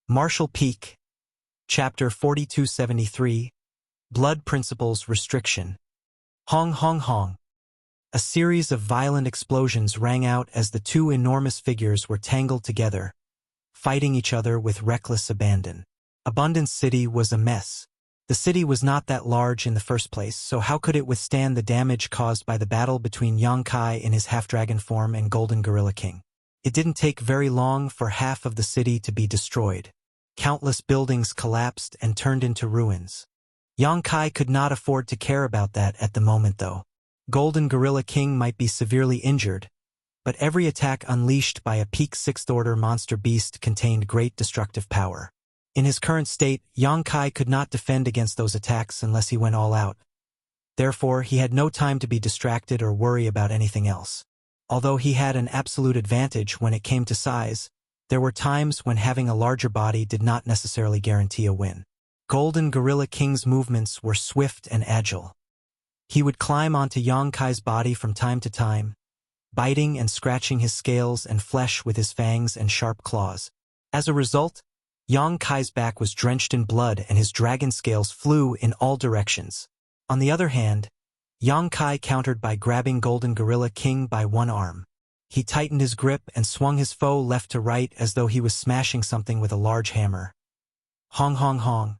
Martial Peak, Chapter 4273, Blood Principles Restriction. Hong hong hong. A series of violent explosions rang out as the two enormous figures were tangled together, fighting each other with reckless abandon. Abundance City was a mess. The city was not that large in the first place, so how could it withstand the damage caused by the battle between Yang Kai in his half-dragon form and Golden Gorilla King? It didn't take very long for half of the city to be destroyed. Countless buildings collapsed and turned into ruins. Yang Kai could not afford to care about that at the moment, though. Golden Gorilla King might be severely injured, but every attack unleashed by a peak 6th order monster beast contained great destructive power. In his current state, Yang Kai could not defend against those attacks unless he went all out. Therefore, he had no time to be distracted or worry about anything else. Although he had an absolute advantage when it came to size, there were times when having a larger body did not necessarily guarantee a win. Golden Gorilla King's movements were swift and agile. He would climb onto Yang Kai's body from time to time, biting and scratching his scales and flesh with his fangs and sharp claws. As a result, Yang Kai's back was drenched in blood and his dragon scales flew in all directions. On the other hand, Yang Kai countered by grabbing Golden Gorilla King by one arm. He tightened his grip and swung his foe left to right as though he was smashing something with a large hammer. Hong hong hong.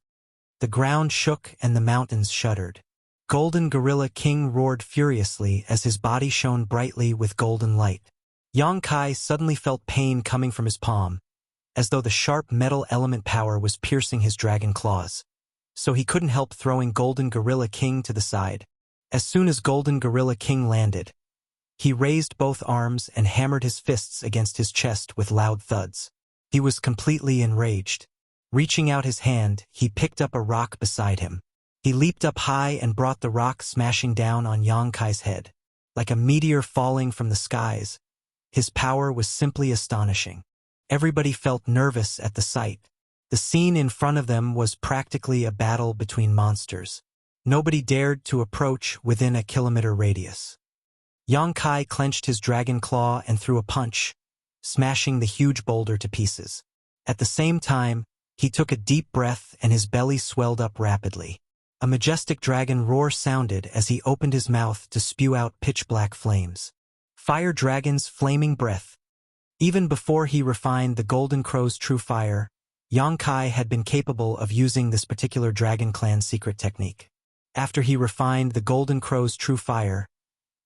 The ground shook and the mountains shuddered. Golden Gorilla King roared furiously as his body shone brightly with golden light. Yang Kai suddenly felt pain coming from his palm, as though the sharp metal element power was piercing his dragon claws. So he couldn't help throwing Golden Gorilla King to the side. As soon as Golden Gorilla King landed, he raised both arms and hammered his fists against his chest with loud thuds. He was completely enraged. Reaching out his hand, he picked up a rock beside him. He leaped up high and brought the rock smashing down on Yang Kai's head. Like a meteor falling from the skies, his power was simply astonishing. Everybody felt nervous at the sight. The scene in front of them was practically a battle between monsters. Nobody dared to approach within a kilometer radius. Yang Kai clenched his dragon claw and threw a punch, smashing the huge boulder to pieces. At the same time, he took a deep breath and his belly swelled up rapidly. A majestic dragon roar sounded as he opened his mouth to spew out pitch-black flames. Fire Dragon's flaming breath. Even before he refined the Golden Crow's true fire, Yang Kai had been capable of using this particular Dragon Clan secret technique. After he refined the Golden Crow's true fire,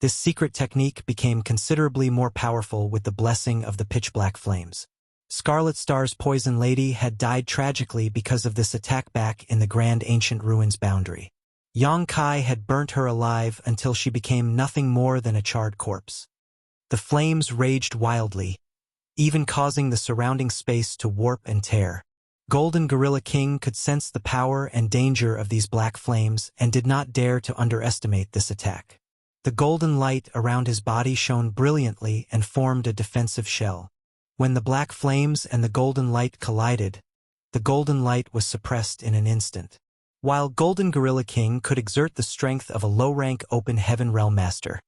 this secret technique became considerably more powerful with the blessing of the pitch-black flames. Scarlet Star's Poison Lady had died tragically because of this attack back in the Grand Ancient Ruins boundary. Yang Kai had burnt her alive until she became nothing more than a charred corpse. The flames raged wildly, even causing the surrounding space to warp and tear. Golden Gorilla King could sense the power and danger of these black flames and did not dare to underestimate this attack. The golden light around his body shone brilliantly and formed a defensive shell. When the black flames and the golden light collided, the golden light was suppressed in an instant. While Golden Gorilla King could exert the strength of a low-rank open heaven realm master,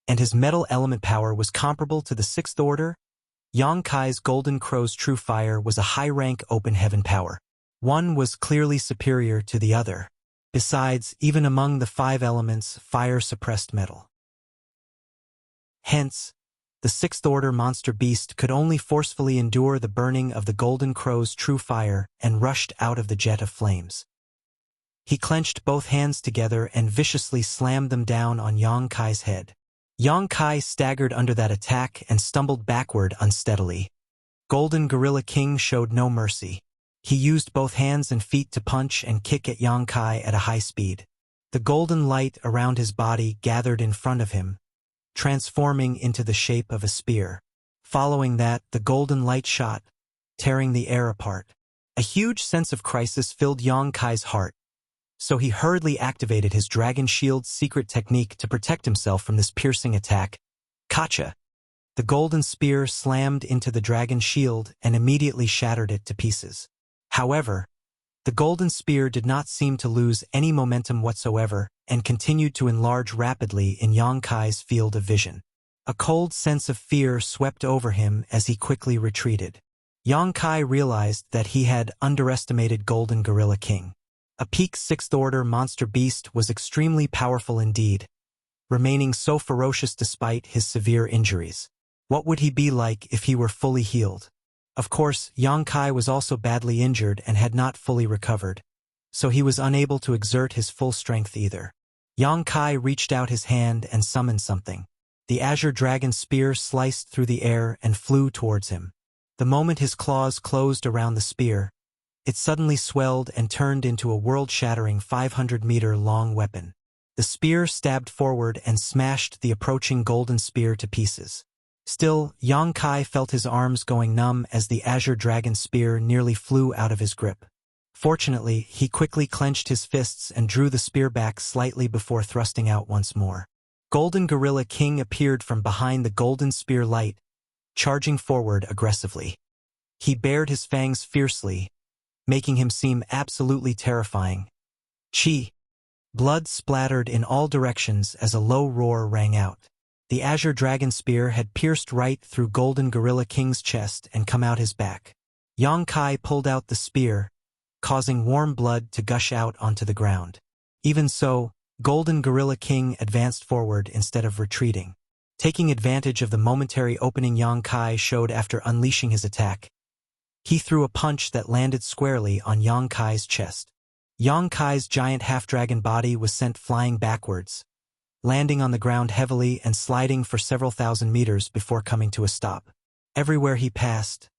and his metal element power was comparable to the 6th order, Yang Kai's Golden Crow's true fire was a high-rank open heaven power. One was clearly superior to the other. Besides, even among the 5 elements, fire suppressed metal. Hence, the 6th order monster beast could only forcefully endure the burning of the Golden Crow's true fire and rushed out of the jet of flames. He clenched both hands together and viciously slammed them down on Yang Kai's head. Yang Kai staggered under that attack and stumbled backward unsteadily. Golden Gorilla King showed no mercy. He used both hands and feet to punch and kick at Yang Kai at a high speed. The golden light around his body gathered in front of him, transforming into the shape of a spear. Following that, the golden light shot, tearing the air apart. A huge sense of crisis filled Yang Kai's heart, so he hurriedly activated his Dragon Shield's secret technique to protect himself from this piercing attack. Kacha! The golden spear slammed into the Dragon Shield and immediately shattered it to pieces. However, the golden spear did not seem to lose any momentum whatsoever and continued to enlarge rapidly in Yang Kai's field of vision. A cold sense of fear swept over him as he quickly retreated. Yang Kai realized that he had underestimated Golden Gorilla King. A peak 6th order monster beast was extremely powerful indeed, remaining so ferocious despite his severe injuries. What would he be like if he were fully healed? Of course, Yang Kai was also badly injured and had not fully recovered, so he was unable to exert his full strength either. Yang Kai reached out his hand and summoned something. The azure dragon spear sliced through the air and flew towards him. The moment his claws closed around the spear, it suddenly swelled and turned into a world-shattering 500-meter-long weapon. The spear stabbed forward and smashed the approaching golden spear to pieces. Still, Yang Kai felt his arms going numb as the azure dragon spear nearly flew out of his grip. Fortunately, he quickly clenched his fists and drew the spear back slightly before thrusting out once more. Golden Gorilla King appeared from behind the golden spear light, charging forward aggressively. He bared his fangs fiercely, making him seem absolutely terrifying. Chi! Blood splattered in all directions as a low roar rang out. The azure dragon spear had pierced right through Golden Gorilla King's chest and come out his back. Yang Kai pulled out the spear, causing warm blood to gush out onto the ground. Even so, Golden Gorilla King advanced forward instead of retreating. Taking advantage of the momentary opening Yang Kai showed after unleashing his attack, he threw a punch that landed squarely on Yang Kai's chest. Yang Kai's giant half-dragon body was sent flying backwards, landing on the ground heavily and sliding for several thousand meters before coming to a stop. Everywhere he passed,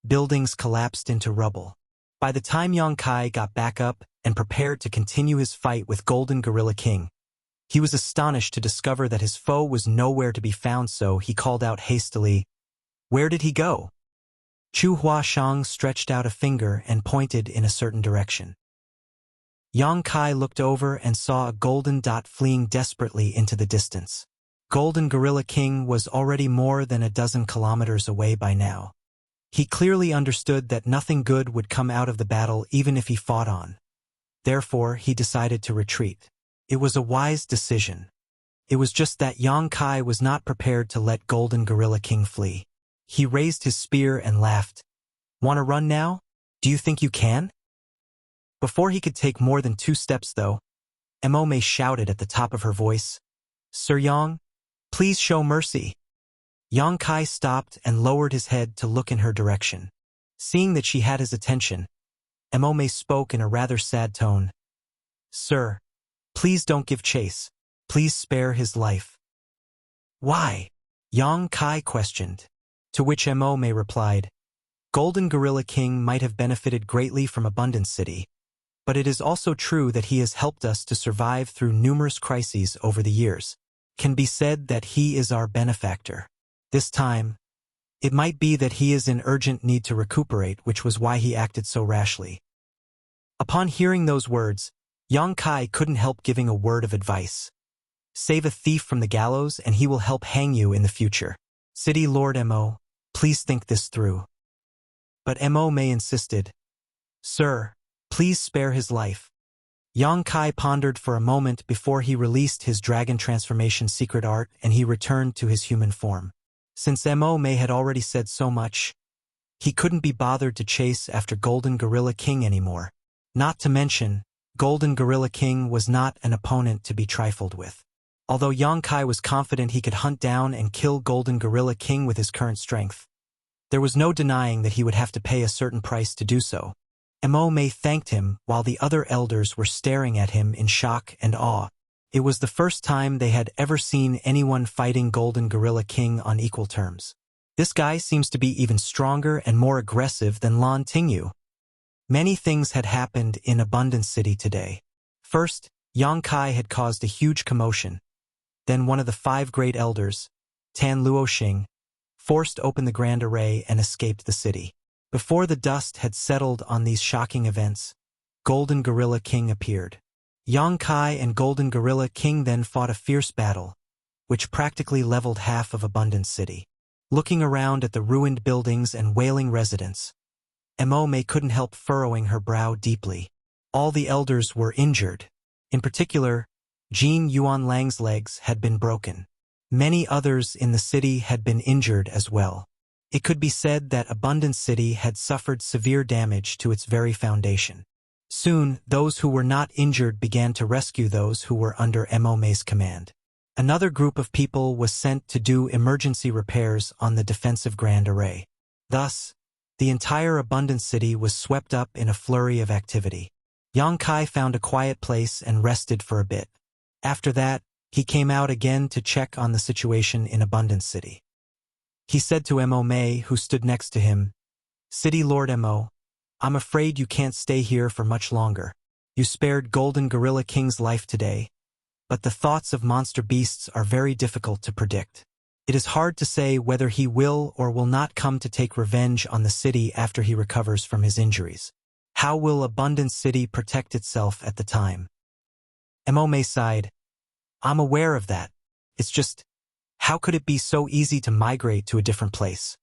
buildings collapsed into rubble. By the time Yang Kai got back up and prepared to continue his fight with Golden Gorilla King, he was astonished to discover that his foe was nowhere to be found, so he called out hastily, "Where did he go?" Chu Huashang stretched out a finger and pointed in a certain direction. Yang Kai looked over and saw a golden dot fleeing desperately into the distance. Golden Gorilla King was already more than a dozen kilometers away by now. He clearly understood that nothing good would come out of the battle even if he fought on. Therefore, he decided to retreat. It was a wise decision. It was just that Yang Kai was not prepared to let Golden Gorilla King flee. He raised his spear and laughed. "Want to run now? Do you think you can?" Before he could take more than 2 steps, though, Mo shouted at the top of her voice, "Sir Yang, please show mercy." Yang Kai stopped and lowered his head to look in her direction. Seeing that she had his attention, Mo spoke in a rather sad tone. "Sir, please don't give chase. Please spare his life." "Why?" Yang Kai questioned. To which Mo replied, "Golden Gorilla King might have benefited greatly from Abundance City, but it is also true that he has helped us to survive through numerous crises over the years. Can be said that he is our benefactor. This time, it might be that he is in urgent need to recuperate, which was why he acted so rashly." Upon hearing those words, Yang Kai couldn't help giving a word of advice. Save a thief from the gallows and he will help hang you in the future. City Lord Mo, please think this through. But Mo insisted, "Sir, please spare his life." Yang Kai pondered for a moment before he released his dragon transformation secret art and he returned to his human form. Since Mo had already said so much, he couldn't be bothered to chase after Golden Gorilla King anymore. Not to mention, Golden Gorilla King was not an opponent to be trifled with. Although Yang Kai was confident he could hunt down and kill Golden Gorilla King with his current strength, there was no denying that he would have to pay a certain price to do so. Mo thanked him while the other elders were staring at him in shock and awe. It was the first time they had ever seen anyone fighting Golden Gorilla King on equal terms. This guy seems to be even stronger and more aggressive than Lan Tingyu. Many things had happened in Abundance City today. First, Yang Kai had caused a huge commotion. Then one of the 5 great elders, Tan Luoxing, forced open the Grand Array and escaped the city. Before the dust had settled on these shocking events, Golden Gorilla King appeared. Yang Kai and Golden Gorilla King then fought a fierce battle, which practically leveled half of Abundance City. Looking around at the ruined buildings and wailing residents, Mo couldn't help furrowing her brow deeply. All the elders were injured. In particular, Jin Yuan Lang's legs had been broken. Many others in the city had been injured as well. It could be said that Abundant City had suffered severe damage to its very foundation. Soon, those who were not injured began to rescue those who were under Mo's command. Another group of people was sent to do emergency repairs on the defensive Grand Array. Thus, the entire Abundant City was swept up in a flurry of activity. Yang Kai found a quiet place and rested for a bit. After that, he came out again to check on the situation in Abundant City. He said to Mo Mei, who stood next to him, "City Lord Mo, I'm afraid you can't stay here for much longer. You spared Golden Gorilla King's life today, but the thoughts of monster beasts are very difficult to predict. It is hard to say whether he will or will not come to take revenge on the city after he recovers from his injuries. How will Abundant City protect itself at the time?" Mo Mei sighed. "I'm aware of that. It's just, how could it be so easy to migrate to a different place?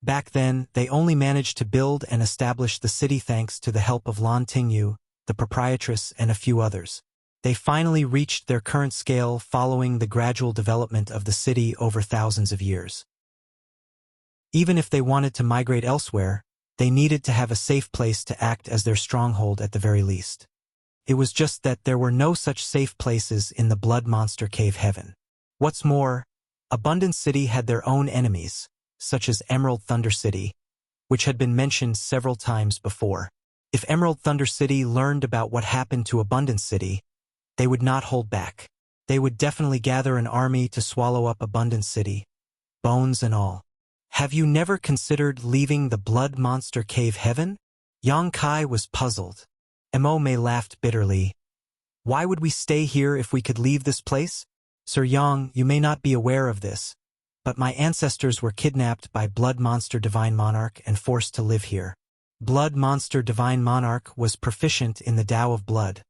Back then, they only managed to build and establish the city thanks to the help of Lan Tingyu, the proprietress, and a few others. They finally reached their current scale following the gradual development of the city over thousands of years. Even if they wanted to migrate elsewhere, they needed to have a safe place to act as their stronghold at the very least. It was just that there were no such safe places in the Blood Monster Cave Heaven. What's more, Abundant City had their own enemies, such as Emerald Thunder City, which had been mentioned several times before. If Emerald Thunder City learned about what happened to Abundant City, they would not hold back. They would definitely gather an army to swallow up Abundant City, bones and all. Have you never considered leaving the Blood Monster Cave Heaven? Yang Kai was puzzled. Mo Mei laughed bitterly. Why would we stay here if we could leave this place? Sir Yang, you may not be aware of this, but my ancestors were kidnapped by Blood Monster Divine Monarch and forced to live here. Blood Monster Divine Monarch was proficient in the Tao of Blood,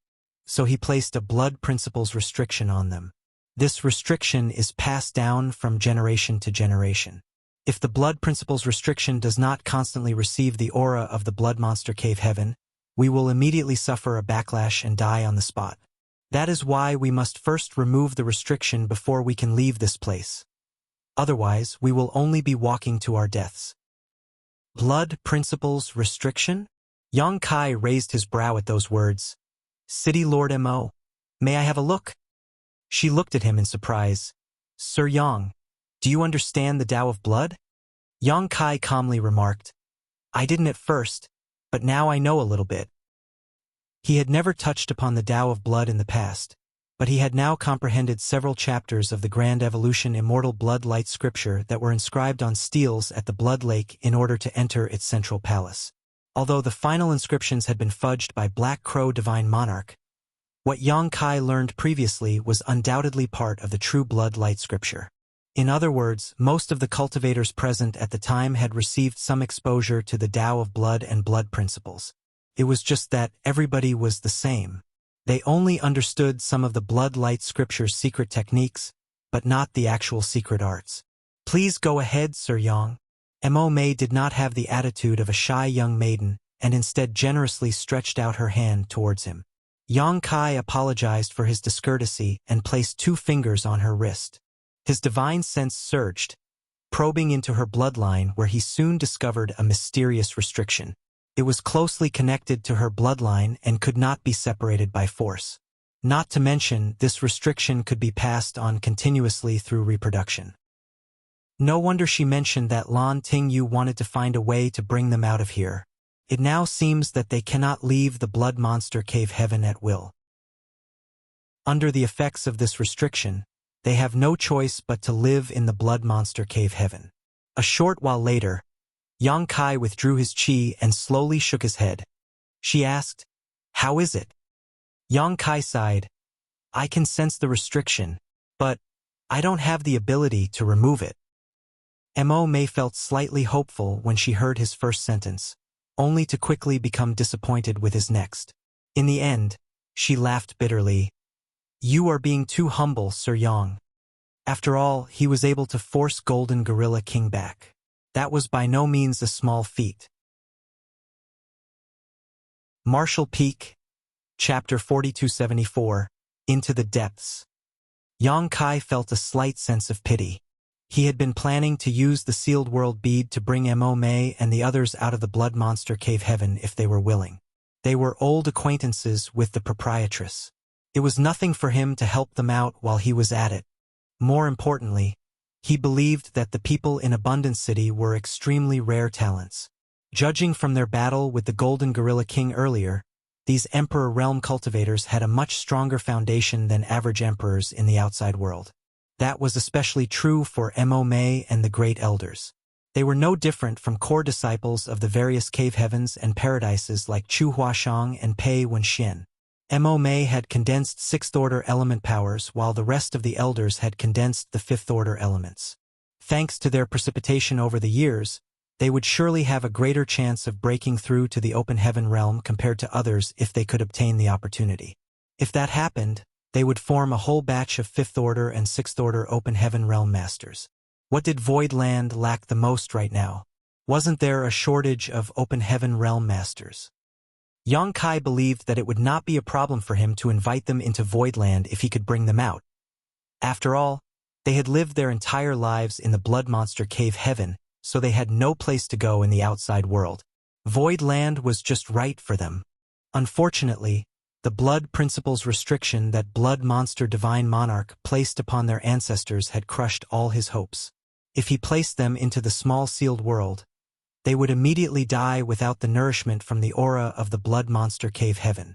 so he placed a blood principles restriction on them. This restriction is passed down from generation to generation. If the blood principles restriction does not constantly receive the aura of the Blood Monster Cave Heaven, we will immediately suffer a backlash and die on the spot. That is why we must first remove the restriction before we can leave this place. Otherwise, we will only be walking to our deaths. Blood principles restriction? Yang Kai raised his brow at those words. City Lord Mo, may I have a look? She looked at him in surprise. Sir Yang, do you understand the Tao of Blood? Yang Kai calmly remarked. I didn't at first, but now I know a little bit. He had never touched upon the Tao of Blood in the past, but he had now comprehended several chapters of the Grand Evolution Immortal Blood Light scripture that were inscribed on steels at the Blood Lake in order to enter its central palace. Although the final inscriptions had been fudged by Black Crow Divine Monarch, what Yang Kai learned previously was undoubtedly part of the true Blood Light scripture. In other words, most of the cultivators present at the time had received some exposure to the Tao of Blood and blood principles. It was just that everybody was the same. They only understood some of the Blood Light scripture's secret techniques, but not the actual secret arts. Please go ahead, Sir Yang. Mo Mei did not have the attitude of a shy young maiden, and instead generously stretched out her hand towards him. Yang Kai apologized for his discourtesy and placed 2 fingers on her wrist. His divine sense surged, probing into her bloodline where he soon discovered a mysterious restriction. It was closely connected to her bloodline and could not be separated by force. Not to mention, this restriction could be passed on continuously through reproduction. No wonder she mentioned that Lan Tingyu wanted to find a way to bring them out of here. It now seems that they cannot leave the Blood Monster Cave Heaven at will. Under the effects of this restriction, they have no choice but to live in the Blood Monster Cave Heaven. A short while later, Yang Kai withdrew his chi and slowly shook his head. She asked, How is it? Yang Kai sighed. I can sense the restriction, but I don't have the ability to remove it. Mo Mei felt slightly hopeful when she heard his first sentence, only to quickly become disappointed with his next. In the end, she laughed bitterly. You are being too humble, Sir Yang. After all, he was able to force Golden Gorilla King back. That was by no means a small feat. Martial Peak, Chapter 4274, Into the Depths. Yang Kai felt a slight sense of pity. He had been planning to use the sealed world bead to bring Mo May and the others out of the blood monster cave heaven if they were willing. They were old acquaintances with the proprietress. It was nothing for him to help them out while he was at it. More importantly, he believed that the people in Abundant City were extremely rare talents. Judging from their battle with the Golden Gorilla King earlier, these Emperor Realm cultivators had a much stronger foundation than average emperors in the outside world. That was especially true for Mo May and the Great Elders. They were no different from core disciples of the various cave heavens and paradises like Chu Huashang and Pei Wenxian. Mo May had condensed 6th-order element powers while the rest of the elders had condensed the 5th-order elements. Thanks to their precipitation over the years, they would surely have a greater chance of breaking through to the open heaven realm compared to others if they could obtain the opportunity. If that happened, they would form a whole batch of 5th-order and 6th-order open heaven realm masters. What did Void Land lack the most right now? Wasn't there a shortage of open heaven realm masters? Yang Kai believed that it would not be a problem for him to invite them into Void Land if he could bring them out. After all, they had lived their entire lives in the blood monster cave heaven, so they had no place to go in the outside world. Void Land was just right for them. Unfortunately, the blood principle's restriction that blood monster divine monarch placed upon their ancestors had crushed all his hopes. If he placed them into the small sealed world, they would immediately die without the nourishment from the aura of the blood monster cave heaven.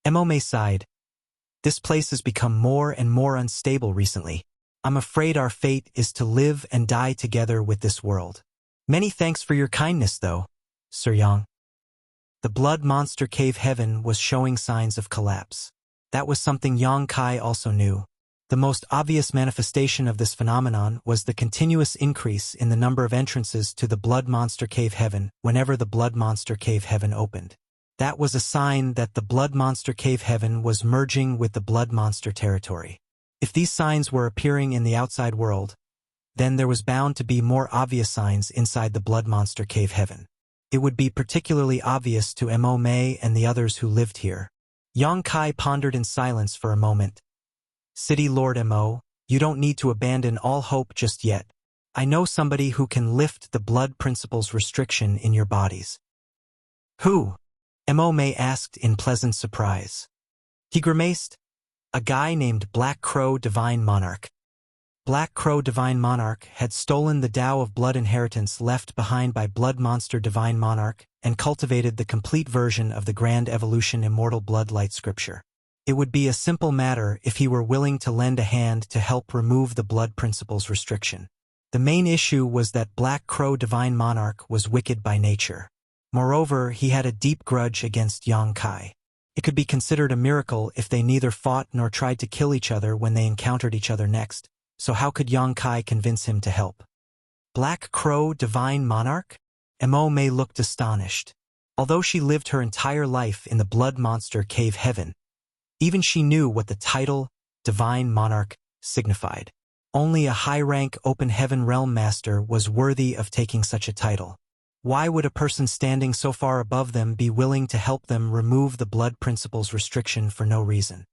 Mo May sighed. This place has become more and more unstable recently. I'm afraid our fate is to live and die together with this world. Many thanks for your kindness, though, Sir Yang. The blood monster cave heaven was showing signs of collapse. That was something Yang Kai also knew. The most obvious manifestation of this phenomenon was the continuous increase in the number of entrances to the blood monster cave heaven whenever the blood monster cave heaven opened. That was a sign that the blood monster cave heaven was merging with the blood monster territory. If these signs were appearing in the outside world, then there was bound to be more obvious signs inside the blood monster cave heaven. It would be particularly obvious to Mo May and the others who lived here. Yang Kai pondered in silence for a moment. City Lord Mo, you don't need to abandon all hope just yet. I know somebody who can lift the blood principle's restriction in your bodies. Who? Mo May asked in pleasant surprise. He grimaced. A guy named Black Crow Divine Monarch. Black Crow Divine Monarch had stolen the Tao of Blood inheritance left behind by Blood Monster Divine Monarch and cultivated the complete version of the Grand Evolution Immortal Blood Light Scripture. It would be a simple matter if he were willing to lend a hand to help remove the blood principle's restriction. The main issue was that Black Crow Divine Monarch was wicked by nature. Moreover, he had a deep grudge against Yang Kai. It could be considered a miracle if they neither fought nor tried to kill each other when they encountered each other next, so how could Yang Kai convince him to help? Black Crow Divine Monarch? Mo May looked astonished. Although she lived her entire life in the blood monster cave heaven, even she knew what the title, Divine Monarch, signified. Only a high-rank open heaven realm master was worthy of taking such a title. Why would a person standing so far above them be willing to help them remove the blood principle's restriction for no reason?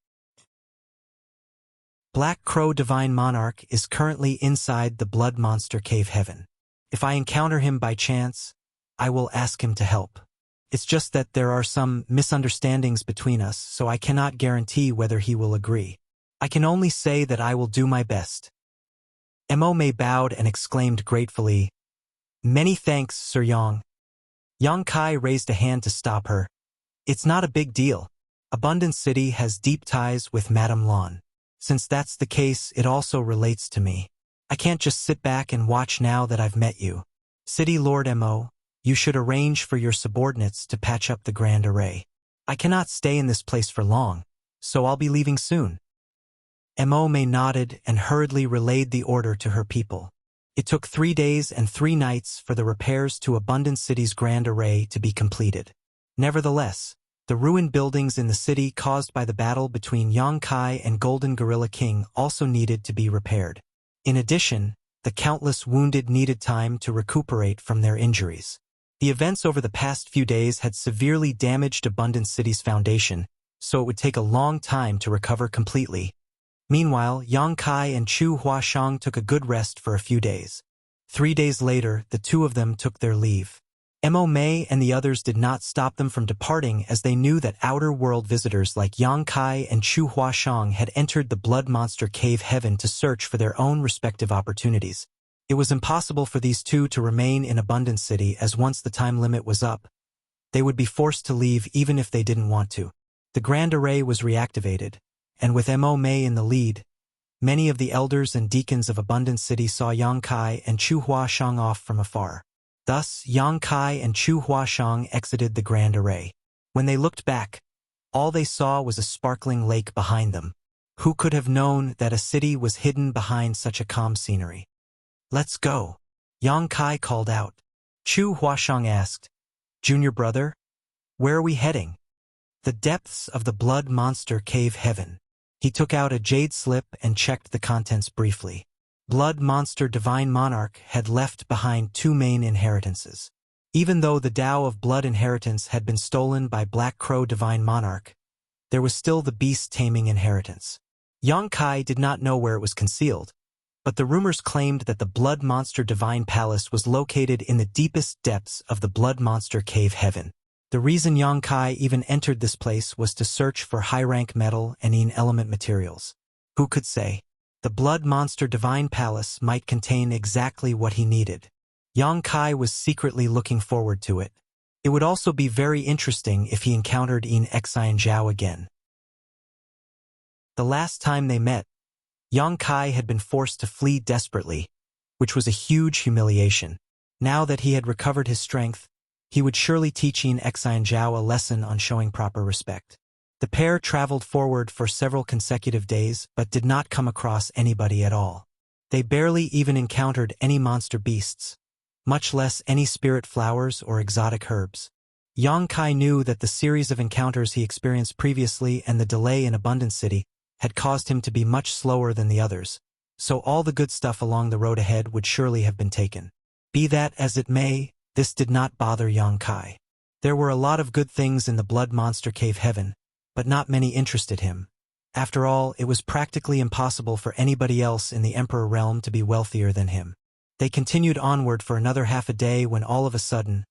Black Crow Divine Monarch is currently inside the blood monster cave heaven. If I encounter him by chance, I will ask him to help. It's just that there are some misunderstandings between us, so I cannot guarantee whether he will agree. I can only say that I will do my best. Mo May bowed and exclaimed gratefully, Many thanks, Sir Yang. Yang Kai raised a hand to stop her. It's not a big deal. Abundant City has deep ties with Madame Lan. Since that's the case, it also relates to me. I can't just sit back and watch now that I've met you. City Lord Mo, you should arrange for your subordinates to patch up the Grand Array. I cannot stay in this place for long, so I'll be leaving soon. Mo May nodded and hurriedly relayed the order to her people. It took 3 days and 3 nights for the repairs to Abundant City's Grand Array to be completed. Nevertheless, the ruined buildings in the city caused by the battle between Yang Kai and Golden Gorilla King also needed to be repaired. In addition, the countless wounded needed time to recuperate from their injuries. The events over the past few days had severely damaged Abundant City's foundation, so it would take a long time to recover completely. Meanwhile, Yang Kai and Chu Huashang took a good rest for a few days. 3 days later, the two of them took their leave. Mo Mei and the others did not stop them from departing, as they knew that outer world visitors like Yang Kai and Chu Huashang had entered the blood monster cave heaven to search for their own respective opportunities. It was impossible for these two to remain in Abundance City, as once the time limit was up, they would be forced to leave even if they didn't want to. The Grand Array was reactivated, and with Mo Mei in the lead, many of the elders and deacons of Abundance City saw Yang Kai and Chu Huashang off from afar. Thus, Yang Kai and Chu Huashang exited the Grand Array. When they looked back, all they saw was a sparkling lake behind them. Who could have known that a city was hidden behind such a calm scenery? "Let's go," Yang Kai called out. Chu Huashang asked, "Junior brother, where are we heading?" "The depths of the blood monster cave heaven." He took out a jade slip and checked the contents briefly. Blood monster divine monarch had left behind 2 main inheritances. Even though the Tao of blood inheritance had been stolen by Black Crow divine monarch, there was still the beast taming inheritance. Yang Kai did not know where it was concealed, but the rumors claimed that the blood monster divine palace was located in the deepest depths of the blood monster cave heaven. The reason Yang Kai even entered this place was to search for high-rank metal and element materials. Who could say? The blood monster divine palace might contain exactly what he needed. Yang Kai was secretly looking forward to it. It would also be very interesting if he encountered Xian Zhao again. The last time they met, Yang Kai had been forced to flee desperately, which was a huge humiliation. Now that he had recovered his strength, he would surely teach Xian Zhao a lesson on showing proper respect. The pair traveled forward for several consecutive days but did not come across anybody at all. They barely even encountered any monster beasts, much less any spirit flowers or exotic herbs. Yang Kai knew that the series of encounters he experienced previously and the delay in Abundance City had caused him to be much slower than the others, so all the good stuff along the road ahead would surely have been taken. Be that as it may, this did not bother Yang Kai. There were a lot of good things in the blood monster cave heaven, but not many interested him. After all, it was practically impossible for anybody else in the Emperor realm to be wealthier than him. They continued onward for another half a day when all of a sudden,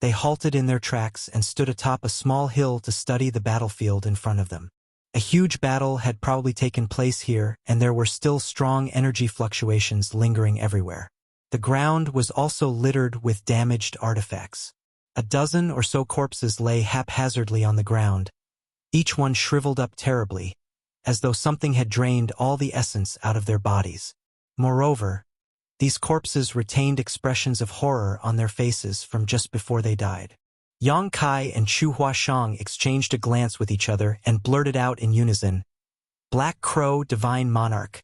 they halted in their tracks and stood atop a small hill to study the battlefield in front of them. A huge battle had probably taken place here, and there were still strong energy fluctuations lingering everywhere. The ground was also littered with damaged artifacts. A dozen or so corpses lay haphazardly on the ground, each one shriveled up terribly, as though something had drained all the essence out of their bodies. Moreover, these corpses retained expressions of horror on their faces from just before they died. Yang Kai and Chu Huashang exchanged a glance with each other and blurted out in unison, "Black Crow Divine Monarch."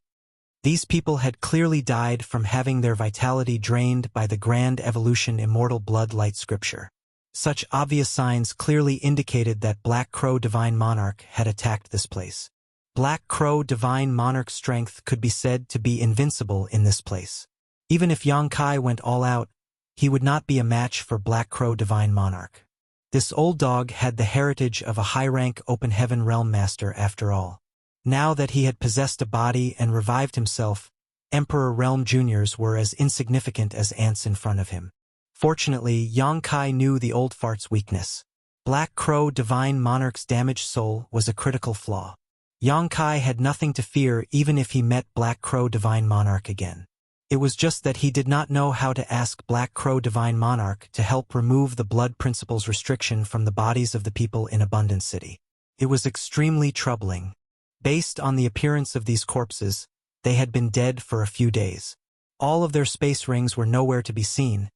These people had clearly died from having their vitality drained by the Grand Evolution Immortal Blood Light Scripture. Such obvious signs clearly indicated that Black Crow Divine Monarch had attacked this place. Black Crow Divine Monarch's strength could be said to be invincible in this place. Even if Yang Kai went all out, he would not be a match for Black Crow Divine Monarch. This old dog had the heritage of a high-rank Open Heaven Realm Master after all. Now that he had possessed a body and revived himself, Emperor Realm Juniors were as insignificant as ants in front of him. Fortunately, Yang Kai knew the old fart's weakness. Black Crow Divine Monarch's damaged soul was a critical flaw. Yang Kai had nothing to fear even if he met Black Crow Divine Monarch again. It was just that he did not know how to ask Black Crow Divine Monarch to help remove the blood principles restriction from the bodies of the people in Abundance City. It was extremely troubling. Based on the appearance of these corpses, they had been dead for a few days. All of their space rings were nowhere to be seen,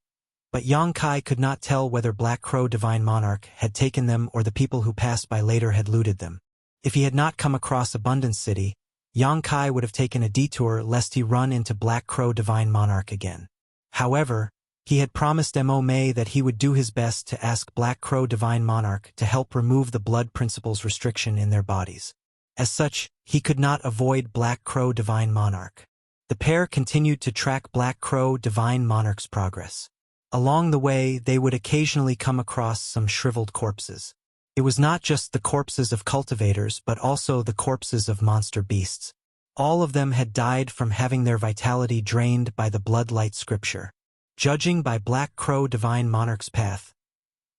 but Yang Kai could not tell whether Black Crow Divine Monarch had taken them or the people who passed by later had looted them. If he had not come across Abundance City, Yang Kai would have taken a detour lest he run into Black Crow Divine Monarch again. However, he had promised Mo Mei that he would do his best to ask Black Crow Divine Monarch to help remove the blood principles restriction in their bodies. As such, he could not avoid Black Crow Divine Monarch. The pair continued to track Black Crow Divine Monarch's progress. Along the way, they would occasionally come across some shriveled corpses. It was not just the corpses of cultivators but also the corpses of monster beasts. All of them had died from having their vitality drained by the blood-light scripture. Judging by Black Crow Divine Monarch's path,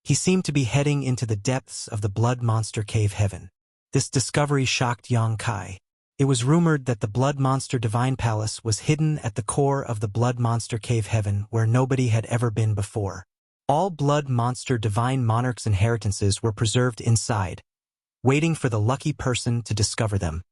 he seemed to be heading into the depths of the Blood Monster Cave Heaven. This discovery shocked Yang Kai. It was rumored that the Blood Monster Divine Palace was hidden at the core of the Blood Monster Cave Heaven where nobody had ever been before. All Blood Monster Divine Monarch's inheritances were preserved inside, waiting for the lucky person to discover them.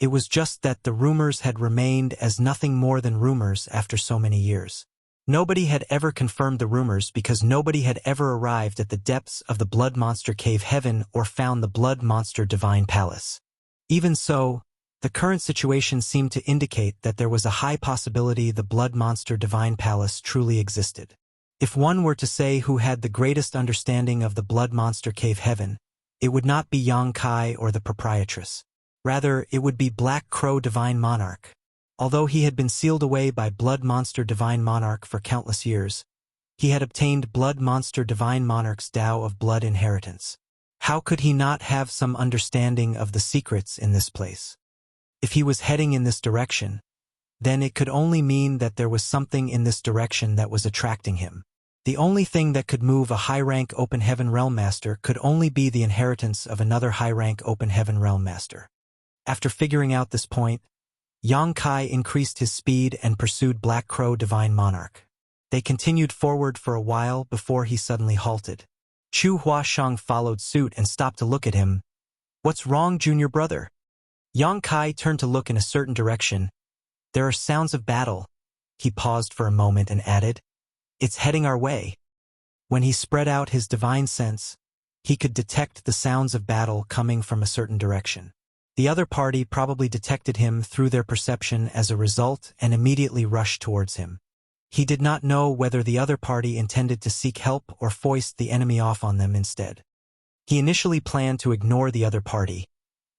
It was just that the rumors had remained as nothing more than rumors after so many years. Nobody had ever confirmed the rumors because nobody had ever arrived at the depths of the Blood Monster Cave Heaven or found the Blood Monster Divine Palace. Even so, the current situation seemed to indicate that there was a high possibility the Blood Monster Divine Palace truly existed. If one were to say who had the greatest understanding of the Blood Monster Cave Heaven, it would not be Yang Kai or the proprietress. Rather, it would be Black Crow Divine Monarch. Although he had been sealed away by Blood Monster Divine Monarch for countless years, he had obtained Blood Monster Divine Monarch's Tao of Blood inheritance. How could he not have some understanding of the secrets in this place? If he was heading in this direction, then it could only mean that there was something in this direction that was attracting him. The only thing that could move a high-rank Open Heaven Realm Master could only be the inheritance of another high-rank Open Heaven Realm Master. After figuring out this point, Yang Kai increased his speed and pursued Black Crow Divine Monarch. They continued forward for a while before he suddenly halted. Chu Huashang followed suit and stopped to look at him. "What's wrong, junior brother?" Yang Kai turned to look in a certain direction. "There are sounds of battle." He paused for a moment and added, "It's heading our way." When he spread out his divine sense, he could detect the sounds of battle coming from a certain direction. The other party probably detected him through their perception as a result and immediately rushed towards him. He did not know whether the other party intended to seek help or foist the enemy off on them instead. He initially planned to ignore the other party,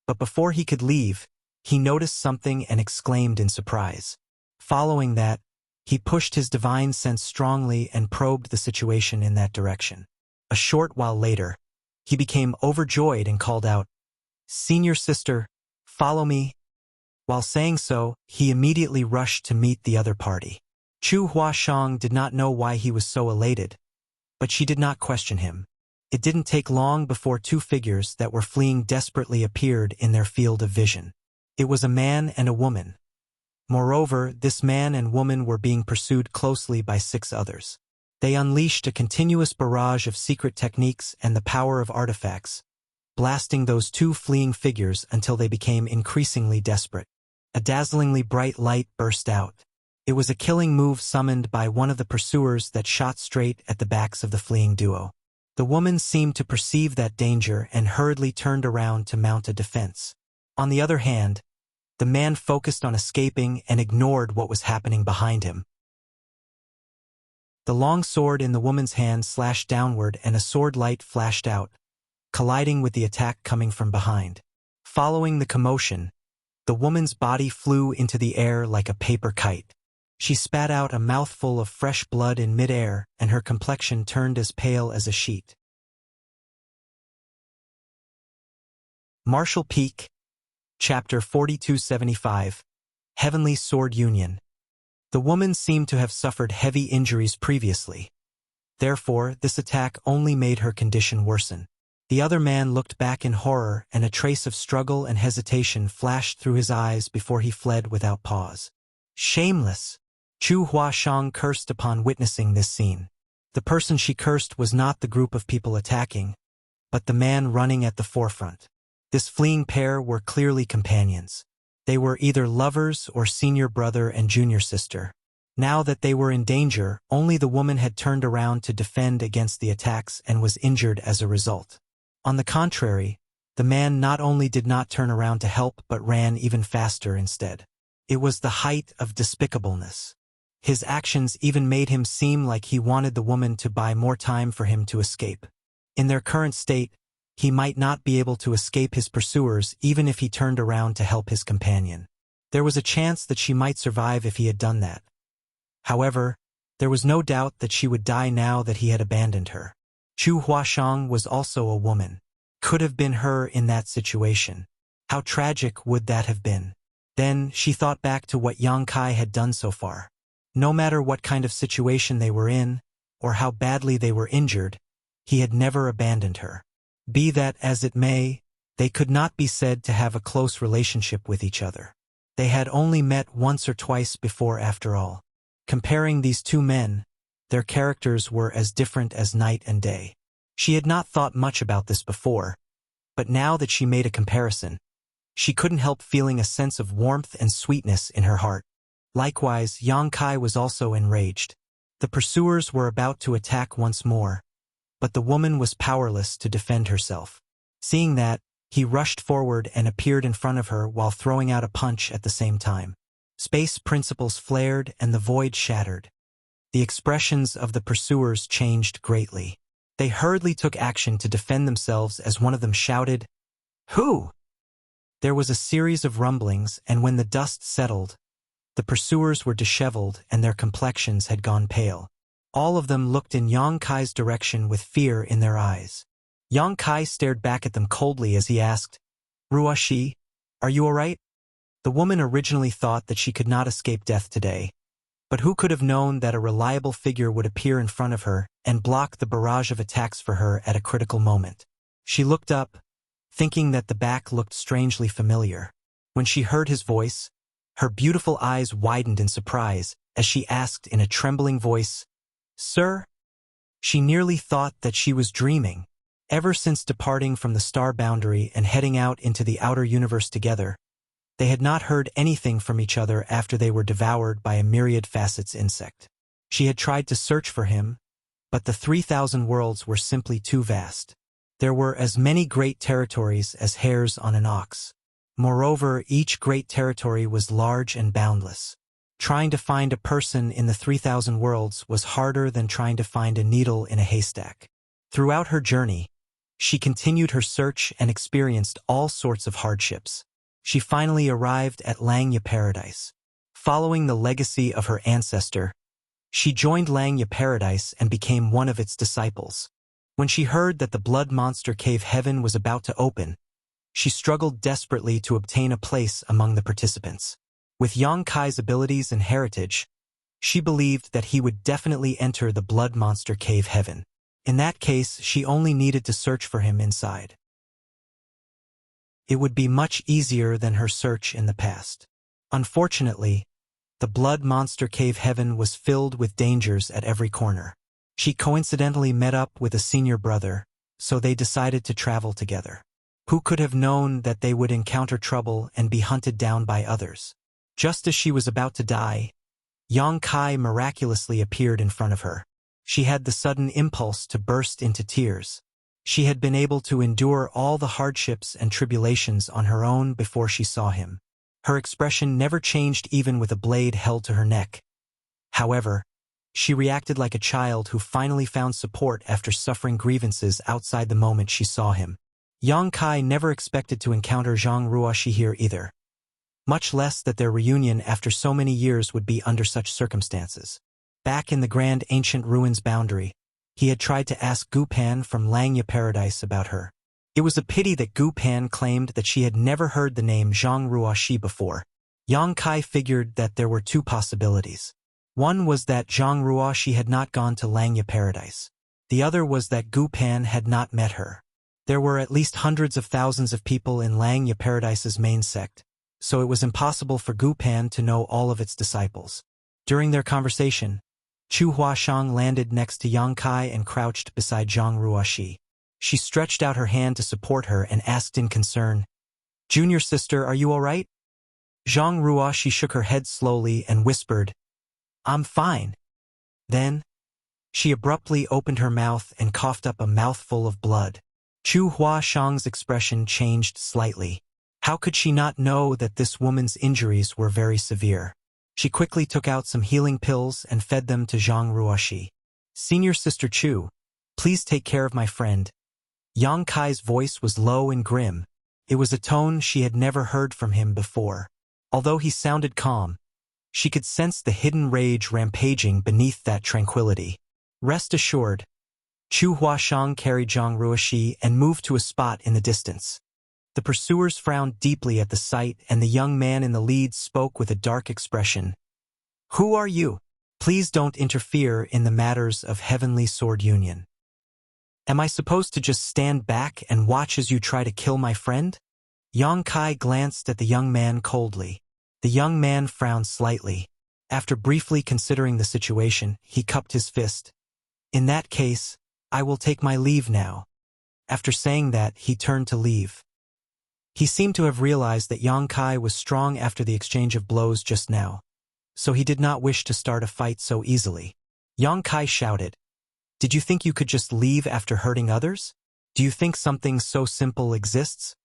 but before he could leave, he noticed something and exclaimed in surprise. Following that, he pushed his divine sense strongly and probed the situation in that direction. A short while later, he became overjoyed and called out, "Senior sister, follow me." While saying so, he immediately rushed to meet the other party. Chu Huashang did not know why he was so elated, but she did not question him. It didn't take long before two figures that were fleeing desperately appeared in their field of vision. It was a man and a woman. Moreover, this man and woman were being pursued closely by 6 others. They unleashed a continuous barrage of secret techniques and the power of artifacts, blasting those 2 fleeing figures until they became increasingly desperate. A dazzlingly bright light burst out. It was a killing move summoned by one of the pursuers that shot straight at the backs of the fleeing duo. The woman seemed to perceive that danger and hurriedly turned around to mount a defense. On the other hand, the man focused on escaping and ignored what was happening behind him. The long sword in the woman's hand slashed downward and a sword light flashed out, colliding with the attack coming from behind. Following the commotion, the woman's body flew into the air like a paper kite. She spat out a mouthful of fresh blood in midair, and her complexion turned as pale as a sheet. Martial Peak, Chapter 4275, Heavenly Sword Union. The woman seemed to have suffered heavy injuries previously. Therefore, this attack only made her condition worsen. The other man looked back in horror, and a trace of struggle and hesitation flashed through his eyes before he fled without pause. Shameless! Chu Huashang cursed upon witnessing this scene. The person she cursed was not the group of people attacking, but the man running at the forefront. This fleeing pair were clearly companions. They were either lovers or senior brother and junior sister. Now that they were in danger, only the woman had turned around to defend against the attacks and was injured as a result. On the contrary, the man not only did not turn around to help but ran even faster instead. It was the height of despicableness. His actions even made him seem like he wanted the woman to buy more time for him to escape. In their current state, he might not be able to escape his pursuers even if he turned around to help his companion. There was a chance that she might survive if he had done that. However, there was no doubt that she would die now that he had abandoned her. Chu Huashang was also a woman. Could have been her in that situation. How tragic would that have been? Then she thought back to what Yang Kai had done so far. No matter what kind of situation they were in, or how badly they were injured, he had never abandoned her. Be that as it may, they could not be said to have a close relationship with each other. They had only met once or twice before after all. Comparing these two men, their characters were as different as night and day. She had not thought much about this before, but now that she made a comparison, she couldn't help feeling a sense of warmth and sweetness in her heart. Likewise, Yang Kai was also enraged. The pursuers were about to attack once more, but the woman was powerless to defend herself. Seeing that, he rushed forward and appeared in front of her while throwing out a punch at the same time. Space principles flared and the void shattered. The expressions of the pursuers changed greatly. They hurriedly took action to defend themselves as one of them shouted, "Who?" There was a series of rumblings, and when the dust settled, the pursuers were disheveled and their complexions had gone pale. All of them looked in Yang Kai's direction with fear in their eyes. Yang Kai stared back at them coldly as he asked, "Ruoshi, are you all right?" The woman originally thought that she could not escape death today, but who could have known that a reliable figure would appear in front of her and block the barrage of attacks for her at a critical moment. She looked up, thinking that the back looked strangely familiar. When she heard his voice, her beautiful eyes widened in surprise as she asked in a trembling voice, "Sir?" She nearly thought that she was dreaming. Ever since departing from the star boundary and heading out into the outer universe together, they had not heard anything from each other after they were devoured by a myriad facets insect. She had tried to search for him, but the 3,000 worlds were simply too vast. There were as many great territories as hairs on an ox. Moreover, each great territory was large and boundless. Trying to find a person in the 3,000 worlds was harder than trying to find a needle in a haystack. Throughout her journey, she continued her search and experienced all sorts of hardships. She finally arrived at Langya Paradise. Following the legacy of her ancestor, she joined Langya Paradise and became one of its disciples. When she heard that the blood monster cave heaven was about to open, she struggled desperately to obtain a place among the participants. With Yang Kai's abilities and heritage, she believed that he would definitely enter the blood monster cave heaven. In that case, she only needed to search for him inside. It would be much easier than her search in the past. Unfortunately, the blood monster cave heaven was filled with dangers at every corner. She coincidentally met up with a senior brother, so they decided to travel together. Who could have known that they would encounter trouble and be hunted down by others? Just as she was about to die, Yang Kai miraculously appeared in front of her. She had the sudden impulse to burst into tears. She had been able to endure all the hardships and tribulations on her own before she saw him. Her expression never changed even with a blade held to her neck. However, she reacted like a child who finally found support after suffering grievances outside the moment she saw him. Yang Kai never expected to encounter Zhang Ruoshi here either, much less that their reunion after so many years would be under such circumstances. Back in the grand ancient ruins boundary, he had tried to ask Gu Pan from Langya Paradise about her. It was a pity that Gu Pan claimed that she had never heard the name Zhang Ruoshi before. Yang Kai figured that there were two possibilities. One was that Zhang Ruoshi had not gone to Langya Paradise. The other was that Gu Pan had not met her. There were at least hundreds of thousands of people in Langya Paradise's main sect, so it was impossible for Gu Pan to know all of its disciples. During their conversation, Chu Huashang landed next to Yang Kai and crouched beside Zhang Ruoshi. She stretched out her hand to support her and asked in concern, "Junior sister, are you all right?" Zhang Ruoshi shook her head slowly and whispered, "I'm fine." Then, she abruptly opened her mouth and coughed up a mouthful of blood. Chu Huashang's expression changed slightly. How could she not know that this woman's injuries were very severe? She quickly took out some healing pills and fed them to Zhang Ruoshi. "Senior Sister Chu, please take care of my friend." Yang Kai's voice was low and grim. It was a tone she had never heard from him before. Although he sounded calm, she could sense the hidden rage rampaging beneath that tranquility. Rest assured, Chu Huashang carried Zhang Ruoshi and moved to a spot in the distance. The pursuers frowned deeply at the sight, and the young man in the lead spoke with a dark expression. "Who are you? Please don't interfere in the matters of Heavenly Sword Union. Am I supposed to just stand back and watch as you try to kill my friend?" Yang Kai glanced at the young man coldly. The young man frowned slightly. After briefly considering the situation, he cupped his fist. "In that case, I will take my leave now." After saying that, he turned to leave. He seemed to have realized that Yang Kai was strong after the exchange of blows just now, so he did not wish to start a fight so easily. Yang Kai shouted, "Did you think you could just leave after hurting others? Do you think something so simple exists?"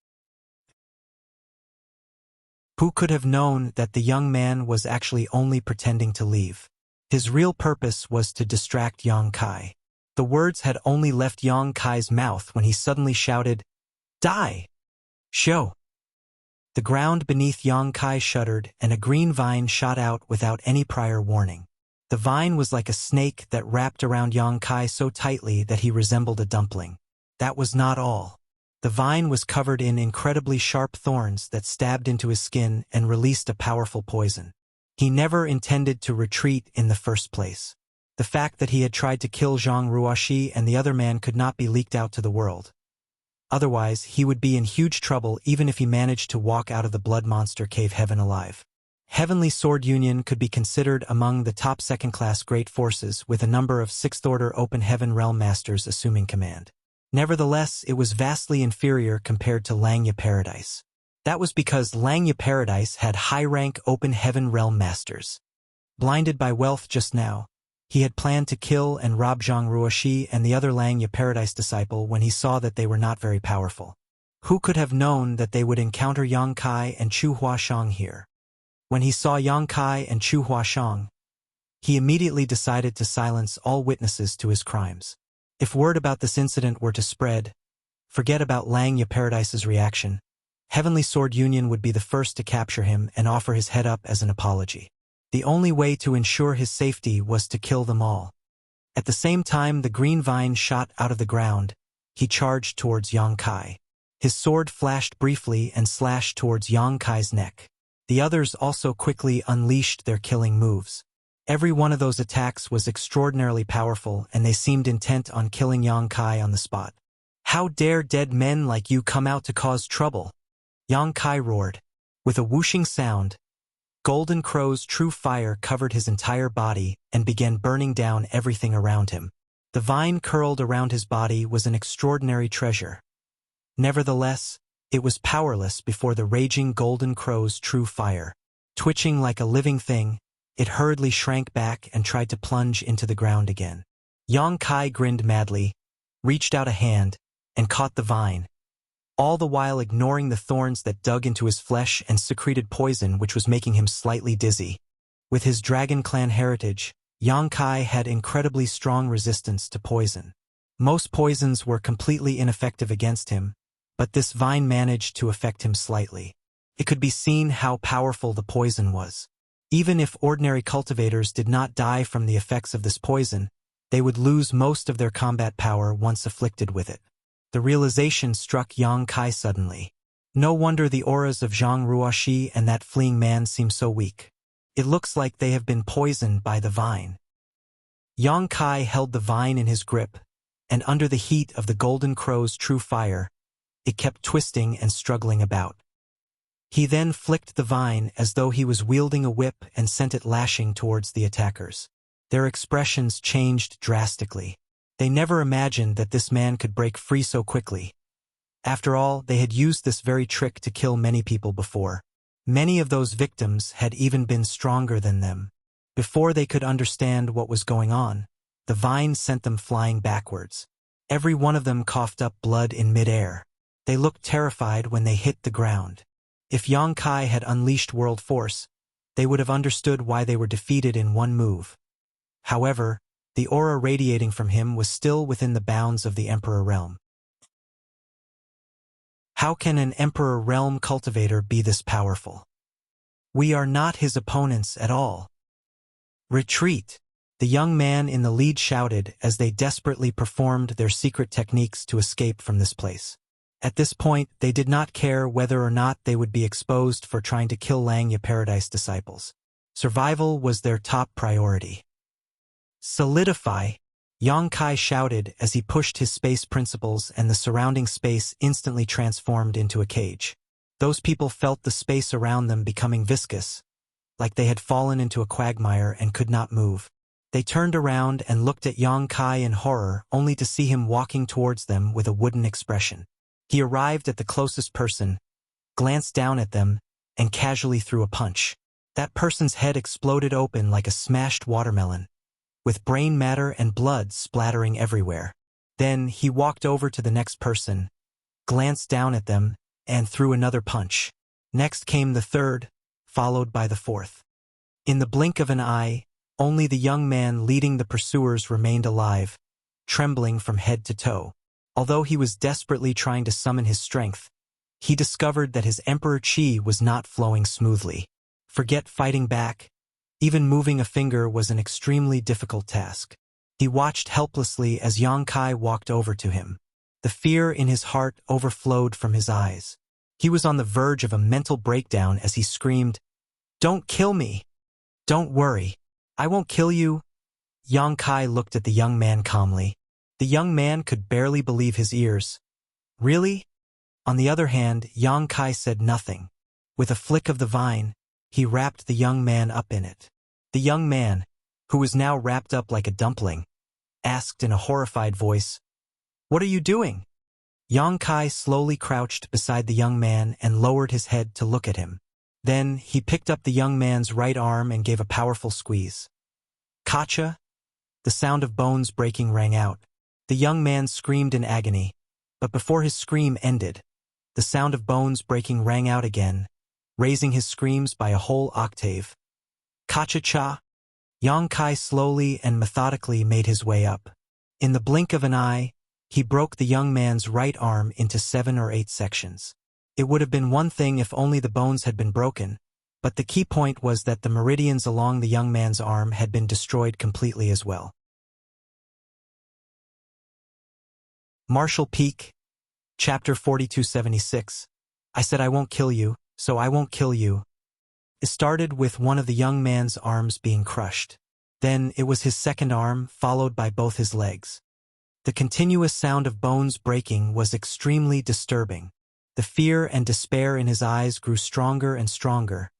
Who could have known that the young man was actually only pretending to leave? His real purpose was to distract Yang Kai. The words had only left Yang Kai's mouth when he suddenly shouted, "Die! Show!" The ground beneath Yang Kai shuddered, and a green vine shot out without any prior warning. The vine was like a snake that wrapped around Yang Kai so tightly that he resembled a dumpling. That was not all. The vine was covered in incredibly sharp thorns that stabbed into his skin and released a powerful poison. He never intended to retreat in the first place. The fact that he had tried to kill Zhang Ruoxi and the other man could not be leaked out to the world. Otherwise, he would be in huge trouble even if he managed to walk out of the blood monster cave heaven alive. Heavenly Sword Union could be considered among the top second-class great forces, with a number of sixth-order open heaven realm masters assuming command. Nevertheless, it was vastly inferior compared to Langya Paradise. That was because Langya Paradise had high-rank open heaven realm masters. Blinded by wealth just now, he had planned to kill and rob Zhang Ruoxi and the other Langya Paradise disciple when he saw that they were not very powerful. Who could have known that they would encounter Yang Kai and Chu Huashang here? When he saw Yang Kai and Chu Huashang, he immediately decided to silence all witnesses to his crimes. If word about this incident were to spread, forget about Langya Paradise's reaction. Heavenly Sword Union would be the first to capture him and offer his head up as an apology. The only way to ensure his safety was to kill them all. At the same time the green vine shot out of the ground, he charged towards Yang Kai. His sword flashed briefly and slashed towards Yang Kai's neck. The others also quickly unleashed their killing moves. Every one of those attacks was extraordinarily powerful, and they seemed intent on killing Yang Kai on the spot. "How dare dead men like you come out to cause trouble?" Yang Kai roared. With a whooshing sound, Golden Crow's true fire covered his entire body and began burning down everything around him. The vine curled around his body was an extraordinary treasure. Nevertheless, it was powerless before the raging Golden Crow's true fire. Twitching like a living thing, it hurriedly shrank back and tried to plunge into the ground again. Yang Kai grinned madly, reached out a hand, and caught the vine, all the while ignoring the thorns that dug into his flesh and secreted poison which was making him slightly dizzy. With his Dragon Clan heritage, Yang Kai had incredibly strong resistance to poison. Most poisons were completely ineffective against him, but this vine managed to affect him slightly. It could be seen how powerful the poison was. Even if ordinary cultivators did not die from the effects of this poison, they would lose most of their combat power once afflicted with it. The realization struck Yang Kai suddenly. No wonder the auras of Zhang Ruoxi and that fleeing man seem so weak. It looks like they have been poisoned by the vine. Yang Kai held the vine in his grip, and under the heat of the Golden Crow's true fire, it kept twisting and struggling about. He then flicked the vine as though he was wielding a whip and sent it lashing towards the attackers. Their expressions changed drastically. They never imagined that this man could break free so quickly. After all, they had used this very trick to kill many people before. Many of those victims had even been stronger than them. Before they could understand what was going on, the vine sent them flying backwards. Every one of them coughed up blood in midair. They looked terrified when they hit the ground. If Yang Kai had unleashed world force, they would have understood why they were defeated in one move. However, the aura radiating from him was still within the bounds of the Emperor Realm. How can an Emperor Realm cultivator be this powerful? We are not his opponents at all. Retreat! The young man in the lead shouted as they desperately performed their secret techniques to escape from this place. At this point, they did not care whether or not they would be exposed for trying to kill Langya Paradise disciples. Survival was their top priority. Solidify, Yang Kai shouted as he pushed his space principles, and the surrounding space instantly transformed into a cage. Those people felt the space around them becoming viscous, like they had fallen into a quagmire and could not move. They turned around and looked at Yang Kai in horror, only to see him walking towards them with a wooden expression. He arrived at the closest person, glanced down at them, and casually threw a punch. That person's head exploded open like a smashed watermelon, with brain matter and blood splattering everywhere. Then he walked over to the next person, glanced down at them, and threw another punch. Next came the third, followed by the fourth. In the blink of an eye, only the young man leading the pursuers remained alive, trembling from head to toe. Although he was desperately trying to summon his strength, he discovered that his Emperor Qi was not flowing smoothly. Forget fighting back. Even moving a finger was an extremely difficult task. He watched helplessly as Yang Kai walked over to him. The fear in his heart overflowed from his eyes. He was on the verge of a mental breakdown as he screamed, "Don't kill me! Don't worry. I won't kill you." Yang Kai looked at the young man calmly. The young man could barely believe his ears. Really? On the other hand, Yang Kai said nothing. With a flick of the vine, he wrapped the young man up in it. The young man, who was now wrapped up like a dumpling, asked in a horrified voice, "What are you doing?" Yang Kai slowly crouched beside the young man and lowered his head to look at him. Then he picked up the young man's right arm and gave a powerful squeeze. "Kacha!" The sound of bones breaking rang out. The young man screamed in agony, but before his scream ended, the sound of bones breaking rang out again, raising his screams by a whole octave. "Kacha-cha!" Yang Kai slowly and methodically made his way up. In the blink of an eye, he broke the young man's right arm into 7 or 8 sections. It would have been one thing if only the bones had been broken, but the key point was that the meridians along the young man's arm had been destroyed completely as well. Marshall Peak, Chapter 4276. I said I won't kill you, so I won't kill you. It started with one of the young man's arms being crushed. Then it was his second arm, followed by both his legs. The continuous sound of bones breaking was extremely disturbing. The fear and despair in his eyes grew stronger and stronger,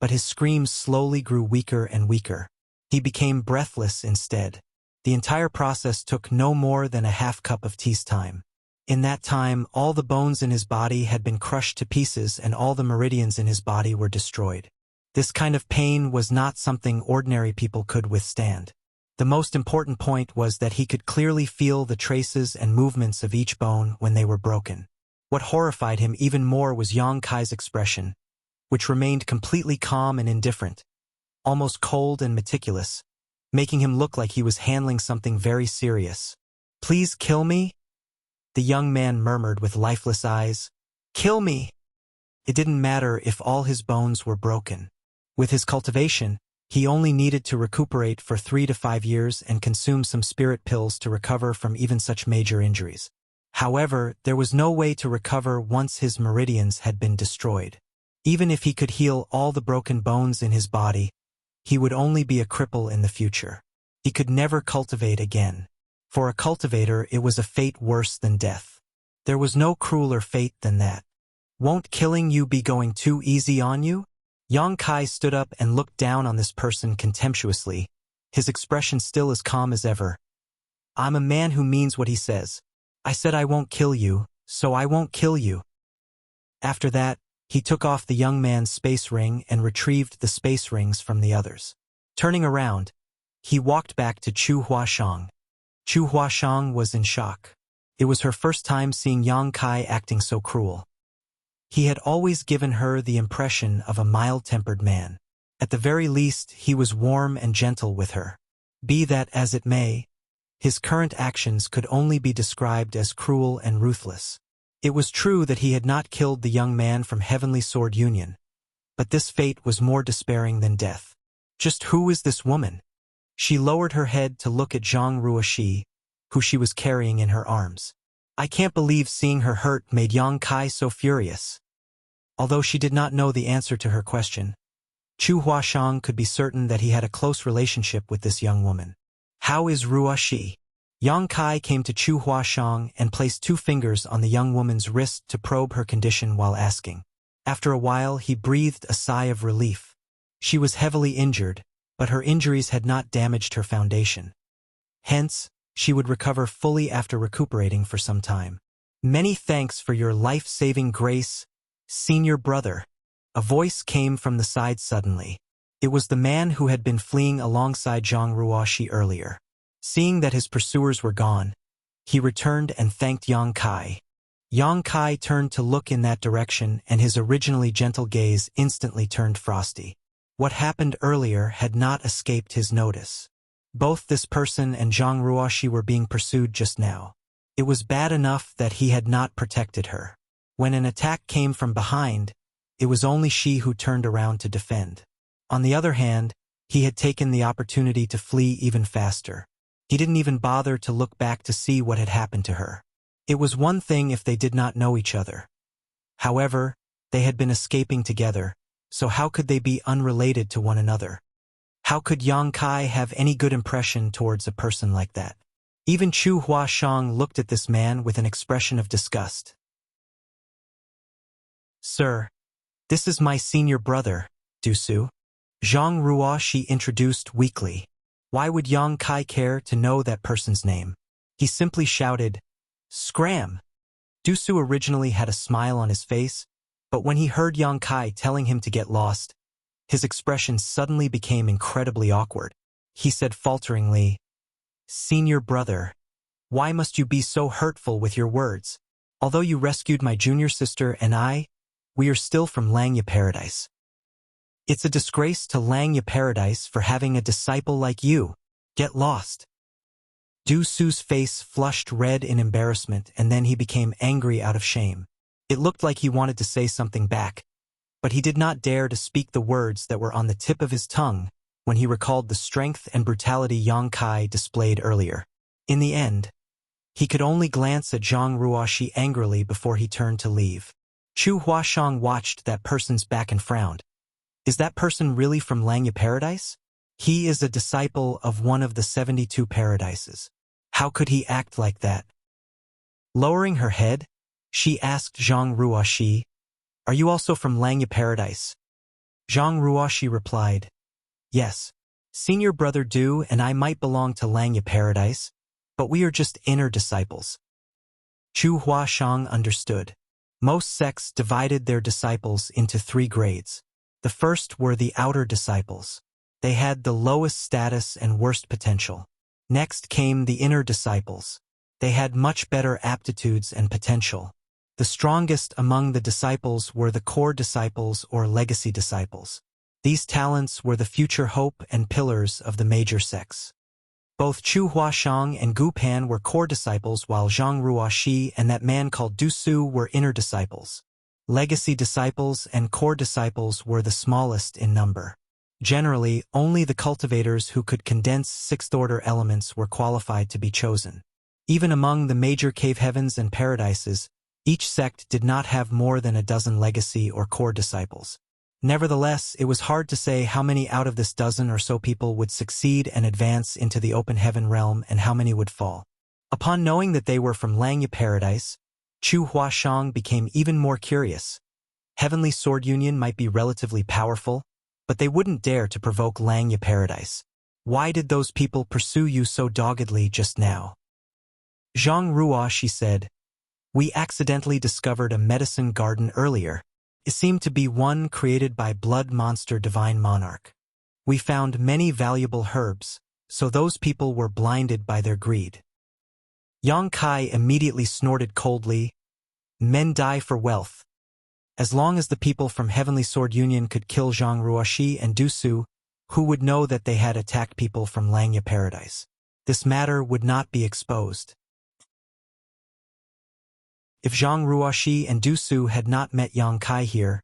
but his screams slowly grew weaker and weaker. He became breathless instead. The entire process took no more than a half cup of tea's time. In that time, all the bones in his body had been crushed to pieces and all the meridians in his body were destroyed. This kind of pain was not something ordinary people could withstand. The most important point was that he could clearly feel the traces and movements of each bone when they were broken. What horrified him even more was Yang Kai's expression, which remained completely calm and indifferent, almost cold and meticulous, making him look like he was handling something very serious. "Please kill me?" The young man murmured with lifeless eyes. "Kill me!" It didn't matter if all his bones were broken. With his cultivation, he only needed to recuperate for 3 to 5 years and consume some spirit pills to recover from even such major injuries. However, there was no way to recover once his meridians had been destroyed. Even if he could heal all the broken bones in his body, he would only be a cripple in the future. He could never cultivate again. For a cultivator, it was a fate worse than death. There was no crueler fate than that. "Won't killing you be going too easy on you?" Yang Kai stood up and looked down on this person contemptuously, his expression still as calm as ever. "I'm a man who means what he says. I said I won't kill you, so I won't kill you." After that, he took off the young man's space ring and retrieved the space rings from the others. Turning around, he walked back to Chu Huashang. Chu Huashang was in shock. It was her first time seeing Yang Kai acting so cruel. He had always given her the impression of a mild-tempered man. At the very least, he was warm and gentle with her. Be that as it may, his current actions could only be described as cruel and ruthless. It was true that he had not killed the young man from Heavenly Sword Union, but this fate was more despairing than death. Just who is this woman? She lowered her head to look at Zhang Ruoshi, who she was carrying in her arms. I can't believe seeing her hurt made Yang Kai so furious. Although she did not know the answer to her question, Chu Huashang could be certain that he had a close relationship with this young woman. How is Ruoxi? Yang Kai came to Chu Huashang and placed 2 fingers on the young woman's wrist to probe her condition while asking. After a while, he breathed a sigh of relief. She was heavily injured, but her injuries had not damaged her foundation. Hence, she would recover fully after recuperating for some time. Many thanks for your life-saving grace, senior brother. A voice came from the side suddenly. It was the man who had been fleeing alongside Zhang Ruoxi earlier. Seeing that his pursuers were gone, he returned and thanked Yang Kai. Yang Kai turned to look in that direction, and his originally gentle gaze instantly turned frosty. What happened earlier had not escaped his notice. Both this person and Zhang Ruoxi were being pursued just now. It was bad enough that he had not protected her. When an attack came from behind, it was only she who turned around to defend. On the other hand, he had taken the opportunity to flee even faster. He didn't even bother to look back to see what had happened to her. It was one thing if they did not know each other. However, they had been escaping together, so how could they be unrelated to one another? How could Yang Kai have any good impression towards a person like that? Even Chu Huashang looked at this man with an expression of disgust. Sir, this is my senior brother, Dusu. Zhang Ruoxi introduced weakly. Why would Yang Kai care to know that person's name? He simply shouted, "Scram!" Dusu originally had a smile on his face, but when he heard Yang Kai telling him to get lost, his expression suddenly became incredibly awkward. He said falteringly, "Senior brother, why must you be so hurtful with your words? Although you rescued my junior sister and we are still from Langya Paradise. It's a disgrace to Langya Paradise for having a disciple like you. Get lost." Du Su's face flushed red in embarrassment, and then he became angry out of shame. It looked like he wanted to say something back, but he did not dare to speak the words that were on the tip of his tongue when he recalled the strength and brutality Yang Kai displayed earlier. In the end, he could only glance at Zhang Ruoxi angrily before he turned to leave. Chu Huashang watched that person's back and frowned. Is that person really from Langya Paradise? He is a disciple of one of the 72 paradises. How could he act like that? Lowering her head, she asked Zhang Ruoxi, "Are you also from Langya Paradise?" Zhang Ruoxi replied, "Yes. Senior brother Du and I might belong to Langya Paradise, but we are just inner disciples." Chu Huashang understood. Most sects divided their disciples into 3 grades. The first were the outer disciples. They had the lowest status and worst potential. Next came the inner disciples. They had much better aptitudes and potential. The strongest among the disciples were the core disciples or legacy disciples. These talents were the future hope and pillars of the major sects. Both Chu Huashang and Gu Pan were core disciples, while Zhang Ruoxi and that man called Du Su were inner disciples. Legacy disciples and core disciples were the smallest in number. Generally, only the cultivators who could condense 6th-order elements were qualified to be chosen. Even among the major cave heavens and paradises, each sect did not have more than a dozen legacy or core disciples. Nevertheless, it was hard to say how many out of this dozen or so people would succeed and advance into the open heaven realm and how many would fall. Upon knowing that they were from Langya Paradise, Chu Huashang became even more curious. Heavenly Sword Union might be relatively powerful, but they wouldn't dare to provoke Langya Paradise. Why did those people pursue you so doggedly just now? Zhang Ruoxi said, "We accidentally discovered a medicine garden earlier. It seemed to be one created by Blood Monster Divine Monarch. We found many valuable herbs, so those people were blinded by their greed." Yang Kai immediately snorted coldly, "Men die for wealth. As long as the people from Heavenly Sword Union could kill Zhang Ruoxi and Du Su, who would know that they had attacked people from Langya Paradise? This matter would not be exposed. If Zhang Ruoxi and Du Su had not met Yang Kai here,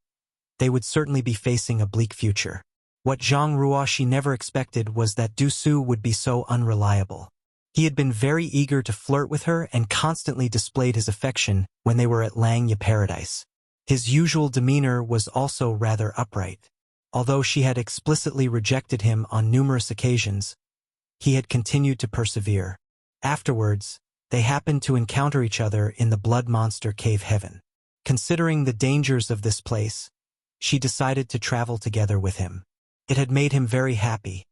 they would certainly be facing a bleak future. What Zhang Ruoxi never expected was that Du Su would be so unreliable. He had been very eager to flirt with her and constantly displayed his affection when they were at Langya Paradise. His usual demeanor was also rather upright. Although she had explicitly rejected him on numerous occasions, he had continued to persevere. Afterwards, they happened to encounter each other in the Blood Monster Cave Heaven. Considering the dangers of this place, she decided to travel together with him. It had made him very happy,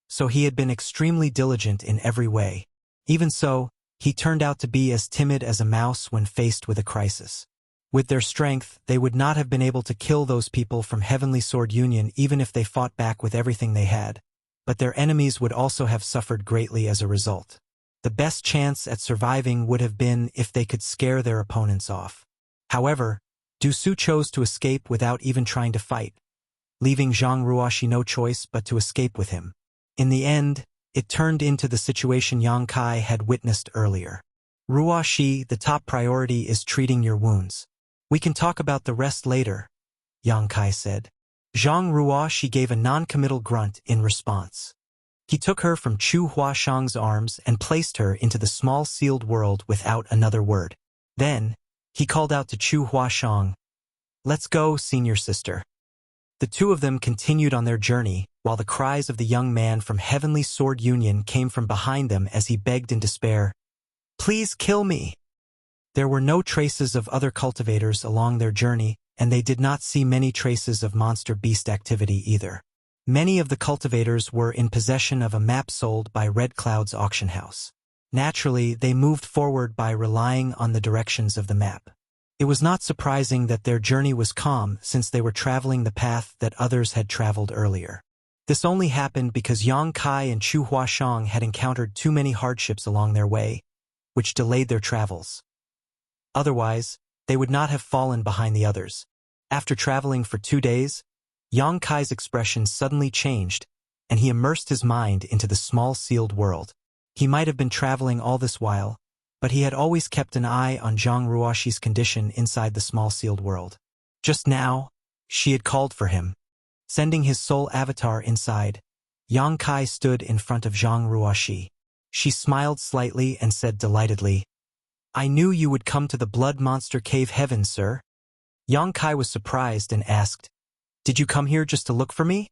so he had been extremely diligent in every way. Even so, he turned out to be as timid as a mouse when faced with a crisis. With their strength, they would not have been able to kill those people from Heavenly Sword Union even if they fought back with everything they had, but their enemies would also have suffered greatly as a result. The best chance at surviving would have been if they could scare their opponents off. However, Du Su chose to escape without even trying to fight, leaving Zhang Ruoxi no choice but to escape with him. In the end, it turned into the situation Yang Kai had witnessed earlier. Ruoxi, the top priority is treating your wounds. We can talk about the rest later, Yang Kai said. Zhang Ruoxi gave a non-committal grunt in response. He took her from Chu Huashang's arms and placed her into the small sealed world without another word. Then, he called out to Chu Huashang, "Let's go, senior sister." The two of them continued on their journey, while the cries of the young man from Heavenly Sword Union came from behind them as he begged in despair, "Please kill me." There were no traces of other cultivators along their journey, and they did not see many traces of monster beast activity either. Many of the cultivators were in possession of a map sold by Red Cloud's auction house. Naturally, they moved forward by relying on the directions of the map. It was not surprising that their journey was calm since they were traveling the path that others had traveled earlier. This only happened because Yang Kai and Chu Huashang had encountered too many hardships along their way, which delayed their travels. Otherwise, they would not have fallen behind the others. After traveling for 2 days, Yang Kai's expression suddenly changed, and he immersed his mind into the small sealed world. He might have been traveling all this while, but he had always kept an eye on Zhang Ruoxi's condition inside the small sealed world. Just now, she had called for him. Sending his soul avatar inside, Yang Kai stood in front of Zhang Ruoxi. She smiled slightly and said delightedly, "I knew you would come to the Blood Monster Cave Heaven, sir." Yang Kai was surprised and asked, "Did you come here just to look for me?"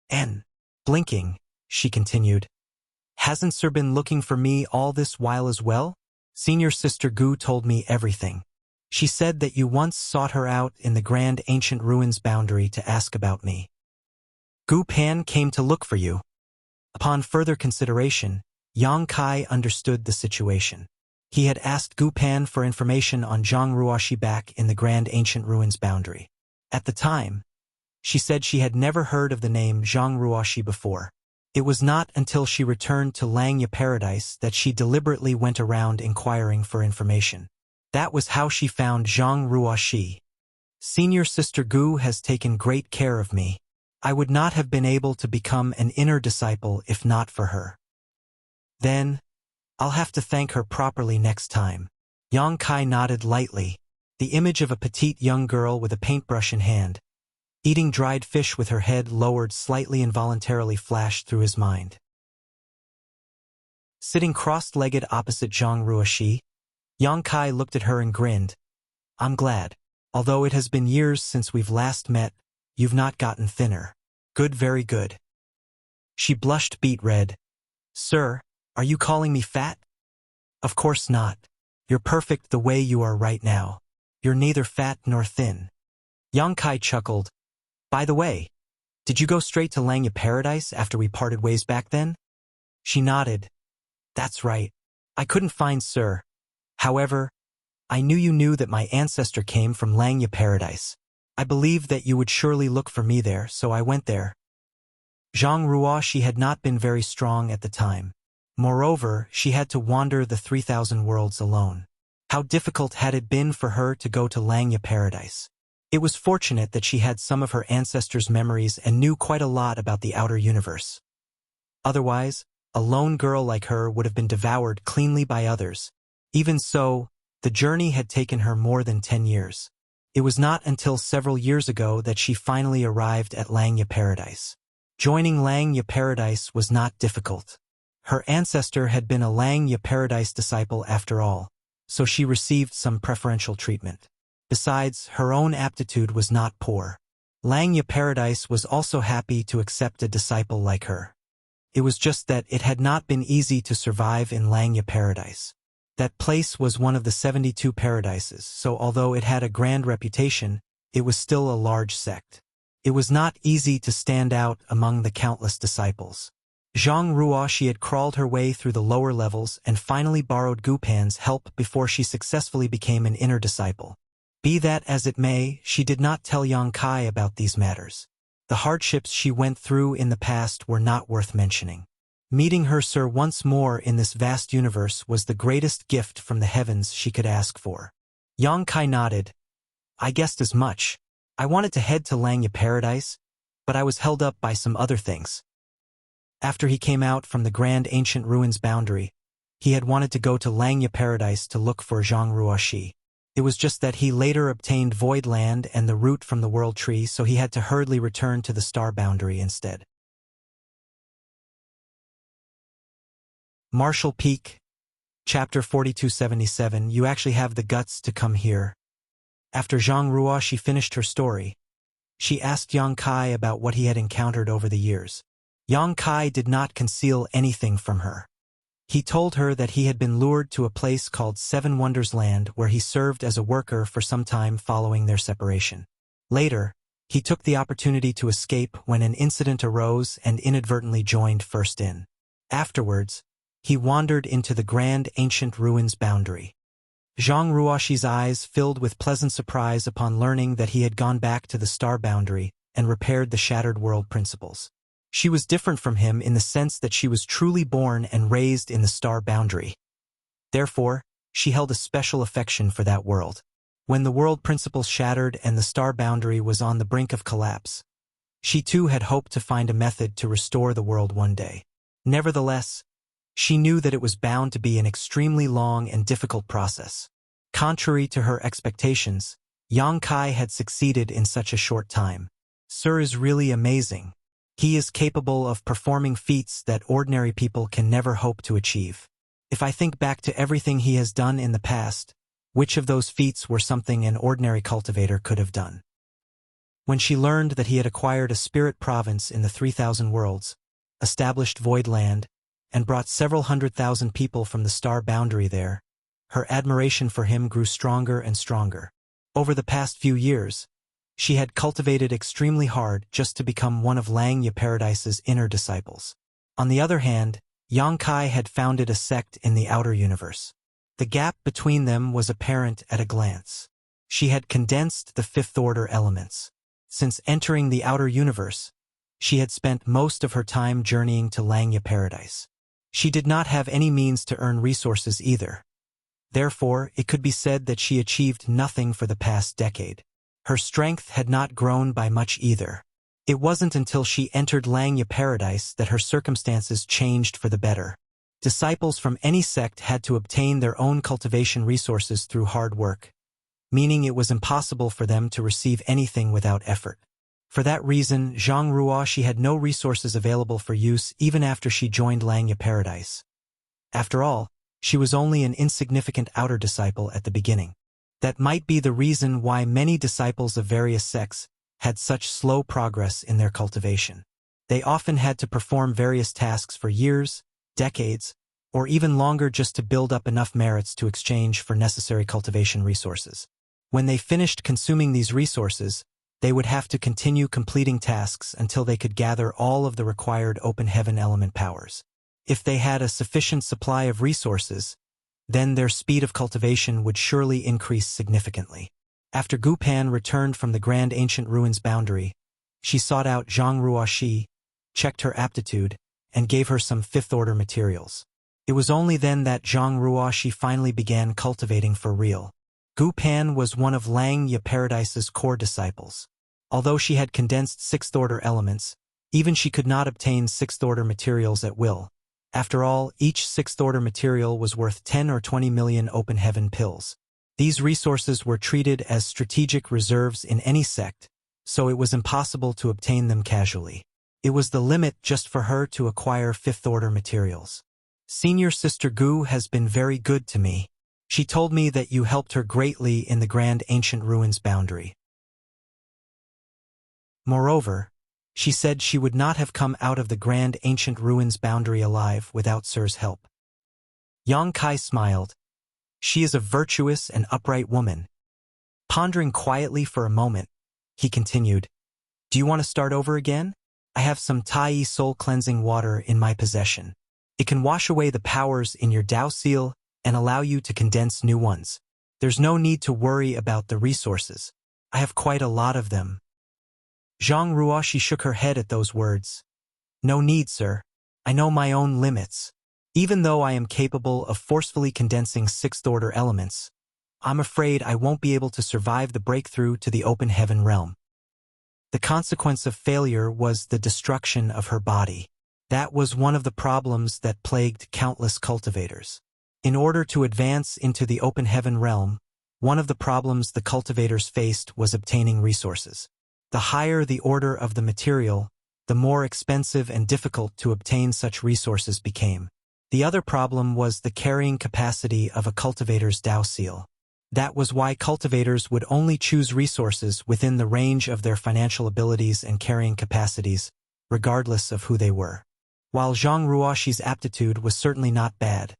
And, blinking, she continued, "Hasn't sir been looking for me all this while as well? Senior Sister Gu told me everything. She said that you once sought her out in the Grand Ancient Ruins boundary to ask about me. Gu Pan came to look for you." Upon further consideration, Yang Kai understood the situation. He had asked Gu Pan for information on Zhang Ruoxi back in the Grand Ancient Ruins boundary. At the time, she said she had never heard of the name Zhang Ruoxi before. It was not until she returned to Langya Paradise that she deliberately went around inquiring for information. That was how she found Zhang Ruoxi. Senior Sister Gu has taken great care of me. I would not have been able to become an inner disciple if not for her. Then, I'll have to thank her properly next time. Yang Kai nodded lightly. The image of a petite young girl with a paintbrush in hand, eating dried fish with her head lowered slightly involuntarily flashed through his mind. Sitting cross-legged opposite Zhang Ruoxi, Yang Kai looked at her and grinned. "I'm glad. Although it has been years since we've last met, you've not gotten thinner. Good, very good." She blushed beet red. "Sir, are you calling me fat?" "Of course not. You're perfect the way you are right now. You're neither fat nor thin." Yang Kai chuckled. "By the way, did you go straight to Langya Paradise after we parted ways back then?" She nodded. "That's right. I couldn't find Sir. However, I knew you knew that my ancestor came from Langya Paradise. I believed that you would surely look for me there, so I went there." Zhang Ruoxi had not been very strong at the time. Moreover, she had to wander the 3,000 worlds alone. How difficult had it been for her to go to Langya Paradise? It was fortunate that she had some of her ancestors' memories and knew quite a lot about the outer universe. Otherwise, a lone girl like her would have been devoured cleanly by others. Even so, the journey had taken her more than 10 years. It was not until several years ago that she finally arrived at Langya Paradise. Joining Langya Paradise was not difficult. Her ancestor had been a Langya Paradise disciple after all, so she received some preferential treatment. Besides, her own aptitude was not poor. Langya Paradise was also happy to accept a disciple like her. It was just that it had not been easy to survive in Langya Paradise. That place was one of the 72 paradises, so although it had a grand reputation, it was still a large sect. It was not easy to stand out among the countless disciples. Zhang Ruoxi had crawled her way through the lower levels and finally borrowed Gu Pan's help before she successfully became an inner disciple. Be that as it may, she did not tell Yang Kai about these matters. The hardships she went through in the past were not worth mentioning. Meeting her sir once more in this vast universe was the greatest gift from the heavens she could ask for. Yang Kai nodded. I guessed as much. I wanted to head to Langya Paradise, but I was held up by some other things. After he came out from the Grand Ancient Ruins boundary, he had wanted to go to Langya Paradise to look for Zhang Ruoxi. It was just that he later obtained Void Land and the root from the World Tree, so he had to hurriedly return to the Star Boundary instead. Marshall Peak, Chapter 4277. You actually have the guts to come here. After Zhang Ruoxi finished her story, she asked Yang Kai about what he had encountered over the years. Yang Kai did not conceal anything from her. He told her that he had been lured to a place called Seven Wonders Land where he served as a worker for some time following their separation. Later, he took the opportunity to escape when an incident arose and inadvertently joined First In. Afterwards, he wandered into the Grand Ancient Ruins boundary. Zhang Ruoxi's eyes filled with pleasant surprise upon learning that he had gone back to the Star Boundary and repaired the Shattered World Principles. She was different from him in the sense that she was truly born and raised in the Star Boundary. Therefore, she held a special affection for that world. When the world principles shattered and the Star Boundary was on the brink of collapse, she too had hoped to find a method to restore the world one day. Nevertheless, she knew that it was bound to be an extremely long and difficult process. Contrary to her expectations, Yang Kai had succeeded in such a short time. Sir is really amazing. He is capable of performing feats that ordinary people can never hope to achieve. If I think back to everything he has done in the past, which of those feats were something an ordinary cultivator could have done? When she learned that he had acquired a spirit province in the 3,000 worlds, established Void Land, and brought several 100,000 people from the Star Boundary there, her admiration for him grew stronger and stronger. Over the past few years, she had cultivated extremely hard just to become one of Langya Paradise's inner disciples. On the other hand, Yang Kai had founded a sect in the outer universe. The gap between them was apparent at a glance. She had condensed the fifth-order elements. Since entering the outer universe, she had spent most of her time journeying to Langya Paradise. She did not have any means to earn resources either. Therefore, it could be said that she achieved nothing for the past decade. Her strength had not grown by much either. It wasn't until she entered Langya Paradise that her circumstances changed for the better. Disciples from any sect had to obtain their own cultivation resources through hard work, meaning it was impossible for them to receive anything without effort. For that reason, Zhang Ruoxi had no resources available for use even after she joined Langya Paradise. After all, she was only an insignificant outer disciple at the beginning. That might be the reason why many disciples of various sects had such slow progress in their cultivation. They often had to perform various tasks for years, decades, or even longer just to build up enough merits to exchange for necessary cultivation resources. When they finished consuming these resources, they would have to continue completing tasks until they could gather all of the required open heaven element powers. If they had a sufficient supply of resources, then their speed of cultivation would surely increase significantly. After Gu Pan returned from the Grand Ancient Ruins boundary, she sought out Zhang Ruoxi, checked her aptitude, and gave her some fifth-order materials. It was only then that Zhang Ruoxi finally began cultivating for real. Gu Pan was one of Langya Paradise's core disciples. Although she had condensed sixth-order elements, even she could not obtain sixth-order materials at will. After all, each sixth-order material was worth 10 or 20 million open heaven pills. These resources were treated as strategic reserves in any sect, so it was impossible to obtain them casually. It was the limit just for her to acquire fifth-order materials. Senior Sister Gu has been very good to me. She told me that you helped her greatly in the Grand Ancient Ruins boundary. Moreover, she said she would not have come out of the Grand Ancient Ruins boundary alive without Sir's help. Yang Kai smiled. She is a virtuous and upright woman. Pondering quietly for a moment, he continued, Do you want to start over again? I have some Tai soul cleansing water in my possession. It can wash away the powers in your Dao seal and allow you to condense new ones. There's no need to worry about the resources. I have quite a lot of them. Zhang Ruoxi shook her head at those words. No need, sir. I know my own limits. Even though I am capable of forcefully condensing sixth-order elements, I'm afraid I won't be able to survive the breakthrough to the open heaven realm. The consequence of failure was the destruction of her body. That was one of the problems that plagued countless cultivators. In order to advance into the open heaven realm, one of the problems the cultivators faced was obtaining resources. The higher the order of the material, the more expensive and difficult to obtain such resources became. The other problem was the carrying capacity of a cultivator's Dao seal. That was why cultivators would only choose resources within the range of their financial abilities and carrying capacities, regardless of who they were. While Zhang Ruoxi's aptitude was certainly not bad,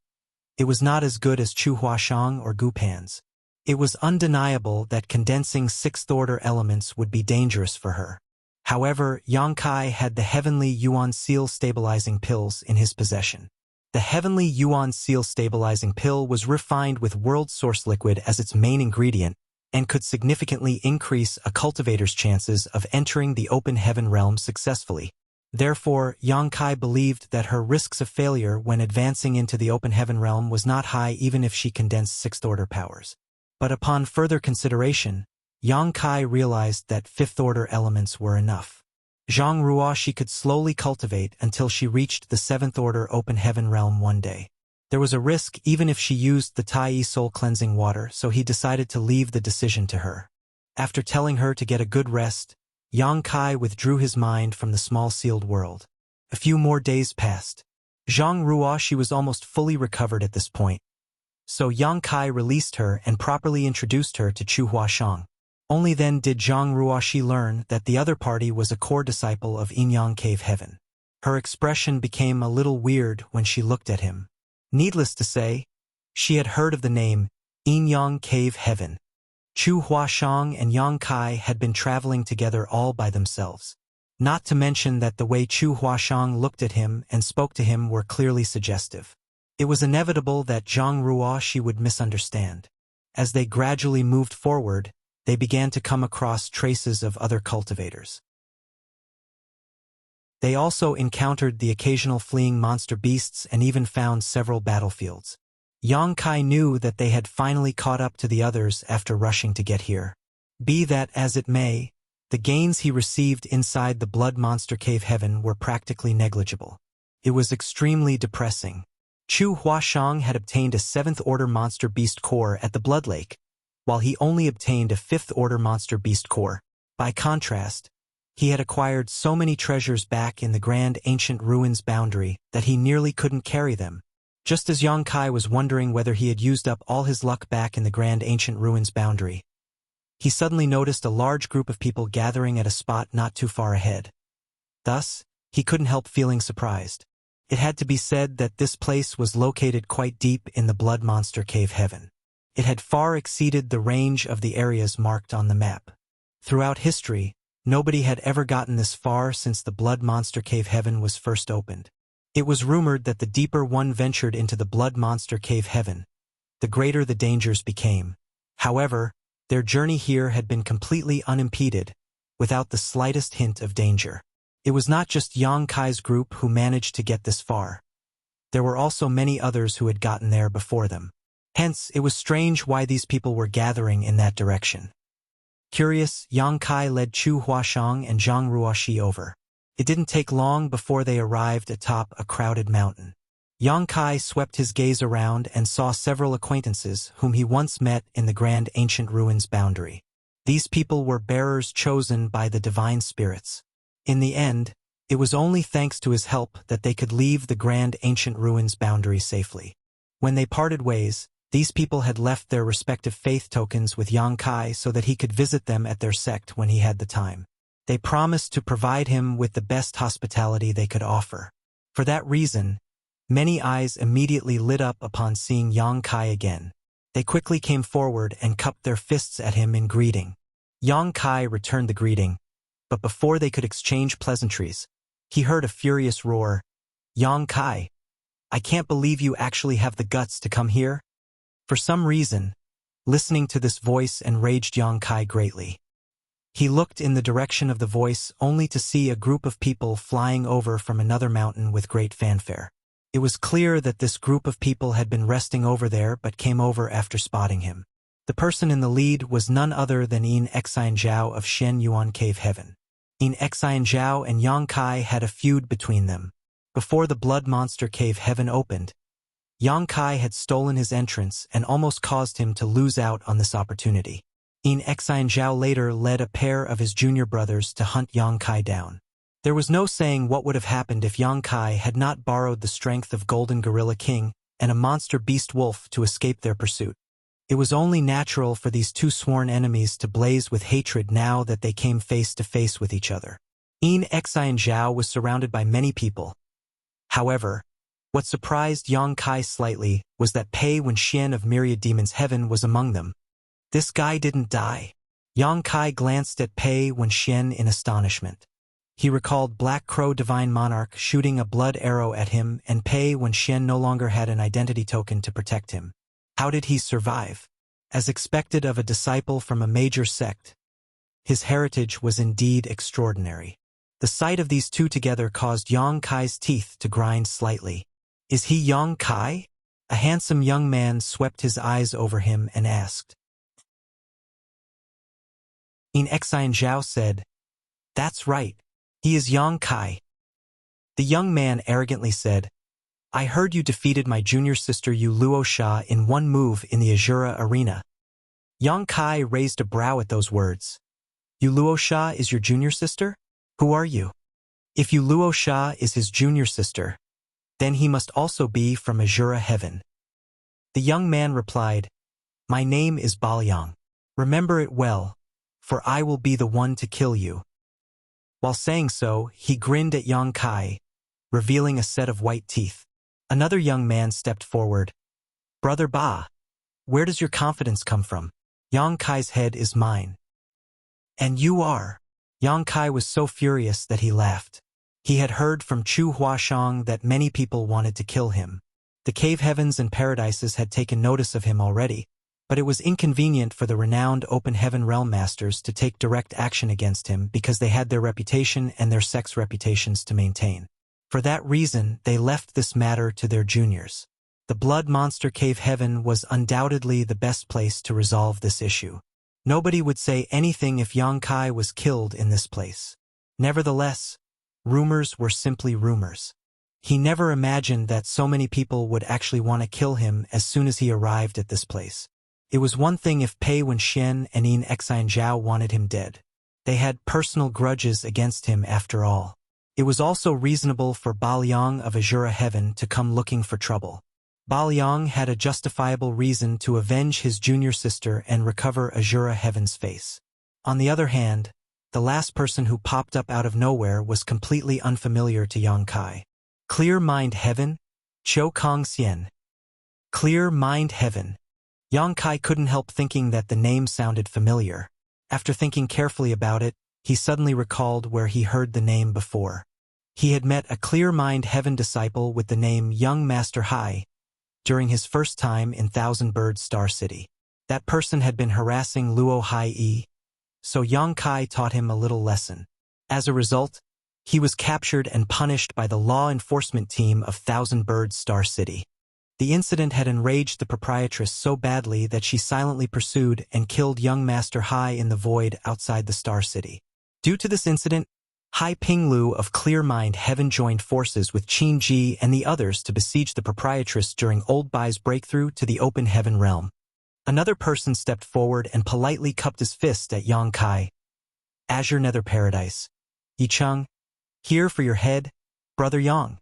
it was not as good as Chu Huashang or Gu Pan's. It was undeniable that condensing sixth-order elements would be dangerous for her. However, Yang Kai had the Heavenly Yuan Seal stabilizing pills in his possession. The Heavenly Yuan Seal stabilizing pill was refined with world source liquid as its main ingredient and could significantly increase a cultivator's chances of entering the open heaven realm successfully. Therefore, Yang Kai believed that her risks of failure when advancing into the open heaven realm was not high even if she condensed sixth-order powers. But upon further consideration, Yang Kai realized that fifth-order elements were enough. Zhang Ruoxi could slowly cultivate until she reached the seventh-order open heaven realm one day. There was a risk even if she used the Tai soul cleansing water, so he decided to leave the decision to her. After telling her to get a good rest, Yang Kai withdrew his mind from the small sealed world. A few more days passed. Zhang Ruoxi was almost fully recovered at this point, so Yang Kai released her and properly introduced her to Chu Huashang. Only then did Zhang Ruoxi learn that the other party was a core disciple of Yin-Yang Cave Heaven. Her expression became a little weird when she looked at him. Needless to say, she had heard of the name Yin-Yang Cave Heaven. Chu Huashang and Yang Kai had been traveling together all by themselves. Not to mention that the way Chu Huashang looked at him and spoke to him were clearly suggestive. It was inevitable that Zhang Ruoxi would misunderstand. As they gradually moved forward, they began to come across traces of other cultivators. They also encountered the occasional fleeing monster beasts and even found several battlefields. Yang Kai knew that they had finally caught up to the others after rushing to get here. Be that as it may, the gains he received inside the Blood Monster Cave Heaven were practically negligible. It was extremely depressing. Chu Huashang had obtained a 7th-order monster beast core at the Blood Lake, while he only obtained a 5th-order monster beast core. By contrast, he had acquired so many treasures back in the Grand Ancient Ruins boundary that he nearly couldn't carry them. Just as Yang Kai was wondering whether he had used up all his luck back in the Grand Ancient Ruins boundary, he suddenly noticed a large group of people gathering at a spot not too far ahead. Thus, he couldn't help feeling surprised. It had to be said that this place was located quite deep in the Blood Monster Cave Heaven. It had far exceeded the range of the areas marked on the map. Throughout history, nobody had ever gotten this far since the Blood Monster Cave Heaven was first opened. It was rumored that the deeper one ventured into the Blood Monster Cave Heaven, the greater the dangers became. However, their journey here had been completely unimpeded, without the slightest hint of danger. It was not just Yang Kai's group who managed to get this far. There were also many others who had gotten there before them. Hence, it was strange why these people were gathering in that direction. Curious, Yang Kai led Chu Huashang and Zhang Ruoxi over. It didn't take long before they arrived atop a crowded mountain. Yang Kai swept his gaze around and saw several acquaintances whom he once met in the Grand Ancient Ruins boundary. These people were bearers chosen by the divine spirits. In the end, It was only thanks to his help that they could leave the grand ancient ruins boundary safely. When they parted ways, these people had left their respective faith tokens with Yang Kai so that he could visit them at their sect when he had the time. They promised to provide him with the best hospitality they could offer. For that reason, many eyes immediately lit up upon seeing Yang Kai again. They quickly came forward and cupped their fists at him in greeting. Yang Kai returned the greeting, but before they could exchange pleasantries, he heard a furious roar. "Yang Kai, I can't believe you actually have the guts to come here." For some reason, listening to this voice enraged Yang Kai greatly. He looked in the direction of the voice only to see a group of people flying over from another mountain with great fanfare. It was clear that this group of people had been resting over there but came over after spotting him. The person in the lead was none other than Yin Xian Zhao of Shen Yuan Cave Heaven. Yin Xian Zhao and Yang Kai had a feud between them. Before the Blood Monster Cave Heaven opened, Yang Kai had stolen his entrance and almost caused him to lose out on this opportunity. Yin Xian Zhao later led a pair of his junior brothers to hunt Yang Kai down. There was no saying what would have happened if Yang Kai had not borrowed the strength of Golden Gorilla King and a monster beast wolf to escape their pursuit. It was only natural for these two sworn enemies to blaze with hatred now that they came face to face with each other. Yin Xian Zhao was surrounded by many people. However, what surprised Yang Kai slightly was that Pei Wenxian of Myriad Demons Heaven was among them. This guy didn't die. Yang Kai glanced at Pei Wenxian in astonishment. He recalled Black Crow Divine Monarch shooting a blood arrow at him, and Pei Wenxian no longer had an identity token to protect him. How did he survive? As expected of a disciple from a major sect, his heritage was indeed extraordinary. The sight of these two together caused Yang Kai's teeth to grind slightly. "Is he Yang Kai?" A handsome young man swept his eyes over him and asked. Yin Xian Zhao said, "That's right. He is Yang Kai." The young man arrogantly said, "I heard you defeated my junior sister Yu Luosha in one move in the Azura arena." Yang Kai raised a brow at those words. "Yu Luosha is your junior sister? Who are you?" If Yu Luosha is his junior sister, then he must also be from Azura Heaven. The young man replied, "My name is Baoyang. Remember it well, for I will be the one to kill you." While saying so, he grinned at Yang Kai, revealing a set of white teeth. Another young man stepped forward. "Brother Ba, where does your confidence come from? Yang Kai's head is mine." "And you are?" Yang Kai was so furious that he laughed. He had heard from Chu Huashang that many people wanted to kill him. The cave heavens and paradises had taken notice of him already, but it was inconvenient for the renowned open heaven realm masters to take direct action against him because they had their reputation and their sect's reputations to maintain. For that reason, they left this matter to their juniors. The Blood Monster Cave Heaven was undoubtedly the best place to resolve this issue. Nobody would say anything if Yang Kai was killed in this place. Nevertheless, rumors were simply rumors. He never imagined that so many people would actually want to kill him as soon as he arrived at this place. It was one thing if Pei Wenxian and Yin Xian Zhao wanted him dead. They had personal grudges against him after all. It was also reasonable for Baoyang of Azura Heaven to come looking for trouble. Baoyang had a justifiable reason to avenge his junior sister and recover Azura Heaven's face. On the other hand, the last person who popped up out of nowhere was completely unfamiliar to Yang Kai. Clear Mind Heaven? Chou Kong Xian. Clear Mind Heaven. Yang Kai couldn't help thinking that the name sounded familiar. After thinking carefully about it, he suddenly recalled where he heard the name before. He had met a Clear Mind Heaven disciple with the name Young Master Hai during his first time in Thousand Bird Star City. That person had been harassing Luo Hai, so Yang Kai taught him a little lesson. As a result, he was captured and punished by the law enforcement team of Thousand Bird Star City. The incident had enraged the proprietress so badly that she silently pursued and killed young Master Hai in the void outside the Star City. Due to this incident, Hai Pinglu of Clear Mind Heaven joined forces with Qin Ji and the others to besiege the proprietress during Old Bai's breakthrough to the open heaven realm. Another person stepped forward and politely cupped his fist at Yang Kai. Azure Nether Paradise. Yicheng, Here for your head, Brother Yang.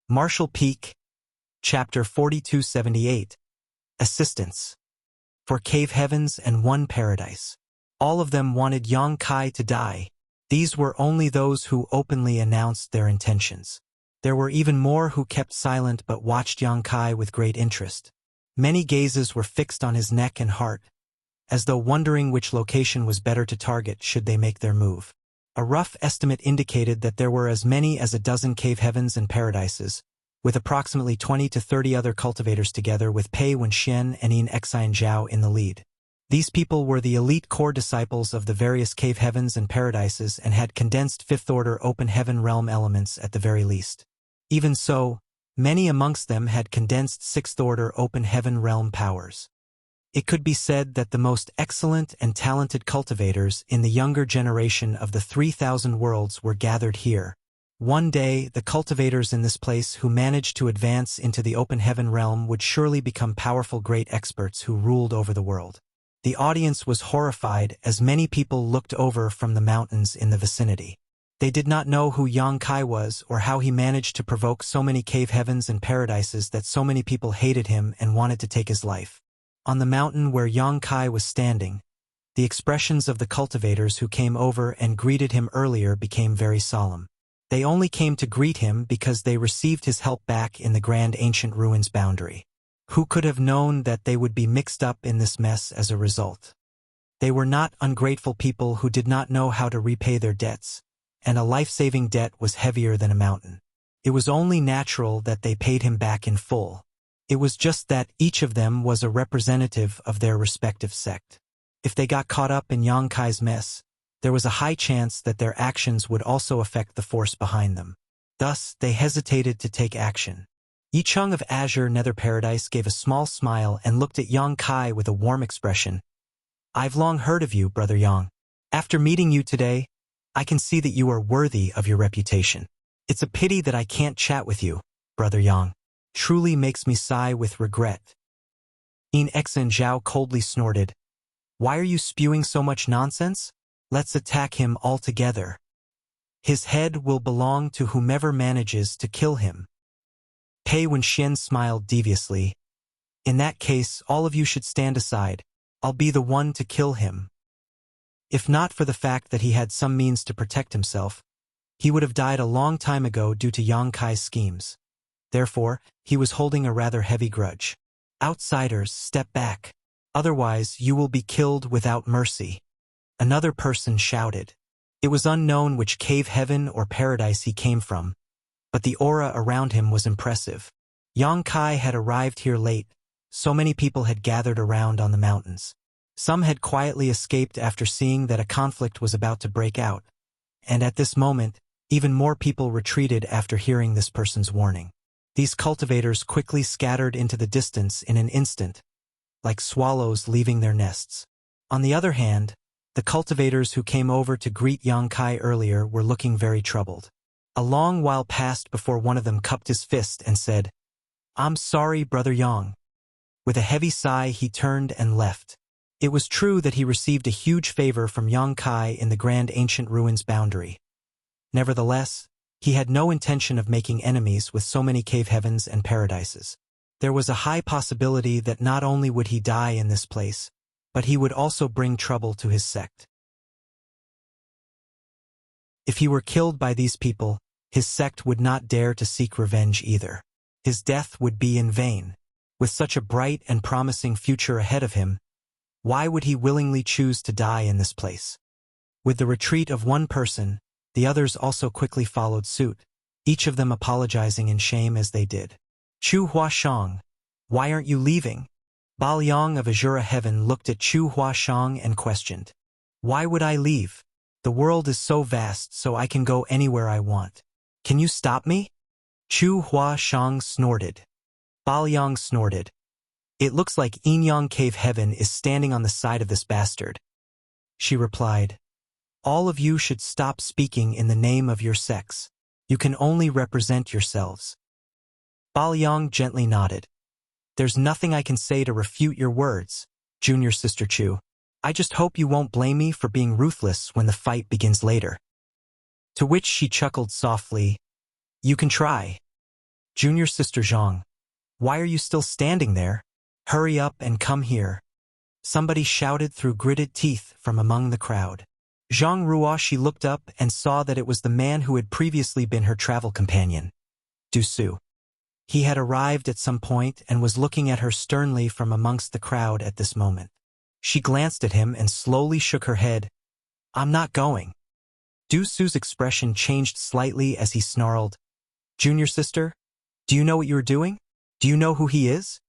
Marshall Peak, Chapter 4278. Assistance. For cave heavens and one paradise. All of them wanted Yang Kai to die. These were only those who openly announced their intentions. There were even more who kept silent but watched Yang Kai with great interest. Many gazes were fixed on his neck and heart, as though wondering which location was better to target should they make their move. A rough estimate indicated that there were as many as a dozen cave heavens and paradises, with approximately 20 to 30 other cultivators together with Pei Wenxian and Yin Xian Zhao in the lead. These people were the elite core disciples of the various cave heavens and paradises and had condensed fifth-order open heaven realm elements at the very least. Even so, many amongst them had condensed sixth-order open heaven realm powers. It could be said that the most excellent and talented cultivators in the younger generation of the 3,000 worlds were gathered here. One day, the cultivators in this place who managed to advance into the open heaven realm would surely become powerful great experts who ruled over the world. The audience was horrified as many people looked over from the mountains in the vicinity. They did not know who Yang Kai was or how he managed to provoke so many cave heavens and paradises that so many people hated him and wanted to take his life. On the mountain where Yang Kai was standing, the expressions of the cultivators who came over and greeted him earlier became very solemn. They only came to greet him because they received his help back in the grand ancient ruins boundary. Who could have known that they would be mixed up in this mess as a result? They were not ungrateful people who did not know how to repay their debts, and a life-saving debt was heavier than a mountain. It was only natural that they paid him back in full. It was just that each of them was a representative of their respective sect. If they got caught up in Yang Kai's mess, there was a high chance that their actions would also affect the force behind them. Thus, they hesitated to take action. Yicheng of Azure Nether Paradise gave a small smile and looked at Yang Kai with a warm expression. I've long heard of you, Brother Yang. After meeting you today, I can see that you are worthy of your reputation. It's a pity that I can't chat with you, Brother Yang. Truly makes me sigh with regret. Yin Xian Zhao coldly snorted. Why are you spewing so much nonsense? Let's attack him altogether. His head will belong to whomever manages to kill him. Pei Wenxian smiled deviously. In that case, all of you should stand aside. I'll be the one to kill him. If not for the fact that he had some means to protect himself, he would have died a long time ago due to Yang Kai's schemes. Therefore, he was holding a rather heavy grudge. Outsiders, step back. Otherwise, you will be killed without mercy. Another person shouted. It was unknown which cave heaven or paradise he came from, but the aura around him was impressive. Yang Kai had arrived here late. So many people had gathered around on the mountains. Some had quietly escaped after seeing that a conflict was about to break out, and at this moment, even more people retreated after hearing this person's warning. These cultivators quickly scattered into the distance in an instant, like swallows leaving their nests. On the other hand, the cultivators who came over to greet Yang Kai earlier were looking very troubled. A long while passed before one of them cupped his fist and said, I'm sorry, Brother Yang. With a heavy sigh, he turned and left. It was true that he received a huge favor from Yang Kai in the grand ancient ruins boundary. Nevertheless, he had no intention of making enemies with so many cave heavens and paradises. There was a high possibility that not only would he die in this place, but he would also bring trouble to his sect. If he were killed by these people, his sect would not dare to seek revenge either. His death would be in vain. With such a bright and promising future ahead of him, why would he willingly choose to die in this place? With the retreat of one person, the others also quickly followed suit, each of them apologizing in shame as they did. Chu Huashang, why aren't you leaving? Baoyang of Azura Heaven looked at Chu Huashang and questioned. Why would I leave? The world is so vast so I can go anywhere I want. Can you stop me? Chu Huashang snorted. Baoyang snorted. It looks like Yinyang Cave Heaven is standing on the side of this bastard. She replied, all of you should stop speaking in the name of your sects. You can only represent yourselves. Baoyang gently nodded. There's nothing I can say to refute your words, Junior Sister Chu. I just hope you won't blame me for being ruthless when the fight begins later. To which she chuckled softly, You can try. Junior sister Zhang, why are you still standing there? Hurry up and come here. Somebody shouted through gritted teeth from among the crowd. Zhang Ruoshi looked up and saw that it was the man who had previously been her travel companion, Du Su. He had arrived at some point and was looking at her sternly from amongst the crowd at this moment. She glanced at him and slowly shook her head. I'm not going. Du Su's expression changed slightly as he snarled, Junior sister, do you know what you are doing? Do you know who he is?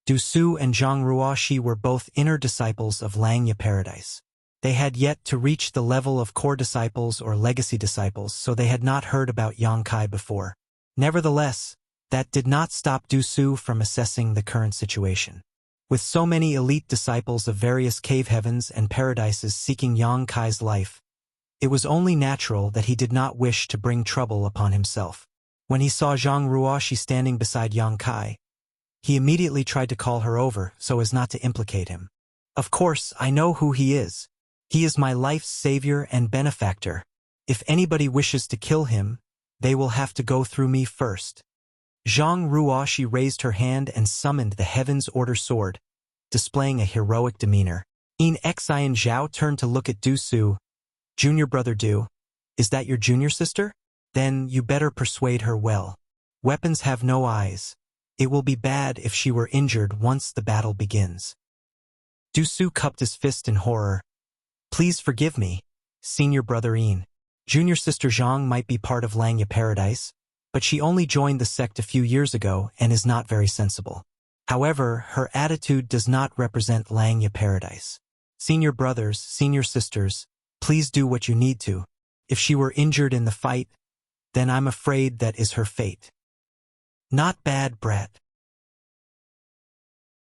Du Su and Zhang Ruoshi were both inner disciples of Langya Paradise. They had yet to reach the level of core disciples or legacy disciples, so they had not heard about Yang Kai before. Nevertheless, that did not stop Du Su from assessing the current situation. With so many elite disciples of various cave heavens and paradises seeking Yang Kai's life, it was only natural that he did not wish to bring trouble upon himself. When he saw Zhang Ruoshi standing beside Yang Kai, he immediately tried to call her over so as not to implicate him. Of course, I know who he is. He is my life's savior and benefactor. If anybody wishes to kill him, they will have to go through me first. Zhang Ruoshi raised her hand and summoned the Heaven's Order sword, displaying a heroic demeanor. Xian Zhao turned to look at Du Su. Junior brother Du, is that your junior sister? Then you better persuade her well. Weapons have no eyes. It will be bad if she were injured once the battle begins. Du Su cupped his fist in horror. Please forgive me, senior brother Yin. Junior sister Zhang might be part of Langya Paradise, but she only joined the sect a few years ago and is not very sensible. However, her attitude does not represent Langya Paradise. Senior brothers, senior sisters, please do what you need to. If she were injured in the fight, then I'm afraid that is her fate. Not bad, Brett.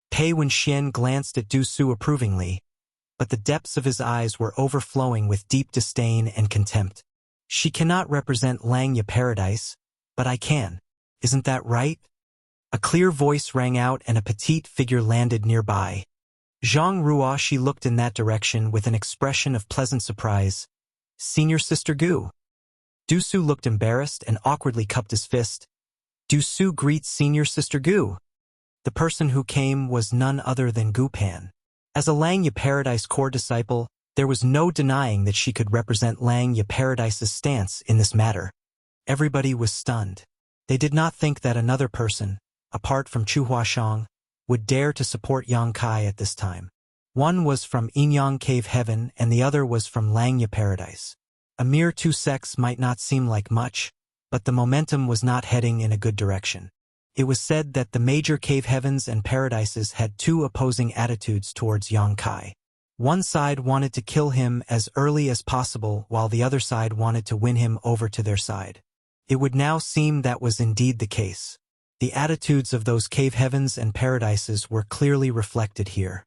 Pei Wenxian glanced at Du Su approvingly, but the depths of his eyes were overflowing with deep disdain and contempt. She cannot represent Langya Paradise, but I can. Isn't that right? A clear voice rang out and a petite figure landed nearby. Zhang Ruoshi looked in that direction with an expression of pleasant surprise. Senior Sister Gu. Du Su looked embarrassed and awkwardly cupped his fist. Du Su greets Senior Sister Gu. The person who came was none other than Gu Pan. As a Langya Paradise core disciple, there was no denying that she could represent Langya Paradise's stance in this matter. Everybody was stunned. They did not think that another person, apart from Chu Huashang, would dare to support Yang Kai at this time. One was from Yinyang Cave Heaven and the other was from Langya Paradise. A mere 2 sects might not seem like much, but the momentum was not heading in a good direction. It was said that the major cave heavens and paradises had 2 opposing attitudes towards Yang Kai. One side wanted to kill him as early as possible while the other side wanted to win him over to their side. It would now seem that was indeed the case. The attitudes of those cave heavens and paradises were clearly reflected here.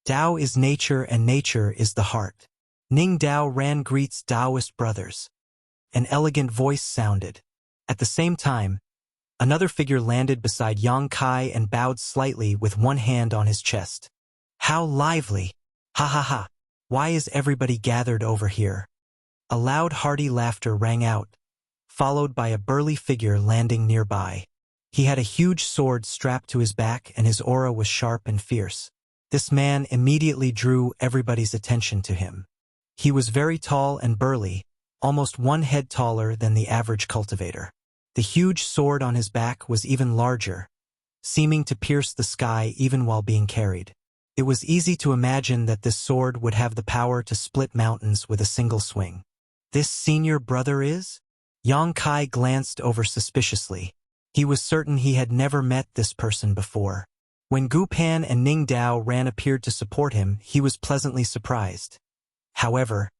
Tao is nature and nature is the heart. Ning Dao Ran greets Taoist brothers. An elegant voice sounded. At the same time, another figure landed beside Yang Kai and bowed slightly with one hand on his chest. How lively! Ha ha ha! Why is everybody gathered over here? A loud hearty laughter rang out, followed by a burly figure landing nearby. He had a huge sword strapped to his back and his aura was sharp and fierce. This man immediately drew everybody's attention to him. He was very tall and burly, almost 1 head taller than the average cultivator. The huge sword on his back was even larger, seeming to pierce the sky even while being carried. It was easy to imagine that this sword would have the power to split mountains with a single swing. This senior brother is? Yang Kai glanced over suspiciously. He was certain he had never met this person before. When Gu Pan and Ning Dao Ran appeared to support him, he was pleasantly surprised. However,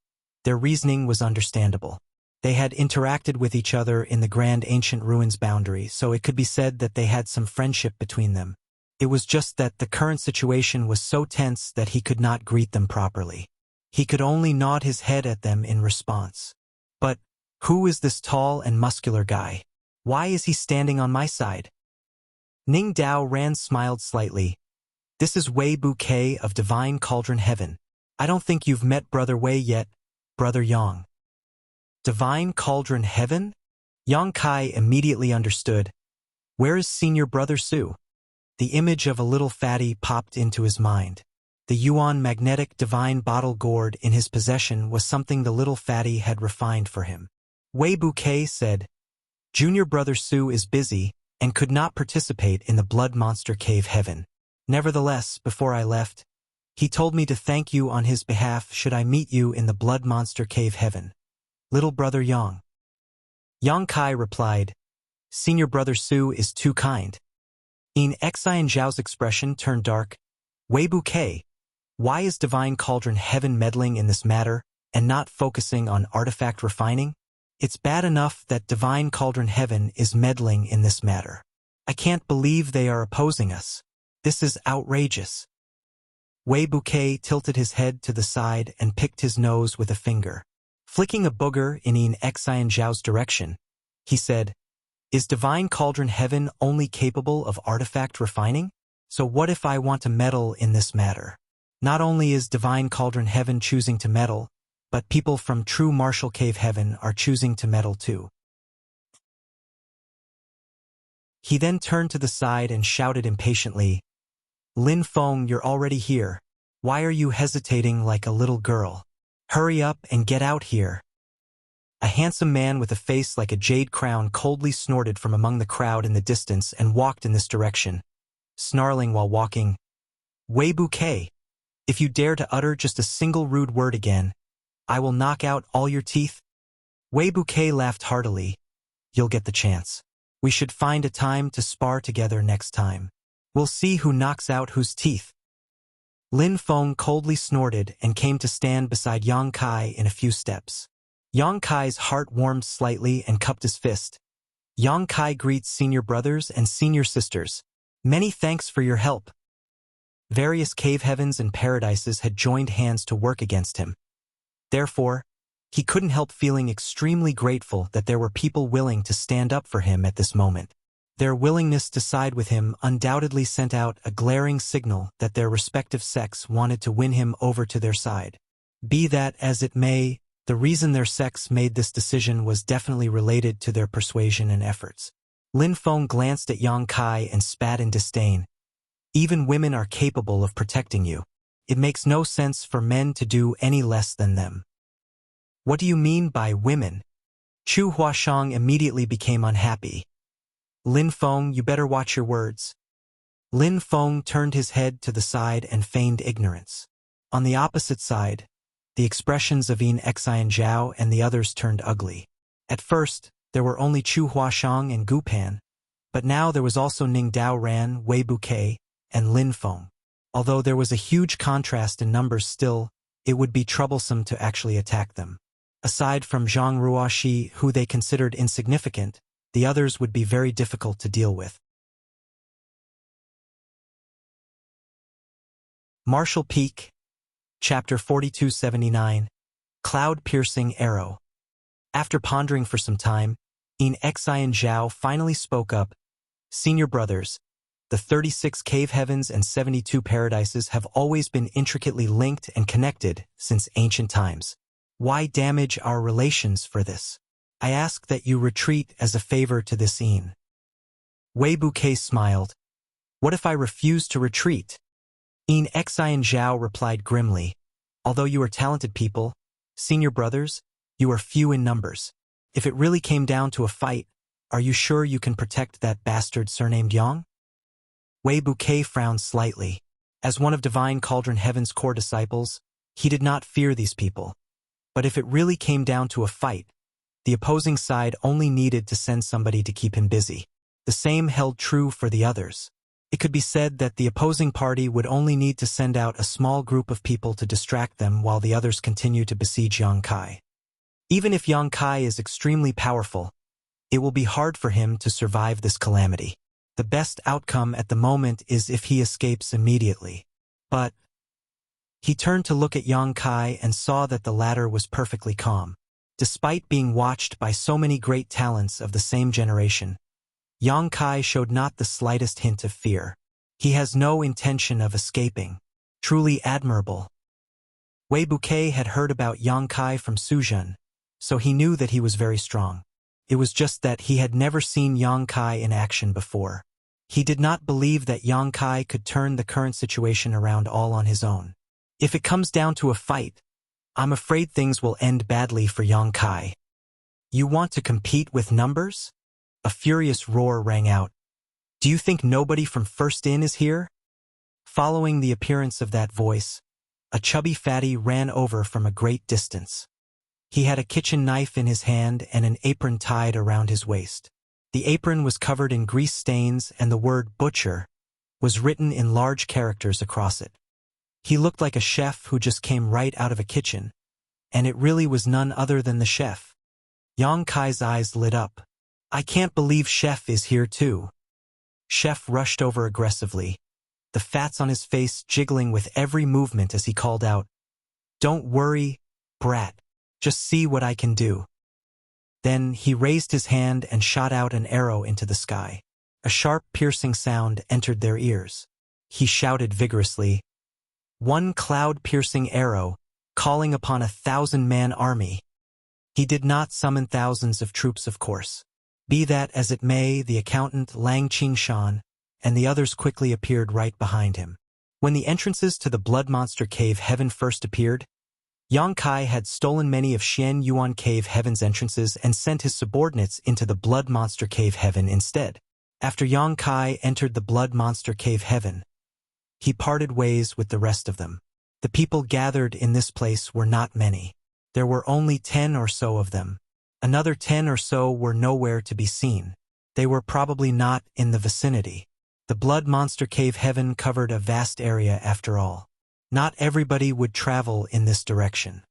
their reasoning was understandable. They had interacted with each other in the Grand Ancient Ruins boundary, so it could be said that they had some friendship between them. It was just that the current situation was so tense that he could not greet them properly. He could only nod his head at them in response. But, who is this tall and muscular guy? Why is he standing on my side? Ning Dao Ran smiled slightly. This is Wei Bouquet of Divine Cauldron Heaven. I don't think you've met Brother Wei yet, Brother Yang. Divine Cauldron Heaven? Yang Kai immediately understood. Where is Senior Brother Su? The image of a little fatty popped into his mind. The Yuan magnetic divine bottle gourd in his possession was something the little fatty had refined for him. Wei Bouquet said, Junior Brother Su is busy and could not participate in the Blood Monster Cave Heaven. Nevertheless, before I left, he told me to thank you on his behalf should I meet you in the Blood Monster Cave Heaven. Little Brother Yang. Yang Kai replied, Senior Brother Su is too kind. In Xian Zhao's expression turned dark. Wei Bouquet, why is Divine Cauldron Heaven meddling in this matter and not focusing on artifact refining? It's bad enough that Divine Cauldron Heaven is meddling in this matter. I can't believe they are opposing us. This is outrageous. Wei Bouquet tilted his head to the side and picked his nose with a finger. Flicking a booger in Xian Zhao's direction, he said, Is Divine Cauldron Heaven only capable of artifact refining? So what if I want to meddle in this matter? Not only is Divine Cauldron Heaven choosing to meddle, but people from True Martial Cave Heaven are choosing to meddle too. He then turned to the side and shouted impatiently, Lin Feng, you're already here. Why are you hesitating like a little girl? Hurry up and get out here. A handsome man with a face like a jade crown coldly snorted from among the crowd in the distance and walked in this direction, snarling while walking, Wei Bouquet, if you dare to utter just a single rude word again, I will knock out all your teeth. Wei Bouquet laughed heartily. You'll get the chance. We should find a time to spar together next time. We'll see who knocks out whose teeth. Lin Feng coldly snorted and came to stand beside Yang Kai in a few steps. Yang Kai's heart warmed slightly and cupped his fist. Yang Kai greets senior brothers and senior sisters. Many thanks for your help. Various cave heavens and paradises had joined hands to work against him. Therefore, he couldn't help feeling extremely grateful that there were people willing to stand up for him at this moment. Their willingness to side with him undoubtedly sent out a glaring signal that their respective sects wanted to win him over to their side. Be that as it may, the reason their sects made this decision was definitely related to their persuasion and efforts. Lin Feng glanced at Yang Kai and spat in disdain. Even women are capable of protecting you. It makes no sense for men to do any less than them. What do you mean by women? Chu Huashang immediately became unhappy. Lin Feng, you better watch your words. Lin Feng turned his head to the side and feigned ignorance. On the opposite side, the expressions of Xian Zhao and the others turned ugly. At first, there were only Chu Huashang and Gu Pan, but now there was also Ning Dao Ran, Wei Bouquet, and Lin Feng. Although there was a huge contrast in numbers still, it would be troublesome to actually attack them. Aside from Zhang Ruoxi, who they considered insignificant, the others would be very difficult to deal with. Martial Peak, Chapter 4279, Cloud-Piercing Arrow. After pondering for some time, Xian Zhao finally spoke up, Senior brothers, the 36 cave heavens and 72 paradises have always been intricately linked and connected since ancient times. Why damage our relations for this? I ask that you retreat as a favor to this Yin. Wei Bouquet smiled. What if I refuse to retreat? Xian Zhao replied grimly. Although you are talented people, senior brothers, you are few in numbers. If it really came down to a fight, are you sure you can protect that bastard surnamed Yang? Wei Bouquet frowned slightly. As one of Divine Cauldron Heaven's core disciples, he did not fear these people. But if it really came down to a fight, the opposing side only needed to send somebody to keep him busy. The same held true for the others. It could be said that the opposing party would only need to send out a small group of people to distract them while the others continue to besiege Yang Kai. Even if Yang Kai is extremely powerful, it will be hard for him to survive this calamity. The best outcome at the moment is if he escapes immediately. But he turned to look at Yang Kai and saw that the latter was perfectly calm. Despite being watched by so many great talents of the same generation, Yang Kai showed not the slightest hint of fear. He has no intention of escaping. Truly admirable. Wei Buqi had heard about Yang Kai from Suzhen, so he knew that he was very strong. It was just that he had never seen Yang Kai in action before. He did not believe that Yang Kai could turn the current situation around all on his own. If it comes down to a fight, I'm afraid things will end badly for Yang Kai. You want to compete with numbers? A furious roar rang out. Do you think nobody from First Inn is here? Following the appearance of that voice, a chubby fatty ran over from a great distance. He had a kitchen knife in his hand and an apron tied around his waist. The apron was covered in grease stains and the word butcher was written in large characters across it. He looked like a chef who just came right out of a kitchen, and it really was none other than the chef. Yang Kai's eyes lit up. I can't believe Chef is here too. Chef rushed over aggressively, the fats on his face jiggling with every movement as he called out, Don't worry, brat. Just see what I can do. Then he raised his hand and shot out an arrow into the sky. A sharp, piercing sound entered their ears. He shouted vigorously, One cloud-piercing arrow, calling upon 1,000-man army. He did not summon thousands of troops, of course. Be that as it may, the accountant Lang Qingshan and the others quickly appeared right behind him. When the entrances to the Blood Monster Cave Heaven first appeared, Yang Kai had stolen many of Xian Yuan Cave Heaven's entrances and sent his subordinates into the Blood Monster Cave Heaven instead. After Yang Kai entered the Blood Monster Cave Heaven, he parted ways with the rest of them. The people gathered in this place were not many. There were only 10 or so of them. Another 10 or so were nowhere to be seen. They were probably not in the vicinity. The Blood Monster Cave Heaven covered a vast area after all. Not everybody would travel in this direction.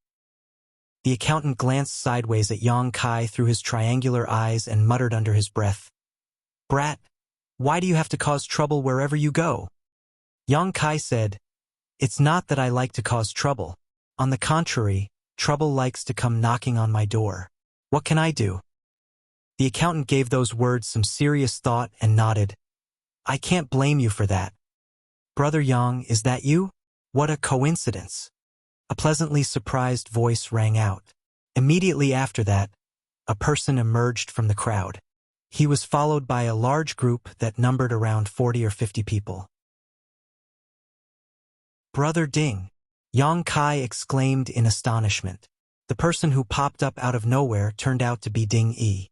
The accountant glanced sideways at Yang Kai through his triangular eyes and muttered under his breath, Brat, why do you have to cause trouble wherever you go? Yang Kai said, It's not that I like to cause trouble. On the contrary, trouble likes to come knocking on my door. What can I do? The accountant gave those words some serious thought and nodded. I can't blame you for that. Brother Yang, is that you? What a coincidence. A pleasantly surprised voice rang out. Immediately after that, a person emerged from the crowd. He was followed by a large group that numbered around 40 or 50 people. Brother Ding, Yang Kai exclaimed in astonishment. The person who popped up out of nowhere turned out to be Ding Yi.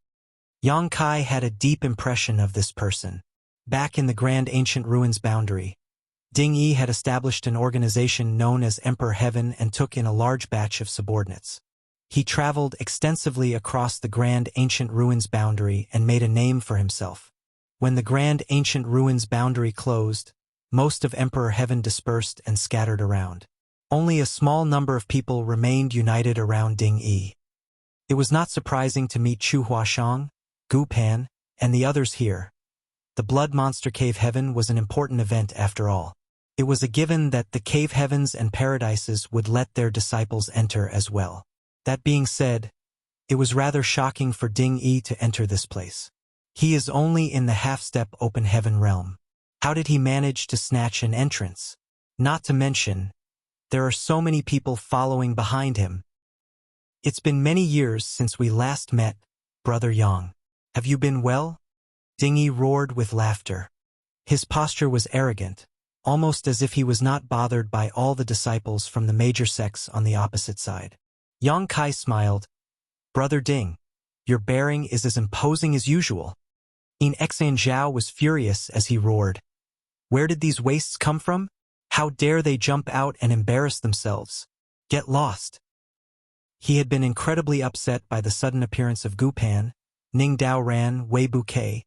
Yang Kai had a deep impression of this person. Back in the Grand Ancient Ruins boundary, Ding Yi had established an organization known as Emperor Heaven and took in a large batch of subordinates. He traveled extensively across the Grand Ancient Ruins boundary and made a name for himself. When the Grand Ancient Ruins boundary closed, most of Emperor Heaven dispersed and scattered around. Only a small number of people remained united around Ding Yi. It was not surprising to meet Chu Huashang, Gu Pan, and the others here. The Blood Monster Cave Heaven was an important event after all. It was a given that the Cave Heavens and Paradises would let their disciples enter as well. That being said, it was rather shocking for Ding Yi to enter this place. He is only in the half-step open heaven realm. How did he manage to snatch an entrance? Not to mention, there are so many people following behind him. It's been many years since we last met, Brother Yang. Have you been well? Ding Yi roared with laughter. His posture was arrogant, almost as if he was not bothered by all the disciples from the major sects on the opposite side. Yang Kai smiled. Brother Ding, your bearing is as imposing as usual. In Exan Zhao was furious as he roared. Where did these wastes come from? How dare they jump out and embarrass themselves? Get lost. He had been incredibly upset by the sudden appearance of Gu Pan, Ning Daoran, Wei Buqi,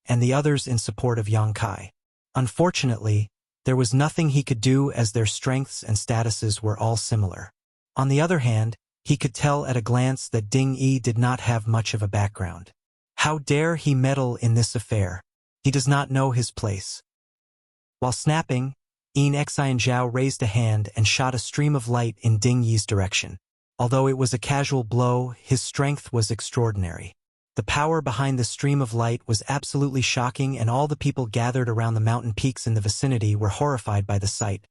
and the others in support of Yang Kai. Unfortunately, there was nothing he could do as their strengths and statuses were all similar. On the other hand, he could tell at a glance that Ding Yi did not have much of a background. How dare he meddle in this affair? He does not know his place. While snapping, Xian Zhao raised a hand and shot a stream of light in Ding Yi's direction. Although it was a casual blow, his strength was extraordinary. The power behind the stream of light was absolutely shocking, and all the people gathered around the mountain peaks in the vicinity were horrified by the sight,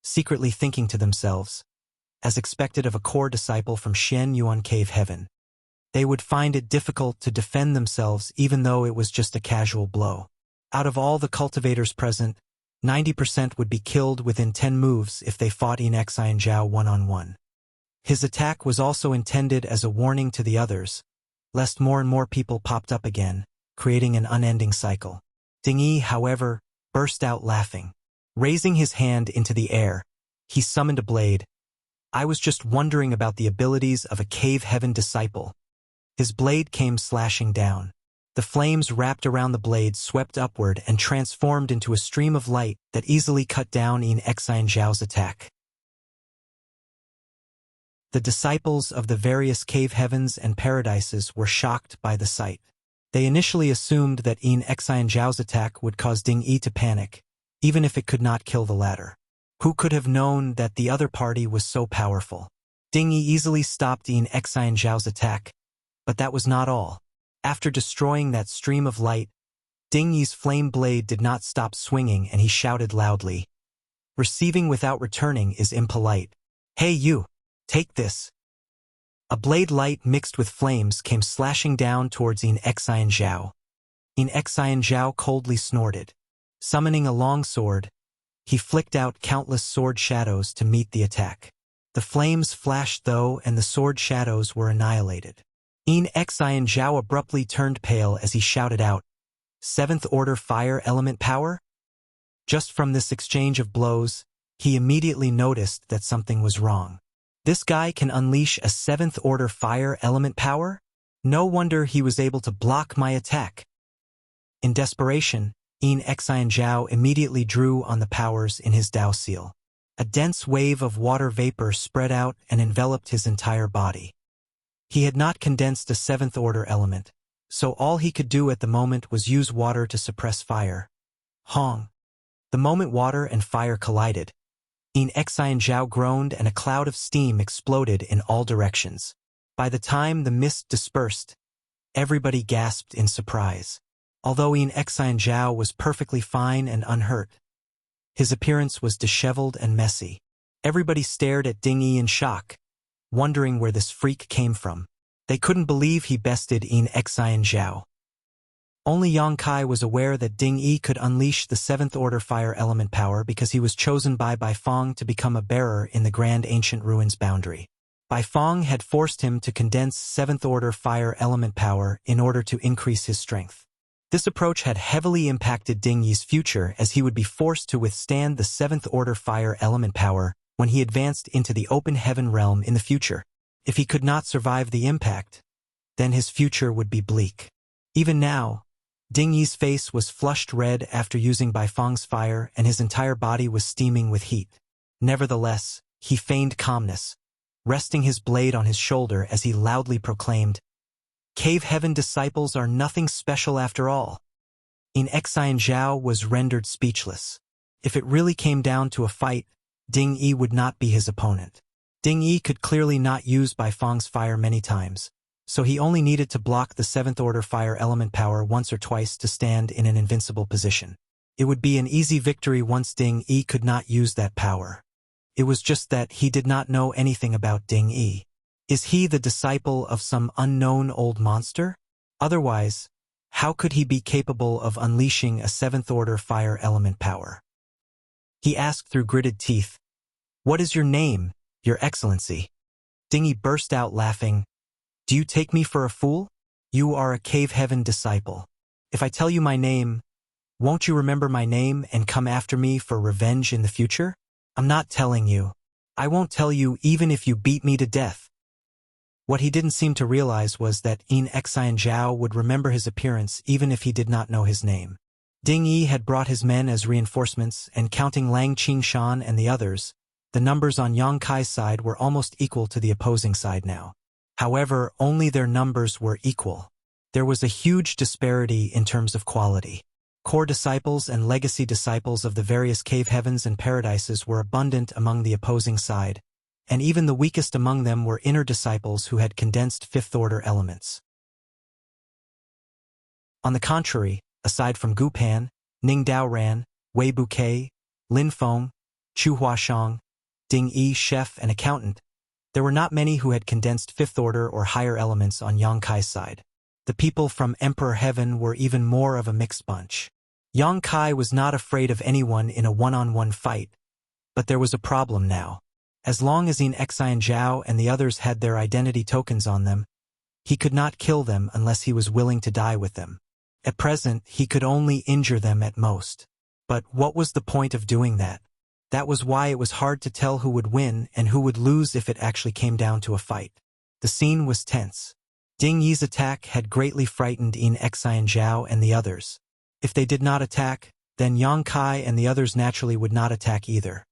secretly thinking to themselves, as expected of a core disciple from Xian Yuan Cave Heaven, they would find it difficult to defend themselves even though it was just a casual blow. Out of all the cultivators present, 90% would be killed within 10 moves if they fought Yin Xian Zhao one-on-one. His attack was also intended as a warning to the others, lest more and more people popped up again, creating an unending cycle. Ding Yi, however, burst out laughing. Raising his hand into the air, he summoned a blade. I was just wondering about the abilities of a cave heaven disciple. His blade came slashing down. The flames wrapped around the blade swept upward and transformed into a stream of light that easily cut down Yin Xian Zhao's attack. The disciples of the various cave heavens and paradises were shocked by the sight. They initially assumed that Yin Xian Zhao's attack would cause Ding Yi to panic, even if it could not kill the latter. Who could have known that the other party was so powerful? Ding Yi easily stopped Yin Xian Zhao's attack, but that was not all. After destroying that stream of light, Ding Yi's flame blade did not stop swinging, and he shouted loudly, "Receiving without returning is impolite. Hey you, take this." A blade light mixed with flames came slashing down towards Yin Xian Zhao. Yin Xian Zhao coldly snorted. Summoning a long sword, he flicked out countless sword shadows to meet the attack. The flames flashed though, and the sword shadows were annihilated. Yin Xian Zhao abruptly turned pale as he shouted out, "Seventh order fire element power?" Just from this exchange of blows, he immediately noticed that something was wrong. This guy can unleash a 7th order fire element power? No wonder he was able to block my attack. In desperation, Yin Xian Zhao immediately drew on the powers in his Dao seal. A dense wave of water vapor spread out and enveloped his entire body. He had not condensed a 7th order element, so all he could do at the moment was use water to suppress fire. Hong! The moment water and fire collided, Yin Xian Zhao groaned and a cloud of steam exploded in all directions. By the time the mist dispersed, everybody gasped in surprise. Although Yin Xian Zhao was perfectly fine and unhurt, his appearance was disheveled and messy. Everybody stared at Ding Yi in shock, wondering where this freak came from. They couldn't believe he bested Yin Xian Zhao. Only Yang Kai was aware that Ding Yi could unleash the 7th order fire element power because he was chosen by Bai Fong to become a bearer in the Grand Ancient Ruins boundary. Bai Fong had forced him to condense 7th order fire element power in order to increase his strength. This approach had heavily impacted Ding Yi's future, as he would be forced to withstand the 7th order fire element power when he advanced into the open heaven realm in the future. If he could not survive the impact, then his future would be bleak. Even now, Ding Yi's face was flushed red after using Bai Fong's fire, and his entire body was steaming with heat. Nevertheless, he feigned calmness, resting his blade on his shoulder as he loudly proclaimed, "Cave Heaven disciples are nothing special after all." Yin Xian Zhao was rendered speechless. If it really came down to a fight, Ding Yi would not be his opponent. Ding Yi could clearly not use Bai Fong's fire many times, so he only needed to block the 7th order fire element power once or twice to stand in an invincible position. It would be an easy victory once Ding Yi could not use that power. It was just that he did not know anything about Ding Yi. Is he the disciple of some unknown old monster? Otherwise, how could he be capable of unleashing a 7th order fire element power? He asked through gritted teeth, "What is your name, Your Excellency?" Ding Yi burst out laughing. "Do you take me for a fool? You are a Cave Heaven disciple. If I tell you my name, won't you remember my name and come after me for revenge in the future? I'm not telling you. I won't tell you even if you beat me to death." What he didn't seem to realize was that Yin Xian Zhao would remember his appearance even if he did not know his name. Ding Yi had brought his men as reinforcements, and counting Lang Qingshan and the others, the numbers on Yang Kai's side were almost equal to the opposing side now. However, only their numbers were equal. There was a huge disparity in terms of quality. Core disciples and legacy disciples of the various cave heavens and paradises were abundant among the opposing side, and even the weakest among them were inner disciples who had condensed 5th order elements. On the contrary, aside from Gu Pan, Ning Daoran, Wei Bouquet, Lin Feng, Chu Huashang, Ding Yi, chef and accountant, there were not many who had condensed fifth order or higher elements on Yang Kai's side. The people from Emperor Heaven were even more of a mixed bunch. Yang Kai was not afraid of anyone in a one-on-one fight, but there was a problem now. As long as Yin Xian Zhao and the others had their identity tokens on them, he could not kill them unless he was willing to die with them. At present, he could only injure them at most. But what was the point of doing that? That was why it was hard to tell who would win and who would lose if it actually came down to a fight. The scene was tense. Ding Yi's attack had greatly frightened Yin Xian Zhao and the others. If they did not attack, then Yang Kai and the others naturally would not attack either.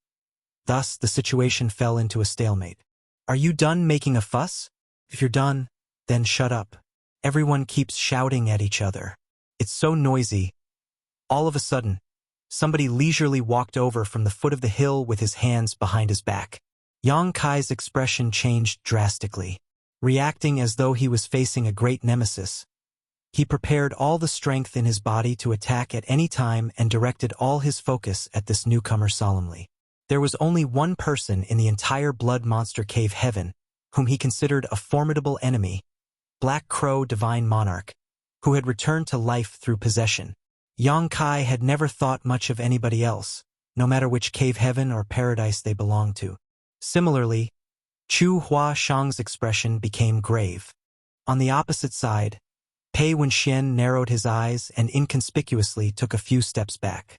Thus, the situation fell into a stalemate. Are you done making a fuss? If you're done, then shut up. Everyone keeps shouting at each other. It's so noisy. All of a sudden, somebody leisurely walked over from the foot of the hill with his hands behind his back. Yang Kai's expression changed drastically. Reacting as though he was facing a great nemesis, he prepared all the strength in his body to attack at any time and directed all his focus at this newcomer solemnly. There was only one person in the entire blood monster cave heaven whom he considered a formidable enemy, Black Crow Divine Monarch, who had returned to life through possession. Yang Kai had never thought much of anybody else, no matter which cave heaven or paradise they belonged to. Similarly, Chu Huashang's expression became grave. On the opposite side, Pei Wenxian narrowed his eyes and inconspicuously took a few steps back.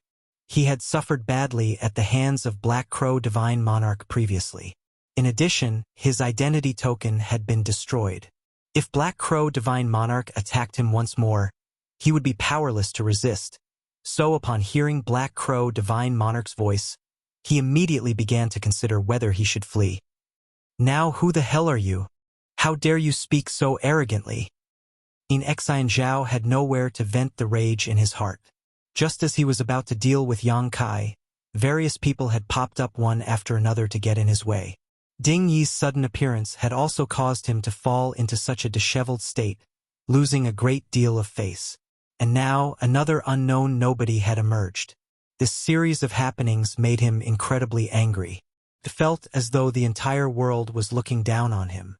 He had suffered badly at the hands of Black Crow Divine Monarch previously. In addition, his identity token had been destroyed. If Black Crow Divine Monarch attacked him once more, he would be powerless to resist. So upon hearing Black Crow Divine Monarch's voice, he immediately began to consider whether he should flee. Now who the hell are you? How dare you speak so arrogantly? Yin Xian Zhao had nowhere to vent the rage in his heart. Just as he was about to deal with Yang Kai, various people had popped up one after another to get in his way. Ding Yi's sudden appearance had also caused him to fall into such a disheveled state, losing a great deal of face. And now another unknown nobody had emerged. This series of happenings made him incredibly angry. It felt as though the entire world was looking down on him.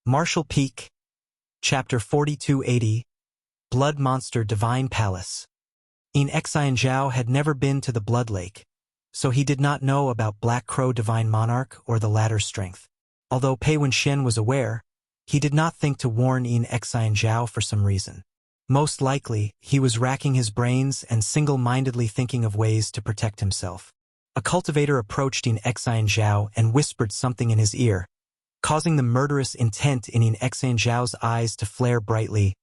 Martial Peak, Chapter 4280, Blood Monster Divine Palace. Yin Xian Zhao had never been to the Blood Lake, so he did not know about Black Crow Divine Monarch or the latter's strength. Although Pei Wenxian was aware, he did not think to warn Yin Xian Zhao for some reason. Most likely, he was racking his brains and single-mindedly thinking of ways to protect himself. A cultivator approached Yin Xian Zhao and whispered something in his ear, causing the murderous intent in Yin Xian Zhao's eyes to flare brightly.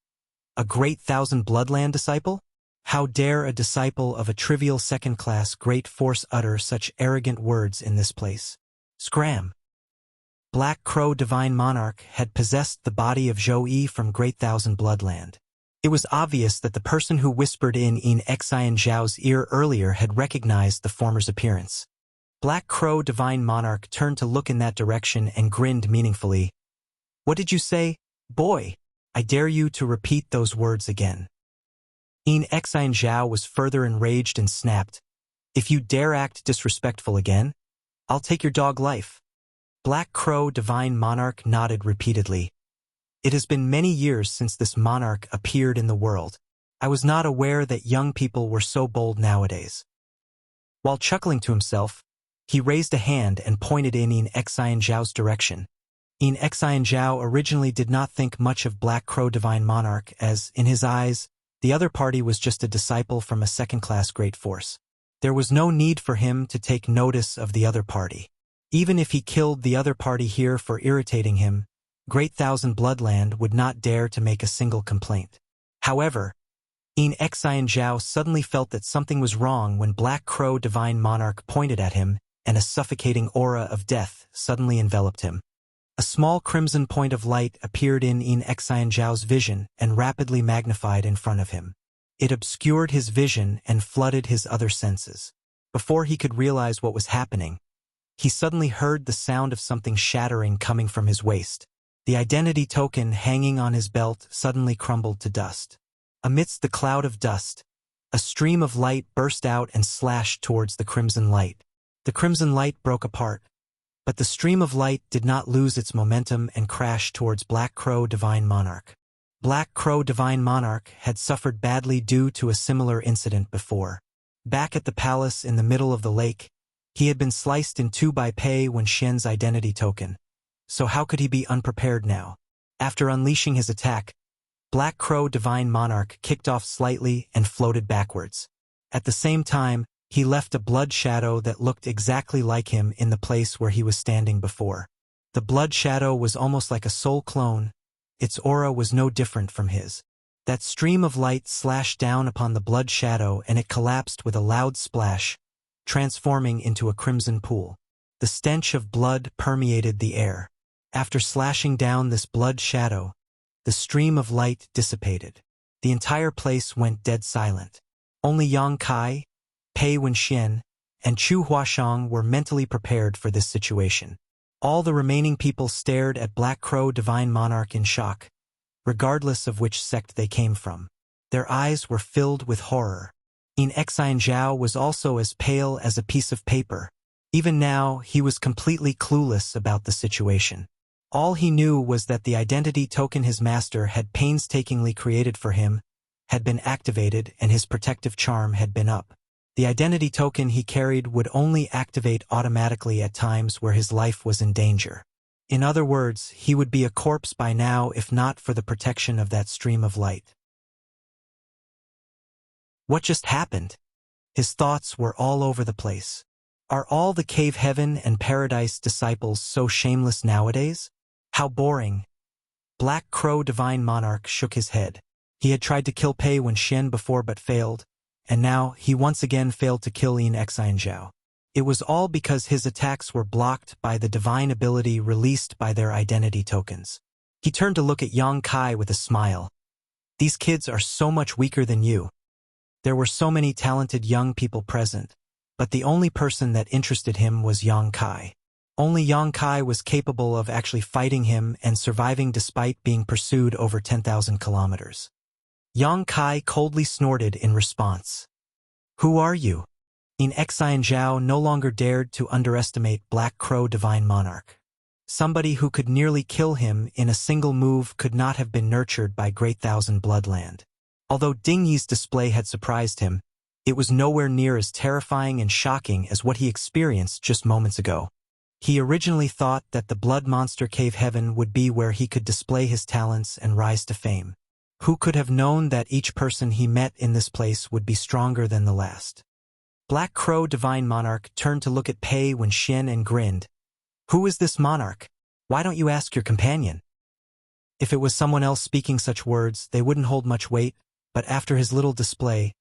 A great thousand bloodland disciple? How dare a disciple of a trivial second-class great force utter such arrogant words in this place? Scram! Black Crow Divine Monarch had possessed the body of Zhou Yi from Great Thousand Bloodland. It was obvious that the person who whispered in Yin Xian Zhao's ear earlier had recognized the former's appearance. Black Crow Divine Monarch turned to look in that direction and grinned meaningfully. What did you say, boy? I dare you to repeat those words again. Yin Xian Zhao was further enraged and snapped. If you dare act disrespectful again, I'll take your dog life. Black Crow Divine Monarch nodded repeatedly. It has been many years since this monarch appeared in the world. I was not aware that young people were so bold nowadays. While chuckling to himself, he raised a hand and pointed in Yin Xian Zhao's direction. Yin Xian Zhao originally did not think much of Black Crow Divine Monarch as, in his eyes, the other party was just a disciple from a second-class great force. There was no need for him to take notice of the other party. Even if he killed the other party here for irritating him, Great Thousand Bloodland would not dare to make a single complaint. However, Yin Xian Zhao suddenly felt that something was wrong when Black Crow Divine Monarch pointed at him, and a suffocating aura of death suddenly enveloped him. A small crimson point of light appeared in Yin Xian Zhao's vision and rapidly magnified in front of him. It obscured his vision and flooded his other senses. Before he could realize what was happening, he suddenly heard the sound of something shattering coming from his waist. The identity token hanging on his belt suddenly crumbled to dust. Amidst the cloud of dust, a stream of light burst out and slashed towards the crimson light. The crimson light broke apart, but the stream of light did not lose its momentum and crashed towards Black Crow Divine Monarch. Black Crow Divine Monarch had suffered badly due to a similar incident before. Back at the palace in the middle of the lake, he had been sliced in two by Pei Wenxian's identity token. So how could he be unprepared now? After unleashing his attack, Black Crow Divine Monarch kicked off slightly and floated backwards. At the same time, he left a blood shadow that looked exactly like him in the place where he was standing before. The blood shadow was almost like a soul clone. Its aura was no different from his. That stream of light slashed down upon the blood shadow and it collapsed with a loud splash, transforming into a crimson pool. The stench of blood permeated the air. After slashing down this blood shadow, the stream of light dissipated. The entire place went dead silent. Only Yang Kai, Pei Wenxian, and Chu Huashang were mentally prepared for this situation. All the remaining people stared at Black Crow Divine Monarch in shock, regardless of which sect they came from. Their eyes were filled with horror. In Xian Zhao was also as pale as a piece of paper. Even now, he was completely clueless about the situation. All he knew was that the identity token his master had painstakingly created for him had been activated and his protective charm had been up. The identity token he carried would only activate automatically at times where his life was in danger. In other words, he would be a corpse by now if not for the protection of that stream of light. What just happened? His thoughts were all over the place. Are all the Cave Heaven and Paradise disciples so shameless nowadays? How boring. Black Crow Divine Monarch shook his head. He had tried to kill Pei Wenxian before but failed, and now he once again failed to kill Xian Zhao. It was all because his attacks were blocked by the divine ability released by their identity tokens. He turned to look at Yang Kai with a smile. These kids are so much weaker than you. There were so many talented young people present, but the only person that interested him was Yang Kai. Only Yang Kai was capable of actually fighting him and surviving despite being pursued over 10,000 kilometers. Yang Kai coldly snorted in response. Who are you? Xian Zhao no longer dared to underestimate Black Crow Divine Monarch. Somebody who could nearly kill him in a single move could not have been nurtured by Great Thousand Bloodland. Although Ding Yi's display had surprised him, it was nowhere near as terrifying and shocking as what he experienced just moments ago. He originally thought that the Blood Monster Cave Heaven would be where he could display his talents and rise to fame. Who could have known that each person he met in this place would be stronger than the last? Black Crow Divine Monarch turned to look at Pei Wenxian and grinned. Who is this monarch? Why don't you ask your companion? If it was someone else speaking such words, they wouldn't hold much weight, but after his little display,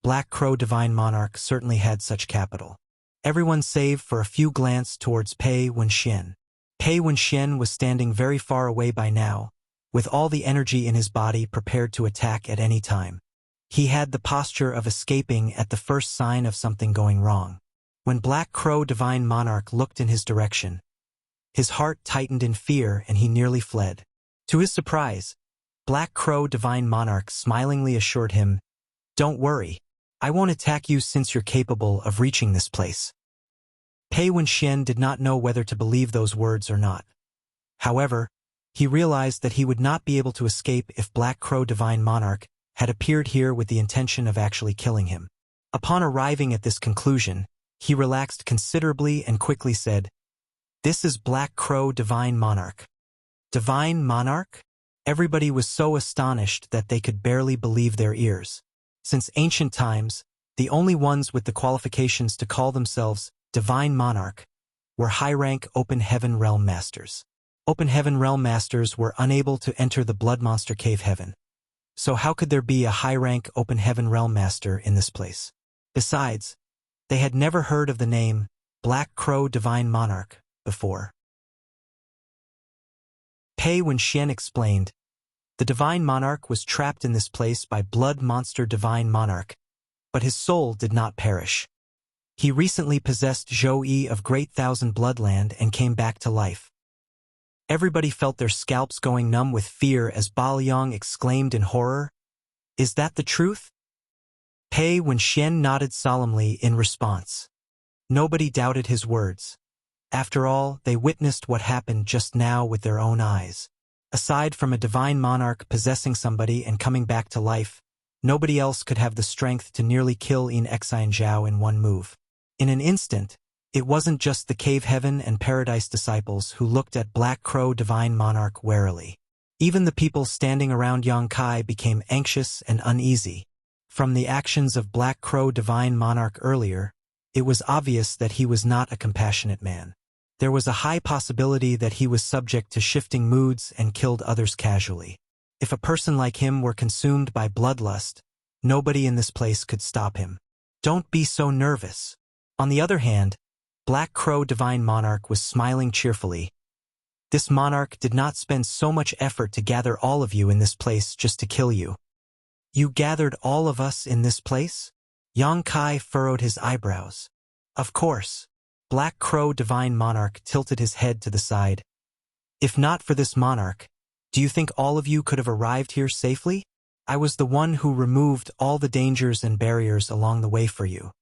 Black Crow Divine Monarch certainly had such capital. Everyone save for a few glanced towards Pei Wenxian. Pei Wenxian was standing very far away by now, with all the energy in his body prepared to attack at any time. He had the posture of escaping at the first sign of something going wrong. When Black Crow Divine Monarch looked in his direction, his heart tightened in fear and he nearly fled. To his surprise, Black Crow Divine Monarch smilingly assured him, "Don't worry, I won't attack you since you're capable of reaching this place." Pei Wenxian did not know whether to believe those words or not. However, he realized that he would not be able to escape if Black Crow Divine Monarch had appeared here with the intention of actually killing him. Upon arriving at this conclusion, he relaxed considerably and quickly said, "This is Black Crow Divine Monarch." Divine Monarch? Everybody was so astonished that they could barely believe their ears. Since ancient times, the only ones with the qualifications to call themselves Divine Monarch were high-rank Open Heaven Realm Masters. Open Heaven Realm Masters were unable to enter the Blood Monster Cave Heaven. So how could there be a high-rank Open Heaven Realm Master in this place? Besides, they had never heard of the name Black Crow Divine Monarch before. Pei Wenxian explained, the Divine Monarch was trapped in this place by Blood Monster Divine Monarch, but his soul did not perish. He recently possessed Zhou Yi of Great Thousand Bloodland and came back to life. Everybody felt their scalps going numb with fear as Baoyang exclaimed in horror, "Is that the truth?" Pei Wenxian nodded solemnly in response. Nobody doubted his words. After all, they witnessed what happened just now with their own eyes. Aside from a divine monarch possessing somebody and coming back to life, nobody else could have the strength to nearly kill Yin Xian Zhao in one move. In an instant, it wasn't just the Cave Heaven and Paradise disciples who looked at Black Crow Divine Monarch warily. Even the people standing around Yang Kai became anxious and uneasy. From the actions of Black Crow Divine Monarch earlier, it was obvious that he was not a compassionate man. There was a high possibility that he was subject to shifting moods and killed others casually. If a person like him were consumed by bloodlust, nobody in this place could stop him. Don't be so nervous. On the other hand, Black Crow Divine Monarch was smiling cheerfully. This monarch did not spend so much effort to gather all of you in this place just to kill you. You gathered all of us in this place? Yang Kai furrowed his eyebrows. Of course. Black Crow Divine Monarch tilted his head to the side. If not for this monarch, do you think all of you could have arrived here safely? I was the one who removed all the dangers and barriers along the way for you.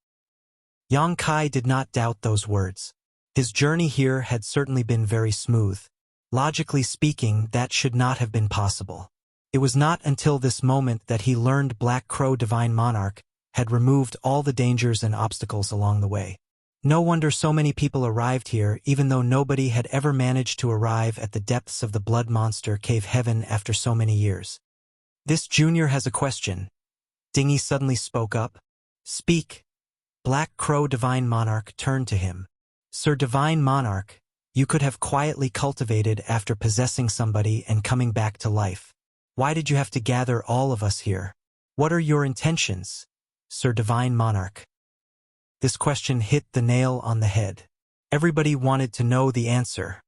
Yang Kai did not doubt those words. His journey here had certainly been very smooth. Logically speaking, that should not have been possible. It was not until this moment that he learned Black Crow Divine Monarch had removed all the dangers and obstacles along the way. No wonder so many people arrived here, even though nobody had ever managed to arrive at the depths of the Blood Monster Cave Heaven after so many years. This junior has a question. Dingy suddenly spoke up. Speak. Black Crow Divine Monarch turned to him. Sir Divine Monarch, you could have quietly cultivated after possessing somebody and coming back to life. Why did you have to gather all of us here? What are your intentions, Sir Divine Monarch? This question hit the nail on the head. Everybody wanted to know the answer.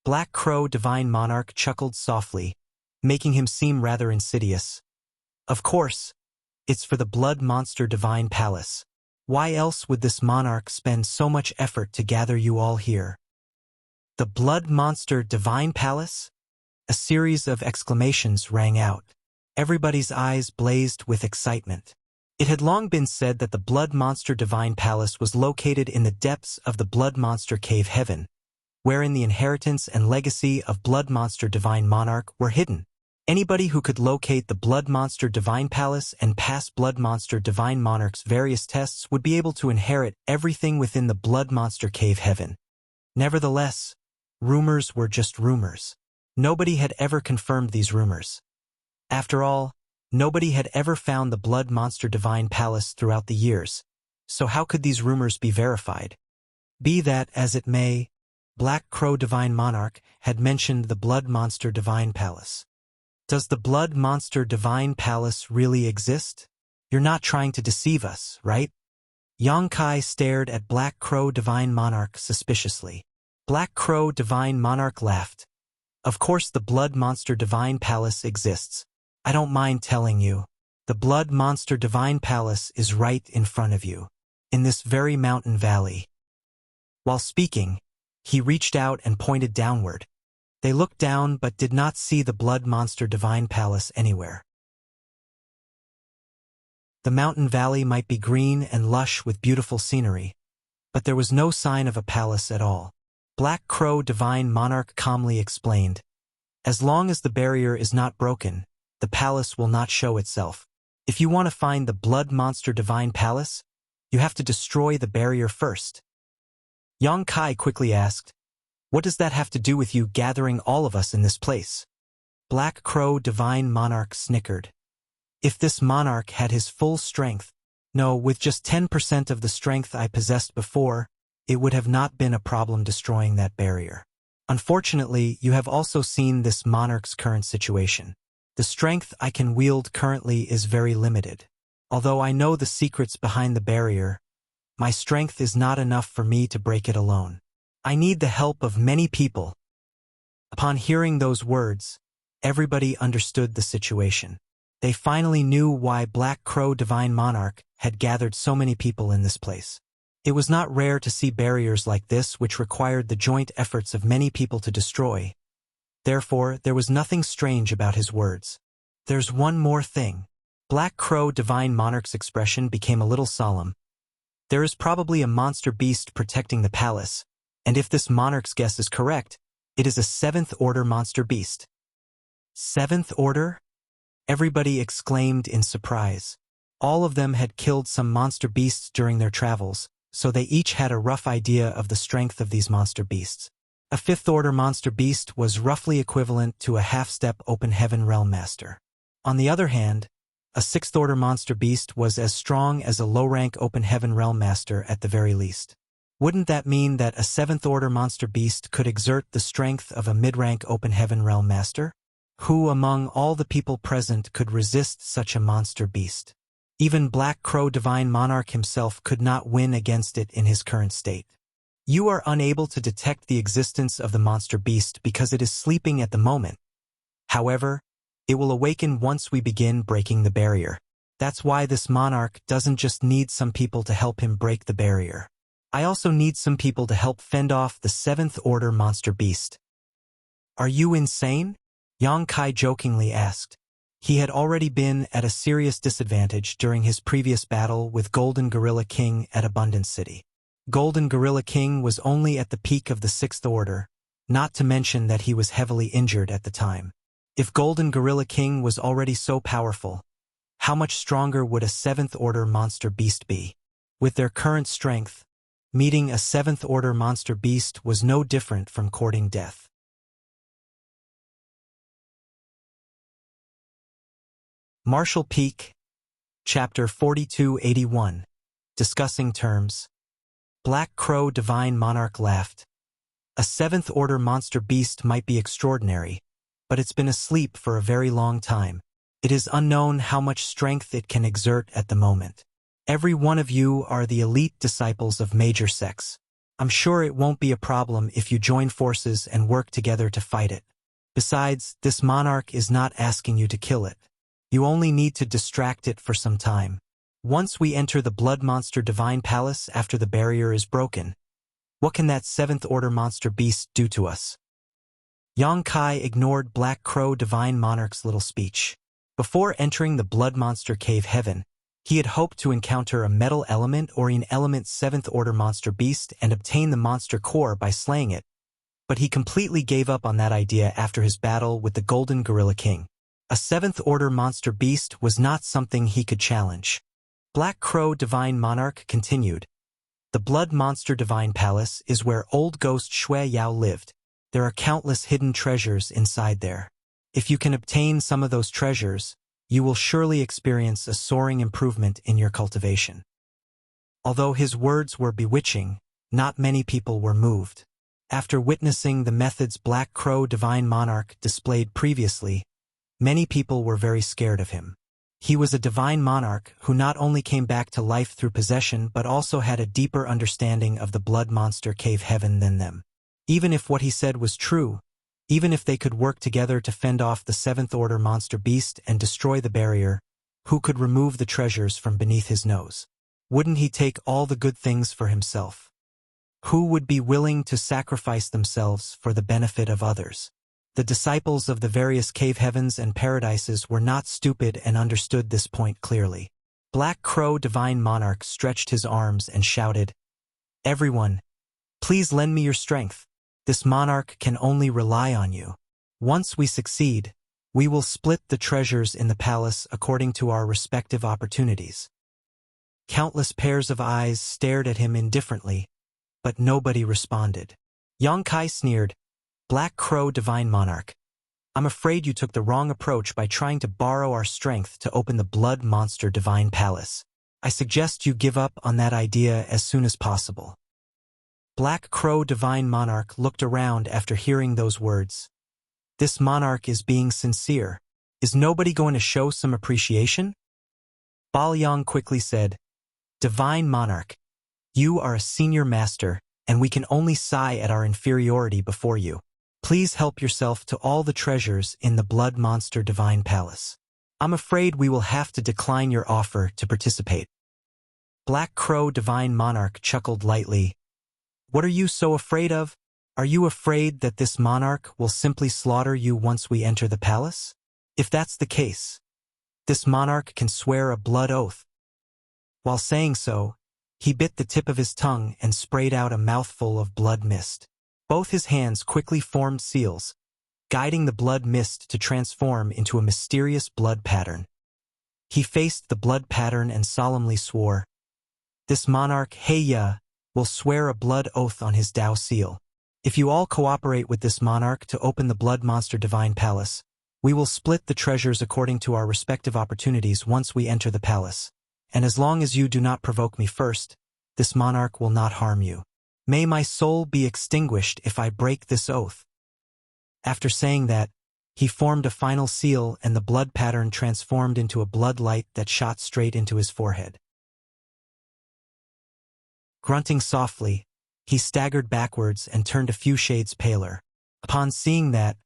Black Crow Divine Monarch chuckled softly, making him seem rather insidious. Of course, it's for the Blood Monster Divine Palace. Why else would this monarch spend so much effort to gather you all here? The Blood Monster Divine Palace? A series of exclamations rang out. Everybody's eyes blazed with excitement. It had long been said that the Blood Monster Divine Palace was located in the depths of the Blood Monster Cave Heaven, wherein the inheritance and legacy of Blood Monster Divine Monarch were hidden. Anybody who could locate the Blood Monster Divine Palace and pass Blood Monster Divine Monarch's various tests would be able to inherit everything within the Blood Monster Cave Heaven. Nevertheless, rumors were just rumors. Nobody had ever confirmed these rumors. After all, nobody had ever found the Blood Monster Divine Palace throughout the years, so how could these rumors be verified? Be that as it may, Black Crow Divine Monarch had mentioned the Blood Monster Divine Palace. Does the Blood Monster Divine Palace really exist? You're not trying to deceive us, right? Yang Kai stared at Black Crow Divine Monarch suspiciously. Black Crow Divine Monarch laughed. Of course the Blood Monster Divine Palace exists. I don't mind telling you. The Blood Monster Divine Palace is right in front of you, in this very mountain valley. While speaking, he reached out and pointed downward. They looked down but did not see the Blood Monster Divine Palace anywhere. The mountain valley might be green and lush with beautiful scenery, but there was no sign of a palace at all. Black Crow Divine Monarch calmly explained, as long as the barrier is not broken, the palace will not show itself. If you want to find the Blood Monster Divine Palace, you have to destroy the barrier first. Yang Kai quickly asked, what does that have to do with you gathering all of us in this place? Black Crow Divine Monarch snickered. If this monarch had his full strength, no, with just 10% of the strength I possessed before, it would have not been a problem destroying that barrier. Unfortunately, you have also seen this monarch's current situation. The strength I can wield currently is very limited. Although I know the secrets behind the barrier, my strength is not enough for me to break it alone. I need the help of many people. Upon hearing those words, everybody understood the situation. They finally knew why Black Crow Divine Monarch had gathered so many people in this place. It was not rare to see barriers like this which required the joint efforts of many people to destroy, Therefore, there was nothing strange about his words. There's one more thing. Black Crow Divine Monarch's expression became a little solemn. There is probably a monster beast protecting the palace, and if this monarch's guess is correct, it is a 7th Order monster beast. 7th Order? Everybody exclaimed in surprise. All of them had killed some monster beasts during their travels, so they each had a rough idea of the strength of these monster beasts. A 5th Order monster beast was roughly equivalent to a half-step Open Heaven Realm Master. On the other hand, a 6th Order monster beast was as strong as a low-rank Open Heaven Realm Master at the very least. Wouldn't that mean that a 7th Order monster beast could exert the strength of a mid-rank Open Heaven Realm Master? Who among all the people present could resist such a monster beast? Even Black Crow Divine Monarch himself could not win against it in his current state. You are unable to detect the existence of the monster beast because it is sleeping at the moment. However, it will awaken once we begin breaking the barrier. That's why this monarch doesn't just need some people to help him break the barrier. I also need some people to help fend off the 7th Order monster beast. Are you insane? Yang Kai jokingly asked. He had already been at a serious disadvantage during his previous battle with Golden Gorilla King at Abundance City. Golden Gorilla King was only at the peak of the 6th Order, not to mention that he was heavily injured at the time. If Golden Gorilla King was already so powerful, how much stronger would a 7th Order monster beast be? With their current strength, meeting a 7th Order monster beast was no different from courting death. Martial Peak, Chapter 4281, Discussing Terms. Black Crow Divine Monarch laughed. A 7th Order monster beast might be extraordinary, but it's been asleep for a very long time. It is unknown how much strength it can exert at the moment. Every one of you are the elite disciples of Major Sex. I'm sure it won't be a problem if you join forces and work together to fight it. Besides, this monarch is not asking you to kill it. You only need to distract it for some time. Once we enter the Blood Monster Divine Palace after the barrier is broken, what can that 7th Order monster beast do to us? Yang Kai ignored Black Crow Divine Monarch's little speech. Before entering the Blood Monster Cave Heaven, he had hoped to encounter a Metal Element or an Element 7th Order monster beast and obtain the monster core by slaying it, but he completely gave up on that idea after his battle with the Golden Gorilla King. A 7th Order monster beast was not something he could challenge. Black Crow Divine Monarch continued. The Blood Monster Divine Palace is where old ghost Shui Yao lived. There are countless hidden treasures inside there. If you can obtain some of those treasures, you will surely experience a soaring improvement in your cultivation. Although his words were bewitching, not many people were moved. After witnessing the methods Black Crow Divine Monarch displayed previously, many people were very scared of him. He was a divine monarch who not only came back to life through possession but also had a deeper understanding of the Blood Monster Cave Heaven than them. Even if what he said was true, even if they could work together to fend off the 7th Order monster beast and destroy the barrier, who could remove the treasures from beneath his nose? Wouldn't he take all the good things for himself? Who would be willing to sacrifice themselves for the benefit of others? The disciples of the various cave heavens and paradises were not stupid and understood this point clearly. Black Crow Divine Monarch stretched his arms and shouted, "Everyone, please lend me your strength. This monarch can only rely on you. Once we succeed, we will split the treasures in the palace according to our respective opportunities." Countless pairs of eyes stared at him indifferently, but nobody responded. Yang Kai sneered, "Black Crow Divine Monarch, I'm afraid you took the wrong approach by trying to borrow our strength to open the Blood Monster Divine Palace. I suggest you give up on that idea as soon as possible." Black Crow Divine Monarch looked around after hearing those words. This monarch is being sincere. Is nobody going to show some appreciation? Baoyang quickly said, "Divine Monarch, you are a senior master, and we can only sigh at our inferiority before you. Please help yourself to all the treasures in the Blood Monster Divine Palace. I'm afraid we will have to decline your offer to participate." Black Crow Divine Monarch chuckled lightly. "What are you so afraid of? Are you afraid that this monarch will simply slaughter you once we enter the palace? If that's the case, this monarch can swear a blood oath. While saying so, he bit the tip of his tongue and sprayed out a mouthful of blood mist. Both his hands quickly formed seals, guiding the blood mist to transform into a mysterious blood pattern. He faced the blood pattern and solemnly swore, "This monarch, Heya, will swear a blood oath on his Dao seal. If you all cooperate with this monarch to open the Blood Monster Divine Palace, we will split the treasures according to our respective opportunities once we enter the palace. And as long as you do not provoke me first, this monarch will not harm you. May my soul be extinguished if I break this oath." After saying that, he formed a final seal and the blood pattern transformed into a blood light that shot straight into his forehead. Grunting softly, he staggered backwards and turned a few shades paler. Upon seeing that,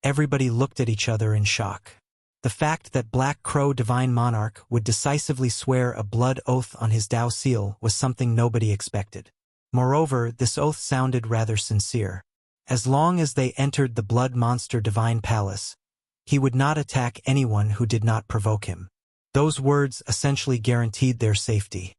everybody looked at each other in shock. The fact that Black Crow Divine Monarch would decisively swear a blood oath on his Dao seal was something nobody expected. Moreover, this oath sounded rather sincere. As long as they entered the Blood Monster Divine Palace, he would not attack anyone who did not provoke him. Those words essentially guaranteed their safety.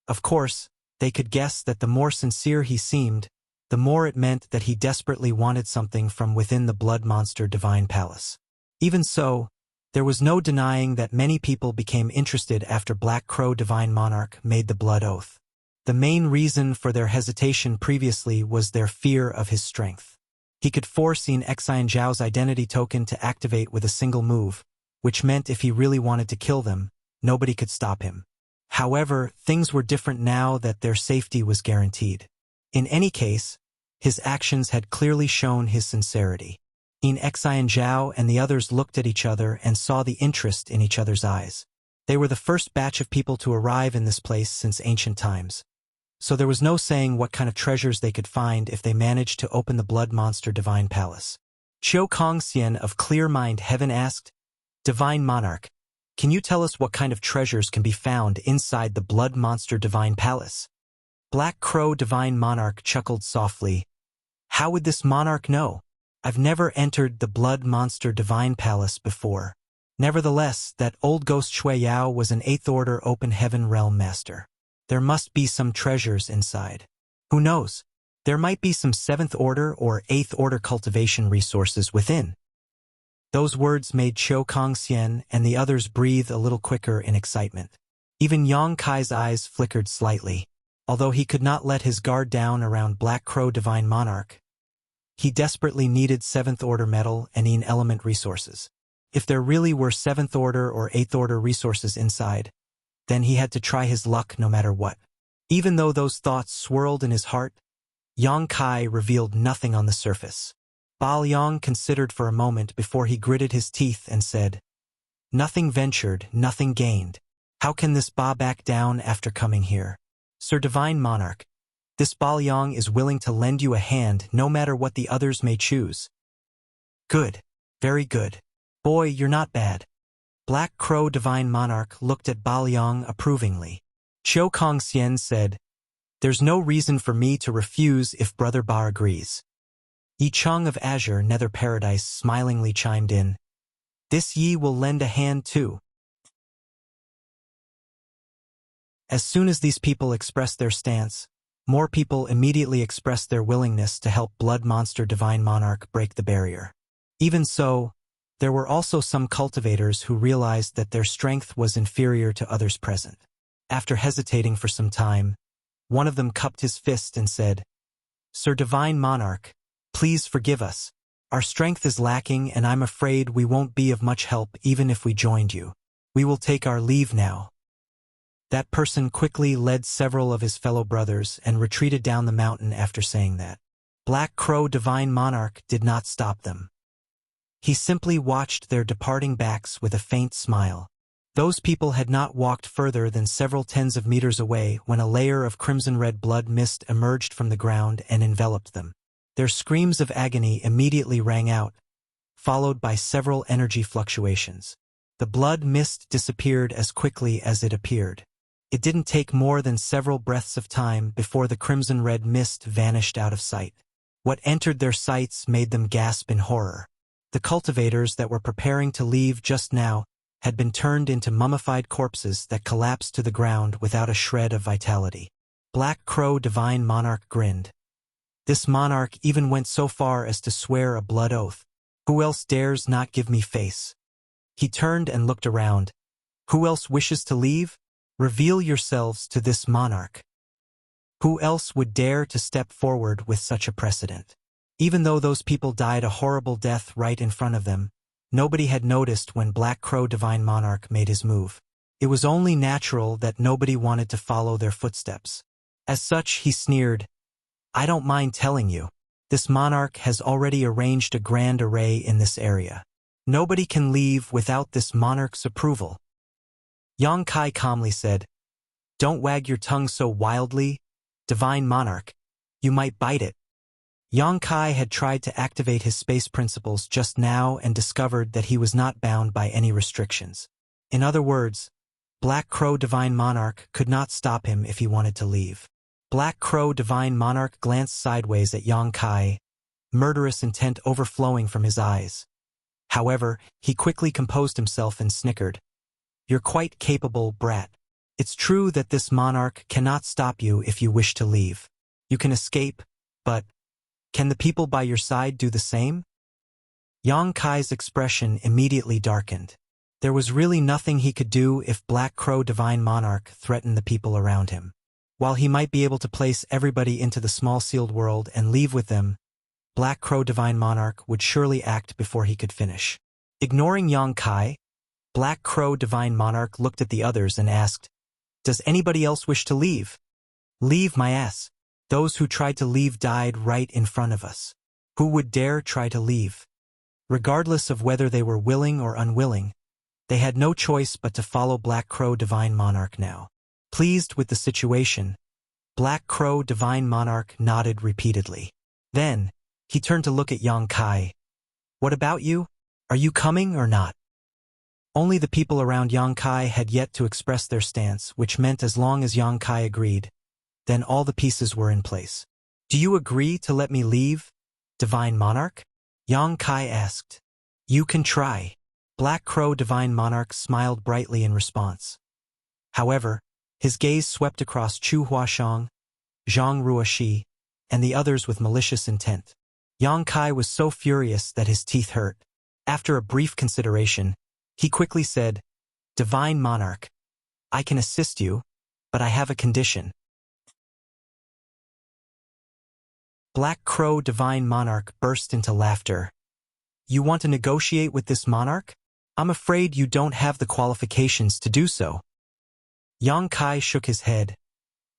Of course, they could guess that the more sincere he seemed, the more it meant that he desperately wanted something from within the Blood Monster Divine Palace. Even so, there was no denying that many people became interested after Black Crow Divine Monarch made the blood oath. The main reason for their hesitation previously was their fear of his strength. He could force Xian Zhao's identity token to activate with a single move, which meant if he really wanted to kill them, nobody could stop him. However, things were different now that their safety was guaranteed. In any case, his actions had clearly shown his sincerity. Xian Zhao and the others looked at each other and saw the interest in each other's eyes. They were the first batch of people to arrive in this place since ancient times. So there was no saying what kind of treasures they could find if they managed to open the Blood Monster Divine Palace. Qiu Kongxian of Clear Mind Heaven asked, "Divine Monarch, can you tell us what kind of treasures can be found inside the Blood Monster Divine Palace?" Black Crow Divine Monarch chuckled softly. "How would this monarch know? I've never entered the Blood Monster Divine Palace before." Nevertheless, that old ghost Shui Yao was an 8th Order Open Heaven Realm Master. There must be some treasures inside. Who knows? There might be some 7th Order or 8th Order cultivation resources within. Those words made Qiu Kongxian and the others breathe a little quicker in excitement. Even Yang Kai's eyes flickered slightly. Although he could not let his guard down around Black Crow Divine Monarch, he desperately needed 7th Order metal and element resources. If there really were 7th Order or 8th Order resources inside, then he had to try his luck no matter what. Even though those thoughts swirled in his heart, Yang Kai revealed nothing on the surface. Ba Liang considered for a moment before he gritted his teeth and said, "Nothing ventured, nothing gained. How can this Ba back down after coming here? Sir Divine Monarch, this Ba Liang is willing to lend you a hand no matter what the others may choose." "Good. Very good. Boy, you're not bad." Black Crow Divine Monarch looked at Ba Liang approvingly. Qiu Kongxian said, "There's no reason for me to refuse if Brother Ba agrees." Yi Cheng of Azure Nether Paradise smilingly chimed in, "This Yi will lend a hand too." As soon as these people expressed their stance, more people immediately expressed their willingness to help Blood Monster Divine Monarch break the barrier. Even so, there were also some cultivators who realized that their strength was inferior to others present. After hesitating for some time, one of them cupped his fist and said, "Sir Divine Monarch, please forgive us. Our strength is lacking and I'm afraid we won't be of much help even if we joined you. We will take our leave now." That person quickly led several of his fellow brothers and retreated down the mountain after saying that. Black Crow Divine Monarch did not stop them. He simply watched their departing backs with a faint smile. Those people had not walked further than several tens of meters away when a layer of crimson-red blood mist emerged from the ground and enveloped them. Their screams of agony immediately rang out, followed by several energy fluctuations. The blood mist disappeared as quickly as it appeared. It didn't take more than several breaths of time before the crimson-red mist vanished out of sight. What entered their sights made them gasp in horror. The cultivators that were preparing to leave just now had been turned into mummified corpses that collapsed to the ground without a shred of vitality. Black Crow Divine Monarch grinned. This monarch even went so far as to swear a blood oath. Who else dares not give me face? He turned and looked around. Who else wishes to leave? Reveal yourselves to this monarch. Who else would dare to step forward with such a precedent? Even though those people died a horrible death right in front of them, nobody had noticed when Black Crow Divine Monarch made his move. It was only natural that nobody wanted to follow their footsteps. As such, he sneered, I don't mind telling you. This monarch has already arranged a grand array in this area. Nobody can leave without this monarch's approval. Yang Kai calmly said, Don't wag your tongue so wildly, Divine Monarch. You might bite it. Yang Kai had tried to activate his space principles just now and discovered that he was not bound by any restrictions. In other words, Black Crow Divine Monarch could not stop him if he wanted to leave. Black Crow Divine Monarch glanced sideways at Yang Kai, murderous intent overflowing from his eyes. However, he quickly composed himself and snickered. You're quite capable, brat. It's true that this monarch cannot stop you if you wish to leave. You can escape, but can the people by your side do the same? Yang Kai's expression immediately darkened. There was really nothing he could do if Black Crow Divine Monarch threatened the people around him. While he might be able to place everybody into the small sealed world and leave with them, Black Crow Divine Monarch would surely act before he could finish. Ignoring Yang Kai, Black Crow Divine Monarch looked at the others and asked, Does anybody else wish to leave? Leave my ass. Those who tried to leave died right in front of us. Who would dare try to leave? Regardless of whether they were willing or unwilling, they had no choice but to follow Black Crow Divine Monarch now. Pleased with the situation, Black Crow Divine Monarch nodded repeatedly. Then, he turned to look at Yang Kai. What about you? Are you coming or not? Only the people around Yang Kai had yet to express their stance, which meant as long as Yang Kai agreed, then all the pieces were in place. Do you agree to let me leave, Divine Monarch? Yang Kai asked. You can try. Black Crow Divine Monarch smiled brightly in response. However, his gaze swept across Chu Huashang, Zhang Ruoshi, and the others with malicious intent. Yang Kai was so furious that his teeth hurt. After a brief consideration, he quickly said, Divine Monarch, I can assist you, but I have a condition. Black Crow Divine Monarch burst into laughter. You want to negotiate with this monarch? I'm afraid you don't have the qualifications to do so. Yang Kai shook his head.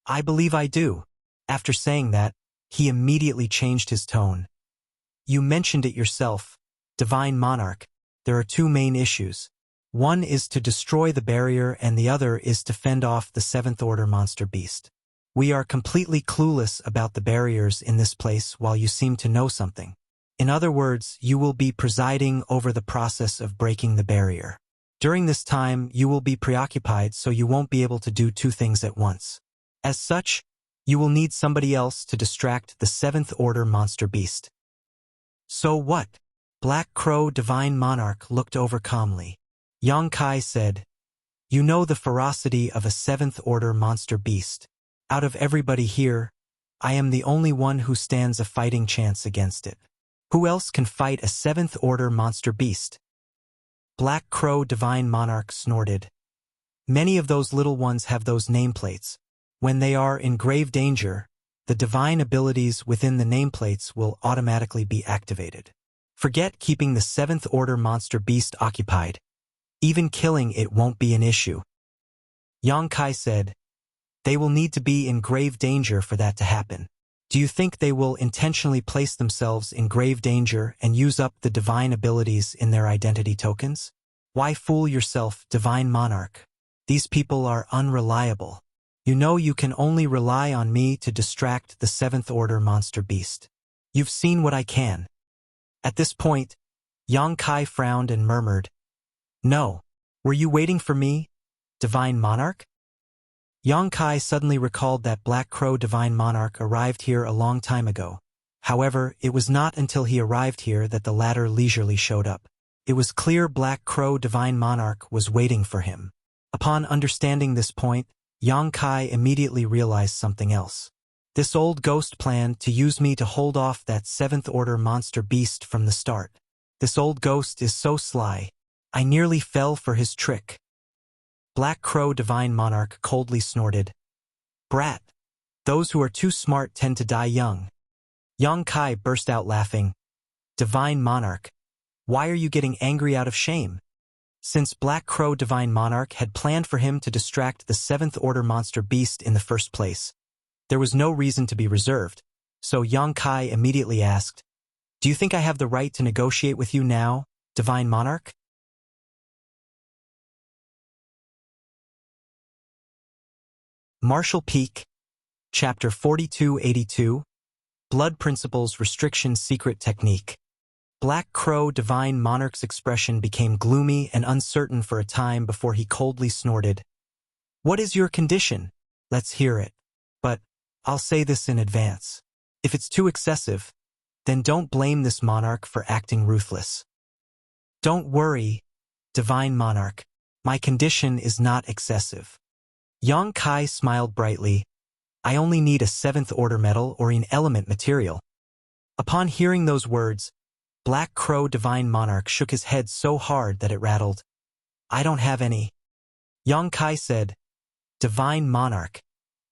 I believe I do. After saying that, he immediately changed his tone. You mentioned it yourself, Divine Monarch. There are two main issues. One is to destroy the barrier and the other is to fend off the Seventh Order monster beast. We are completely clueless about the barriers in this place while you seem to know something. In other words, you will be presiding over the process of breaking the barrier. During this time, you will be preoccupied so you won't be able to do two things at once. As such, you will need somebody else to distract the Seventh Order monster beast. So what? Black Crow Divine Monarch looked over calmly. Yang Kai said, You know the ferocity of a Seventh Order monster beast. Out of everybody here, I am the only one who stands a fighting chance against it. Who else can fight a Seventh Order monster beast? Black Crow Divine Monarch snorted. Many of those little ones have those nameplates. When they are in grave danger, the divine abilities within the nameplates will automatically be activated. Forget keeping the Seventh Order monster beast occupied. Even killing it won't be an issue. Yang Kai said, They will need to be in grave danger for that to happen. Do you think they will intentionally place themselves in grave danger and use up the divine abilities in their identity tokens? Why fool yourself, Divine Monarch? These people are unreliable. You know you can only rely on me to distract the Seventh Order monster beast. You've seen what I can. At this point, Yang Kai frowned and murmured, No, were you waiting for me, Divine Monarch? Yang Kai suddenly recalled that Black Crow Divine Monarch arrived here a long time ago. However, it was not until he arrived here that the latter leisurely showed up. It was clear Black Crow Divine Monarch was waiting for him. Upon understanding this point, Yang Kai immediately realized something else. This old ghost planned to use me to hold off that 7th Order monster beast from the start. This old ghost is so sly. I nearly fell for his trick. Black Crow Divine Monarch coldly snorted. Brat. Those who are too smart tend to die young. Yang Kai burst out laughing. Divine Monarch. Why are you getting angry out of shame? Since Black Crow Divine Monarch had planned for him to distract the 7th Order monster beast in the first place, there was no reason to be reserved, so Yang Kai immediately asked, Do you think I have the right to negotiate with you now, Divine Monarch? Martial Peak, Chapter 4282, Blood Principles Restriction Secret Technique. Black Crow Divine Monarch's expression became gloomy and uncertain for a time before he coldly snorted. What is your condition? Let's hear it. But I'll say this in advance. If it's too excessive, then don't blame this monarch for acting ruthless. Don't worry, Divine Monarch. My condition is not excessive. Yang Kai smiled brightly. I only need a 7th Order medal or an element material. Upon hearing those words, Black Crow Divine Monarch shook his head so hard that it rattled. I don't have any. Yang Kai said, Divine Monarch,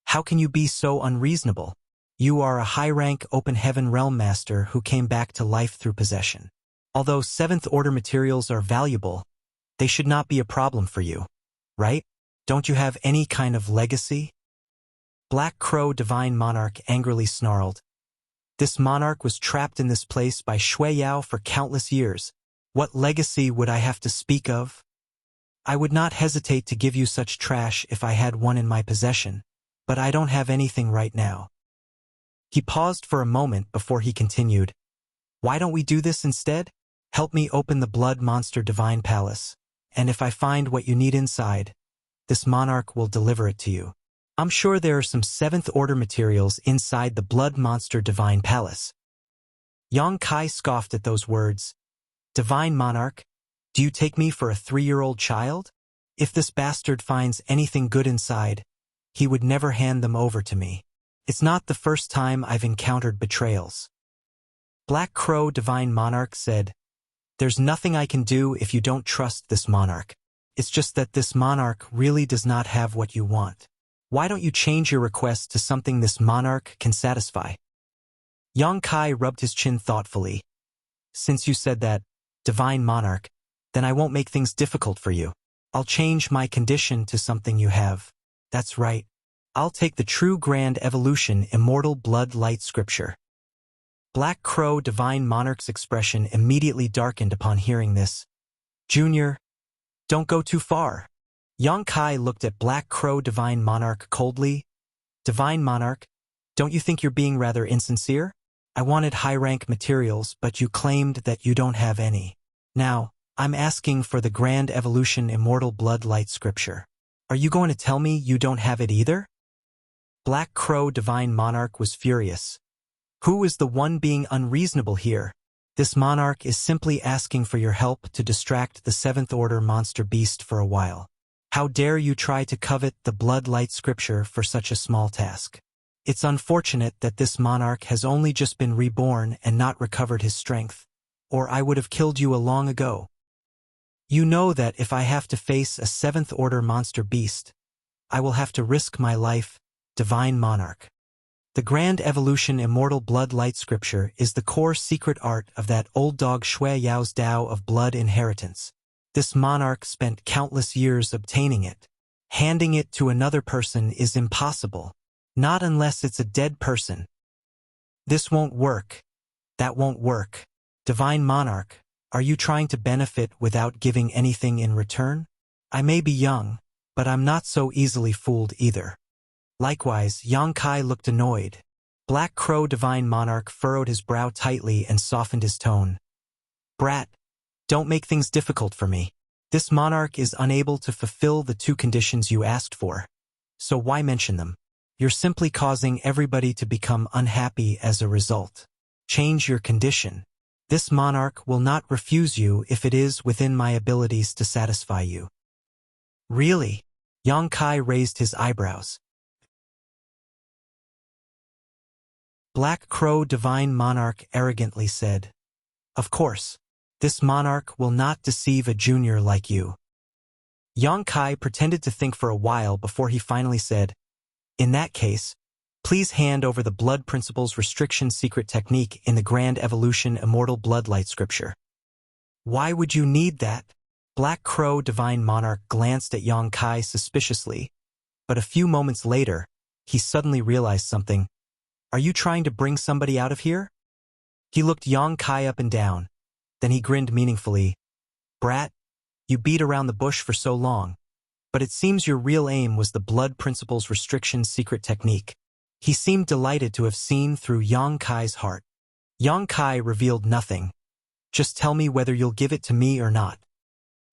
how can you be so unreasonable? You are a high-rank Open Heaven Realm Master who came back to life through possession. Although 7th Order materials are valuable, they should not be a problem for you, right? Don't you have any kind of legacy? Black Crow Divine Monarch angrily snarled. This monarch was trapped in this place by Shui Yao for countless years. What legacy would I have to speak of? I would not hesitate to give you such trash if I had one in my possession, but I don't have anything right now. He paused for a moment before he continued. Why don't we do this instead? Help me open the Blood Monster Divine Palace, and if I find what you need inside, this monarch will deliver it to you. I'm sure there are some 7th Order materials inside the Blood Monster Divine Palace. Yang Kai scoffed at those words. Divine Monarch, do you take me for a 3-year-old child? If this bastard finds anything good inside, he would never hand them over to me. It's not the first time I've encountered betrayals. Black Crow Divine Monarch said, There's nothing I can do if you don't trust this monarch. It's just that this monarch really does not have what you want. Why don't you change your request to something this monarch can satisfy? Yang Kai rubbed his chin thoughtfully. Since you said that, Divine Monarch, then I won't make things difficult for you. I'll change my condition to something you have. That's right. I'll take the True Grand Evolution Immortal Blood Light Scripture. Black Crow Divine Monarch's expression immediately darkened upon hearing this. Junior, don't go too far. Yang Kai looked at Black Crow Divine Monarch coldly. Divine Monarch, don't you think you're being rather insincere? I wanted high-rank materials, but you claimed that you don't have any. Now, I'm asking for the Grand Evolution Immortal Blood Light Scripture. Are you going to tell me you don't have it either? Black Crow Divine Monarch was furious. Who is the one being unreasonable here? This monarch is simply asking for your help to distract the 7th Order monster beast for a while. How dare you try to covet the Blood Light Scripture for such a small task? It's unfortunate that this monarch has only just been reborn and not recovered his strength, or I would have killed you long ago. You know that if I have to face a 7th Order monster beast, I will have to risk my life, Divine Monarch. The Grand Evolution Immortal Blood Light Scripture is the core secret art of that old dog Shui Yao's Tao of Blood Inheritance. This monarch spent countless years obtaining it. Handing it to another person is impossible, not unless it's a dead person. This won't work. That won't work. Divine Monarch, are you trying to benefit without giving anything in return? I may be young, but I'm not so easily fooled either. Likewise, Yang Kai looked annoyed. Black Crow Divine Monarch furrowed his brow tightly and softened his tone. Brat, don't make things difficult for me. This monarch is unable to fulfill the 2 conditions you asked for. So why mention them? You're simply causing everybody to become unhappy as a result. Change your condition. This monarch will not refuse you if it is within my abilities to satisfy you. Really? Yang Kai raised his eyebrows. Black Crow Divine Monarch arrogantly said, "Of course. This monarch will not deceive a junior like you." Yang Kai pretended to think for a while before he finally said, "In that case, please hand over the Blood Principles Restriction Secret Technique in the Grand Evolution Immortal Bloodlight Scripture." "Why would you need that?" Black Crow Divine Monarch glanced at Yang Kai suspiciously, but a few moments later, he suddenly realized something. "Are you trying to bring somebody out of here?" He looked Yang Kai up and down, then he grinned meaningfully. "Brat, you beat around the bush for so long, but it seems your real aim was the Blood Principles Restriction Secret Technique." He seemed delighted to have seen through Yang Kai's heart. Yang Kai revealed nothing. "Just tell me whether you'll give it to me or not."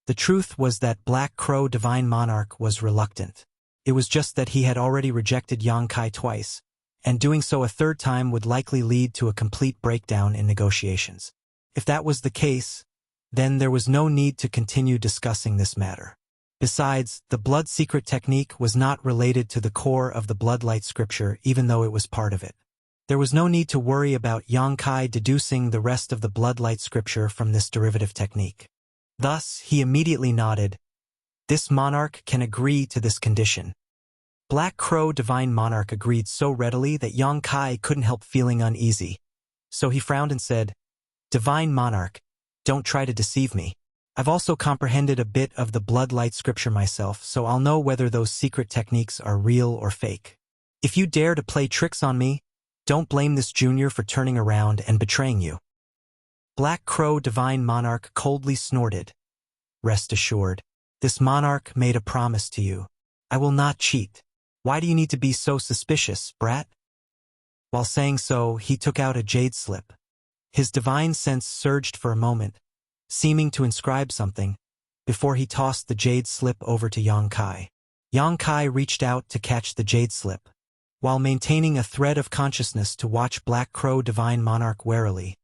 The truth was that Black Crow Divine Monarch was reluctant. It was just that he had already rejected Yang Kai twice, and doing so a third time would likely lead to a complete breakdown in negotiations. If that was the case, then there was no need to continue discussing this matter. Besides, the blood secret technique was not related to the core of the Bloodlight Scripture, even though it was part of it. There was no need to worry about Yang Kai deducing the rest of the Bloodlight Scripture from this derivative technique. Thus, he immediately nodded. "This monarch can agree to this condition." Black Crow Divine Monarch agreed so readily that Yang Kai couldn't help feeling uneasy. So he frowned and said, "Divine Monarch, don't try to deceive me. I've also comprehended a bit of the Bloodlight Scripture myself, so I'll know whether those secret techniques are real or fake. If you dare to play tricks on me, don't blame this junior for turning around and betraying you." Black Crow Divine Monarch coldly snorted. "Rest assured, this monarch made a promise to you. I will not cheat. Why do you need to be so suspicious, brat?" While saying so, he took out a jade slip. His divine sense surged for a moment, seeming to inscribe something, before he tossed the jade slip over to Yang Kai. Yang Kai reached out to catch the jade slip, while maintaining a thread of consciousness to watch Black Crow Divine Monarch warily.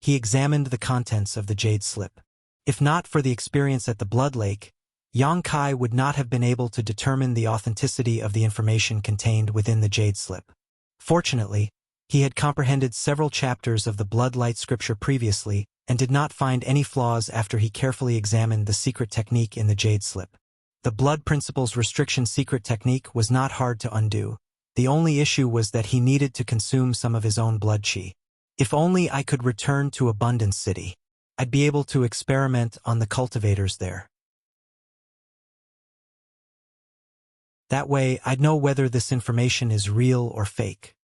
He examined the contents of the jade slip. If not for the experience at the Blood Lake, Yang Kai would not have been able to determine the authenticity of the information contained within the jade slip. Fortunately, he had comprehended several chapters of the Bloodlight Scripture previously and did not find any flaws after he carefully examined the secret technique in the jade slip. The Blood Principles Restriction Secret Technique was not hard to undo. The only issue was that he needed to consume some of his own blood chi. "If only I could return to Abundance City. I'd be able to experiment on the cultivators there. That way, I'd know whether this information is real or fake."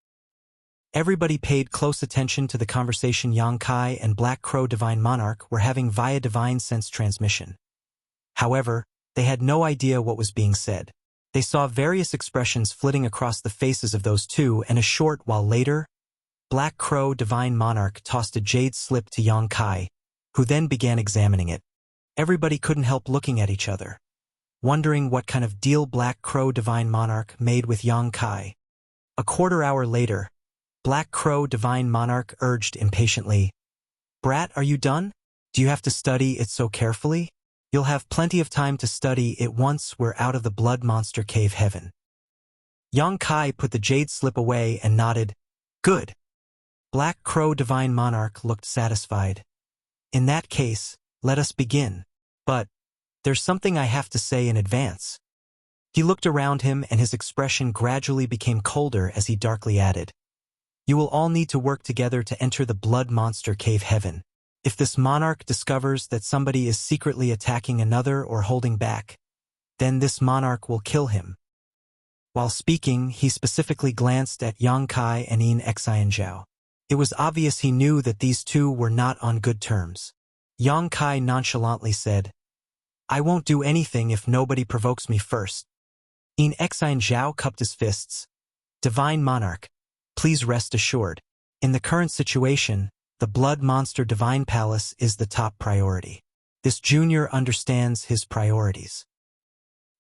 Everybody paid close attention to the conversation Yang Kai and Black Crow Divine Monarch were having via divine sense transmission. However, they had no idea what was being said. They saw various expressions flitting across the faces of those two, and a short while later, Black Crow Divine Monarch tossed a jade slip to Yang Kai, who then began examining it. Everybody couldn't help looking at each other, wondering what kind of deal Black Crow Divine Monarch made with Yang Kai. A quarter hour later, Black Crow Divine Monarch urged impatiently, "Brat, are you done? Do you have to study it so carefully? You'll have plenty of time to study it once we're out of the Blood Monster Cave heaven." Yang Kai put the jade slip away and nodded, "Good." Black Crow Divine Monarch looked satisfied. "In that case, let us begin. But there's something I have to say in advance." He looked around him and his expression gradually became colder as he darkly added, "You will all need to work together to enter the Blood Monster Cave heaven. If this monarch discovers that somebody is secretly attacking another or holding back, then this monarch will kill him." While speaking, he specifically glanced at Yang Kai and In Xianzhao. It was obvious he knew that these two were not on good terms. Yang Kai nonchalantly said, "I won't do anything if nobody provokes me first." In Xianzhao cupped his fists. "Divine Monarch, please rest assured. In the current situation, the Blood Monster Divine Palace is the top priority. This junior understands his priorities."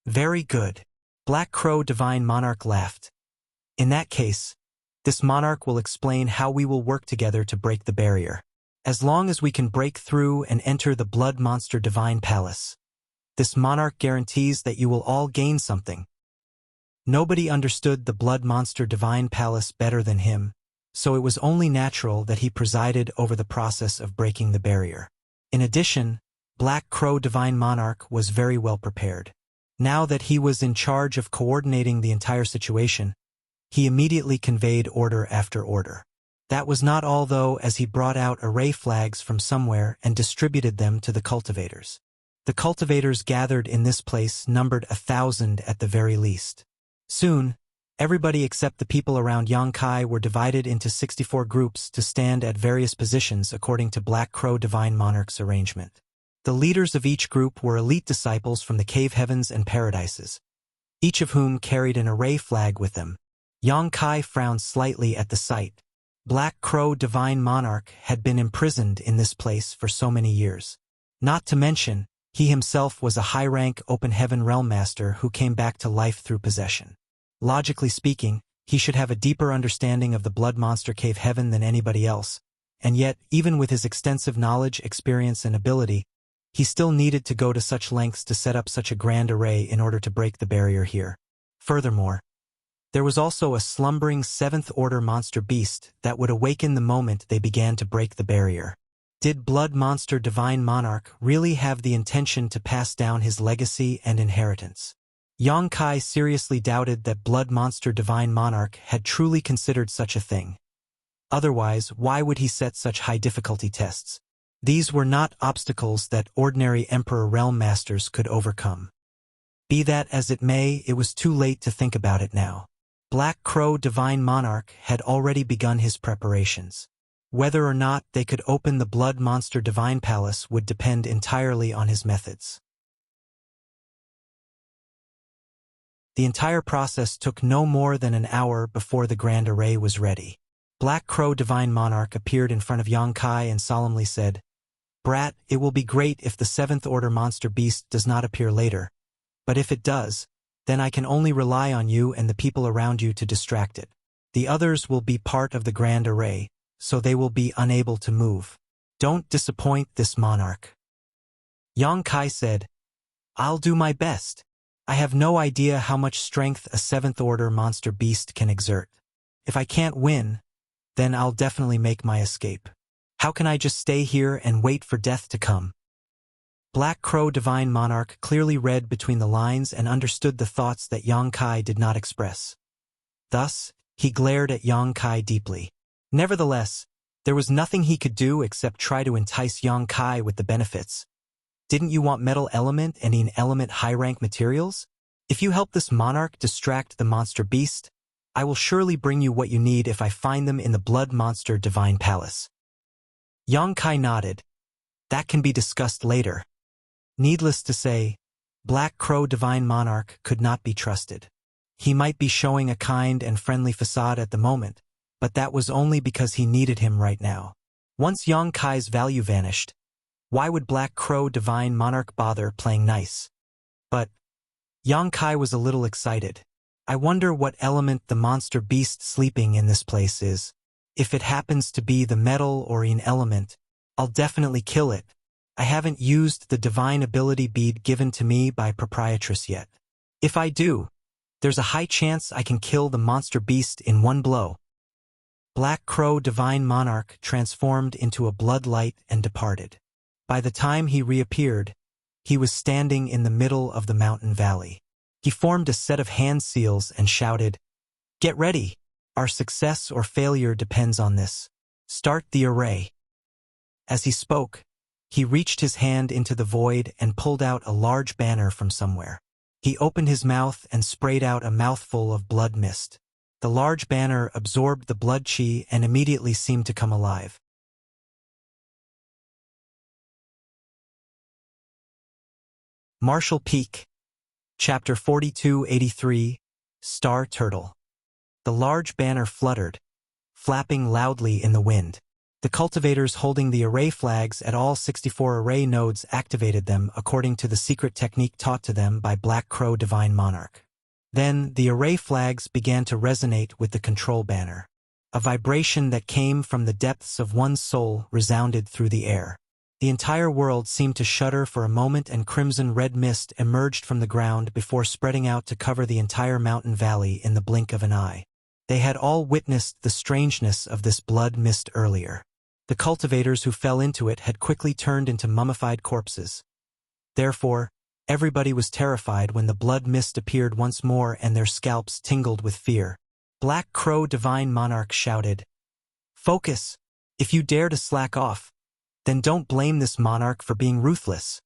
"Very good." Black Crow Divine Monarch laughed. "In that case, This monarch will explain how we will work together to break the barrier. As long as we can break through and enter the Blood Monster Divine Palace, this monarch guarantees that you will all gain something. Nobody understood the Blood Monster Divine Palace better than him, so it was only natural that he presided over the process of breaking the barrier. In addition, Black Crow Divine Monarch was very well prepared. Now that he was in charge of coordinating the entire situation, he immediately conveyed order after order. That was not all though, as he brought out array flags from somewhere and distributed them to the cultivators. The cultivators gathered in this place numbered 1,000 at the very least. Soon, everybody except the people around Yangkai were divided into 64 groups to stand at various positions according to Black Crow Divine Monarch's arrangement. The leaders of each group were elite disciples from the cave heavens and paradises, each of whom carried an array flag with them. Yangkai frowned slightly at the sight. Black Crow Divine Monarch had been imprisoned in this place for so many years. Not to mention, he himself was a high-rank open heaven realm master who came back to life through possession. Logically speaking, he should have a deeper understanding of the blood monster cave heaven than anybody else, and yet, even with his extensive knowledge, experience, and ability, he still needed to go to such lengths to set up such a grand array in order to break the barrier here. Furthermore, there was also a slumbering seventh-order monster beast that would awaken the moment they began to break the barrier. Did Blood Monster Divine Monarch really have the intention to pass down his legacy and inheritance? Yangkai seriously doubted that Blood Monster Divine Monarch had truly considered such a thing. Otherwise, why would he set such high difficulty tests? These were not obstacles that ordinary Emperor Realm Masters could overcome. Be that as it may, it was too late to think about it now. Black Crow Divine Monarch had already begun his preparations. Whether or not they could open the Blood Monster Divine Palace would depend entirely on his methods. The entire process took no more than an hour before the grand array was ready. Black Crow Divine Monarch appeared in front of Yangkai and solemnly said, "Brat, it will be great if the seventh-order monster beast does not appear later, but if it does, then I can only rely on you and the people around you to distract it. The others will be part of the grand array, so they will be unable to move. Don't disappoint this monarch." Yangkai said, "I'll do my best. I have no idea how much strength a seventh-order monster beast can exert. If I can't win, then I'll definitely make my escape. How can I just stay here and wait for death to come?" Black Crow Divine Monarch clearly read between the lines and understood the thoughts that Yangkai did not express. Thus, he glared at Yangkai deeply. Nevertheless, there was nothing he could do except try to entice Yangkai with the benefits. Didn't you want metal element and in-element high-rank materials? If you help this monarch distract the monster beast, I will surely bring you what you need if I find them in the Blood Monster Divine Palace. Yangkai nodded. That can be discussed later. Needless to say, Black Crow Divine Monarch could not be trusted. He might be showing a kind and friendly facade at the moment, but that was only because he needed him right now. Once Yangkai's value vanished, why would Black Crow Divine Monarch bother playing nice? But Yangkai was a little excited. I wonder what element the monster beast sleeping in this place is. If it happens to be the metal or in element, I'll definitely kill it. I haven't used the divine ability bead given to me by Proprietress yet. If I do, there's a high chance I can kill the monster beast in one blow. Black Crow Divine Monarch transformed into a blood light and departed. By the time he reappeared, he was standing in the middle of the mountain valley. He formed a set of hand seals and shouted, "Get ready! Our success or failure depends on this. Start the array." As he spoke, he reached his hand into the void and pulled out a large banner from somewhere. He opened his mouth and sprayed out a mouthful of blood mist. The large banner absorbed the blood chi and immediately seemed to come alive. Martial Peak, Chapter 4283, Star Turtle. The large banner fluttered, flapping loudly in the wind. The cultivators holding the array flags at all 64 array nodes activated them according to the secret technique taught to them by Black Crow Divine Monarch. Then, the array flags began to resonate with the control banner. A vibration that came from the depths of one's soul resounded through the air. The entire world seemed to shudder for a moment, and crimson-red mist emerged from the ground before spreading out to cover the entire mountain valley in the blink of an eye. They had all witnessed the strangeness of this blood mist earlier. The cultivators who fell into it had quickly turned into mummified corpses. Therefore, everybody was terrified when the blood mist appeared once more, and their scalps tingled with fear. Black Crow Divine Monarch shouted, "Focus! If you dare to slack off, then don't blame this monarch for being ruthless."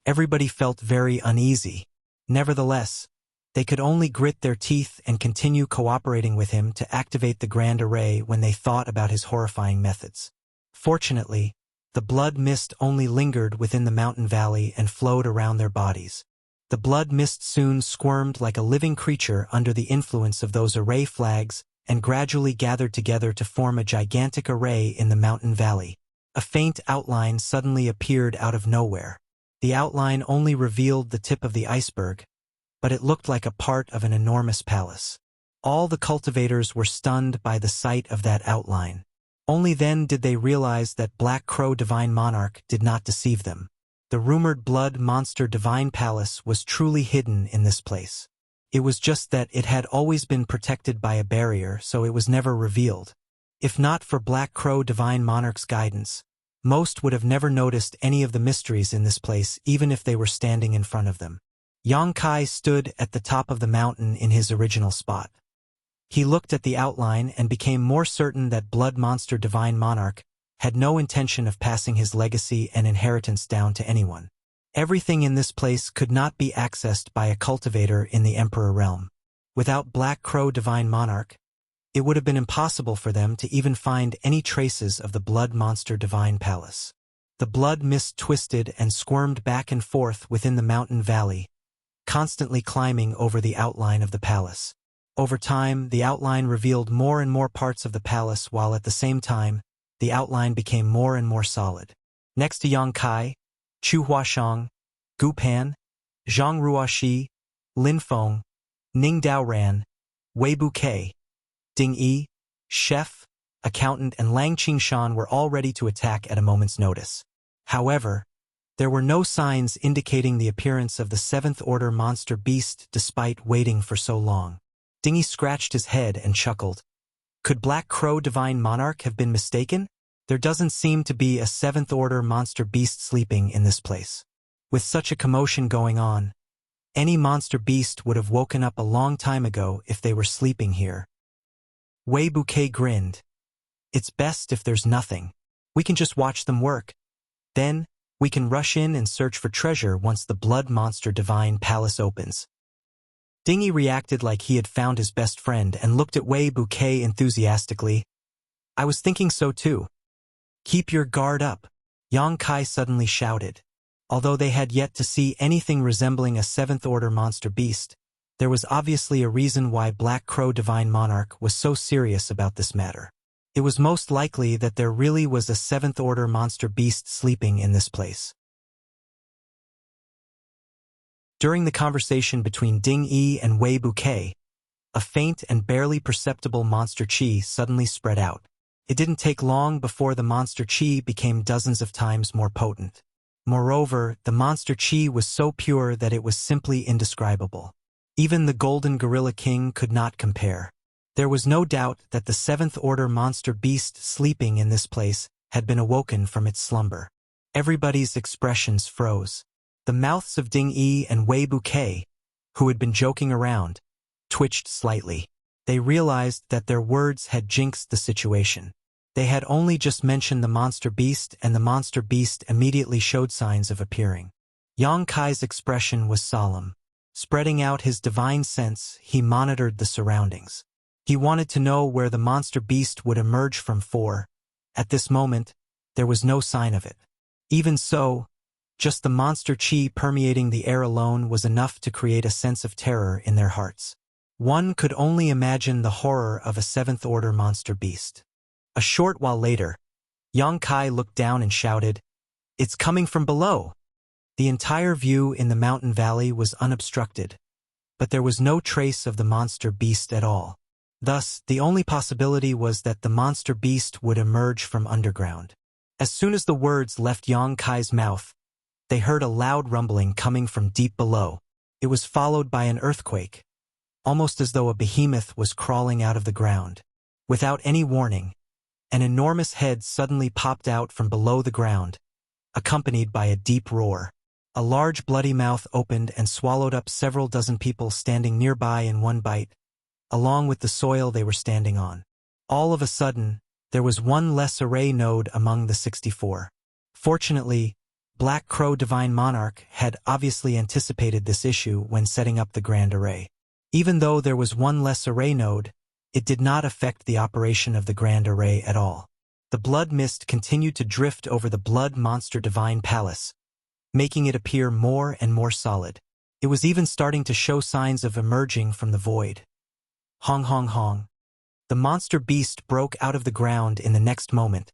Everybody felt very uneasy. Nevertheless, they could only grit their teeth and continue cooperating with him to activate the Grand Array when they thought about his horrifying methods. Fortunately, the blood mist only lingered within the mountain valley and flowed around their bodies. The blood mist soon squirmed like a living creature under the influence of those array flags and gradually gathered together to form a gigantic array in the mountain valley. A faint outline suddenly appeared out of nowhere. The outline only revealed the tip of the iceberg, but it looked like a part of an enormous palace. All the cultivators were stunned by the sight of that outline. Only then did they realize that Black Crow Divine Monarch did not deceive them. The rumored blood monster Divine Palace was truly hidden in this place. It was just that it had always been protected by a barrier, so it was never revealed. If not for Black Crow Divine Monarch's guidance, most would have never noticed any of the mysteries in this place, even if they were standing in front of them. Yang Kai stood at the top of the mountain in his original spot. He looked at the outline and became more certain that Blood Monster Divine Monarch had no intention of passing his legacy and inheritance down to anyone. Everything in this place could not be accessed by a cultivator in the Emperor realm. Without Black Crow Divine Monarch, it would have been impossible for them to even find any traces of the Blood Monster Divine Palace. The blood mist twisted and squirmed back and forth within the mountain valley, constantly climbing over the outline of the palace. Over time, the outline revealed more and more parts of the palace, while at the same time, the outline became more and more solid. Next to Yang Kai, Chu Huashang, Gu Pan, Zhang Ruoxi, Lin Feng, Ning Daoran, Wei Bouquet, Ding Yi, chef, accountant, and Lang Qingshan were all ready to attack at a moment's notice. However, there were no signs indicating the appearance of the seventh-order monster beast despite waiting for so long. Ding Yi scratched his head and chuckled. Could Black Crow Divine Monarch have been mistaken? There doesn't seem to be a seventh-order monster beast sleeping in this place. With such a commotion going on, any monster beast would have woken up a long time ago if they were sleeping here. Wei Bouquet grinned. It's best if there's nothing. We can just watch them work. Then, we can rush in and search for treasure once the Blood Monster Divine Palace opens. Ding Yi reacted like he had found his best friend and looked at Wei Bouquet enthusiastically. I was thinking so too. Keep your guard up, Yang Kai suddenly shouted. Although they had yet to see anything resembling a seventh-order monster beast, there was obviously a reason why Black Crow Divine Monarch was so serious about this matter. It was most likely that there really was a seventh-order monster beast sleeping in this place. During the conversation between Ding Yi and Wei Bouquet, a faint and barely perceptible monster chi suddenly spread out. It didn't take long before the monster chi became dozens of times more potent. Moreover, the monster chi was so pure that it was simply indescribable. Even the Golden Gorilla King could not compare. There was no doubt that the seventh-order monster beast sleeping in this place had been awoken from its slumber. Everybody's expressions froze. The mouths of Ding Yi and Wei Bouquet, who had been joking around, twitched slightly. They realized that their words had jinxed the situation. They had only just mentioned the monster beast, and the monster beast immediately showed signs of appearing. Yang Kai's expression was solemn. Spreading out his divine sense, he monitored the surroundings. He wanted to know where the monster beast would emerge from, for, at this moment, there was no sign of it. Even so, just the monster chi permeating the air alone was enough to create a sense of terror in their hearts. One could only imagine the horror of a seventh-order monster beast. A short while later, Yang Kai looked down and shouted, "It's coming from below!" The entire view in the mountain valley was unobstructed, but there was no trace of the monster beast at all. Thus, the only possibility was that the monster beast would emerge from underground. As soon as the words left Yang Kai's mouth, they heard a loud rumbling coming from deep below. It was followed by an earthquake, almost as though a behemoth was crawling out of the ground. Without any warning, an enormous head suddenly popped out from below the ground, accompanied by a deep roar. A large bloody mouth opened and swallowed up several dozen people standing nearby in one bite, along with the soil they were standing on. All of a sudden, there was one less array node among the 64. Fortunately, Black Crow Divine Monarch had obviously anticipated this issue when setting up the Grand Array. Even though there was one less array node, it did not affect the operation of the Grand Array at all. The blood mist continued to drift over the Blood Monster Divine Palace, making it appear more and more solid. It was even starting to show signs of emerging from the void. Hong hong hong. The monster beast broke out of the ground in the next moment,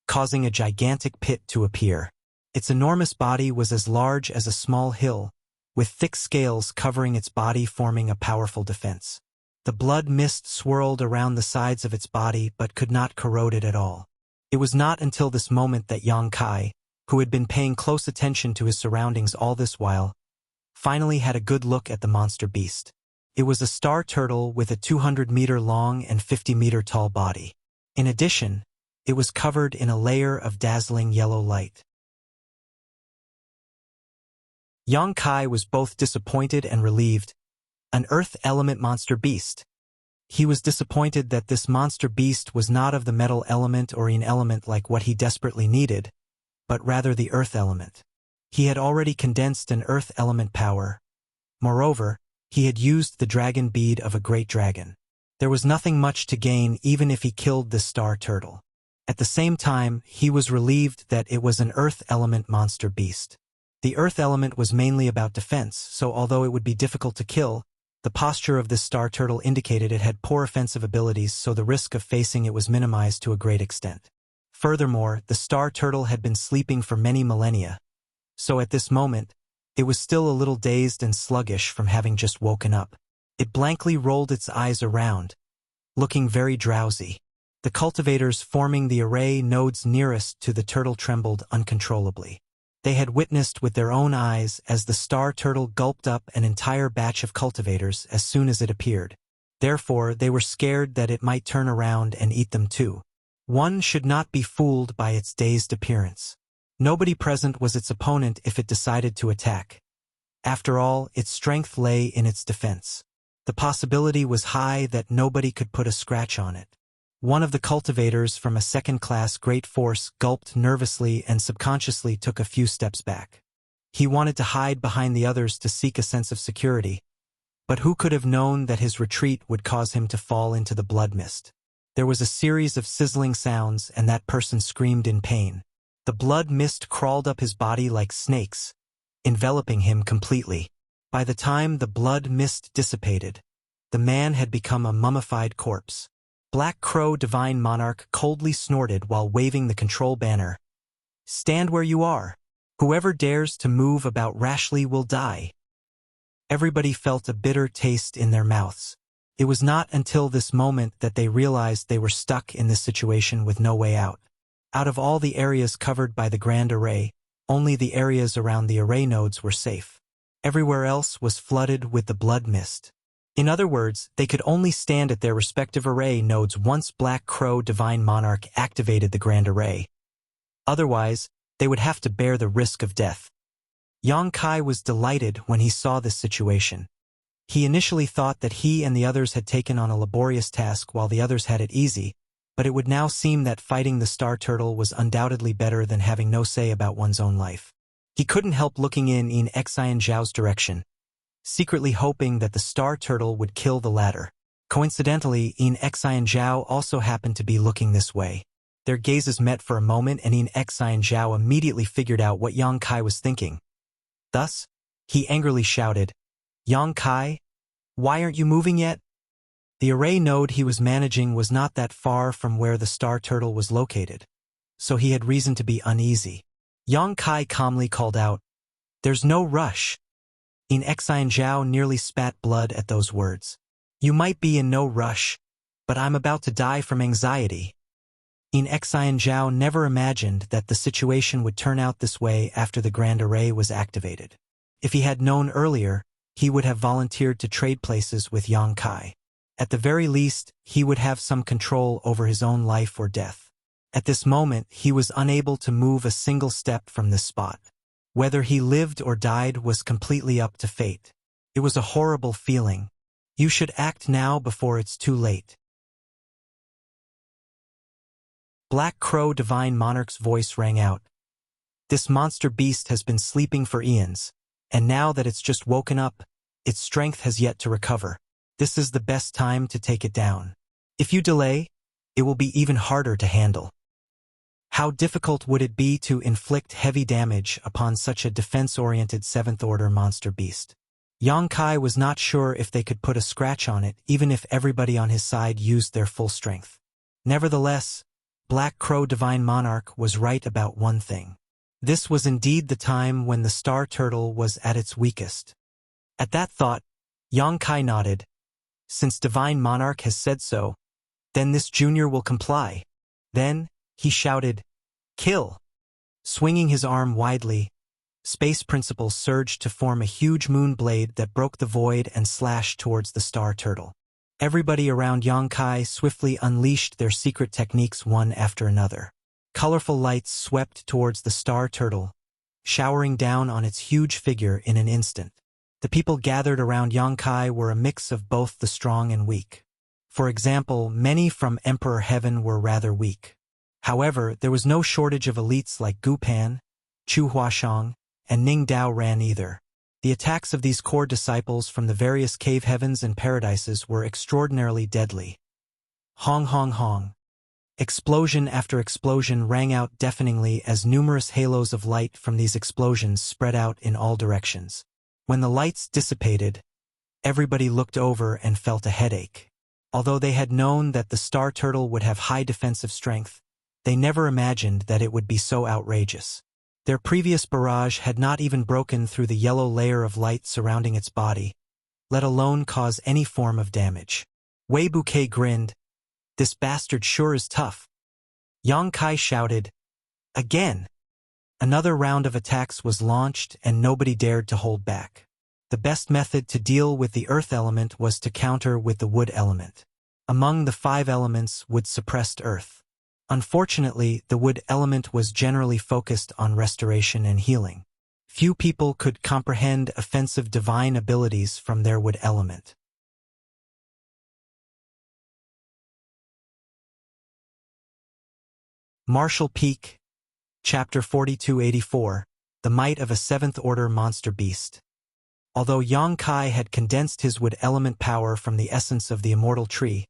causing a gigantic pit to appear. Its enormous body was as large as a small hill, with thick scales covering its body forming a powerful defense. The blood mist swirled around the sides of its body but could not corrode it at all. It was not until this moment that Yang Kai, who had been paying close attention to his surroundings all this while, finally had a good look at the monster beast. It was a star turtle with a 200-meter long and 50-meter tall body. In addition, it was covered in a layer of dazzling yellow light. Yang Kai was both disappointed and relieved. An earth element monster beast. He was disappointed that this monster beast was not of the metal element or an element like what he desperately needed, but rather the earth element. He had already condensed an earth element power. Moreover, he had used the dragon bead of a great dragon. There was nothing much to gain even if he killed this star turtle. At the same time, he was relieved that it was an earth element monster beast. The earth element was mainly about defense, so although it would be difficult to kill, the posture of this star turtle indicated it had poor offensive abilities, so the risk of facing it was minimized to a great extent. Furthermore, the star turtle had been sleeping for many millennia, so at this moment, it was still a little dazed and sluggish from having just woken up. It blankly rolled its eyes around, looking very drowsy. The cultivators forming the array nodes nearest to the turtle trembled uncontrollably. They had witnessed with their own eyes as the star turtle gulped up an entire batch of cultivators as soon as it appeared. Therefore, they were scared that it might turn around and eat them too. One should not be fooled by its dazed appearance. Nobody present was its opponent if it decided to attack. After all, its strength lay in its defense. The possibility was high that nobody could put a scratch on it. One of the cultivators from a second-class great force gulped nervously and subconsciously took a few steps back. He wanted to hide behind the others to seek a sense of security, but who could have known that his retreat would cause him to fall into the blood mist? There was a series of sizzling sounds, and that person screamed in pain. The blood mist crawled up his body like snakes, enveloping him completely. By the time the blood mist dissipated, the man had become a mummified corpse. Black Crow Divine Monarch coldly snorted while waving the control banner. "Stand where you are. Whoever dares to move about rashly will die." Everybody felt a bitter taste in their mouths. It was not until this moment that they realized they were stuck in this situation with no way out. Out of all the areas covered by the Grand Array, only the areas around the array nodes were safe. Everywhere else was flooded with the blood mist. In other words, they could only stand at their respective array nodes once Black Crow Divine Monarch activated the Grand Array. Otherwise, they would have to bear the risk of death. Yang Kai was delighted when he saw this situation. He initially thought that he and the others had taken on a laborious task while the others had it easy, but it would now seem that fighting the star turtle was undoubtedly better than having no say about one's own life. He couldn't help looking in Xian Zhao's direction, secretly hoping that the star turtle would kill the latter. Coincidentally, Xian Zhao also happened to be looking this way. Their gazes met for a moment, and Xian Zhao immediately figured out what Yang Kai was thinking. Thus, he angrily shouted, "Yang Kai, why aren't you moving yet?" The array node he was managing was not that far from where the star turtle was located, so he had reason to be uneasy. Yang Kai calmly called out, "There's no rush." Xian Zhao nearly spat blood at those words. "You might be in no rush, but I'm about to die from anxiety. Xian Zhao never imagined that the situation would turn out this way after the Grand Array was activated. If he had known earlier, he would have volunteered to trade places with Yang Kai. At the very least, he would have some control over his own life or death. At this moment, he was unable to move a single step from this spot. Whether he lived or died was completely up to fate. It was a horrible feeling. You should act now before it's too late. Black Crow Divine Monarch's voice rang out. This monster beast has been sleeping for eons, and now that it's just woken up, its strength has yet to recover. This is the best time to take it down. If you delay, it will be even harder to handle. How difficult would it be to inflict heavy damage upon such a defense-oriented 7th Order monster beast? Yang Kai was not sure if they could put a scratch on it even if everybody on his side used their full strength. Nevertheless, Black Crow Divine Monarch was right about one thing. This was indeed the time when the Star Turtle was at its weakest. At that thought, Yang Kai nodded. Since Divine Monarch has said so, then this junior will comply. Then, he shouted, "Kill!" Swinging his arm widely, Space Principle surged to form a huge moon blade that broke the void and slashed towards the Star Turtle. Everybody around Yang Kai swiftly unleashed their secret techniques one after another. Colorful lights swept towards the Star Turtle, showering down on its huge figure in an instant. The people gathered around Yang Kai were a mix of both the strong and weak. For example, many from Emperor Heaven were rather weak. However, there was no shortage of elites like Gu Pan, Chu Huashang, and Ning Dao Ran either. The attacks of these core disciples from the various cave heavens and paradises were extraordinarily deadly. Hong hong hong. Explosion after explosion rang out deafeningly as numerous halos of light from these explosions spread out in all directions. When the lights dissipated, everybody looked over and felt a headache. Although they had known that the Star Turtle would have high defensive strength, they never imagined that it would be so outrageous. Their previous barrage had not even broken through the yellow layer of light surrounding its body, let alone cause any form of damage. Wei Bouquet grinned. This bastard sure is tough. Yang Kai shouted, "Again!" Another round of attacks was launched and nobody dared to hold back. The best method to deal with the earth element was to counter with the wood element. Among the 5 elements, wood suppressed earth. Unfortunately, the wood element was generally focused on restoration and healing. Few people could comprehend offensive divine abilities from their wood element. Martial Peak, Chapter 4284, The Might of a 7th Order Monster Beast. Although Yang Kai had condensed his wood element power from the essence of the immortal tree,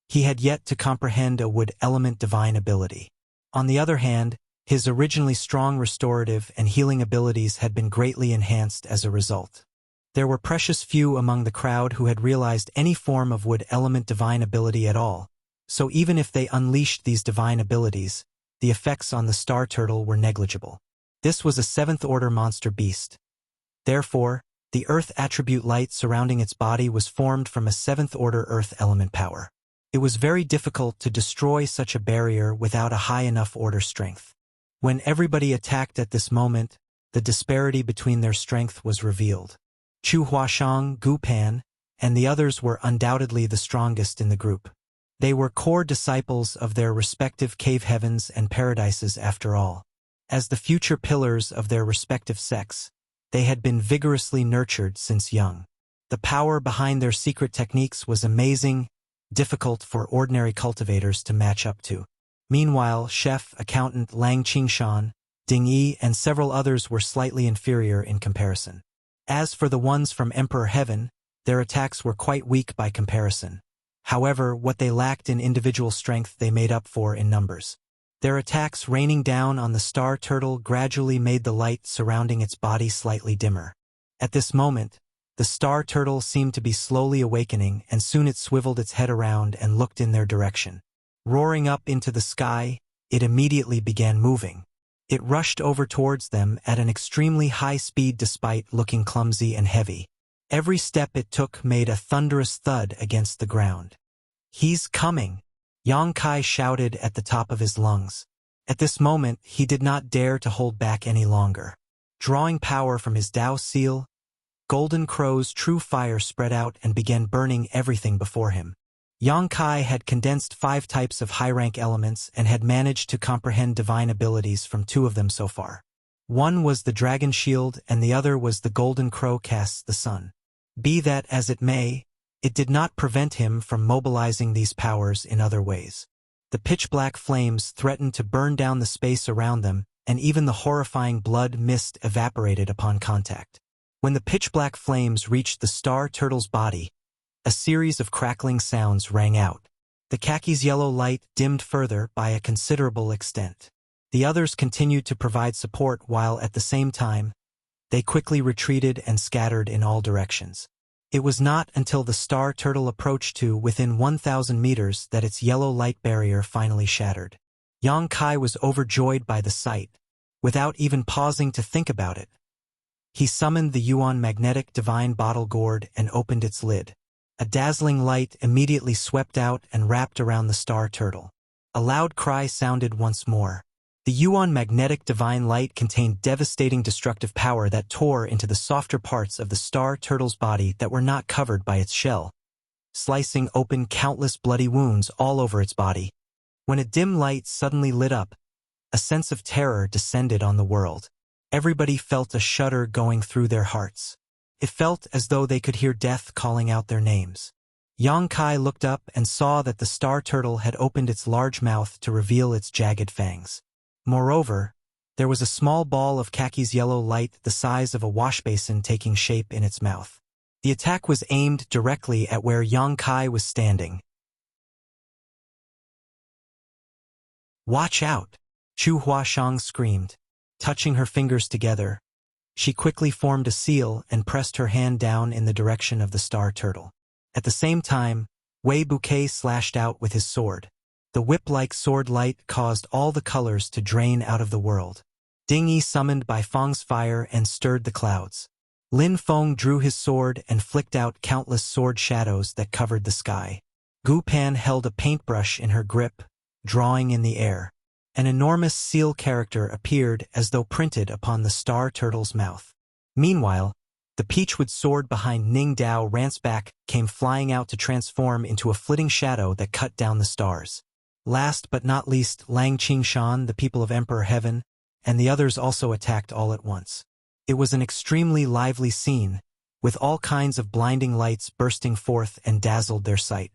he had yet to comprehend a wood element divine ability. On the other hand, his originally strong restorative and healing abilities had been greatly enhanced as a result. There were precious few among the crowd who had realized any form of wood element divine ability at all, so even if they unleashed these divine abilities, the effects on the Star Turtle were negligible. This was a 7th Order monster beast. Therefore, the earth attribute light surrounding its body was formed from a 7th Order earth element power. It was very difficult to destroy such a barrier without a high enough order strength. When everybody attacked at this moment, the disparity between their strength was revealed. Chu Huashang, Gu Pan, and the others were undoubtedly the strongest in the group. They were core disciples of their respective cave heavens and paradises after all. As the future pillars of their respective sects, they had been vigorously nurtured since young. The power behind their secret techniques was amazing, difficult for ordinary cultivators to match up to. Meanwhile, chef, accountant Lang Qingshan, Ding Yi, and several others were slightly inferior in comparison. As for the ones from Emperor Heaven, their attacks were quite weak by comparison. However, what they lacked in individual strength they made up for in numbers. Their attacks raining down on the Star Turtle gradually made the light surrounding its body slightly dimmer. At this moment, the Star Turtle seemed to be slowly awakening, and soon it swiveled its head around and looked in their direction. Roaring up into the sky, it immediately began moving. It rushed over towards them at an extremely high speed despite looking clumsy and heavy. Every step it took made a thunderous thud against the ground. "He's coming!" Yang Kai shouted at the top of his lungs. At this moment, he did not dare to hold back any longer. Drawing power from his Tao seal, Golden Crow's true fire spread out and began burning everything before him. Yang Kai had condensed 5 types of high-rank elements and had managed to comprehend divine abilities from 2 of them so far. One was the Dragon Shield and the other was the Golden Crow casts the sun. Be that as it may, it did not prevent him from mobilizing these powers in other ways. The pitch-black flames threatened to burn down the space around them, and even the horrifying blood mist evaporated upon contact. When the pitch-black flames reached the star turtle's body, a series of crackling sounds rang out. The khaki's yellow light dimmed further by a considerable extent. The others continued to provide support while at the same time, they quickly retreated and scattered in all directions. It was not until the star turtle approached to within 1,000 meters that its yellow light barrier finally shattered. Yang Kai was overjoyed by the sight. Without even pausing to think about it, he summoned the Yuan magnetic divine bottle gourd and opened its lid. A dazzling light immediately swept out and wrapped around the star turtle. A loud cry sounded once more. The Yuan magnetic divine light contained devastating destructive power that tore into the softer parts of the star turtle's body that were not covered by its shell, slicing open countless bloody wounds all over its body. When a dim light suddenly lit up, a sense of terror descended on the world. Everybody felt a shudder going through their hearts. It felt as though they could hear death calling out their names. Yang Kai looked up and saw that the star turtle had opened its large mouth to reveal its jagged fangs. Moreover, there was a small ball of khaki's yellow light the size of a washbasin taking shape in its mouth. The attack was aimed directly at where Yang Kai was standing. "Watch out!" Chu Huashang screamed. Touching her fingers together, she quickly formed a seal and pressed her hand down in the direction of the star turtle. At the same time, Wei Bouquet slashed out with his sword. The whip-like sword light caused all the colors to drain out of the world. Ding Yi summoned by Feng's fire and stirred the clouds. Lin Feng drew his sword and flicked out countless sword shadows that covered the sky. Gu Pan held a paintbrush in her grip, drawing in the air. An enormous seal character appeared as though printed upon the star turtle's mouth. Meanwhile, the peachwood sword behind Ning Dao Ransback came flying out to transform into a flitting shadow that cut down the stars. Last but not least, Lang Qingshan, the people of Emperor Heaven, and the others also attacked all at once. It was an extremely lively scene, with all kinds of blinding lights bursting forth and dazzled their sight.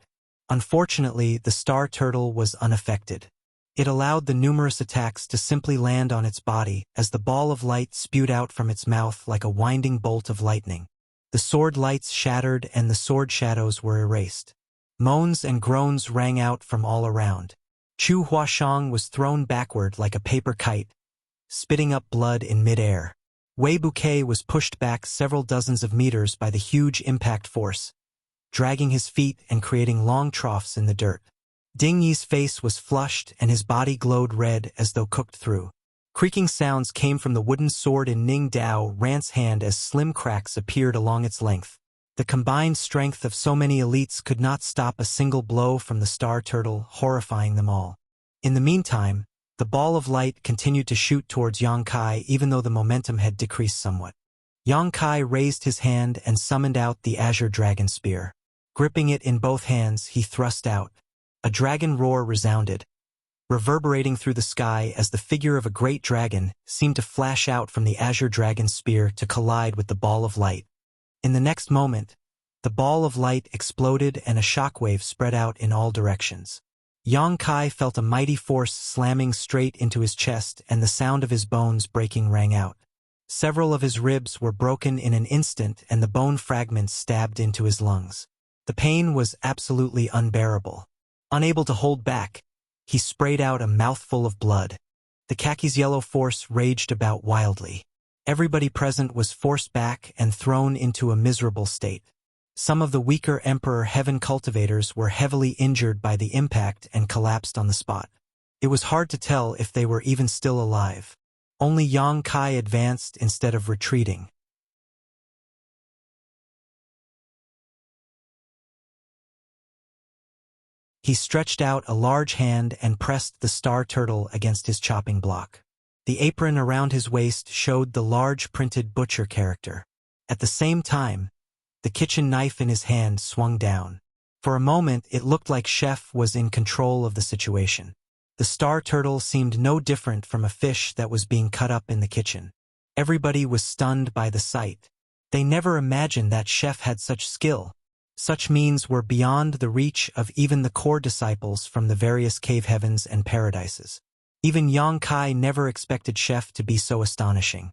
Unfortunately, the star turtle was unaffected. It allowed the numerous attacks to simply land on its body as the ball of light spewed out from its mouth like a winding bolt of lightning. The sword lights shattered and the sword shadows were erased. Moans and groans rang out from all around. Chu Huashang was thrown backward like a paper kite, spitting up blood in midair. Wei Bouquet was pushed back several dozens of meters by the huge impact force, dragging his feet and creating long troughs in the dirt. Ding Yi's face was flushed and his body glowed red as though cooked through. Creaking sounds came from the wooden sword in Ning Dao Rant's hand as slim cracks appeared along its length. The combined strength of so many elites could not stop a single blow from the star turtle, horrifying them all. In the meantime, the ball of light continued to shoot towards Yang Kai even though the momentum had decreased somewhat. Yang Kai raised his hand and summoned out the azure dragon spear. Gripping it in both hands, he thrust out. A dragon roar resounded, reverberating through the sky as the figure of a great dragon seemed to flash out from the azure dragon spear to collide with the ball of light. In the next moment, the ball of light exploded and a shockwave spread out in all directions. Yang Kai felt a mighty force slamming straight into his chest and the sound of his bones breaking rang out. Several of his ribs were broken in an instant and the bone fragments stabbed into his lungs. The pain was absolutely unbearable. Unable to hold back, he sprayed out a mouthful of blood. The khaki's yellow force raged about wildly. Everybody present was forced back and thrown into a miserable state. Some of the weaker Emperor Heaven cultivators were heavily injured by the impact and collapsed on the spot. It was hard to tell if they were even still alive. Only Yang Kai advanced instead of retreating. He stretched out a large hand and pressed the star turtle against his chopping block. The apron around his waist showed the large printed butcher character. At the same time, the kitchen knife in his hand swung down. For a moment, it looked like Chef was in control of the situation. The star turtle seemed no different from a fish that was being cut up in the kitchen. Everybody was stunned by the sight. They never imagined that Chef had such skill. Such means were beyond the reach of even the core disciples from the various cave heavens and paradises. Even Yang Kai never expected Chef to be so astonishing.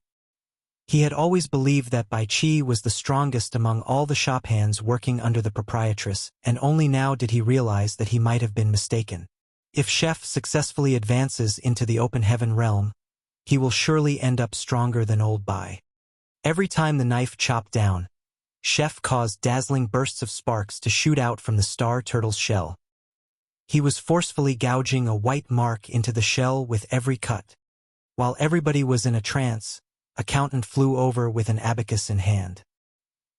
He had always believed that Bai Qi was the strongest among all the shop hands working under the proprietress, and only now did he realize that he might have been mistaken. If Chef successfully advances into the open heaven realm, he will surely end up stronger than old Bai. Every time the knife chopped down, Chef caused dazzling bursts of sparks to shoot out from the star turtle's shell. He was forcefully gouging a white mark into the shell with every cut. While everybody was in a trance, Accountant flew over with an abacus in hand.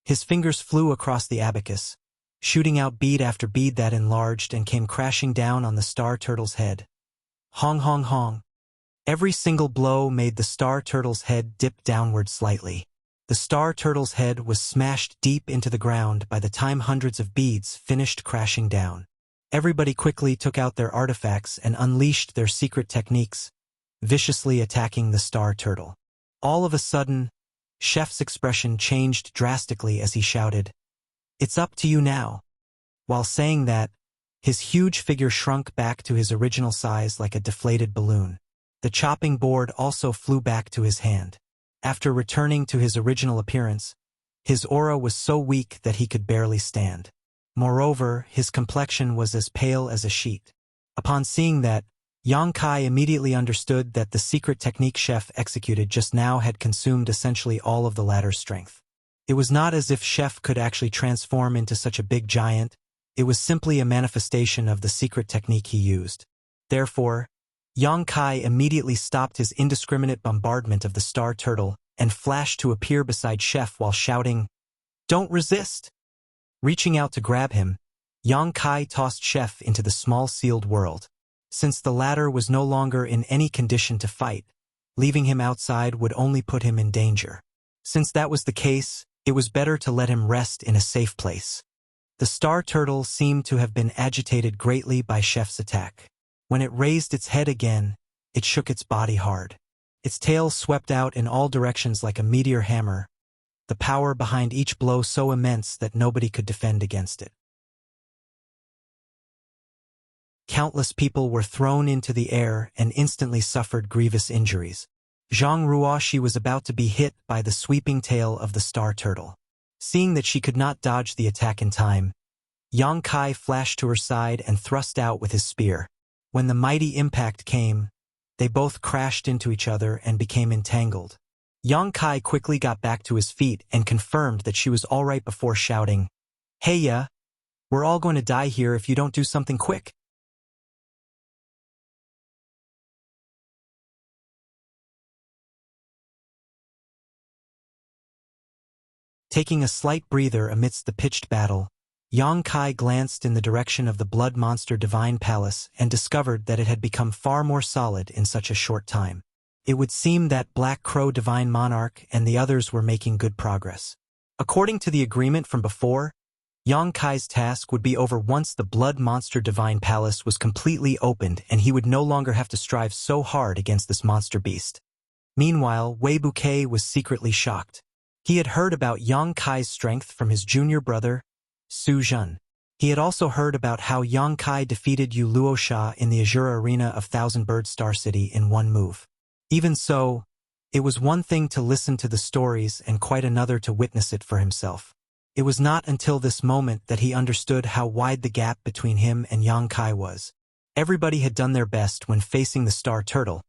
His fingers flew across the abacus, shooting out bead after bead that enlarged and came crashing down on the star turtle's head. Hong hong hong. Every single blow made the star turtle's head dip downward slightly. The star turtle's head was smashed deep into the ground by the time hundreds of beads finished crashing down. Everybody quickly took out their artifacts and unleashed their secret techniques, viciously attacking the star turtle. All of a sudden, Chef's expression changed drastically as he shouted, "It's up to you now." While saying that, his huge figure shrunk back to his original size like a deflated balloon. The chopping board also flew back to his hand. After returning to his original appearance, his aura was so weak that he could barely stand. Moreover, his complexion was as pale as a sheet. Upon seeing that, Yang Kai immediately understood that the secret technique Chef executed just now had consumed essentially all of the latter's strength. It was not as if Chef could actually transform into such a big giant, it was simply a manifestation of the secret technique he used. Therefore, Yang Kai immediately stopped his indiscriminate bombardment of the star turtle and flashed to appear beside Chef while shouting, "Don't resist!" Reaching out to grab him, Yang Kai tossed Chef into the small sealed world. Since the latter was no longer in any condition to fight, leaving him outside would only put him in danger. Since that was the case, it was better to let him rest in a safe place. The star turtle seemed to have been agitated greatly by Chef's attack. When it raised its head again, it shook its body hard. Its tail swept out in all directions like a meteor hammer, the power behind each blow so immense that nobody could defend against it. Countless people were thrown into the air and instantly suffered grievous injuries. Zhang Ruoshi was about to be hit by the sweeping tail of the star turtle. Seeing that she could not dodge the attack in time, Yang Kai flashed to her side and thrust out with his spear. When the mighty impact came, they both crashed into each other and became entangled. Yang Kai quickly got back to his feet and confirmed that she was all right before shouting, "Hey ya, we're all going to die here if you don't do something quick." Taking a slight breather amidst the pitched battle, Yang Kai glanced in the direction of the Blood Monster Divine Palace and discovered that it had become far more solid in such a short time. It would seem that Black Crow Divine Monarch and the others were making good progress. According to the agreement from before, Yang Kai's task would be over once the Blood Monster Divine Palace was completely opened and he would no longer have to strive so hard against this monster beast. Meanwhile, Wei Bouquet was secretly shocked. He had heard about Yang Kai's strength from his junior brother, Su Zhen. He had also heard about how Yang Kai defeated Yu Luosha in the Azure Arena of Thousand Bird Star City in one move. Even so, it was one thing to listen to the stories and quite another to witness it for himself. It was not until this moment that he understood how wide the gap between him and Yang Kai was. Everybody had done their best when facing the Star Turtle,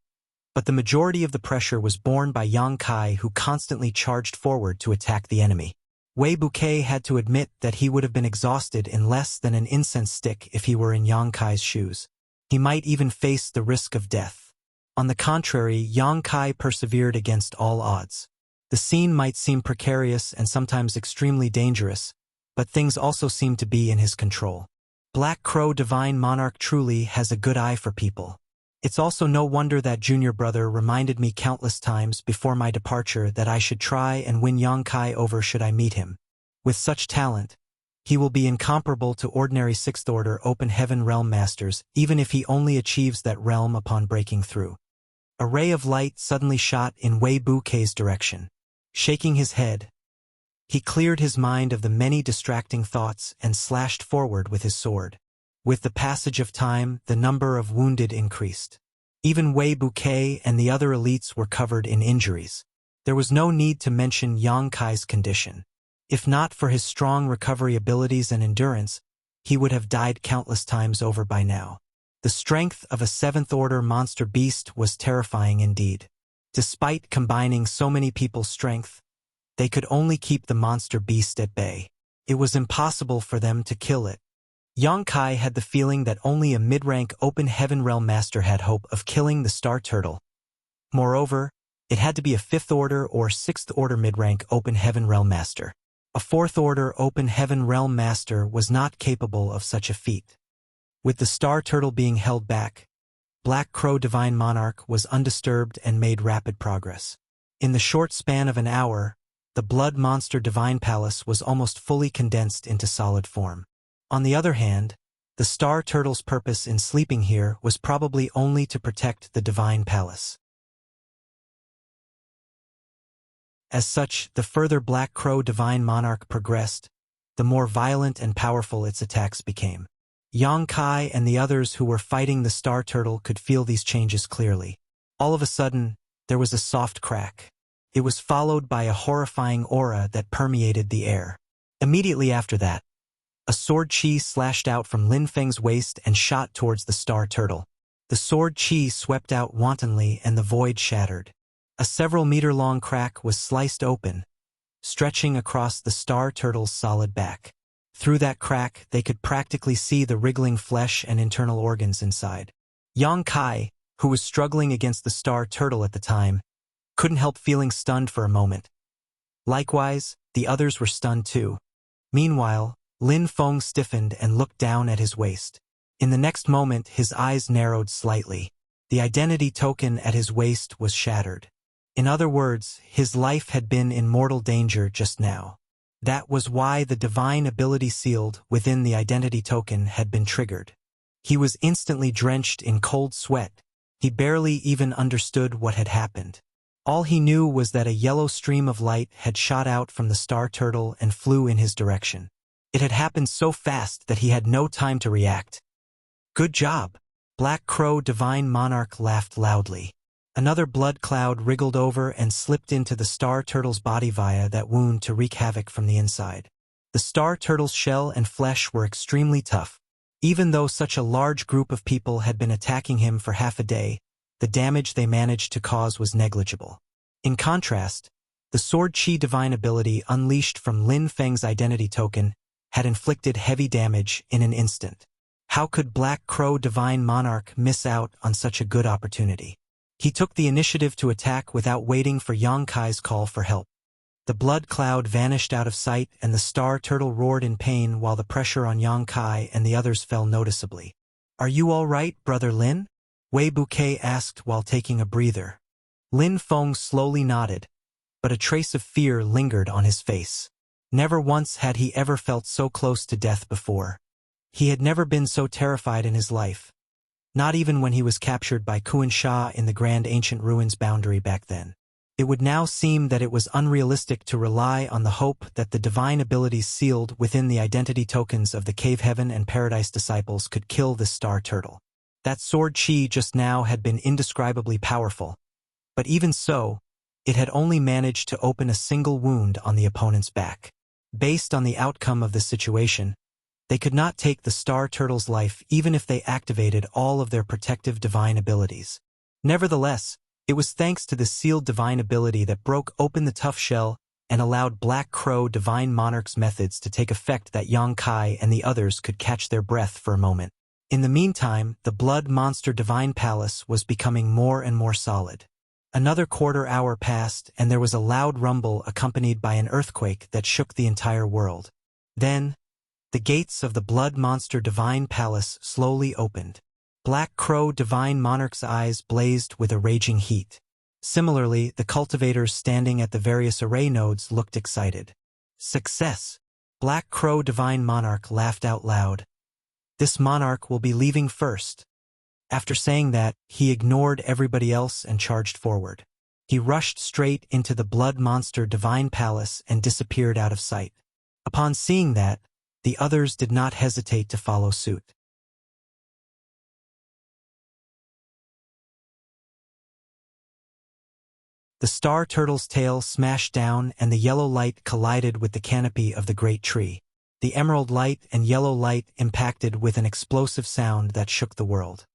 but the majority of the pressure was borne by Yang Kai, who constantly charged forward to attack the enemy. Wei Bouquet had to admit that he would have been exhausted in less than an incense stick if he were in Yang Kai's shoes. He might even face the risk of death. On the contrary, Yang Kai persevered against all odds. The scene might seem precarious and sometimes extremely dangerous, but things also seemed to be in his control. Black Crow Divine Monarch truly has a good eye for people. It's also no wonder that junior brother reminded me countless times before my departure that I should try and win Yongkai over should I meet him. With such talent, he will be incomparable to ordinary Sixth Order Open Heaven Realm Masters, even if he only achieves that realm upon breaking through. A ray of light suddenly shot in Wei Bukei's direction. Shaking his head, he cleared his mind of the many distracting thoughts and slashed forward with his sword. With the passage of time, the number of wounded increased. Even Wei Bukei and the other elites were covered in injuries. There was no need to mention Yongkai's condition. If not for his strong recovery abilities and endurance, he would have died countless times over by now. The strength of a Seventh Order monster beast was terrifying indeed. Despite combining so many people's strength, they could only keep the monster beast at bay. It was impossible for them to kill it. Yongkai had the feeling that only a mid-rank Open Heaven Realm Master had hope of killing the Star Turtle. Moreover, it had to be a Fifth Order or Sixth Order mid-rank Open Heaven Realm Master. A Fourth Order Open Heaven Realm Master was not capable of such a feat. With the Star Turtle being held back, Black Crow Divine Monarch was undisturbed and made rapid progress. In the short span of an hour, the Blood Monster Divine Palace was almost fully condensed into solid form. On the other hand, the Star Turtle's purpose in sleeping here was probably only to protect the Divine Palace. As such, the further Black Crow Divine Monarch progressed, the more violent and powerful its attacks became. Yongkai and the others who were fighting the Star Turtle could feel these changes clearly. All of a sudden, there was a soft crack. It was followed by a horrifying aura that permeated the air. Immediately after that, a sword chi slashed out from Lin Feng's waist and shot towards the Star Turtle. The sword chi swept out wantonly and the void shattered. A several-meter-long crack was sliced open, stretching across the Star Turtle's solid back. Through that crack, they could practically see the wriggling flesh and internal organs inside. Yongkai, who was struggling against the Star Turtle at the time, couldn't help feeling stunned for a moment. Likewise, the others were stunned too. Meanwhile, Lin Feng stiffened and looked down at his waist. In the next moment, his eyes narrowed slightly. The identity token at his waist was shattered. In other words, his life had been in mortal danger just now. That was why the divine ability sealed within the identity token had been triggered. He was instantly drenched in cold sweat. He barely even understood what had happened. All he knew was that a yellow stream of light had shot out from the Star Turtle and flew in his direction. It had happened so fast that he had no time to react. "Good job!" Black Crow Divine Monarch laughed loudly. Another blood cloud wriggled over and slipped into the Star Turtle's body via that wound to wreak havoc from the inside. The Star Turtle's shell and flesh were extremely tough. Even though such a large group of people had been attacking him for half a day, the damage they managed to cause was negligible. In contrast, the Sword Chi Divine ability unleashed from Lin Feng's identity token had inflicted heavy damage in an instant. How could Black Crow Divine Monarch miss out on such a good opportunity? He took the initiative to attack without waiting for Yongkai's call for help. The blood cloud vanished out of sight and the Star Turtle roared in pain while the pressure on Yongkai and the others fell noticeably. "Are you all right, Brother Lin?" Wei Bukei asked while taking a breather. Lin Feng slowly nodded, but a trace of fear lingered on his face. Never once had he ever felt so close to death before. He had never been so terrified in his life. Not even when he was captured by Kuan Sha in the Grand Ancient Ruins boundary back then. It would now seem that it was unrealistic to rely on the hope that the divine abilities sealed within the identity tokens of the Cave Heaven and Paradise disciples could kill this Star Turtle. That sword chi just now had been indescribably powerful, but even so, it had only managed to open a single wound on the opponent's back. Based on the outcome of the situation, they could not take the Star Turtle's life even if they activated all of their protective divine abilities. Nevertheless, it was thanks to the sealed divine ability that broke open the tough shell and allowed Black Crow Divine Monarch's methods to take effect that Yongkai and the others could catch their breath for a moment. In the meantime, the Blood Monster Divine Palace was becoming more and more solid. Another quarter hour passed and there was a loud rumble accompanied by an earthquake that shook the entire world. Then, The gates of the Blood Monster Divine Palace slowly opened. Black Crow Divine Monarch's eyes blazed with a raging heat. Similarly, the cultivators standing at the various array nodes looked excited. Success! Black Crow Divine Monarch laughed out loud. This monarch will be leaving first. After saying that, he ignored everybody else and charged forward. He rushed straight into the Blood Monster Divine Palace and disappeared out of sight. Upon seeing that, the others did not hesitate to follow suit. The star turtle's tail smashed down and the yellow light collided with the canopy of the great tree. The emerald light and yellow light impacted with an explosive sound that shook the world.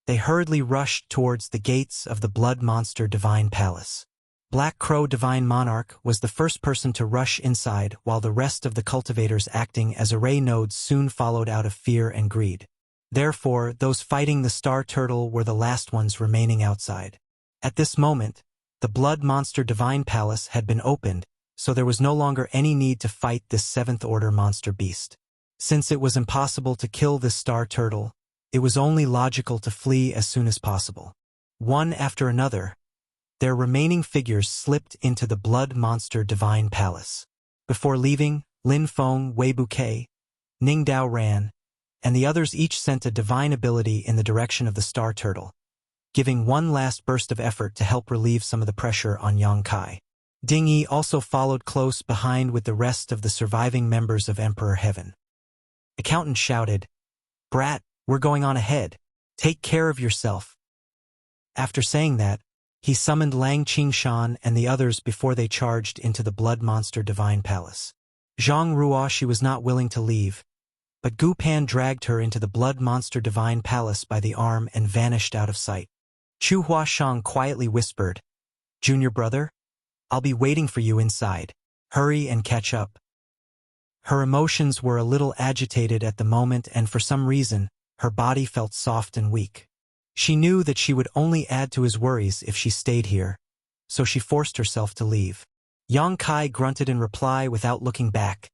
They hurriedly rushed towards the gates of the Blood Monster Divine Palace. Black Crow Divine Monarch was the first person to rush inside, while the rest of the cultivators acting as array nodes soon followed out of fear and greed. Therefore, those fighting the Star Turtle were the last ones remaining outside. At this moment, the Blood Monster Divine Palace had been opened, so there was no longer any need to fight this seventh-order monster beast. Since it was impossible to kill this Star Turtle, it was only logical to flee as soon as possible. One after another, their remaining figures slipped into the Blood Monster Divine Palace. Before leaving, Lin Feng, Wei Bouquet, Ning Dao ran, and the others each sent a divine ability in the direction of the Star Turtle, giving one last burst of effort to help relieve some of the pressure on Yang Kai. Ding Yi also followed close behind with the rest of the surviving members of Emperor Heaven. Accountant shouted, "Brat, we're going on ahead. Take care of yourself." After saying that, he summoned Lang Qingshan and the others before they charged into the Blood Monster Divine Palace. Zhang Ruoshi was not willing to leave, but Gu Pan dragged her into the Blood Monster Divine Palace by the arm and vanished out of sight. Chu Huashang quietly whispered, "Junior brother, I'll be waiting for you inside. Hurry and catch up." Her emotions were a little agitated at the moment, and for some reason, her body felt soft and weak. She knew that she would only add to his worries if she stayed here, so she forced herself to leave. Yang Kai grunted in reply without looking back,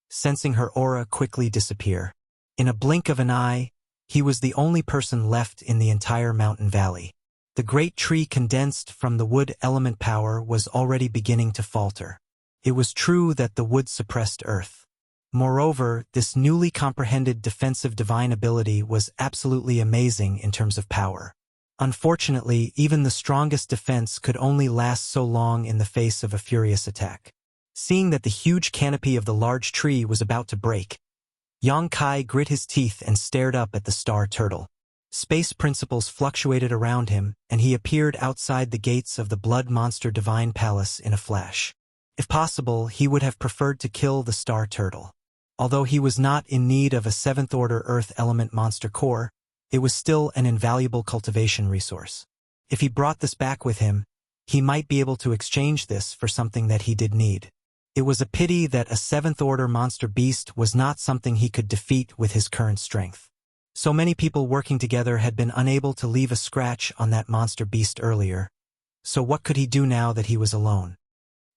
sensing her aura quickly disappear. In a blink of an eye, he was the only person left in the entire mountain valley. The great tree condensed from the wood element power was already beginning to falter. It was true that the wood suppressed earth. Moreover, this newly comprehended defensive divine ability was absolutely amazing in terms of power. Unfortunately, even the strongest defense could only last so long in the face of a furious attack. Seeing that the huge canopy of the large tree was about to break, Yang Kai grit his teeth and stared up at the Star Turtle. Space principles fluctuated around him, and he appeared outside the gates of the Blood Monster Divine Palace in a flash. If possible, he would have preferred to kill the Star Turtle. Although he was not in need of a seventh-order Earth element monster core, it was still an invaluable cultivation resource. If he brought this back with him, he might be able to exchange this for something that he did need. It was a pity that a seventh-order monster beast was not something he could defeat with his current strength. So many people working together had been unable to leave a scratch on that monster beast earlier, so what could he do now that he was alone?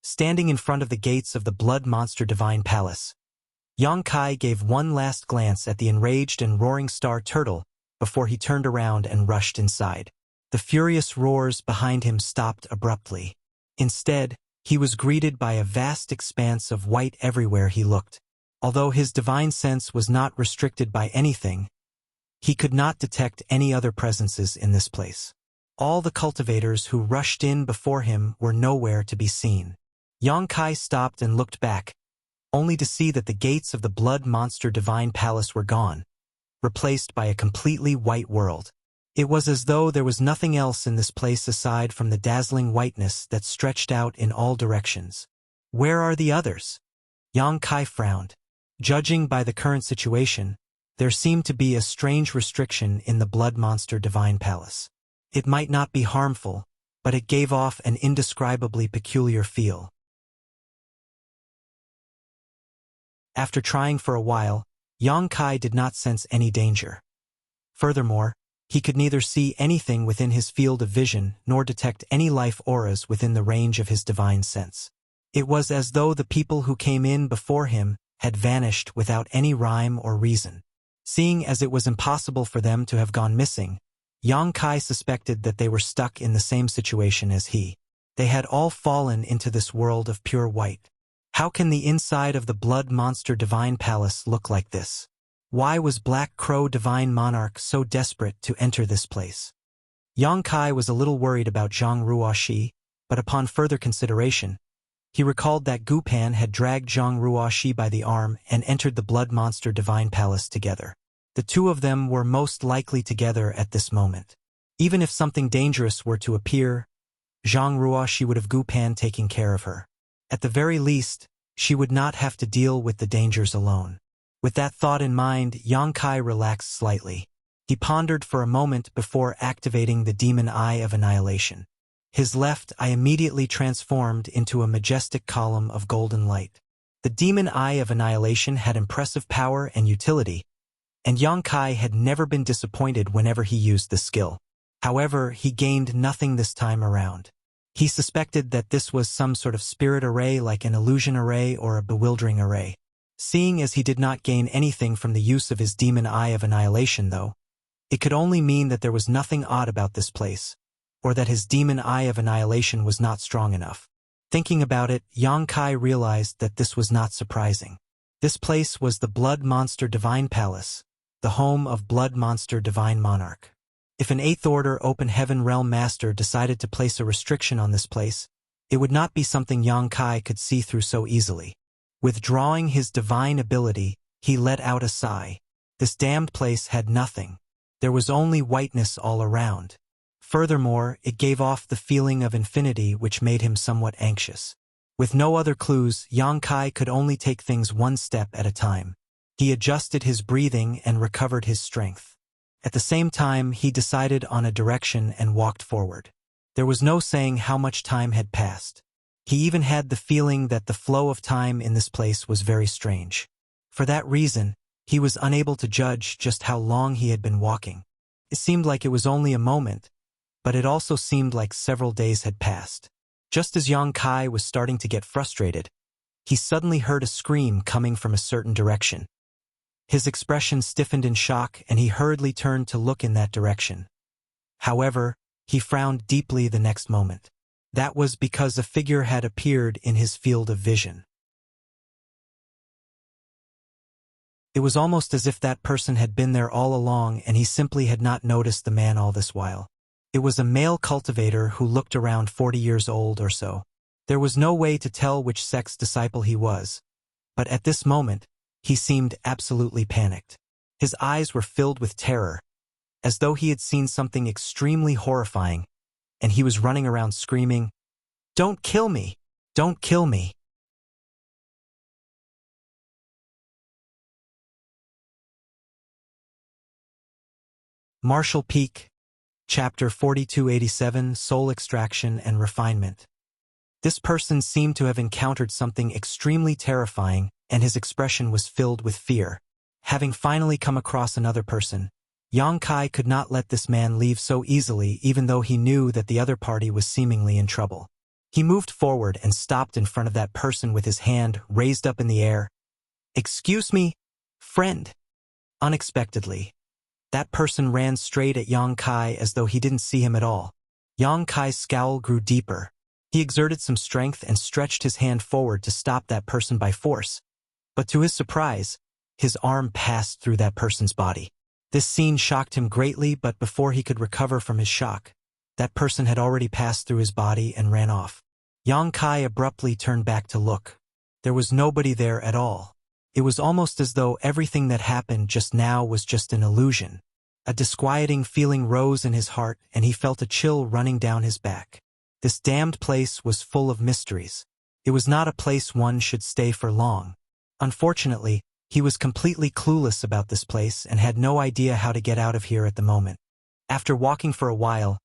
Standing in front of the gates of the Blood Monster Divine Palace, Yang Kai gave one last glance at the enraged and roaring Star Turtle before he turned around and rushed inside. The furious roars behind him stopped abruptly. Instead, he was greeted by a vast expanse of white everywhere he looked. Although his divine sense was not restricted by anything, he could not detect any other presences in this place. All the cultivators who rushed in before him were nowhere to be seen. Yang Kai stopped and looked back, only to see that the gates of the Blood Monster Divine Palace were gone, replaced by a completely white world. It was as though there was nothing else in this place aside from the dazzling whiteness that stretched out in all directions. Where are the others? Yang Kai frowned. Judging by the current situation, there seemed to be a strange restriction in the Blood Monster Divine Palace. It might not be harmful, but it gave off an indescribably peculiar feel. After trying for a while, Yang Kai did not sense any danger. Furthermore, he could neither see anything within his field of vision nor detect any life auras within the range of his divine sense. It was as though the people who came in before him had vanished without any rhyme or reason. Seeing as it was impossible for them to have gone missing, Yang Kai suspected that they were stuck in the same situation as he. They had all fallen into this world of pure white. How can the inside of the Blood Monster Divine Palace look like this? Why was Black Crow Divine Monarch so desperate to enter this place? Yang Kai was a little worried about Zhang Ruoxi, but upon further consideration, he recalled that Gu Pan had dragged Zhang Ruoxi by the arm and entered the Blood Monster Divine Palace together. The two of them were most likely together at this moment. Even if something dangerous were to appear, Zhang Ruoxi would have Gu Pan taking care of her. At the very least, she would not have to deal with the dangers alone. With that thought in mind, Yang Kai relaxed slightly. He pondered for a moment before activating the Demon Eye of Annihilation. His left eye immediately transformed into a majestic column of golden light. The Demon Eye of Annihilation had impressive power and utility, and Yang Kai had never been disappointed whenever he used the skill. However, he gained nothing this time around. He suspected that this was some sort of spirit array like an illusion array or a bewildering array. Seeing as he did not gain anything from the use of his Demon Eye of Annihilation though, it could only mean that there was nothing odd about this place, or that his Demon Eye of Annihilation was not strong enough. Thinking about it, Yang Kai realized that this was not surprising. This place was the Blood Monster Divine Palace, the home of Blood Monster Divine Monarch. If an 8th Order Open Heaven Realm Master decided to place a restriction on this place, it would not be something Yang Kai could see through so easily. Withdrawing his divine ability, he let out a sigh. This damned place had nothing. There was only whiteness all around. Furthermore, it gave off the feeling of infinity which made him somewhat anxious. With no other clues, Yang Kai could only take things one step at a time. He adjusted his breathing and recovered his strength. At the same time, he decided on a direction and walked forward. There was no saying how much time had passed. He even had the feeling that the flow of time in this place was very strange. For that reason, he was unable to judge just how long he had been walking. It seemed like it was only a moment, but it also seemed like several days had passed. Just as Yang Kai was starting to get frustrated, he suddenly heard a scream coming from a certain direction. His expression stiffened in shock and he hurriedly turned to look in that direction. However, he frowned deeply the next moment. That was because a figure had appeared in his field of vision. It was almost as if that person had been there all along and he simply had not noticed the man all this while. It was a male cultivator who looked around 40 years old or so. There was no way to tell which sex disciple he was, but at this moment, he seemed absolutely panicked. His eyes were filled with terror, as though he had seen something extremely horrifying, and he was running around screaming, "Don't kill me! Don't kill me!" Martial Peak, Chapter 4287, Soul Extraction and Refinement. This person seemed to have encountered something extremely terrifying, and his expression was filled with fear. Having finally come across another person, Yang Kai could not let this man leave so easily even though he knew that the other party was seemingly in trouble. He moved forward and stopped in front of that person with his hand raised up in the air. "Excuse me, friend." Unexpectedly, that person ran straight at Yang Kai as though he didn't see him at all. Yang Kai's scowl grew deeper. He exerted some strength and stretched his hand forward to stop that person by force. But to his surprise, his arm passed through that person's body. This scene shocked him greatly, but before he could recover from his shock, that person had already passed through his body and ran off. Yang Kai abruptly turned back to look. There was nobody there at all. It was almost as though everything that happened just now was just an illusion. A disquieting feeling rose in his heart and he felt a chill running down his back. This damned place was full of mysteries. It was not a place one should stay for long. Unfortunately, he was completely clueless about this place and had no idea how to get out of here at the moment. After walking for a while,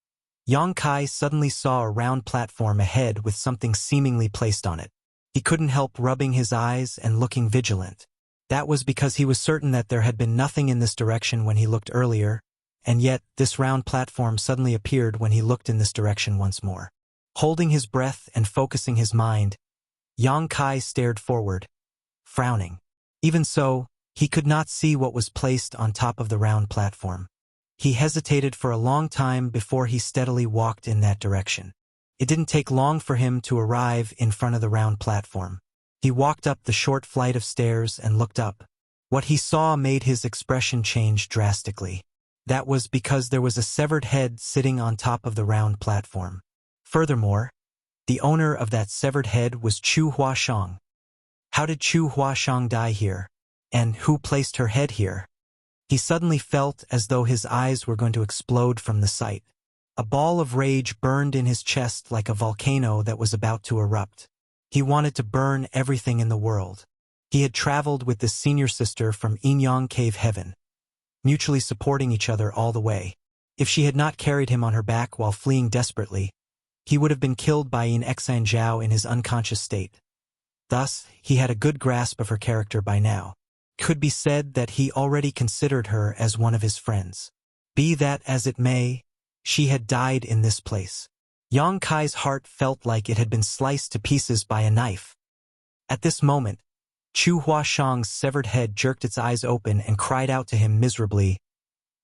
Yang Kai suddenly saw a round platform ahead with something seemingly placed on it. He couldn't help rubbing his eyes and looking vigilant. That was because he was certain that there had been nothing in this direction when he looked earlier, and yet this round platform suddenly appeared when he looked in this direction once more. Holding his breath and focusing his mind, Yang Kai stared forward, frowning. Even so, he could not see what was placed on top of the round platform. He hesitated for a long time before he steadily walked in that direction. It didn't take long for him to arrive in front of the round platform. He walked up the short flight of stairs and looked up. What he saw made his expression change drastically. That was because there was a severed head sitting on top of the round platform. Furthermore, the owner of that severed head was Chu Huashang. How did Chu Huashang die here? And who placed her head here? He suddenly felt as though his eyes were going to explode from the sight. A ball of rage burned in his chest like a volcano that was about to erupt. He wanted to burn everything in the world. He had traveled with this senior sister from Yinyang Cave Heaven, mutually supporting each other all the way. If she had not carried him on her back while fleeing desperately, he would have been killed by Yin Xan Zhao in his unconscious state. Thus, he had a good grasp of her character by now. Could be said that he already considered her as one of his friends. Be that as it may, she had died in this place. Yang Kai's heart felt like it had been sliced to pieces by a knife. At this moment, Chu Huashang's severed head jerked its eyes open and cried out to him miserably,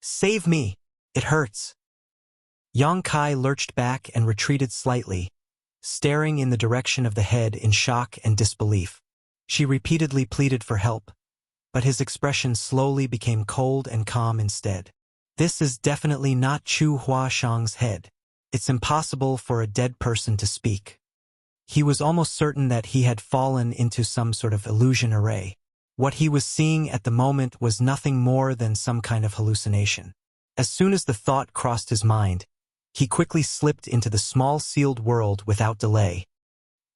"Save me! It hurts!" Yang Kai lurched back and retreated slightly, staring in the direction of the head in shock and disbelief. She repeatedly pleaded for help, but his expression slowly became cold and calm instead. This is definitely not Chu Huashang's head. It's impossible for a dead person to speak. He was almost certain that he had fallen into some sort of illusion array. What he was seeing at the moment was nothing more than some kind of hallucination. As soon as the thought crossed his mind, he quickly slipped into the small sealed world without delay.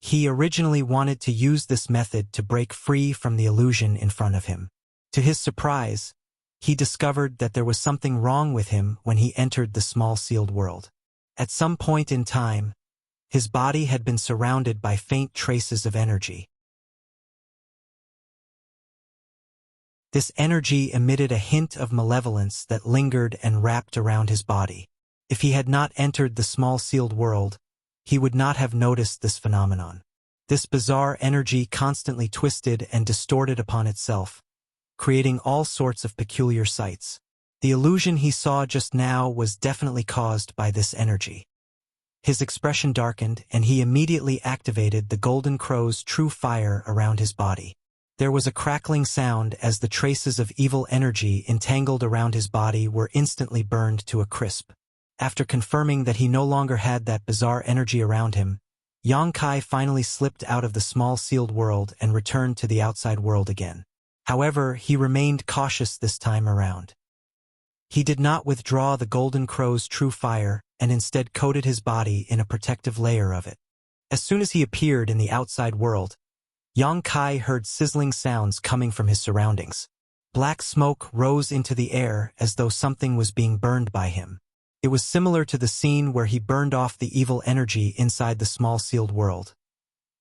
He originally wanted to use this method to break free from the illusion in front of him. To his surprise, he discovered that there was something wrong with him when he entered the small sealed world. At some point in time, his body had been surrounded by faint traces of energy. This energy emitted a hint of malevolence that lingered and wrapped around his body. If he had not entered the small sealed world, he would not have noticed this phenomenon. This bizarre energy constantly twisted and distorted upon itself, creating all sorts of peculiar sights. The illusion he saw just now was definitely caused by this energy. His expression darkened, and he immediately activated the Golden Crow's true fire around his body. There was a crackling sound as the traces of evil energy entangled around his body were instantly burned to a crisp. After confirming that he no longer had that bizarre energy around him, Yang Kai finally slipped out of the small sealed world and returned to the outside world again. However, he remained cautious this time around. He did not withdraw the Golden Crow's true fire and instead coated his body in a protective layer of it. As soon as he appeared in the outside world, Yang Kai heard sizzling sounds coming from his surroundings. Black smoke rose into the air as though something was being burned by him. It was similar to the scene where he burned off the evil energy inside the small sealed world.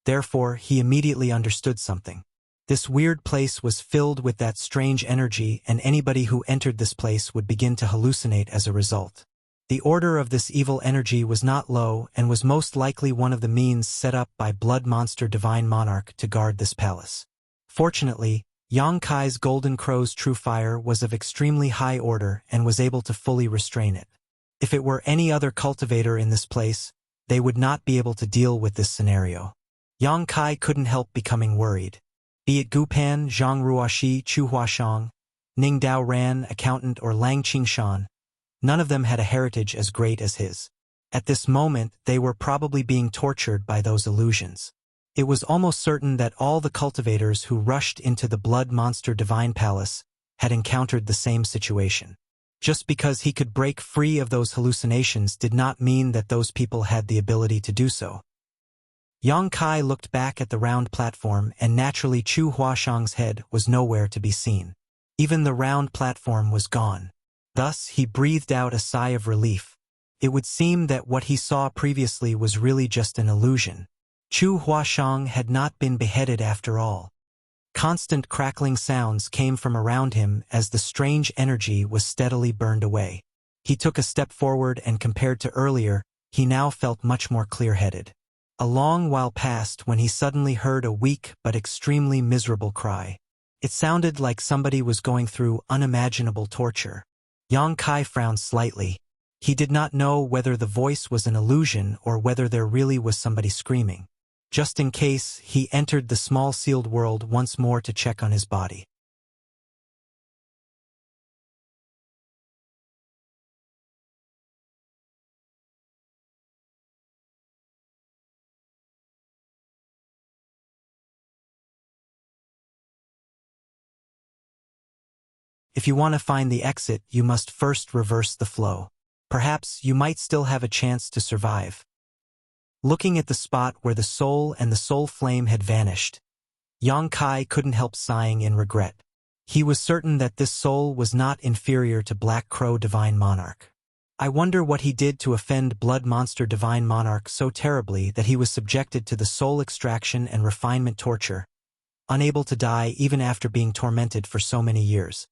Therefore, he immediately understood something. This weird place was filled with that strange energy, and anybody who entered this place would begin to hallucinate as a result. The order of this evil energy was not low and was most likely one of the means set up by Blood Monster Divine Monarch to guard this palace. Fortunately, Yang Kai's Golden Crow's true fire was of extremely high order and was able to fully restrain it. If it were any other cultivator in this place, they would not be able to deal with this scenario. Yang Kai couldn't help becoming worried. Be it Gu Pan, Zhang Ruoxi, Chu Huashang, Ning Dao Ran, accountant, or Lang Qingshan, none of them had a heritage as great as his. At this moment, they were probably being tortured by those illusions. It was almost certain that all the cultivators who rushed into the Blood Monster Divine Palace had encountered the same situation. Just because he could break free of those hallucinations did not mean that those people had the ability to do so. Yang Kai looked back at the round platform, and naturally Chu Huashang's head was nowhere to be seen. Even the round platform was gone. Thus, he breathed out a sigh of relief. It would seem that what he saw previously was really just an illusion. Chu Huashang had not been beheaded after all. Constant crackling sounds came from around him as the strange energy was steadily burned away. He took a step forward and compared to earlier, he now felt much more clear-headed. A long while passed when he suddenly heard a weak but extremely miserable cry. It sounded like somebody was going through unimaginable torture. Yang Kai frowned slightly. He did not know whether the voice was an illusion or whether there really was somebody screaming. Just in case, he entered the small sealed world once more to check on his body. If you want to find the exit, you must first reverse the flow. Perhaps you might still have a chance to survive. Looking at the spot where the soul and the soul flame had vanished, Yang Kai couldn't help sighing in regret. He was certain that this soul was not inferior to Black Crow Divine Monarch. I wonder what he did to offend Blood Monster Divine Monarch so terribly that he was subjected to the soul extraction and refinement torture, unable to die even after being tormented for so many years.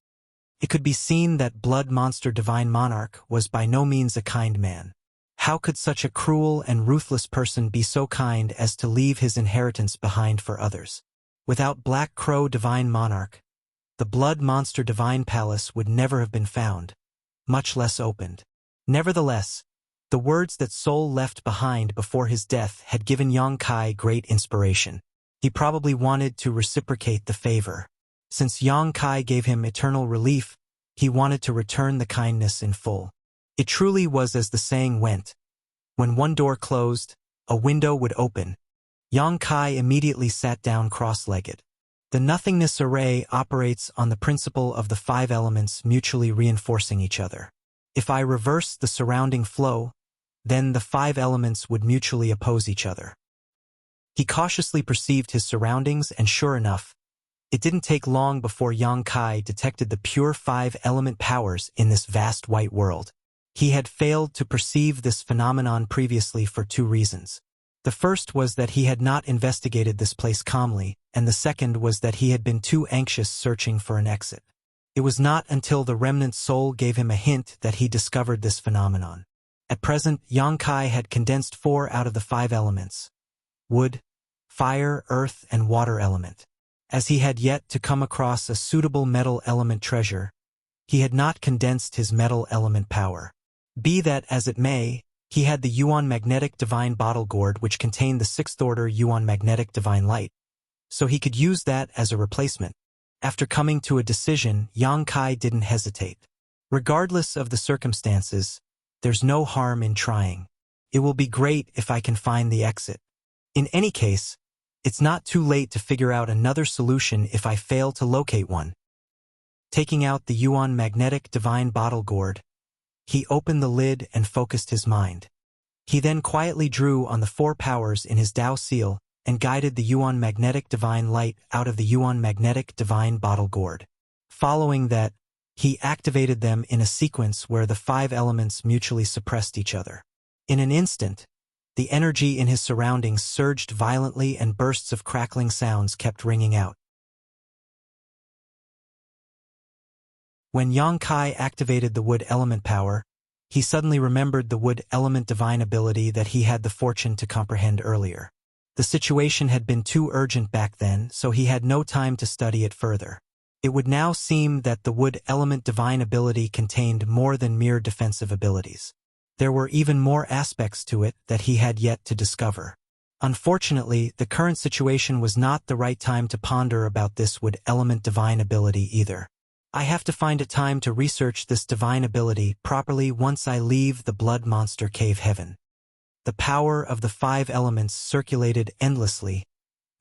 It could be seen that Blood Monster Divine Monarch was by no means a kind man. How could such a cruel and ruthless person be so kind as to leave his inheritance behind for others? Without Black Crow Divine Monarch, the Blood Monster Divine Palace would never have been found, much less opened. Nevertheless, the words that Soul left behind before his death had given Yang Kai great inspiration. He probably wanted to reciprocate the favor. Since Yang Kai gave him eternal relief, he wanted to return the kindness in full. It truly was as the saying went. When one door closed, a window would open. Yang Kai immediately sat down cross-legged. The nothingness array operates on the principle of the 5 elements mutually reinforcing each other. If I reverse the surrounding flow, then the 5 elements would mutually oppose each other. He cautiously perceived his surroundings, and sure enough, it didn't take long before Yang Kai detected the pure 5-element powers in this vast white world. He had failed to perceive this phenomenon previously for 2 reasons. The first was that he had not investigated this place calmly, and the second was that he had been too anxious searching for an exit. It was not until the remnant soul gave him a hint that he discovered this phenomenon. At present, Yang Kai had condensed 4 out of the 5 elements: wood, fire, earth, and water element. As he had yet to come across a suitable metal element treasure, he had not condensed his metal element power. Be that as it may, he had the Yuan Magnetic Divine Bottle Gourd, which contained the 6th order Yuan Magnetic Divine Light, so he could use that as a replacement. After coming to a decision, Yang Kai didn't hesitate. Regardless of the circumstances, there's no harm in trying. It will be great if I can find the exit. In any case, it's not too late to figure out another solution if I fail to locate one. Taking out the Yuan Magnetic Divine Bottle Gourd, he opened the lid and focused his mind. He then quietly drew on the 4 powers in his Tao seal and guided the Yuan Magnetic Divine Light out of the Yuan Magnetic Divine Bottle Gourd. Following that, he activated them in a sequence where the 5 elements mutually suppressed each other. In an instant, the energy in his surroundings surged violently and bursts of crackling sounds kept ringing out. When Yang Kai activated the wood element power, he suddenly remembered the wood element divine ability that he had the fortune to comprehend earlier. The situation had been too urgent back then, so he had no time to study it further. It would now seem that the wood element divine ability contained more than mere defensive abilities. There were even more aspects to it that he had yet to discover. Unfortunately, the current situation was not the right time to ponder about this wood element divine ability either. I have to find a time to research this divine ability properly once I leave the Blood Monster Cave Heaven. The power of the 5 elements circulated endlessly,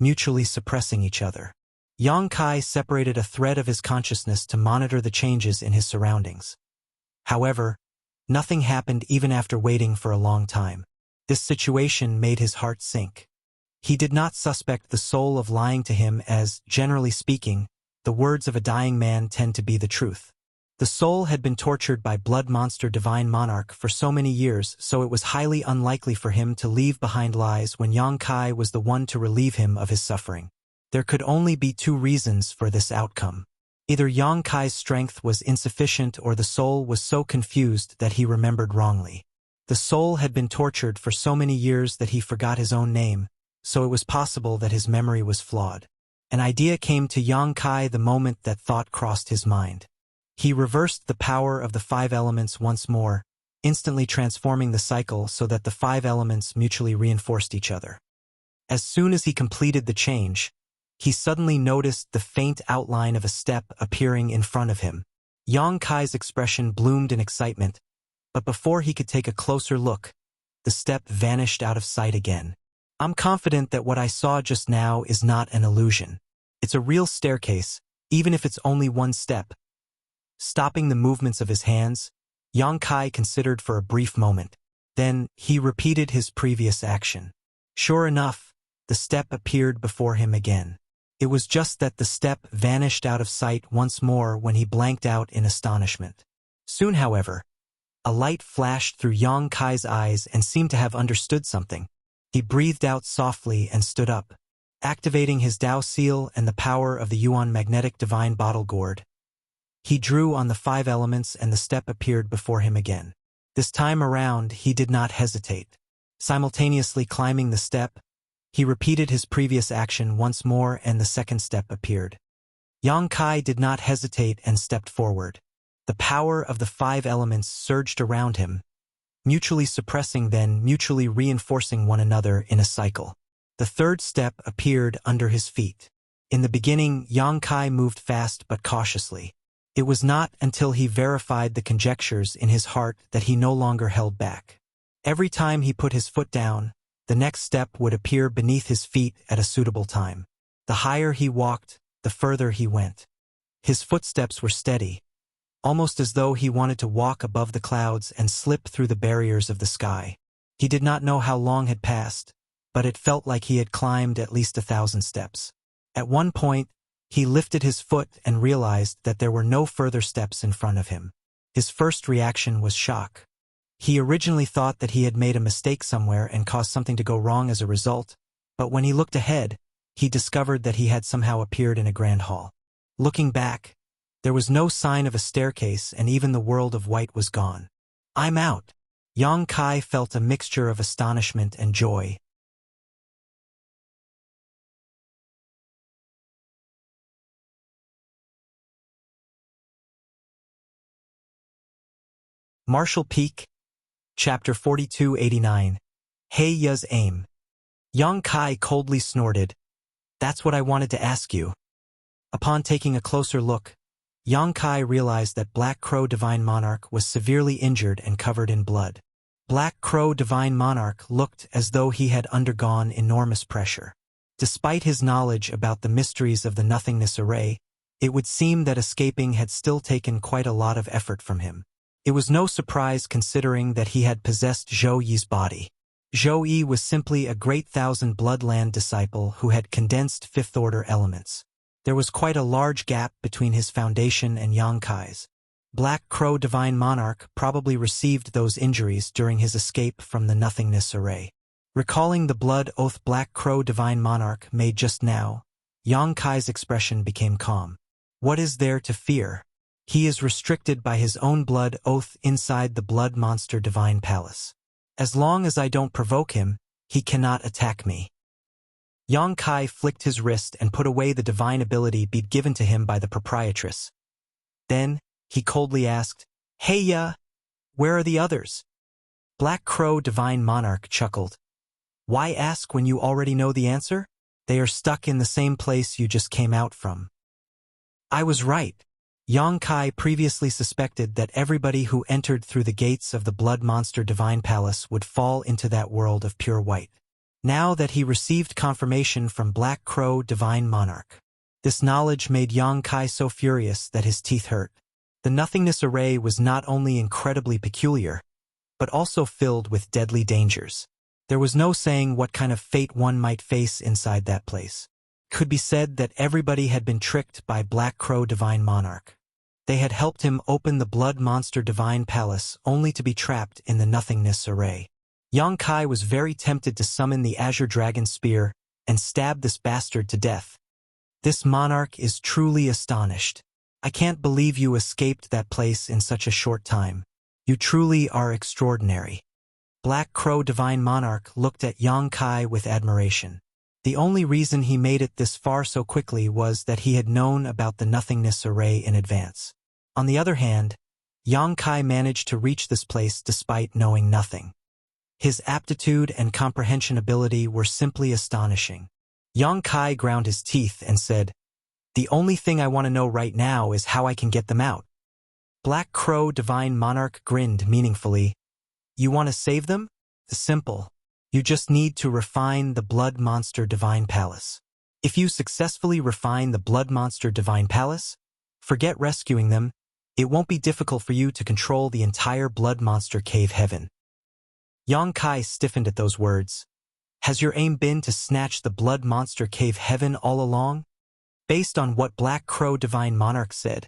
mutually suppressing each other. Yang Kai separated a thread of his consciousness to monitor the changes in his surroundings. However, nothing happened even after waiting for a long time. This situation made his heart sink. He did not suspect the soul of lying to him as, generally speaking, the words of a dying man tend to be the truth. The soul had been tortured by Blood Monster Divine Monarch for so many years, so it was highly unlikely for him to leave behind lies when Yang Kai was the one to relieve him of his suffering. There could only be 2 reasons for this outcome. Either Yang Kai's strength was insufficient or the soul was so confused that he remembered wrongly. The soul had been tortured for so many years that he forgot his own name, so it was possible that his memory was flawed. An idea came to Yang Kai the moment that thought crossed his mind. He reversed the power of the 5 elements once more, instantly transforming the cycle so that the 5 elements mutually reinforced each other. As soon as he completed the change, he suddenly noticed the faint outline of a step appearing in front of him. Yang Kai's expression bloomed in excitement, but before he could take a closer look, the step vanished out of sight again. I'm confident that what I saw just now is not an illusion. It's a real staircase, even if it's only 1 step. Stopping the movements of his hands, Yang Kai considered for a brief moment. Then, he repeated his previous action. Sure enough, the step appeared before him again. It was just that the step vanished out of sight once more when he blanked out in astonishment. Soon, however, a light flashed through Yang Kai's eyes and seemed to have understood something. He breathed out softly and stood up, activating his Dao seal and the power of the Yuan magnetic divine bottle gourd. He drew on the 5 elements and the step appeared before him again. This time around, he did not hesitate. Simultaneously climbing the step, he repeated his previous action once more and the second step appeared. Yang Kai did not hesitate and stepped forward. The power of the 5 elements surged around him, mutually suppressing then mutually reinforcing one another in a cycle. The third step appeared under his feet. In the beginning, Yang Kai moved fast but cautiously. It was not until he verified the conjectures in his heart that he no longer held back. Every time he put his foot down, the next step would appear beneath his feet at a suitable time. The higher he walked, the further he went. His footsteps were steady, almost as though he wanted to walk above the clouds and slip through the barriers of the sky. He did not know how long had passed, but it felt like he had climbed at least 1,000 steps. At one point, he lifted his foot and realized that there were no further steps in front of him. His first reaction was shock. He originally thought that he had made a mistake somewhere and caused something to go wrong as a result, but when he looked ahead, he discovered that he had somehow appeared in a grand hall. Looking back, there was no sign of a staircase and even the world of white was gone. I'm out. Yang Kai felt a mixture of astonishment and joy. Marshall Peak, Chapter 4289. Hey Ya's aim. Yang Kai coldly snorted. That's what I wanted to ask you. Upon taking a closer look, Yang Kai realized that Black Crow Divine Monarch was severely injured and covered in blood. Black Crow Divine Monarch looked as though he had undergone enormous pressure. Despite his knowledge about the mysteries of the nothingness array, it would seem that escaping had still taken quite a lot of effort from him. It was no surprise considering that he had possessed Zhou Yi's body. Zhou Yi was simply a great thousand bloodland disciple who had condensed fifth-order elements. There was quite a large gap between his foundation and Yang Kai's. Black Crow Divine Monarch probably received those injuries during his escape from the nothingness array. Recalling the blood oath Black Crow Divine Monarch made just now, Yang Kai's expression became calm. What is there to fear? He is restricted by his own blood oath inside the Blood Monster Divine Palace. As long as I don't provoke him, he cannot attack me. Yang Kai flicked his wrist and put away the divine ability bead given to him by the proprietress. Then, he coldly asked, Hey Ya, where are the others? Black Crow Divine Monarch chuckled. Why ask when you already know the answer? They are stuck in the same place you just came out from. I was right. Yang Kai previously suspected that everybody who entered through the gates of the Blood Monster Divine Palace would fall into that world of pure white. Now that he received confirmation from Black Crow Divine Monarch, this knowledge made Yang Kai so furious that his teeth hurt. The nothingness array was not only incredibly peculiar, but also filled with deadly dangers. There was no saying what kind of fate one might face inside that place. It could be said that everybody had been tricked by Black Crow Divine Monarch. They had helped him open the Blood Monster Divine Palace only to be trapped in the nothingness array. Yang Kai was very tempted to summon the Azure Dragon Spear and stab this bastard to death. This monarch is truly astonished. I can't believe you escaped that place in such a short time. You truly are extraordinary. Black Crow Divine Monarch looked at Yang Kai with admiration. The only reason he made it this far so quickly was that he had known about the nothingness array in advance. On the other hand, Yang Kai managed to reach this place despite knowing nothing. His aptitude and comprehension ability were simply astonishing. Yang Kai ground his teeth and said, "The only thing I want to know right now is how I can get them out." Black Crow Divine Monarch grinned meaningfully. "You want to save them? Simple. You just need to refine the Blood Monster Divine Palace. If you successfully refine the Blood Monster Divine Palace, forget rescuing them. It won't be difficult for you to control the entire Blood Monster Cave Heaven." Yang Kai stiffened at those words. Has your aim been to snatch the Blood Monster Cave Heaven all along? Based on what Black Crow Divine Monarch said,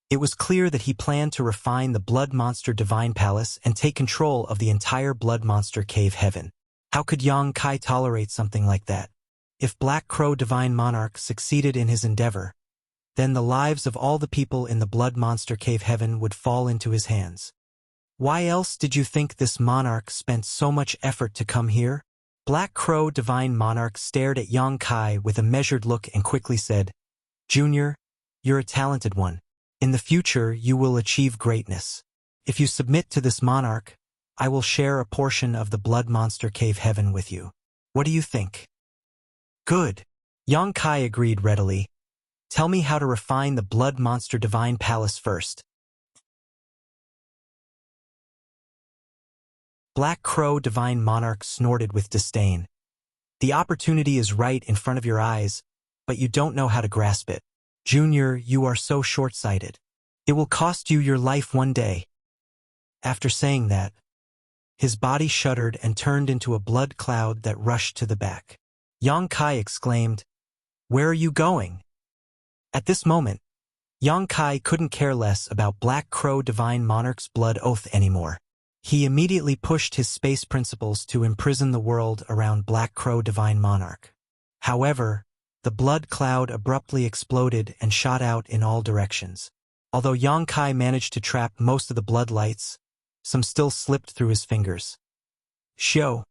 it was clear that he planned to refine the Blood Monster Divine Palace and take control of the entire Blood Monster Cave Heaven. How could Yang Kai tolerate something like that? If Black Crow Divine Monarch succeeded in his endeavor, then the lives of all the people in the Blood Monster Cave Heaven would fall into his hands. Why else did you think this monarch spent so much effort to come here? Black Crow Divine Monarch stared at Yang Kai with a measured look and quickly said, "Junior, you're a talented one. In the future, you will achieve greatness. If you submit to this monarch, I will share a portion of the Blood Monster Cave Heaven with you. What do you think?" "Good." Yang Kai agreed readily. "Tell me how to refine the Blood Monster Divine Palace first." Black Crow Divine Monarch snorted with disdain. "The opportunity is right in front of your eyes, but you don't know how to grasp it. Junior, you are so short-sighted. It will cost you your life one day." After saying that, his body shuddered and turned into a blood cloud that rushed to the back. Yang Kai exclaimed, "Where are you going?" At this moment, Yang Kai couldn't care less about Black Crow Divine Monarch's blood oath anymore. He immediately pushed his space principles to imprison the world around Black Crow Divine Monarch. However, the blood cloud abruptly exploded and shot out in all directions. Although Yang Kai managed to trap most of the blood lights, some still slipped through his fingers. Shoo!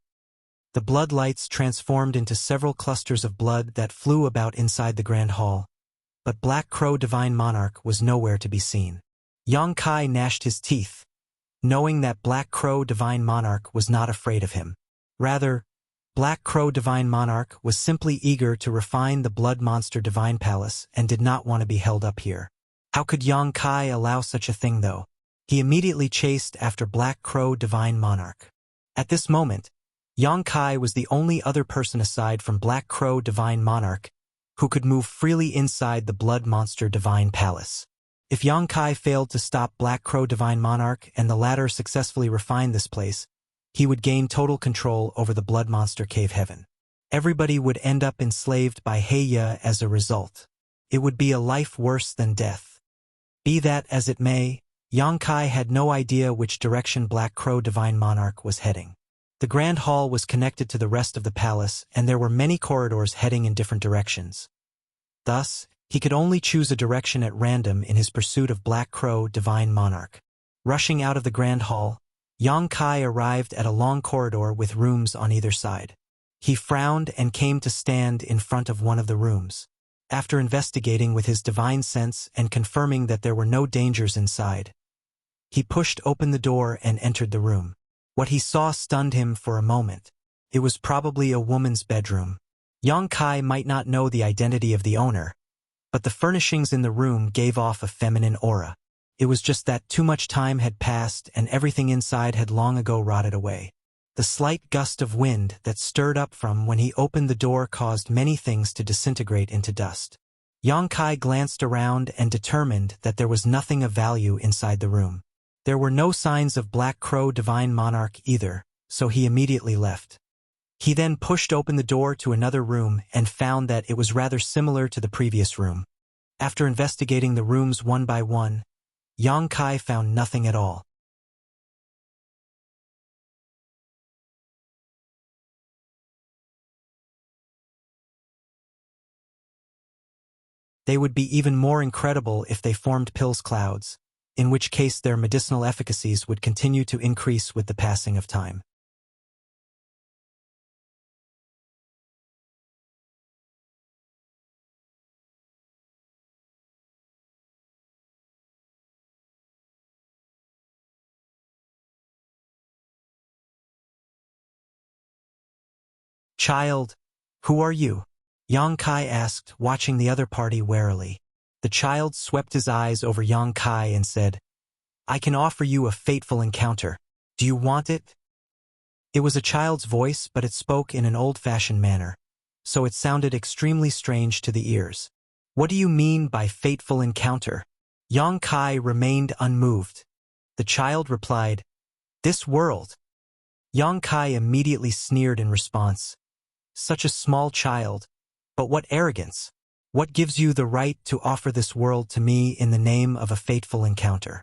The blood lights transformed into several clusters of blood that flew about inside the Grand Hall, but Black Crow Divine Monarch was nowhere to be seen. Yang Kai gnashed his teeth, knowing that Black Crow Divine Monarch was not afraid of him. Rather, Black Crow Divine Monarch was simply eager to refine the Blood Monster Divine Palace and did not want to be held up here. How could Yang Kai allow such a thing, though? He immediately chased after Black Crow Divine Monarch. At this moment, Yang Kai was the only other person aside from Black Crow Divine Monarch who could move freely inside the Blood Monster Divine Palace. If Yang Kai failed to stop Black Crow Divine Monarch and the latter successfully refined this place, he would gain total control over the Blood Monster Cave Heaven. Everybody would end up enslaved by Heya as a result. It would be a life worse than death. Be that as it may, Yang Kai had no idea which direction Black Crow Divine Monarch was heading. The Grand Hall was connected to the rest of the palace, and there were many corridors heading in different directions. Thus, he could only choose a direction at random in his pursuit of Black Crow Divine Monarch. Rushing out of the Grand Hall, Yang Kai arrived at a long corridor with rooms on either side. He frowned and came to stand in front of one of the rooms. After investigating with his divine sense and confirming that there were no dangers inside, he pushed open the door and entered the room. What he saw stunned him for a moment. It was probably a woman's bedroom. Yang Kai might not know the identity of the owner, but the furnishings in the room gave off a feminine aura. It was just that too much time had passed and everything inside had long ago rotted away. The slight gust of wind that stirred up from when he opened the door caused many things to disintegrate into dust. Yang Kai glanced around and determined that there was nothing of value inside the room. There were no signs of Black Crow Divine Monarch either, so he immediately left. He then pushed open the door to another room and found that it was rather similar to the previous room. After investigating the rooms one by one, Yang Kai found nothing at all. They would be even more incredible if they formed pills clouds, in which case their medicinal efficacies would continue to increase with the passing of time. Child, who are you? Yang Kai asked, watching the other party warily. The child swept his eyes over Yang Kai and said, I can offer you a fateful encounter. Do you want it? It was a child's voice, but it spoke in an old-fashioned manner, so it sounded extremely strange to the ears. What do you mean by fateful encounter? Yang Kai remained unmoved. The child replied, This world. Yang Kai immediately sneered in response. Such a small child, but what arrogance! What gives you the right to offer this world to me in the name of a fateful encounter?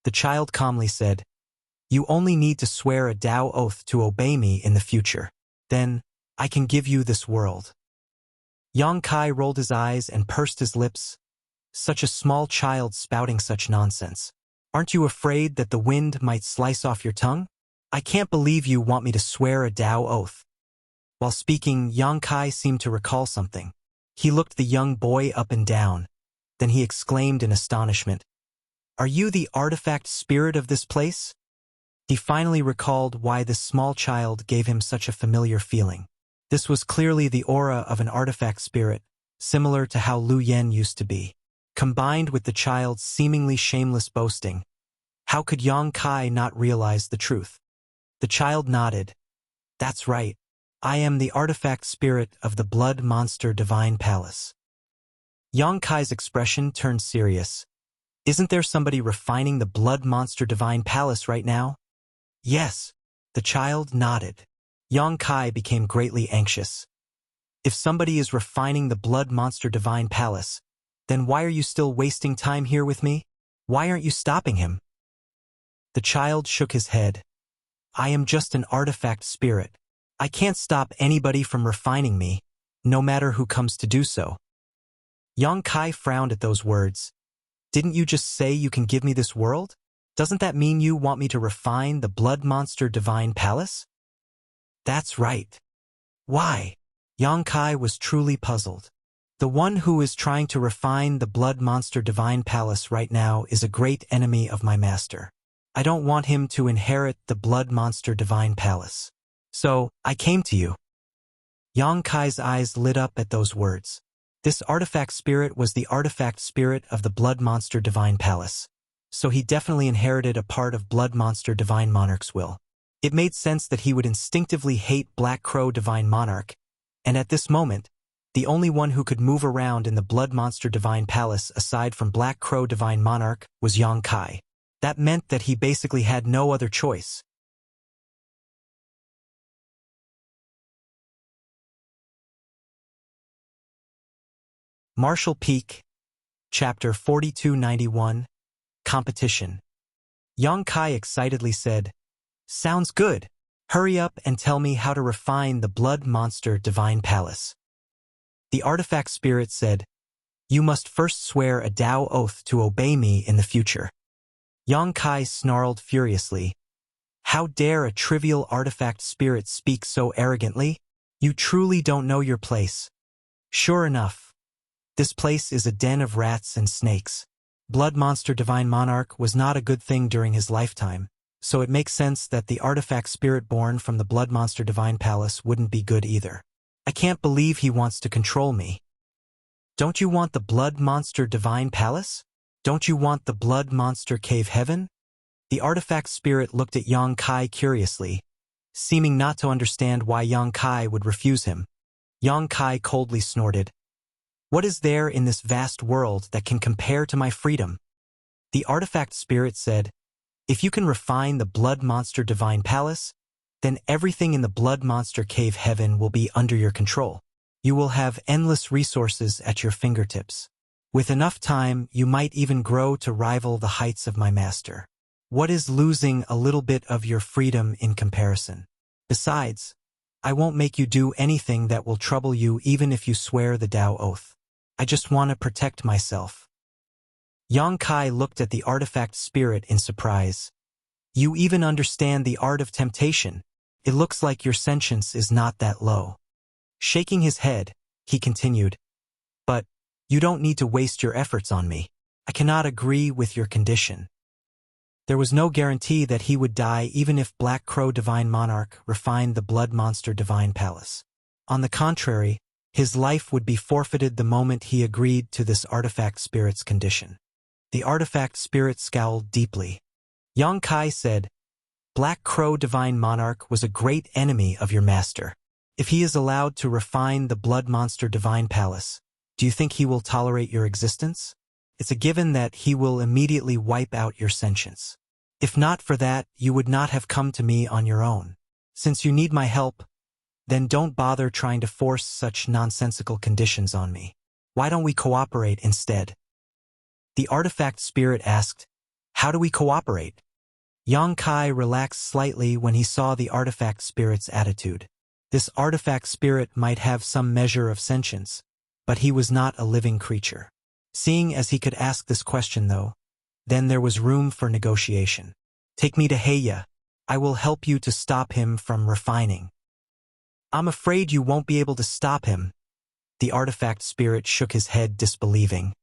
The child calmly said, You only need to swear a Tao oath to obey me in the future. Then, I can give you this world. Yang Kai rolled his eyes and pursed his lips. Such a small child spouting such nonsense. Aren't you afraid that the wind might slice off your tongue? I can't believe you want me to swear a Tao oath. While speaking, Yang Kai seemed to recall something. He looked the young boy up and down. Then he exclaimed in astonishment, Are you the artifact spirit of this place? He finally recalled why this small child gave him such a familiar feeling. This was clearly the aura of an artifact spirit, similar to how Lu Yen used to be. Combined with the child's seemingly shameless boasting, how could Yang Kai not realize the truth? The child nodded. That's right. I am the artifact spirit of the Blood Monster Divine Palace. Yang Kai's expression turned serious. Isn't there somebody refining the Blood Monster Divine Palace right now? Yes. The child nodded. Yang Kai became greatly anxious. If somebody is refining the Blood Monster Divine Palace, then why are you still wasting time here with me? Why aren't you stopping him? The child shook his head. I am just an artifact spirit. I can't stop anybody from refining me, no matter who comes to do so. Yang Kai frowned at those words. Didn't you just say you can give me this world? Doesn't that mean you want me to refine the Blood Monster Divine Palace? That's right. Why? Yang Kai was truly puzzled. The one who is trying to refine the Blood Monster Divine Palace right now is a great enemy of my master. I don't want him to inherit the Blood Monster Divine Palace. So, I came to you. Yang Kai's eyes lit up at those words. This artifact spirit was the artifact spirit of the Blood Monster Divine Palace. So he definitely inherited a part of Blood Monster Divine Monarch's will. It made sense that he would instinctively hate Black Crow Divine Monarch, and at this moment, the only one who could move around in the Blood Monster Divine Palace aside from Black Crow Divine Monarch was Yang Kai. That meant that he basically had no other choice. Martial Peak, Chapter 4291, Competition. Yang Kai excitedly said, Sounds good. Hurry up and tell me how to refine the Blood Monster Divine Palace. The artifact spirit said, You must first swear a Tao oath to obey me in the future. Yang Kai snarled furiously. How dare a trivial artifact spirit speak so arrogantly? You truly don't know your place. Sure enough. This place is a den of rats and snakes. Blood Monster Divine Monarch was not a good thing during his lifetime, so it makes sense that the artifact spirit born from the Blood Monster Divine Palace wouldn't be good either. I can't believe he wants to control me. Don't you want the Blood Monster Divine Palace? Don't you want the Blood Monster Cave Heaven? The artifact spirit looked at Yang Kai curiously, seeming not to understand why Yang Kai would refuse him. Yang Kai coldly snorted. What is there in this vast world that can compare to my freedom? The artifact spirit said, If you can refine the Blood Monster Divine Palace, then everything in the Blood Monster Cave Heaven will be under your control. You will have endless resources at your fingertips. With enough time, you might even grow to rival the heights of my master. What is losing a little bit of your freedom in comparison? Besides, I won't make you do anything that will trouble you even if you swear the Tao oath. I just want to protect myself. Yang Kai looked at the artifact spirit in surprise. You even understand the art of temptation. It looks like your sentience is not that low. Shaking his head, he continued, but you don't need to waste your efforts on me. I cannot agree with your condition. There was no guarantee that he would die even if Black Crow Divine Monarch refined the Blood Monster Divine Palace. On the contrary, his life would be forfeited the moment he agreed to this artifact spirit's condition. The artifact spirit scowled deeply. Yang Kai said, Black Crow Divine Monarch was a great enemy of your master. If he is allowed to refine the Blood Monster Divine Palace, do you think he will tolerate your existence? It's a given that he will immediately wipe out your sentience. If not for that, you would not have come to me on your own. Since you need my help, then don't bother trying to force such nonsensical conditions on me. Why don't we cooperate instead? The artifact spirit asked, How do we cooperate? Yang Kai relaxed slightly when he saw the artifact spirit's attitude. This artifact spirit might have some measure of sentience, but he was not a living creature. Seeing as he could ask this question though, then there was room for negotiation. Take me to Heya. I will help you to stop him from refining. I'm afraid you won't be able to stop him. The artifact spirit shook his head disbelieving.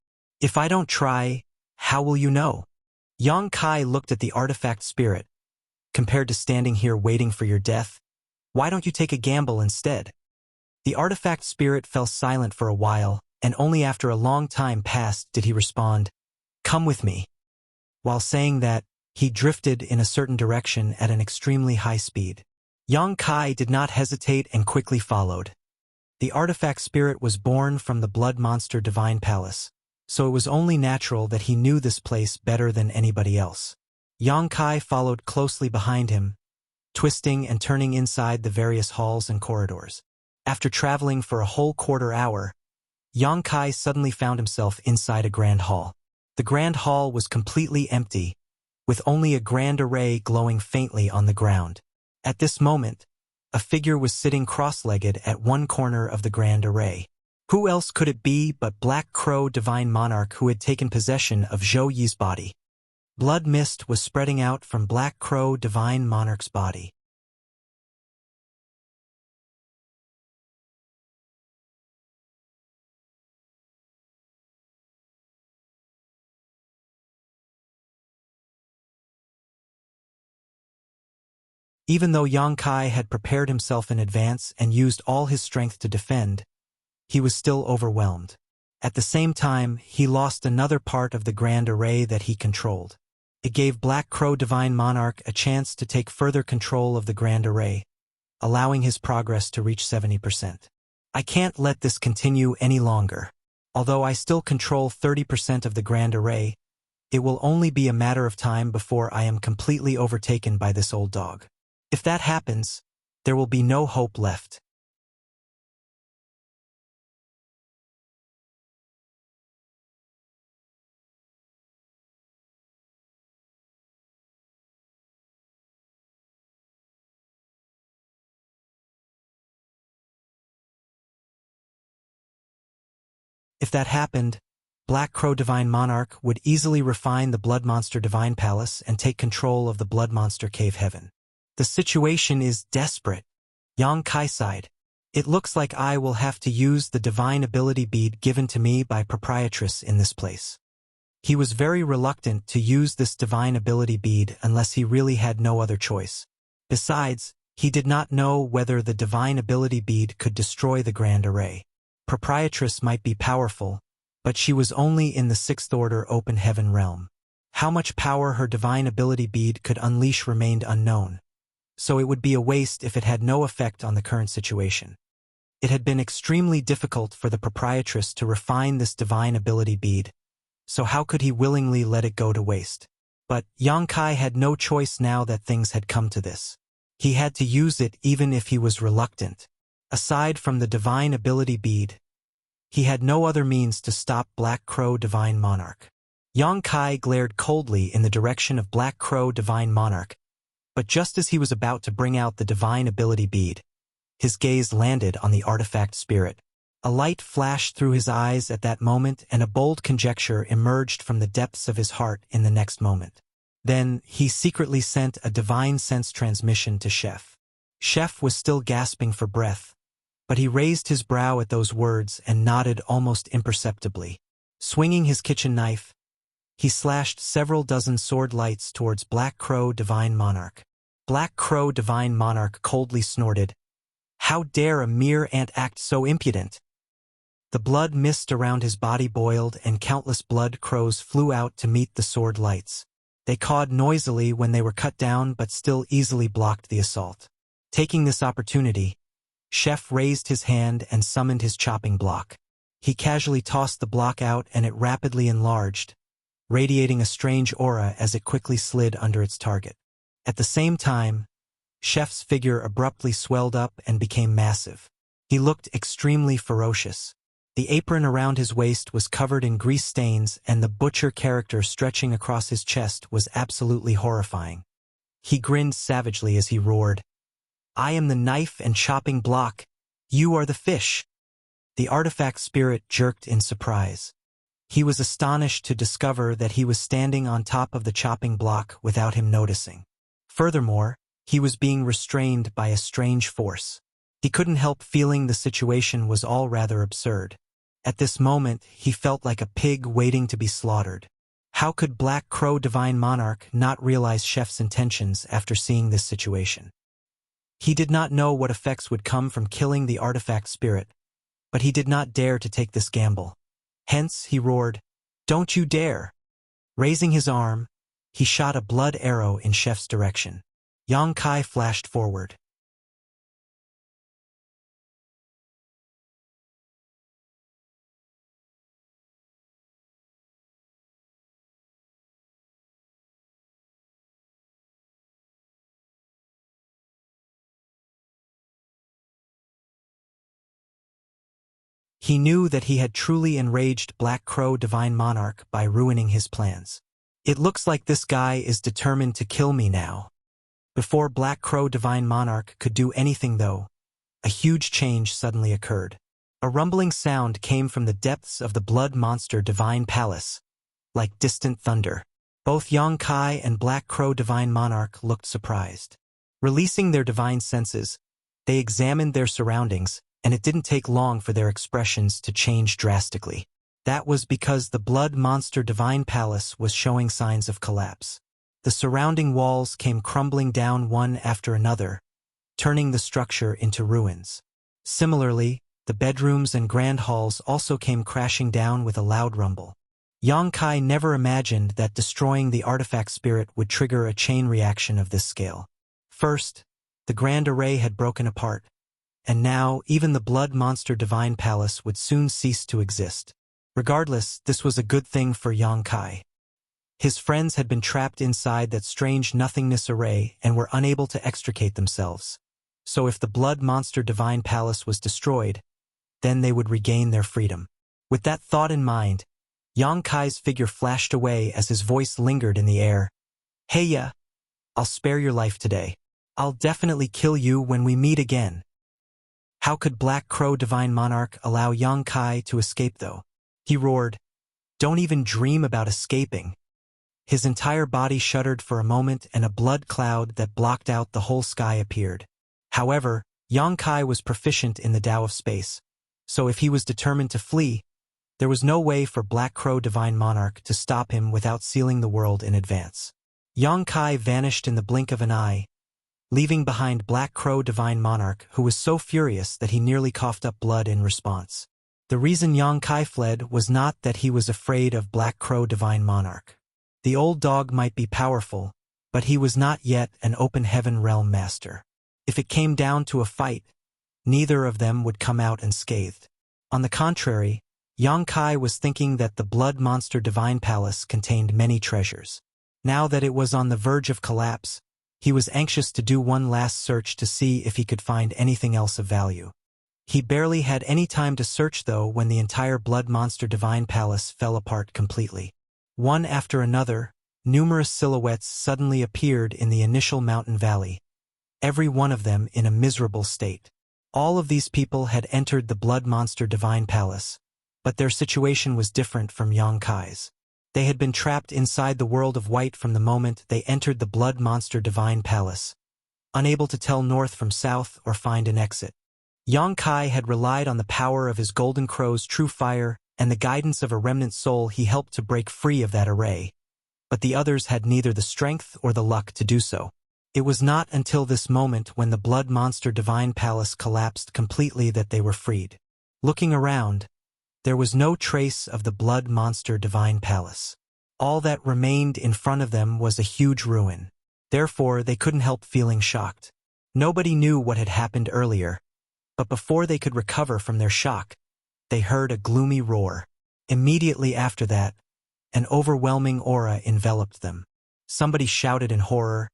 If I don't try, how will you know? Yang Kai looked at the artifact spirit. Compared to standing here waiting for your death, why don't you take a gamble instead? The artifact spirit fell silent for a while, and only after a long time passed did he respond, Come with me. While saying that, he drifted in a certain direction at an extremely high speed. Yang Kai did not hesitate and quickly followed. The artifact spirit was born from the Blood Monster Divine Palace, so it was only natural that he knew this place better than anybody else. Yang Kai followed closely behind him, twisting and turning inside the various halls and corridors. After traveling for a whole quarter hour, Yang Kai suddenly found himself inside a grand hall. The grand hall was completely empty, with only a grand array glowing faintly on the ground. At this moment, a figure was sitting cross-legged at one corner of the grand array. Who else could it be but Black Crow Divine Monarch who had taken possession of Zhou Yi's body? Blood mist was spreading out from Black Crow Divine Monarch's body. Even though Yang Kai had prepared himself in advance and used all his strength to defend, he was still overwhelmed. At the same time, he lost another part of the grand array that he controlled. It gave Black Crow Divine Monarch a chance to take further control of the grand array, allowing his progress to reach 70%. I can't let this continue any longer. Although I still control 30% of the grand array, it will only be a matter of time before I am completely overtaken by this old dog. If that happens, there will be no hope left. If that happened, Black Crow Divine Monarch would easily refine the Blood Monster Divine Palace and take control of the Blood Monster Cave Heaven. The situation is desperate. Yang Kai sighed. It looks like I will have to use the divine ability bead given to me by proprietress in this place. He was very reluctant to use this divine ability bead unless he really had no other choice. Besides, he did not know whether the divine ability bead could destroy the grand array. Proprietress might be powerful, but she was only in the Sixth Order Open Heaven realm. How much power her divine ability bead could unleash remained unknown, so it would be a waste if it had no effect on the current situation. It had been extremely difficult for the proprietress to refine this divine ability bead, so how could he willingly let it go to waste? But Yang Kai had no choice now that things had come to this. He had to use it even if he was reluctant. Aside from the divine ability bead, he had no other means to stop Black Crow Divine Monarch. Yang Kai glared coldly in the direction of Black Crow Divine Monarch, but just as he was about to bring out the divine ability bead, his gaze landed on the artifact spirit. A light flashed through his eyes at that moment, and a bold conjecture emerged from the depths of his heart in the next moment. Then, he secretly sent a divine sense transmission to Chef. Chef was still gasping for breath, but he raised his brow at those words and nodded almost imperceptibly. Swinging his kitchen knife, he slashed several dozen sword lights towards Black Crow Divine Monarch. Black Crow Divine Monarch coldly snorted, "How dare a mere ant act so impudent?" The blood mist around his body boiled, and countless blood crows flew out to meet the sword lights. They cawed noisily when they were cut down, but still easily blocked the assault. Taking this opportunity, Chef raised his hand and summoned his chopping block. He casually tossed the block out, and it rapidly enlarged, radiating a strange aura as it quickly slid under its target. At the same time, Chef's figure abruptly swelled up and became massive. He looked extremely ferocious. The apron around his waist was covered in grease stains, and the butcher character stretching across his chest was absolutely horrifying. He grinned savagely as he roared, "I am the knife and chopping block. You are the fish." The artifact spirit jerked in surprise. He was astonished to discover that he was standing on top of the chopping block without him noticing. Furthermore, he was being restrained by a strange force. He couldn't help feeling the situation was all rather absurd. At this moment, he felt like a pig waiting to be slaughtered. How could Black Crow Divine Monarch not realize Chef's intentions after seeing this situation? He did not know what effects would come from killing the artifact spirit, but he did not dare to take this gamble. Hence, he roared, "Don't you dare!" Raising his arm, he shot a blood arrow in Chef's direction. Yang Kai flashed forward. He knew that he had truly enraged Black Crow Divine Monarch by ruining his plans. "It looks like this guy is determined to kill me now." Before Black Crow Divine Monarch could do anything though, a huge change suddenly occurred. A rumbling sound came from the depths of the Blood Monster Divine Palace, like distant thunder. Both Yang Kai and Black Crow Divine Monarch looked surprised. Releasing their divine senses, they examined their surroundings, and it didn't take long for their expressions to change drastically. That was because the Blood Monster Divine Palace was showing signs of collapse. The surrounding walls came crumbling down one after another, turning the structure into ruins. Similarly, the bedrooms and grand halls also came crashing down with a loud rumble. Yang Kai never imagined that destroying the artifact spirit would trigger a chain reaction of this scale. First, the grand array had broken apart, and now even the Blood Monster Divine Palace would soon cease to exist. Regardless, this was a good thing for Yang Kai. His friends had been trapped inside that strange nothingness array and were unable to extricate themselves. So if the Blood Monster Divine Palace was destroyed, then they would regain their freedom. With that thought in mind, Yang Kai's figure flashed away as his voice lingered in the air. "Hey ya, I'll spare your life today. I'll definitely kill you when we meet again." How could Black Crow Divine Monarch allow Yang Kai to escape though? He roared, "Don't even dream about escaping." His entire body shuddered for a moment, and a blood cloud that blocked out the whole sky appeared. However, Yang Kai was proficient in the Tao of space, so if he was determined to flee, there was no way for Black Crow Divine Monarch to stop him without sealing the world in advance. Yang Kai vanished in the blink of an eye, leaving behind Black Crow Divine Monarch, who was so furious that he nearly coughed up blood in response. The reason Yang Kai fled was not that he was afraid of Black Crow Divine Monarch. The old dog might be powerful, but he was not yet an open heaven realm master. If it came down to a fight, neither of them would come out unscathed. On the contrary, Yang Kai was thinking that the Blood Monster Divine Palace contained many treasures. Now that it was on the verge of collapse, he was anxious to do one last search to see if he could find anything else of value. He barely had any time to search though when the entire Blood Monster Divine Palace fell apart completely. One after another, numerous silhouettes suddenly appeared in the initial mountain valley, every one of them in a miserable state. All of these people had entered the Blood Monster Divine Palace, but their situation was different from Yang Kai's. They had been trapped inside the world of white from the moment they entered the Blood Monster Divine Palace, unable to tell north from south or find an exit. Yang Kai had relied on the power of his Golden Crow's true fire and the guidance of a remnant soul he helped to break free of that array, but the others had neither the strength or the luck to do so. It was not until this moment when the Blood Monster Divine Palace collapsed completely that they were freed. Looking around, there was no trace of the Blood Monster Divine Palace. All that remained in front of them was a huge ruin. Therefore, they couldn't help feeling shocked. Nobody knew what had happened earlier, but before they could recover from their shock, they heard a gloomy roar. Immediately after that, an overwhelming aura enveloped them. Somebody shouted in horror,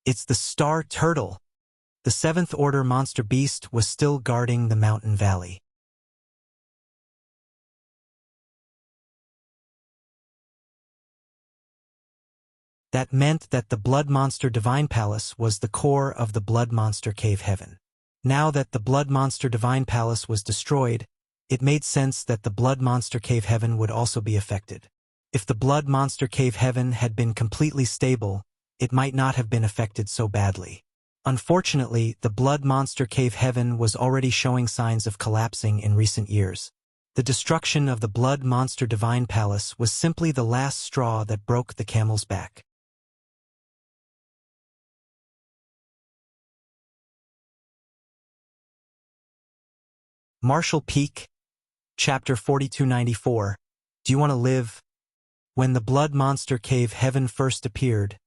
"It's the Star Turtle!" The seventh order monster beast was still guarding the mountain valley. That meant that the Blood Monster Divine Palace was the core of the Blood Monster Cave Heaven. Now that the Blood Monster Divine Palace was destroyed, it made sense that the Blood Monster Cave Heaven would also be affected. If the Blood Monster Cave Heaven had been completely stable, it might not have been affected so badly. Unfortunately, the Blood Monster Cave Heaven was already showing signs of collapsing in recent years. The destruction of the Blood Monster Divine Palace was simply the last straw that broke the camel's back. Marshall Peak, Chapter 4294, Do You Want to Live? When the Blood Monster Cave Heaven first appeared,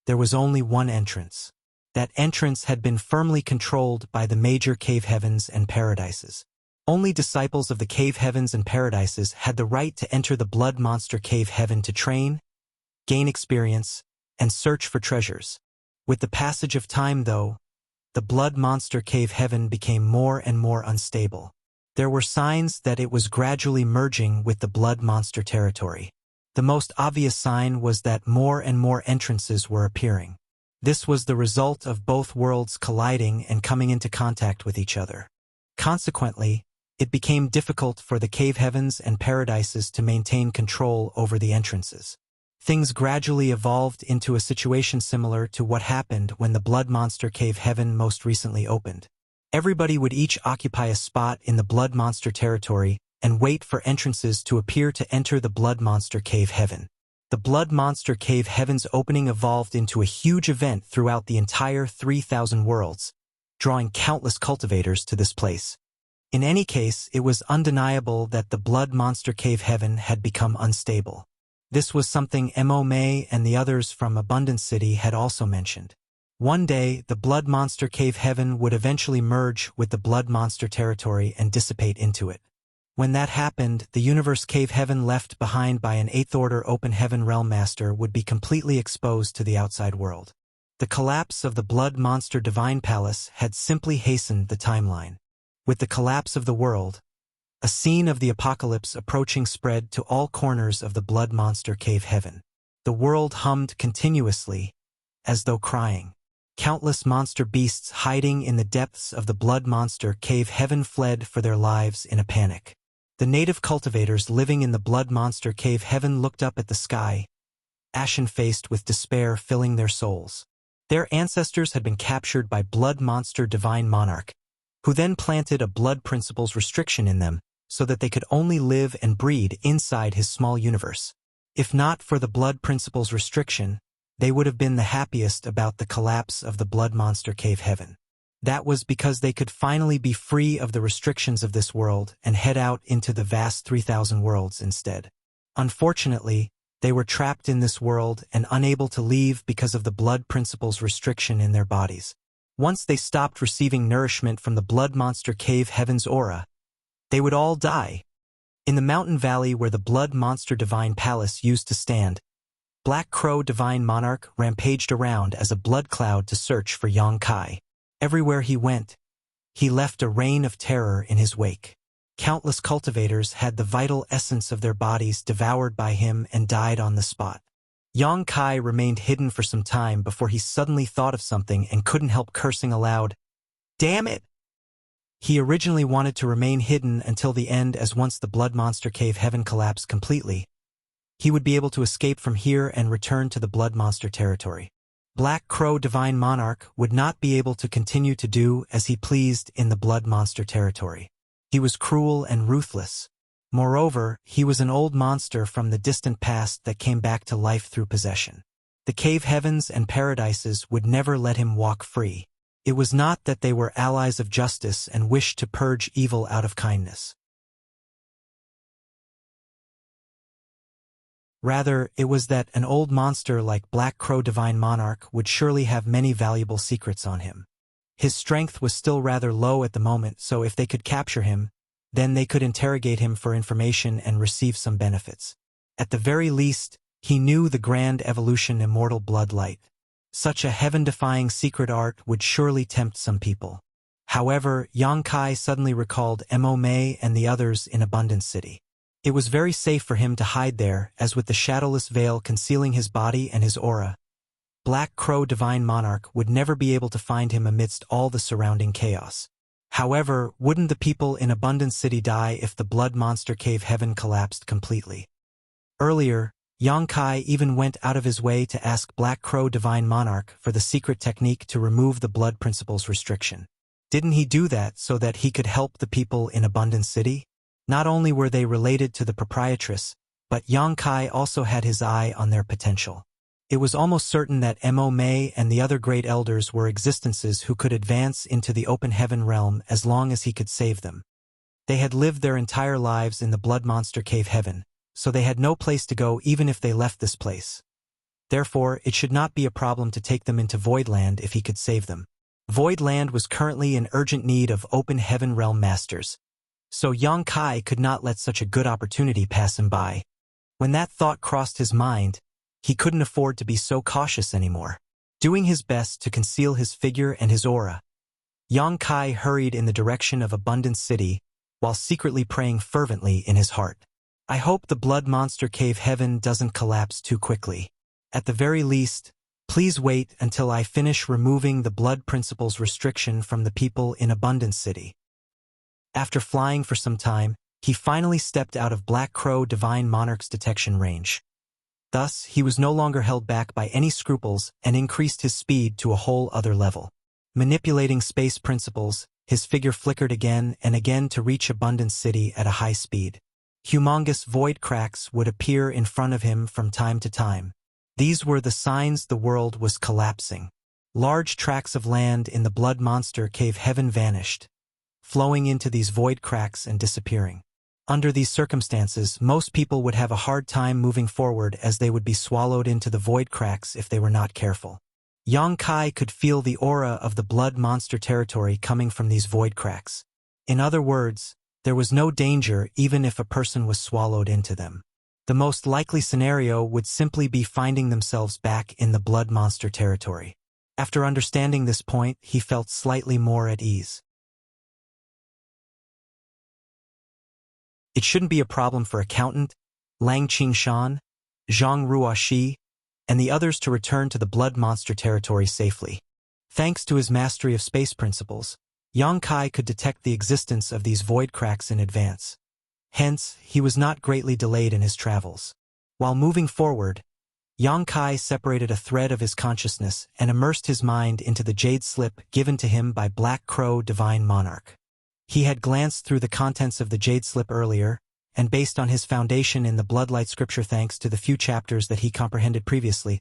there was only one entrance. That entrance had been firmly controlled by the major cave heavens and paradises. Only disciples of the cave heavens and paradises had the right to enter the Blood Monster Cave Heaven to train, gain experience, and search for treasures. With the passage of time, though, the Blood Monster Cave Heaven became more and more unstable. There were signs that it was gradually merging with the Blood Monster territory. The most obvious sign was that more and more entrances were appearing. This was the result of both worlds colliding and coming into contact with each other. Consequently, it became difficult for the cave heavens and paradises to maintain control over the entrances. Things gradually evolved into a situation similar to what happened when the Blood Monster Cave Heaven most recently opened. Everybody would each occupy a spot in the Blood Monster territory and wait for entrances to appear to enter the Blood Monster Cave Heaven. The Blood Monster Cave Heaven's opening evolved into a huge event throughout the entire 3,000 worlds, drawing countless cultivators to this place. In any case, it was undeniable that the Blood Monster Cave Heaven had become unstable. This was something Mo May and the others from Abundance City had also mentioned. One day, the Blood Monster Cave Heaven would eventually merge with the Blood Monster territory and dissipate into it. When that happened, the universe cave heaven left behind by an 8th Order Open Heaven Realm Master would be completely exposed to the outside world. The collapse of the Blood Monster Divine Palace had simply hastened the timeline. With the collapse of the world, a scene of the apocalypse approaching spread to all corners of the Blood Monster Cave Heaven. The world hummed continuously, as though crying. Countless monster beasts hiding in the depths of the Blood Monster Cave Heaven fled for their lives in a panic. The native cultivators living in the Blood Monster Cave Heaven looked up at the sky, ashen-faced with despair filling their souls. Their ancestors had been captured by Blood Monster Divine Monarch, who then planted a Blood Principles restriction in them so that they could only live and breed inside his small universe. If not for the Blood Principles restriction, they would have been the happiest about the collapse of the Blood Monster Cave Heaven. That was because they could finally be free of the restrictions of this world and head out into the vast 3,000 worlds instead. Unfortunately, they were trapped in this world and unable to leave because of the Blood Principles restriction in their bodies. Once they stopped receiving nourishment from the Blood Monster Cave Heaven's aura, they would all die. In the mountain valley where the Blood Monster Divine Palace used to stand, Black Crow Divine Monarch rampaged around as a blood cloud to search for Yang Kai. Everywhere he went, he left a reign of terror in his wake. Countless cultivators had the vital essence of their bodies devoured by him and died on the spot. Yang Kai remained hidden for some time before he suddenly thought of something and couldn't help cursing aloud. "Damn it! He originally wanted to remain hidden until the end, as once the Blood Monster Cave Heaven collapsed completely, he would be able to escape from here and return to the Blood Monster territory. Black Crow Divine Monarch would not be able to continue to do as he pleased in the Blood Monster territory. He was cruel and ruthless. Moreover, he was an old monster from the distant past that came back to life through possession. The cave heavens and paradises would never let him walk free. It was not that they were allies of justice and wished to purge evil out of kindness. Rather, it was that an old monster like Black Crow Divine Monarch would surely have many valuable secrets on him. His strength was still rather low at the moment, so if they could capture him, then they could interrogate him for information and receive some benefits. At the very least, he knew the grand evolution immortal blood light. Such a heaven-defying secret art would surely tempt some people. However, Yang Kai suddenly recalled Mo Mei and the others in Abundance City. It was very safe for him to hide there, as with the shadowless veil concealing his body and his aura, Black Crow Divine Monarch would never be able to find him amidst all the surrounding chaos. However, wouldn't the people in Abundance City die if the Blood Monster Cave Heaven collapsed completely? Earlier, Yang Kai even went out of his way to ask Black Crow Divine Monarch for the secret technique to remove the Blood Principle's restriction. Didn't he do that so that he could help the people in Abundance City? Not only were they related to the proprietress, but Yang Kai also had his eye on their potential. It was almost certain that Mo Mei and the other great elders were existences who could advance into the open heaven realm as long as he could save them. They had lived their entire lives in the Blood Monster Cave Heaven, so they had no place to go even if they left this place. Therefore, it should not be a problem to take them into Voidland if he could save them. Voidland was currently in urgent need of open heaven realm masters, so Yang Kai could not let such a good opportunity pass him by. When that thought crossed his mind, he couldn't afford to be so cautious anymore. Doing his best to conceal his figure and his aura, Yang Kai hurried in the direction of Abundance City while secretly praying fervently in his heart. I hope the Blood Monster Cave Heaven doesn't collapse too quickly. At the very least, please wait until I finish removing the Blood Principle's restriction from the people in Abundance City. After flying for some time, he finally stepped out of Black Crow Divine Monarch's detection range. Thus, he was no longer held back by any scruples and increased his speed to a whole other level. Manipulating space principles, his figure flickered again and again to reach Abundance City at a high speed. Humongous void cracks would appear in front of him from time to time. These were the signs the world was collapsing. Large tracts of land in the Blood Monster Cave Heaven vanished, flowing into these void cracks and disappearing. Under these circumstances, most people would have a hard time moving forward as they would be swallowed into the void cracks if they were not careful. Yang Kai could feel the aura of the Blood Monster territory coming from these void cracks. In other words, there was no danger even if a person was swallowed into them. The most likely scenario would simply be finding themselves back in the Blood Monster territory. After understanding this point, he felt slightly more at ease. It shouldn't be a problem for Accountant, Lang Qingshan, Zhang Ruoxi, and the others to return to the Blood Monster territory safely. Thanks to his mastery of space principles, Yang Kai could detect the existence of these void cracks in advance. Hence, he was not greatly delayed in his travels. While moving forward, Yang Kai separated a thread of his consciousness and immersed his mind into the jade slip given to him by Black Crow Divine Monarch. He had glanced through the contents of the jade slip earlier, and based on his foundation in the Bloodlight scripture thanks to the few chapters that he comprehended previously,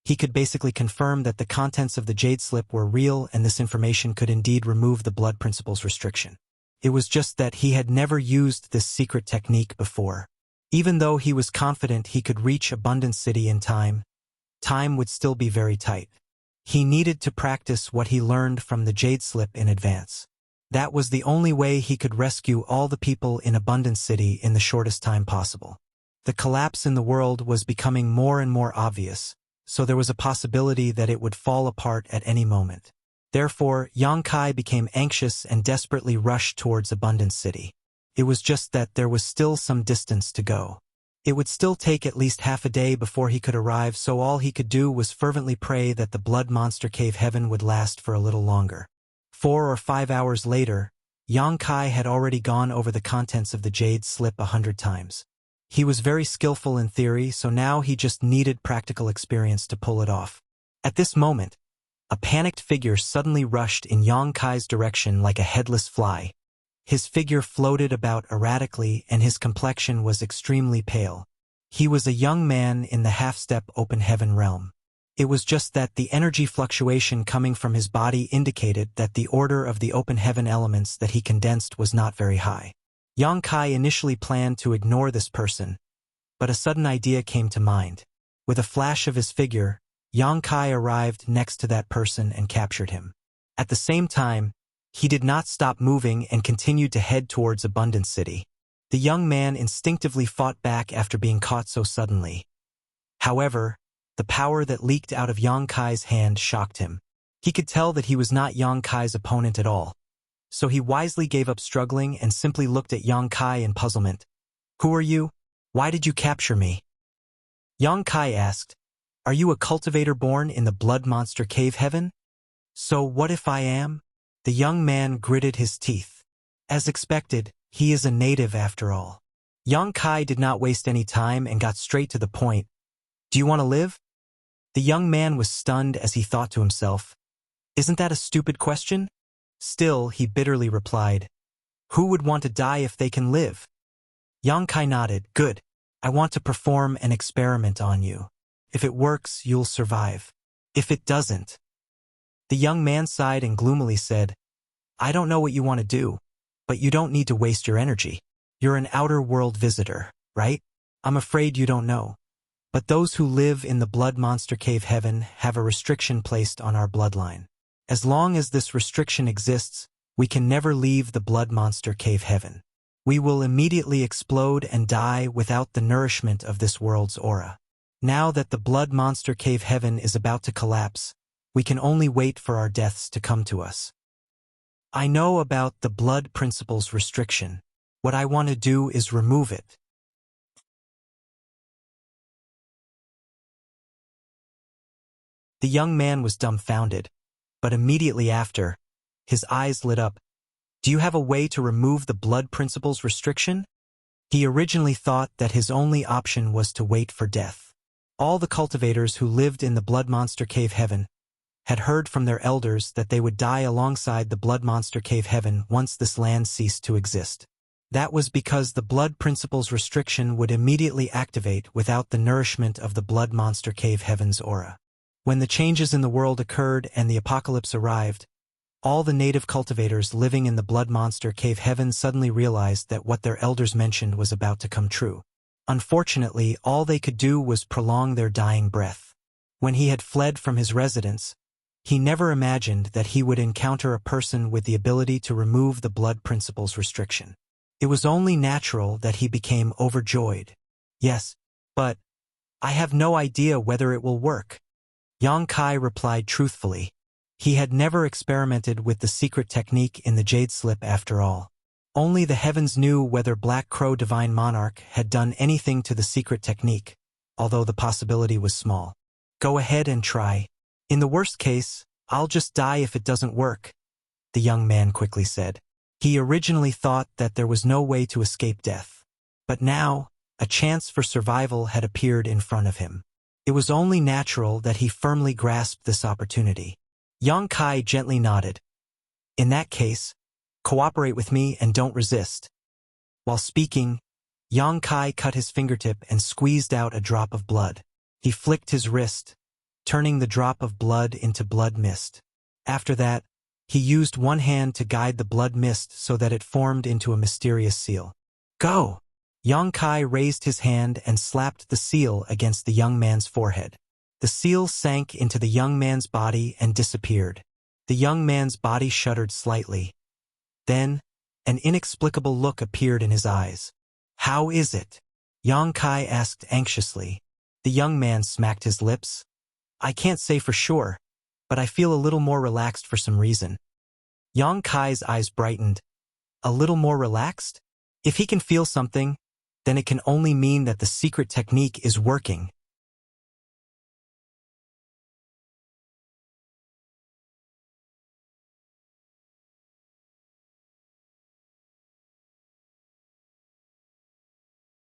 he could basically confirm that the contents of the jade slip were real and this information could indeed remove the Blood Principle's restriction. It was just that he had never used this secret technique before. Even though he was confident he could reach Abundance City in time would still be very tight. He needed to practice what he learned from the jade slip in advance. That was the only way he could rescue all the people in Abundance City in the shortest time possible. The collapse in the world was becoming more and more obvious, so there was a possibility that it would fall apart at any moment. Therefore, Yang Kai became anxious and desperately rushed towards Abundance City. It was just that there was still some distance to go. It would still take at least half a day before he could arrive, so all he could do was fervently pray that the Blood Monster Cave Heaven would last for a little longer. 4 or 5 hours later, Yang Kai had already gone over the contents of the jade slip 100 times. He was very skillful in theory, so now he just needed practical experience to pull it off. At this moment, a panicked figure suddenly rushed in Yang Kai's direction like a headless fly. His figure floated about erratically and his complexion was extremely pale. He was a young man in the half-step open heaven realm. It was just that the energy fluctuation coming from his body indicated that the order of the open heaven elements that he condensed was not very high. Yang Kai initially planned to ignore this person, but a sudden idea came to mind. With a flash of his figure, Yang Kai arrived next to that person and captured him. At the same time, he did not stop moving and continued to head towards Abundance City. The young man instinctively fought back after being caught so suddenly. However, the power that leaked out of Yang Kai's hand shocked him. He could tell that he was not Yang Kai's opponent at all. So he wisely gave up struggling and simply looked at Yang Kai in puzzlement. "Who are you? Why did you capture me?" Yang Kai asked, "Are you a cultivator born in the blood monster cave heaven?" "So what if I am?" The young man gritted his teeth. As expected, he is a native after all. Yang Kai did not waste any time and got straight to the point. "Do you want to live?" The young man was stunned as he thought to himself, "Isn't that a stupid question?" Still, he bitterly replied, "Who would want to die if they can live?" Yang Kai nodded. "Good. I want to perform an experiment on you. If it works, you'll survive. If it doesn't..." The young man sighed and gloomily said, "I don't know what you want to do, but you don't need to waste your energy. You're an outer world visitor, right? I'm afraid you don't know. But those who live in the blood monster cave heaven have a restriction placed on our bloodline. As long as this restriction exists, we can never leave the blood monster cave heaven. We will immediately explode and die without the nourishment of this world's aura. Now that the blood monster cave heaven is about to collapse, we can only wait for our deaths to come to us. I know about the blood principle's restriction. What I want to do is remove it." The young man was dumbfounded, but immediately after, his eyes lit up. "Do you have a way to remove the blood principle's restriction?" He originally thought that his only option was to wait for death. All the cultivators who lived in the blood monster cave heaven had heard from their elders that they would die alongside the blood monster cave heaven once this land ceased to exist. That was because the blood principle's restriction would immediately activate without the nourishment of the blood monster cave heaven's aura. When the changes in the world occurred and the apocalypse arrived, all the native cultivators living in the blood monster cave heaven suddenly realized that what their elders mentioned was about to come true. Unfortunately, all they could do was prolong their dying breath. When he had fled from his residence, he never imagined that he would encounter a person with the ability to remove the blood principle's restriction. It was only natural that he became overjoyed. "Yes, but I have no idea whether it will work." Yang Kai replied truthfully. He had never experimented with the secret technique in the jade slip after all. Only the heavens knew whether Black Crow Divine Monarch had done anything to the secret technique, although the possibility was small. "Go ahead and try. In the worst case, I'll just die if it doesn't work," the young man quickly said. He originally thought that there was no way to escape death. But now, a chance for survival had appeared in front of him. It was only natural that he firmly grasped this opportunity. Yang Kai gently nodded. "In that case, cooperate with me and don't resist." While speaking, Yang Kai cut his fingertip and squeezed out a drop of blood. He flicked his wrist, turning the drop of blood into blood mist. After that, he used one hand to guide the blood mist so that it formed into a mysterious seal. "Go!" Yang Kai raised his hand and slapped the seal against the young man's forehead. The seal sank into the young man's body and disappeared. The young man's body shuddered slightly. Then, an inexplicable look appeared in his eyes. "How is it?" Yang Kai asked anxiously. The young man smacked his lips. "I can't say for sure, but I feel a little more relaxed for some reason." Yang Kai's eyes brightened. A little more relaxed? If he can feel something, then it can only mean that the secret technique is working.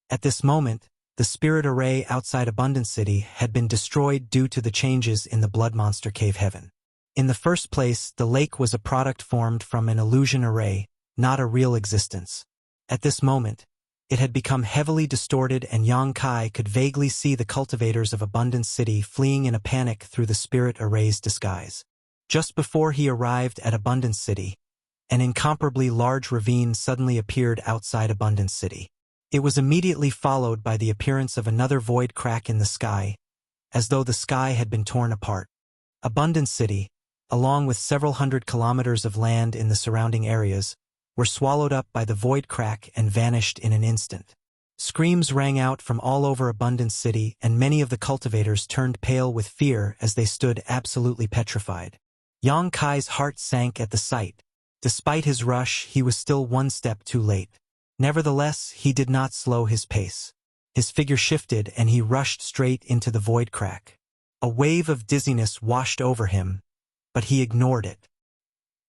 At this moment, the spirit array outside Abundant City had been destroyed due to the changes in the Blood Monster Cave Heaven. In the first place, the lake was a product formed from an illusion array, not a real existence. At this moment, it had become heavily distorted, and Yang Kai could vaguely see the cultivators of Abundant City fleeing in a panic through the spirit array's disguise. Just before he arrived at Abundant City, an incomparably large ravine suddenly appeared outside Abundant City. It was immediately followed by the appearance of another void crack in the sky, as though the sky had been torn apart. Abundant City, along with several hundred kilometers of land in the surrounding areas, were swallowed up by the void crack and vanished in an instant. Screams rang out from all over Abundant City, and many of the cultivators turned pale with fear as they stood absolutely petrified. Yang Kai's heart sank at the sight. Despite his rush, he was still one step too late. Nevertheless, he did not slow his pace. His figure shifted, and he rushed straight into the void crack. A wave of dizziness washed over him, but he ignored it.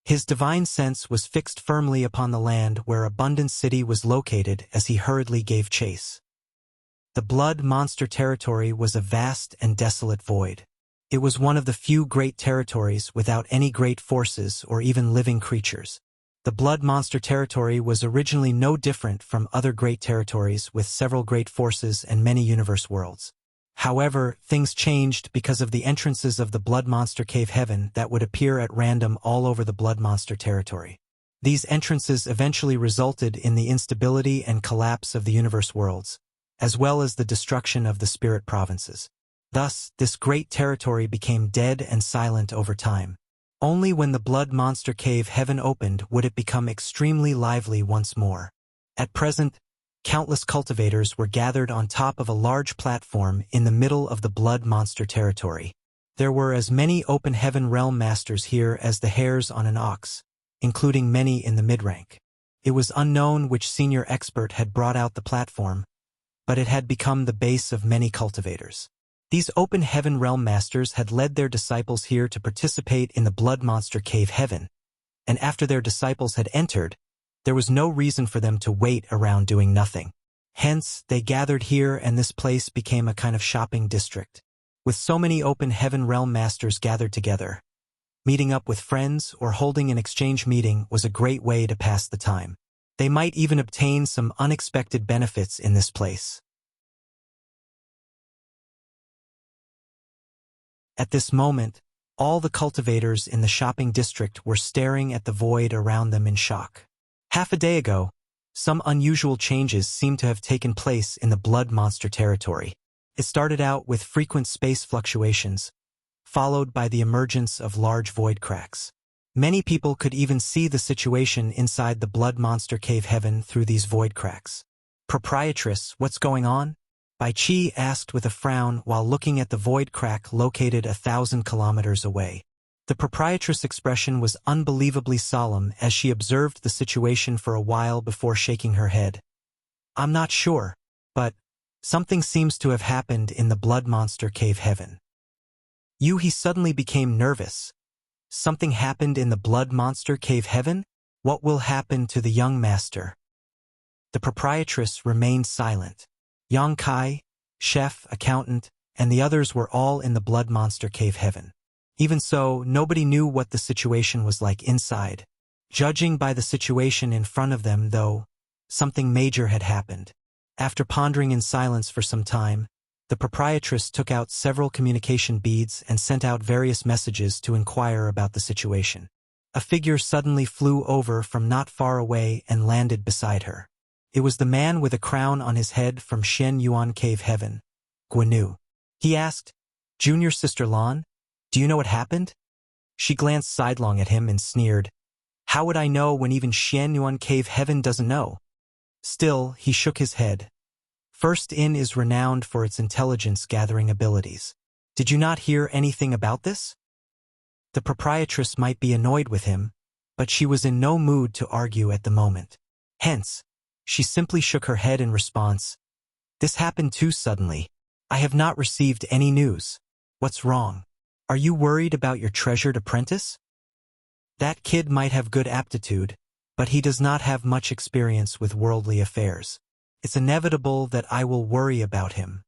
His divine sense was fixed firmly upon the land where Abundant City was located as he hurriedly gave chase. The Blood Monster territory was a vast and desolate void. It was one of the few great territories without any great forces or even living creatures. The Blood Monster territory was originally no different from other great territories with several great forces and many universe worlds. However, things changed because of the entrances of the Blood Monster Cave Heaven that would appear at random all over the Blood Monster territory. These entrances eventually resulted in the instability and collapse of the universe worlds, as well as the destruction of the spirit provinces. Thus, this great territory became dead and silent over time. Only when the Blood Monster Cave Heaven opened would it become extremely lively once more. At present, countless cultivators were gathered on top of a large platform in the middle of the Blood Monster territory. There were as many open heaven realm masters here as the hairs on an ox, including many in the mid-rank. It was unknown which senior expert had brought out the platform, but it had become the base of many cultivators. These open heaven realm masters had led their disciples here to participate in the Blood Monster Cave Heaven, and after their disciples had entered, there was no reason for them to wait around doing nothing. Hence, they gathered here, and this place became a kind of shopping district. With so many open heaven realm masters gathered together, meeting up with friends or holding an exchange meeting was a great way to pass the time. They might even obtain some unexpected benefits in this place. At this moment, all the cultivators in the shopping district were staring at the void around them in shock. Half a day ago, some unusual changes seemed to have taken place in the Blood Monster territory. It started out with frequent space fluctuations, followed by the emergence of large void cracks. Many people could even see the situation inside the Blood Monster Cave Heaven through these void cracks. "Proprietress, what's going on?" Bai Qi asked with a frown while looking at the void crack located 1,000 kilometers away. The proprietress' expression was unbelievably solemn as she observed the situation for a while before shaking her head. "I'm not sure, but something seems to have happened in the Blood Monster Cave Heaven." He suddenly became nervous. "Something happened in the Blood Monster Cave Heaven? What will happen to the young master?" The proprietress remained silent. Yang Kai, chef, accountant, and the others were all in the Blood Monster Cave Heaven. Even so, nobody knew what the situation was like inside. Judging by the situation in front of them, though, something major had happened. After pondering in silence for some time, the proprietress took out several communication beads and sent out various messages to inquire about the situation. A figure suddenly flew over from not far away and landed beside her. It was the man with a crown on his head from Shen Yuan Cave Heaven, Guanu. He asked, "Junior Sister Lan, do you know what happened?" She glanced sidelong at him and sneered, "How would I know when even Shen Yuan Cave Heaven doesn't know?" Still, he shook his head. First Inn is renowned for its intelligence-gathering abilities. "Did you not hear anything about this?" The proprietress might be annoyed with him, but she was in no mood to argue at the moment. Hence, she simply shook her head in response. "This happened too suddenly. I have not received any news. What's wrong? Are you worried about your treasured apprentice? That kid might have good aptitude, but he does not have much experience with worldly affairs. It's inevitable that I will worry about him.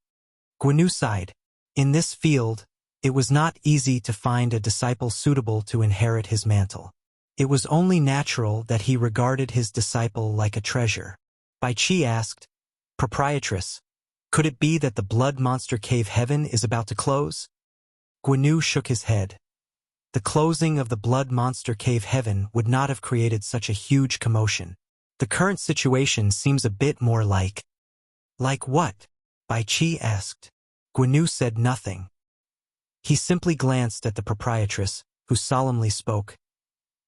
Guinu sighed. In this field, it was not easy to find a disciple suitable to inherit his mantle. It was only natural that he regarded his disciple like a treasure. Bai Qi asked, Proprietress, could it be that the blood monster cave heaven is about to close? Guinu shook his head. The closing of the blood monster cave heaven would not have created such a huge commotion. The current situation seems a bit more like... Like what? Bai Qi asked. Guinu said nothing. He simply glanced at the proprietress, who solemnly spoke.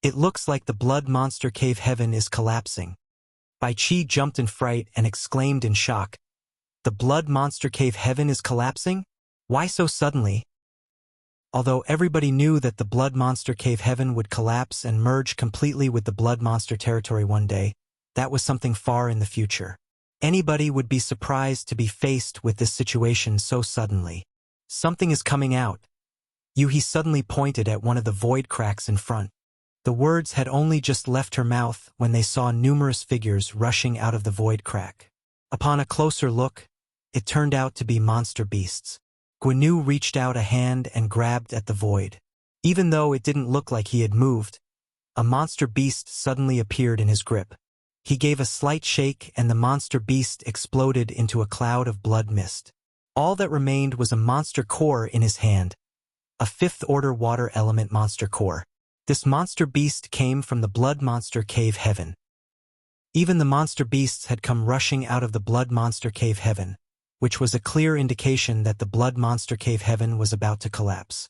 It looks like the blood monster cave heaven is collapsing. Bai Qi jumped in fright and exclaimed in shock. The blood monster cave heaven is collapsing? Why so suddenly? Although everybody knew that the blood monster cave heaven would collapse and merge completely with the blood monster territory one day, that was something far in the future. Anybody would be surprised to be faced with this situation so suddenly. Something is coming out. He suddenly pointed at one of the void cracks in front. The words had only just left her mouth when they saw numerous figures rushing out of the void crack. Upon a closer look, it turned out to be monster beasts. Guinu reached out a hand and grabbed at the void. Even though it didn't look like he had moved, a monster beast suddenly appeared in his grip. He gave a slight shake and the monster beast exploded into a cloud of blood mist. All that remained was a monster core in his hand, a fifth-order water element monster core. This monster beast came from the blood monster cave heaven. Even the monster beasts had come rushing out of the blood monster cave heaven, which was a clear indication that the blood monster cave heaven was about to collapse.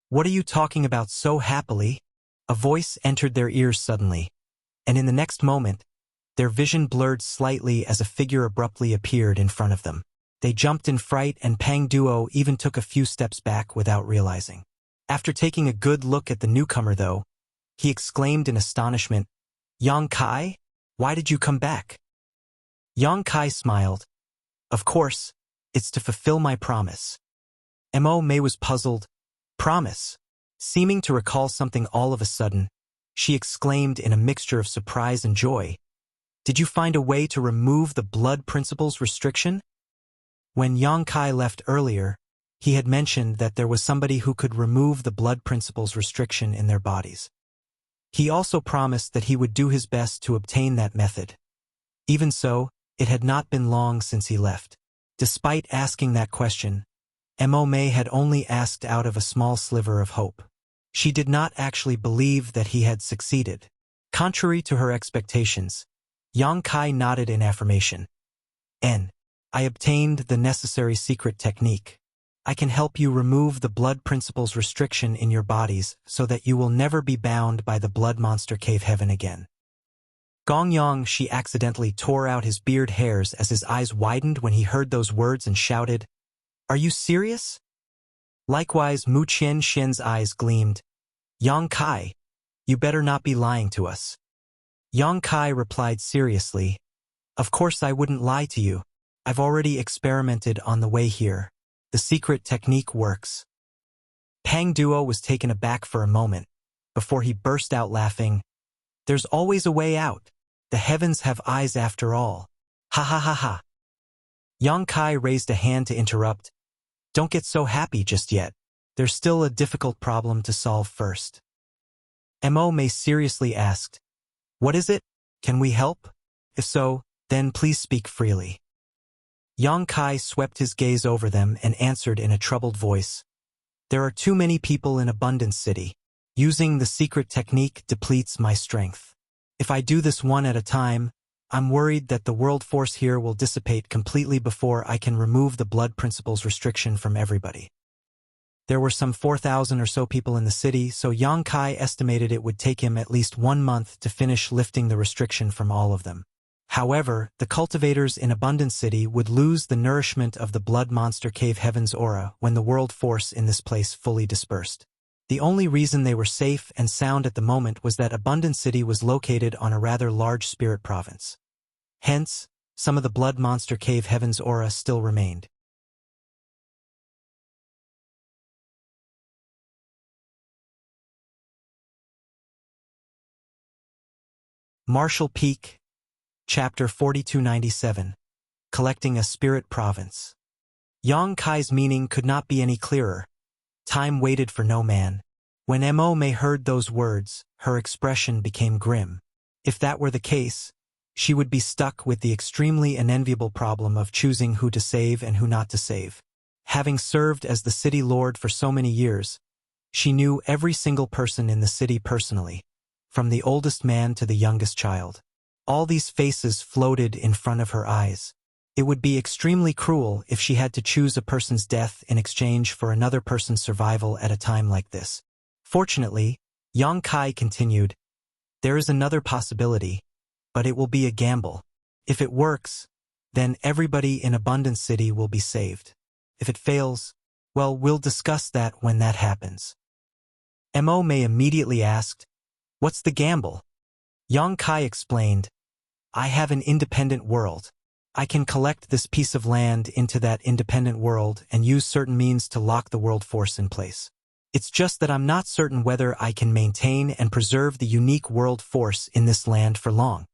What are you talking about so happily? A voice entered their ears suddenly, and in the next moment, their vision blurred slightly as a figure abruptly appeared in front of them. They jumped in fright and Pang Duo even took a few steps back without realizing. After taking a good look at the newcomer though, he exclaimed in astonishment, Yang Kai? Why did you come back? Yang Kai smiled. Of course, it's to fulfill my promise. Mo Mei was puzzled. Promise? Seeming to recall something all of a sudden, she exclaimed in a mixture of surprise and joy. Did you find a way to remove the blood principles restriction? When Yang Kai left earlier, he had mentioned that there was somebody who could remove the blood principles restriction in their bodies. He also promised that he would do his best to obtain that method. Even so, it had not been long since he left. Despite asking that question, Mo Mei had only asked out of a small sliver of hope. She did not actually believe that he had succeeded. Contrary to her expectations, Yang Kai nodded in affirmation. I obtained the necessary secret technique. I can help you remove the blood principles restriction in your bodies so that you will never be bound by the blood monster cave heaven again. Gong Yang she accidentally tore out his beard hairs as his eyes widened when he heard those words and shouted, Are you serious? Likewise, Mu Qian Xian's eyes gleamed. Yang Kai, you better not be lying to us. Yang Kai replied seriously, Of course I wouldn't lie to you. I've already experimented on the way here. The secret technique works. Pang Duo was taken aback for a moment, before he burst out laughing. There's always a way out. The heavens have eyes after all. Ha ha ha ha. Yang Kai raised a hand to interrupt. Don't get so happy just yet. There's still a difficult problem to solve first. Mo Mei seriously asked, What is it? Can we help? If so, then please speak freely. Yang Kai swept his gaze over them and answered in a troubled voice. There are too many people in Abundance City. Using the secret technique depletes my strength. If I do this one at a time, I'm worried that the world force here will dissipate completely before I can remove the blood principles restriction from everybody. There were some 4,000 or so people in the city, so Yang Kai estimated it would take him at least 1 month to finish lifting the restriction from all of them. However, the cultivators in Abundance City would lose the nourishment of the blood monster cave heaven's aura when the world force in this place fully dispersed. The only reason they were safe and sound at the moment was that Abundant City was located on a rather large spirit province. Hence, some of the Blood Monster Cave Heaven's aura still remained. Marshall Peak, Chapter 4297, Collecting a Spirit Province. Yang Kai's meaning could not be any clearer. Time waited for no man. When Mo May heard those words, her expression became grim. If that were the case, she would be stuck with the extremely unenviable problem of choosing who to save and who not to save. Having served as the city lord for so many years, she knew every single person in the city personally, from the oldest man to the youngest child. All these faces floated in front of her eyes. It would be extremely cruel if she had to choose a person's death in exchange for another person's survival at a time like this. Fortunately, Yang Kai continued, there is another possibility, but it will be a gamble. If it works, then everybody in Abundant City will be saved. If it fails, well, we'll discuss that when that happens. Mo May immediately asked, what's the gamble? Yang Kai explained, I have an independent world. I can collect this piece of land into that independent world and use certain means to lock the world force in place. It's just that I'm not certain whether I can maintain and preserve the unique world force in this land for long.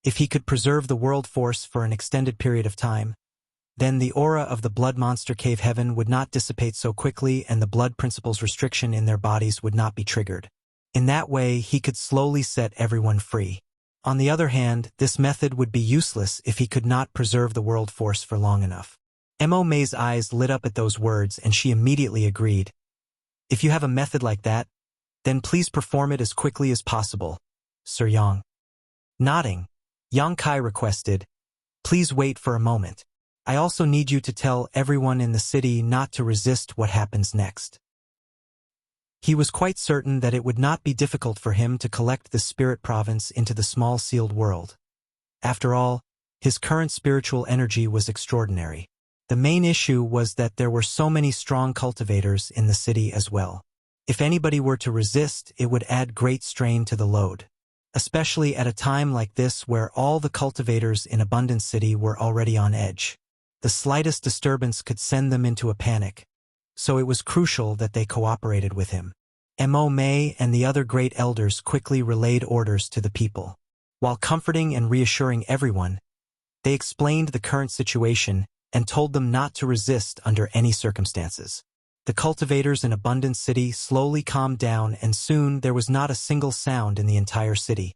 If he could preserve the world force for an extended period of time, then the aura of the Blood Monster Cave Heaven would not dissipate so quickly and the blood principles restriction in their bodies would not be triggered. In that way, he could slowly set everyone free. On the other hand, this method would be useless if he could not preserve the world force for long enough. Mo May's eyes lit up at those words and she immediately agreed. If you have a method like that, then please perform it as quickly as possible, Sir Yang. Nodding, Yang Kai requested, please wait for a moment. I also need you to tell everyone in the city not to resist what happens next. He was quite certain that it would not be difficult for him to collect the spirit province into the small sealed world. After all, his current spiritual energy was extraordinary. The main issue was that there were so many strong cultivators in the city as well. If anybody were to resist, it would add great strain to the load. Especially at a time like this where all the cultivators in Abundant City were already on edge. The slightest disturbance could send them into a panic. So it was crucial that they cooperated with him. Mo May and the other great elders quickly relayed orders to the people. While comforting and reassuring everyone, they explained the current situation and told them not to resist under any circumstances. The cultivators in Abundant City slowly calmed down and soon there was not a single sound in the entire city.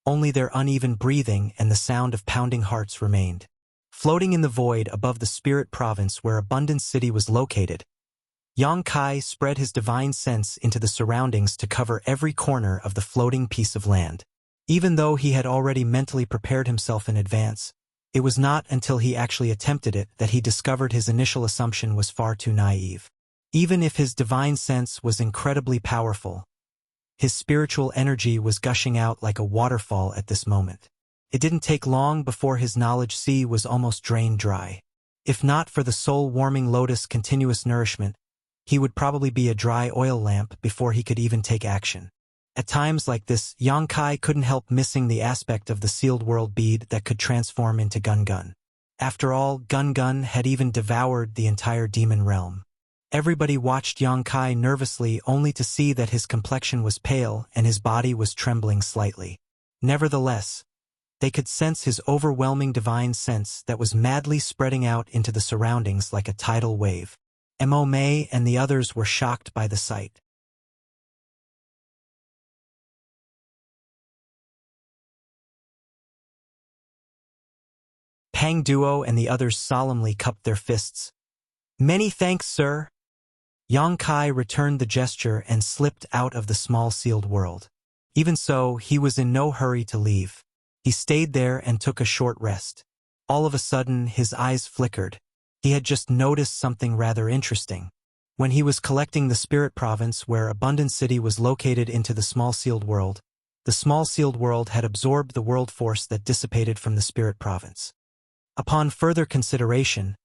Only their uneven breathing and the sound of pounding hearts remained. Floating in the void above the spirit province where Abundant City was located, Yang Kai spread his divine sense into the surroundings to cover every corner of the floating piece of land. Even though he had already mentally prepared himself in advance, it was not until he actually attempted it that he discovered his initial assumption was far too naive. Even if his divine sense was incredibly powerful, his spiritual energy was gushing out like a waterfall at this moment. It didn't take long before his knowledge sea was almost drained dry. If not for the soul-warming lotus continuous nourishment, he would probably be a dry oil lamp before he could even take action. At times like this, Yang Kai couldn't help missing the aspect of the sealed world bead that could transform into Gun Gun. After all, Gun Gun had even devoured the entire demon realm. Everybody watched Yang Kai nervously only to see that his complexion was pale and his body was trembling slightly. Nevertheless, they could sense his overwhelming divine sense that was madly spreading out into the surroundings like a tidal wave. Mo May and the others were shocked by the sight. Pang Duo and the others solemnly cupped their fists. Many thanks, sir. Yang Kai returned the gesture and slipped out of the small sealed world. Even so, he was in no hurry to leave. He stayed there and took a short rest. All of a sudden, his eyes flickered. He had just noticed something rather interesting. When he was collecting the spirit province where Abundant City was located into the small sealed world had absorbed the world force that dissipated from the spirit province. Upon further consideration,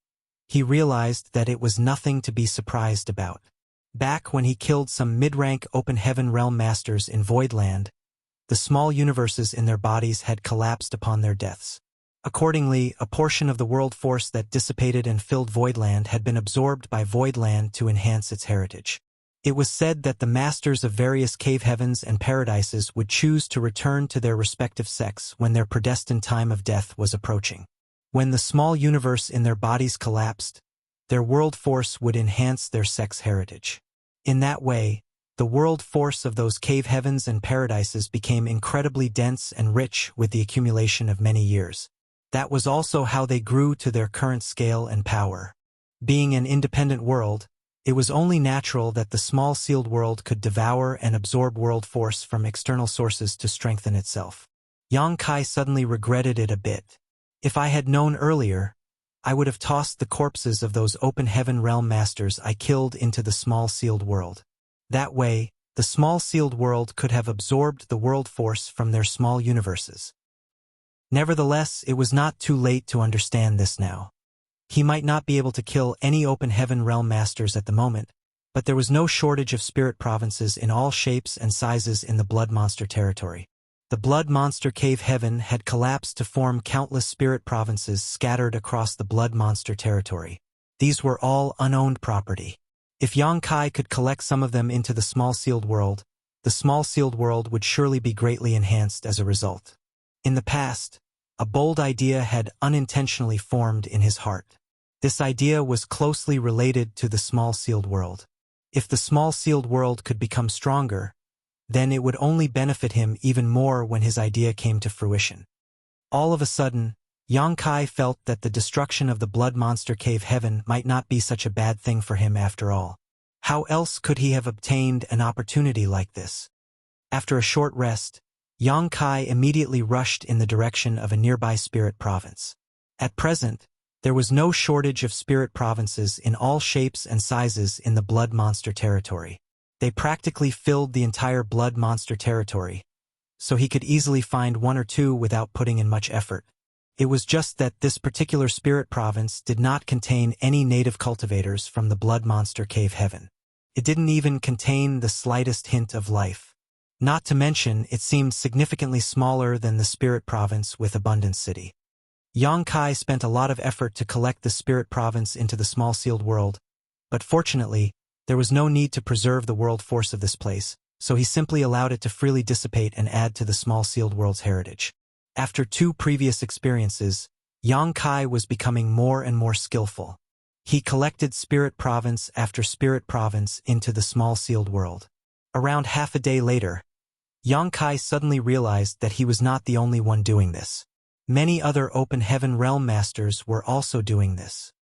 he realized that it was nothing to be surprised about. Back when he killed some mid-rank open heaven realm masters in Voidland, the small universes in their bodies had collapsed upon their deaths. Accordingly, a portion of the world force that dissipated and filled Voidland had been absorbed by Voidland to enhance its heritage. It was said that the masters of various cave heavens and paradises would choose to return to their respective sects when their predestined time of death was approaching. When the small universe in their bodies collapsed, their world force would enhance their sect's heritage. In that way, the world force of those cave heavens and paradises became incredibly dense and rich with the accumulation of many years. That was also how they grew to their current scale and power. Being an independent world, it was only natural that the small sealed world could devour and absorb world force from external sources to strengthen itself. Yang Kai suddenly regretted it a bit. If I had known earlier, I would have tossed the corpses of those open heaven realm masters I killed into the small sealed world. That way, the small sealed world could have absorbed the world force from their small universes. Nevertheless, it was not too late to understand this now. He might not be able to kill any open heaven realm masters at the moment, but there was no shortage of spirit provinces in all shapes and sizes in the blood monster territory. The blood monster cave heaven had collapsed to form countless spirit provinces scattered across the blood monster territory. These were all unowned property. If Yang Kai could collect some of them into the small sealed world, the small sealed world would surely be greatly enhanced as a result. In the past, a bold idea had unintentionally formed in his heart. This idea was closely related to the small sealed world. If the small sealed world could become stronger, then it would only benefit him even more when his idea came to fruition. All of a sudden, Yang Kai felt that the destruction of the blood monster cave heaven might not be such a bad thing for him after all. How else could he have obtained an opportunity like this? After a short rest, Yang Kai immediately rushed in the direction of a nearby spirit province. At present, there was no shortage of spirit provinces in all shapes and sizes in the blood monster territory. They practically filled the entire blood monster territory, so he could easily find one or two without putting in much effort. It was just that this particular spirit province did not contain any native cultivators from the blood monster cave heaven. It didn't even contain the slightest hint of life. Not to mention, it seemed significantly smaller than the spirit province with Abundance City. Yang Kai spent a lot of effort to collect the spirit province into the small sealed world, but fortunately, there was no need to preserve the world force of this place, so he simply allowed it to freely dissipate and add to the small sealed world's heritage. After 2 previous experiences, Yang Kai was becoming more and more skillful. He collected spirit province after spirit province into the small sealed world. Around half a day later, Yang Kai suddenly realized that he was not the only one doing this. Many other open heaven realm masters were also doing this.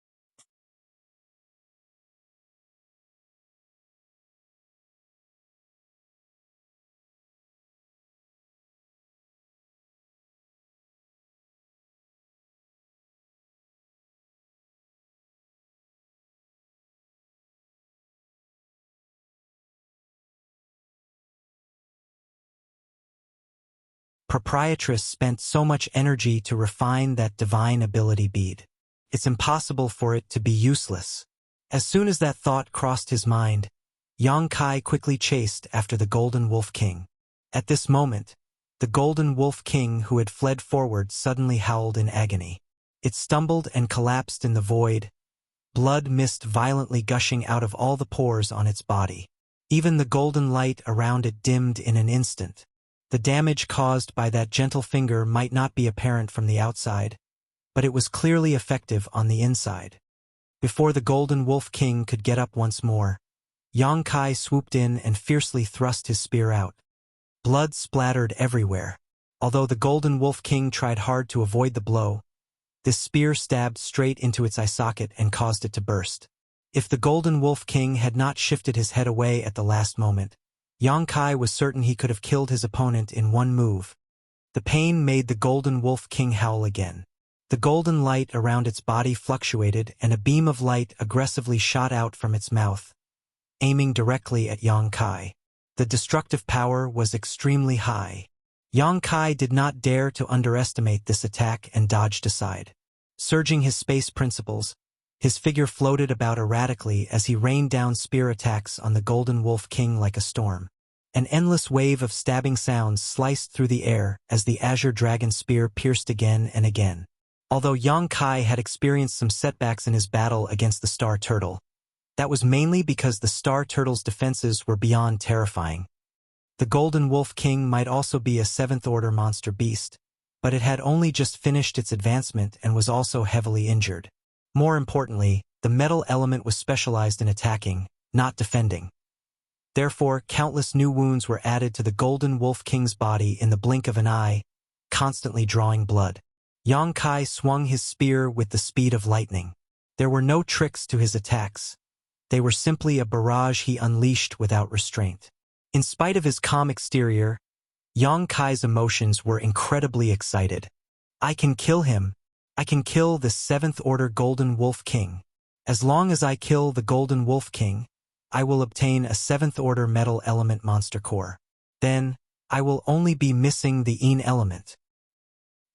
Proprietress spent so much energy to refine that divine ability bead. It's impossible for it to be useless. As soon as that thought crossed his mind, Yang Kai quickly chased after the Golden Wolf King. At this moment, the Golden Wolf King who had fled forward suddenly howled in agony. It stumbled and collapsed in the void, blood mist violently gushing out of all the pores on its body. Even the golden light around it dimmed in an instant. The damage caused by that gentle finger might not be apparent from the outside, but it was clearly effective on the inside. Before the Golden Wolf King could get up once more, Yang Kai swooped in and fiercely thrust his spear out. Blood splattered everywhere. Although the Golden Wolf King tried hard to avoid the blow, this spear stabbed straight into its eye socket and caused it to burst. If the Golden Wolf King had not shifted his head away at the last moment, Yang Kai was certain he could have killed his opponent in one move. The pain made the Golden Wolf King howl again. The golden light around its body fluctuated and a beam of light aggressively shot out from its mouth, aiming directly at Yang Kai. The destructive power was extremely high. Yang Kai did not dare to underestimate this attack and dodged aside. Surging his space principles, His figure floated about erratically as he rained down spear attacks on the Golden Wolf King like a storm. An endless wave of stabbing sounds sliced through the air as the Azure Dragon spear pierced again and again. Although Yang Kai had experienced some setbacks in his battle against the Star Turtle, that was mainly because the Star Turtle's defenses were beyond terrifying. The Golden Wolf King might also be a 7th-order monster beast, but it had only just finished its advancement and was also heavily injured. More importantly, the metal element was specialized in attacking, not defending. Therefore, countless new wounds were added to the Golden Wolf King's body in the blink of an eye, constantly drawing blood. Yang Kai swung his spear with the speed of lightning. There were no tricks to his attacks. They were simply a barrage he unleashed without restraint. In spite of his calm exterior, Yang Kai's emotions were incredibly excited. I can kill him. I can kill the 7th-order Golden Wolf King. As long as I kill the Golden Wolf King, I will obtain a 7th-order metal element monster core. Then, I will only be missing the Yin element.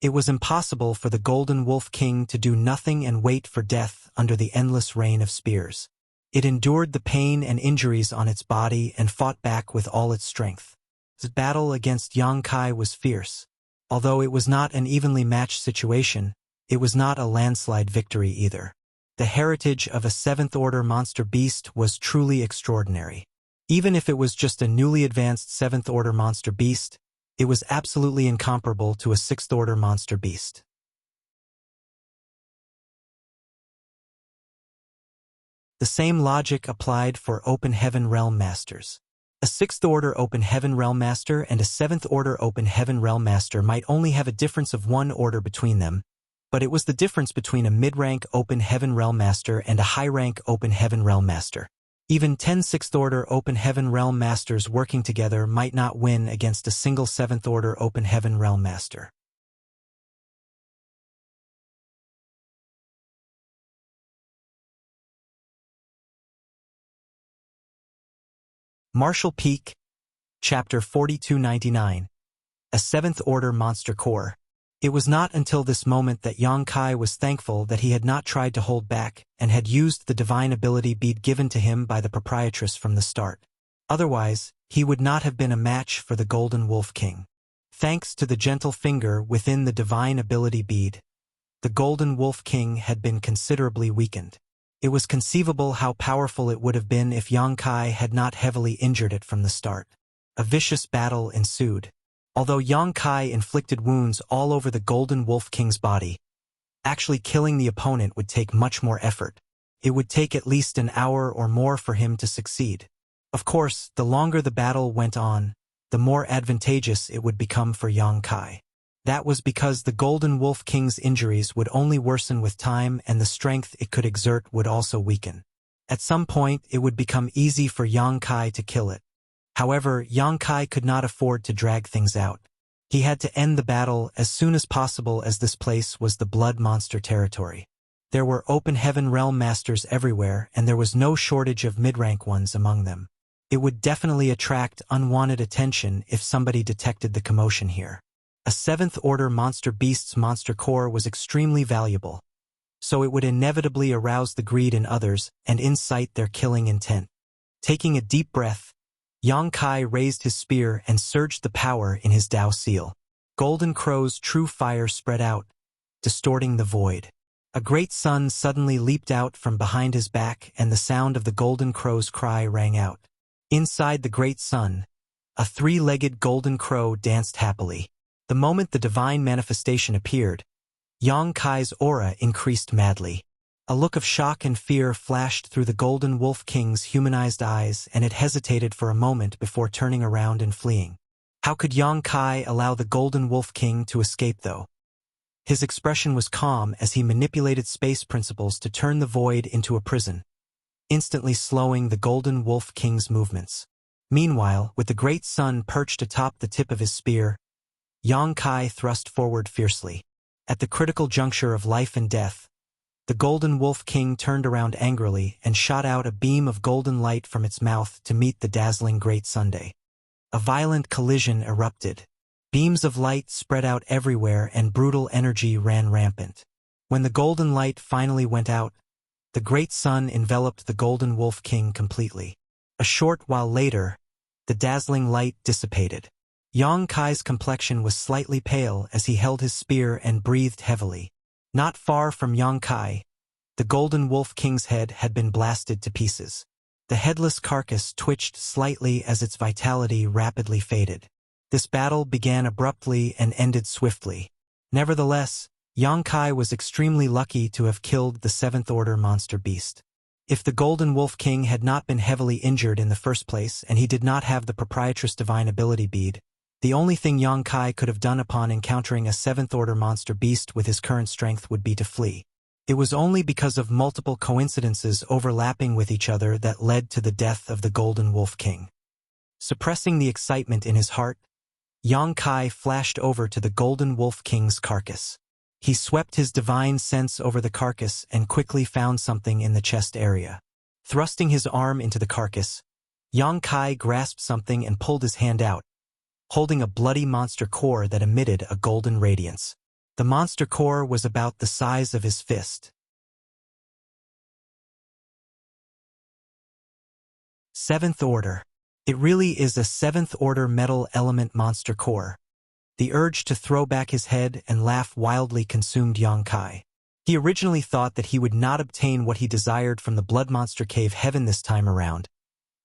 It was impossible for the Golden Wolf King to do nothing and wait for death under the endless rain of spears. It endured the pain and injuries on its body and fought back with all its strength. The battle against Yang Kai was fierce. Although it was not an evenly matched situation, it was not a landslide victory either. The heritage of a 7th-order monster beast was truly extraordinary. Even if it was just a newly advanced 7th-order monster beast, it was absolutely incomparable to a 6th-order monster beast. The same logic applied for Open Heaven Realm Masters. A 6th-order Open Heaven Realm Master and a 7th-order Open Heaven Realm Master might only have a difference of 1 order between them, but it was the difference between a mid-rank Open Heaven Realm Master and a high-rank Open Heaven Realm Master. Even 10 6th-order Open Heaven Realm Masters working together might not win against a single 7th-order Open Heaven Realm Master. Martial Peak, Chapter 4299. A 7th-order Monster Core. It was not until this moment that Yang Kai was thankful that he had not tried to hold back and had used the divine ability bead given to him by the proprietress from the start. Otherwise, he would not have been a match for the Golden Wolf King. Thanks to the gentle finger within the divine ability bead, the Golden Wolf King had been considerably weakened. It was conceivable how powerful it would have been if Yang Kai had not heavily injured it from the start. A vicious battle ensued. Although Yang Kai inflicted wounds all over the Golden Wolf King's body, actually killing the opponent would take much more effort. It would take at least an hour or more for him to succeed. Of course, the longer the battle went on, the more advantageous it would become for Yang Kai. That was because the Golden Wolf King's injuries would only worsen with time and the strength it could exert would also weaken. At some point, it would become easy for Yang Kai to kill it. However, Yang Kai could not afford to drag things out. He had to end the battle as soon as possible as this place was the Blood Monster territory. There were Open Heaven Realm Masters everywhere and there was no shortage of mid-rank ones among them. It would definitely attract unwanted attention if somebody detected the commotion here. A 7th-order monster beast's monster core was extremely valuable, so it would inevitably arouse the greed in others and incite their killing intent. Taking a deep breath, Yang Kai raised his spear and surged the power in his Dao seal. Golden Crow's true fire spread out, distorting the void. A great sun suddenly leaped out from behind his back and the sound of the Golden Crow's cry rang out. Inside the great sun, a 3-legged Golden Crow danced happily. The moment the divine manifestation appeared, Yang Kai's aura increased madly. A look of shock and fear flashed through the Golden Wolf King's humanized eyes and it hesitated for a moment before turning around and fleeing. How could Yang Kai allow the Golden Wolf King to escape though? His expression was calm as he manipulated space principles to turn the void into a prison, instantly slowing the Golden Wolf King's movements. Meanwhile, with the great sun perched atop the tip of his spear, Yang Kai thrust forward fiercely. At the critical juncture of life and death, the Golden Wolf King turned around angrily and shot out a beam of golden light from its mouth to meet the dazzling great sunday. A violent collision erupted. Beams of light spread out everywhere and brutal energy ran rampant. When the golden light finally went out, The great sun enveloped the Golden Wolf King completely. A short while later, the dazzling light dissipated. Yang Kai's complexion was slightly pale as he held his spear and breathed heavily. Not far from Yang Kai, the Golden Wolf King's head had been blasted to pieces. The headless carcass twitched slightly as its vitality rapidly faded. This battle began abruptly and ended swiftly. Nevertheless, Yang Kai was extremely lucky to have killed the seventh-order monster beast. If the Golden Wolf King had not been heavily injured in the first place and he did not have the Proprietress Divine Ability Bead, the only thing Yang Kai could have done upon encountering a seventh-order monster beast with his current strength would be to flee. It was only because of multiple coincidences overlapping with each other that led to the death of the Golden Wolf King. Suppressing the excitement in his heart, Yang Kai flashed over to the Golden Wolf King's carcass. He swept his divine sense over the carcass and quickly found something in the chest area. Thrusting his arm into the carcass, Yang Kai grasped something and pulled his hand out, holding a bloody monster core that emitted a golden radiance. The monster core was about the size of his fist. Seventh Order. It really is a seventh-order metal element monster core. The urge to throw back his head and laugh wildly consumed Yang Kai. He originally thought that he would not obtain what he desired from the Blood Monster Cave Heaven this time around,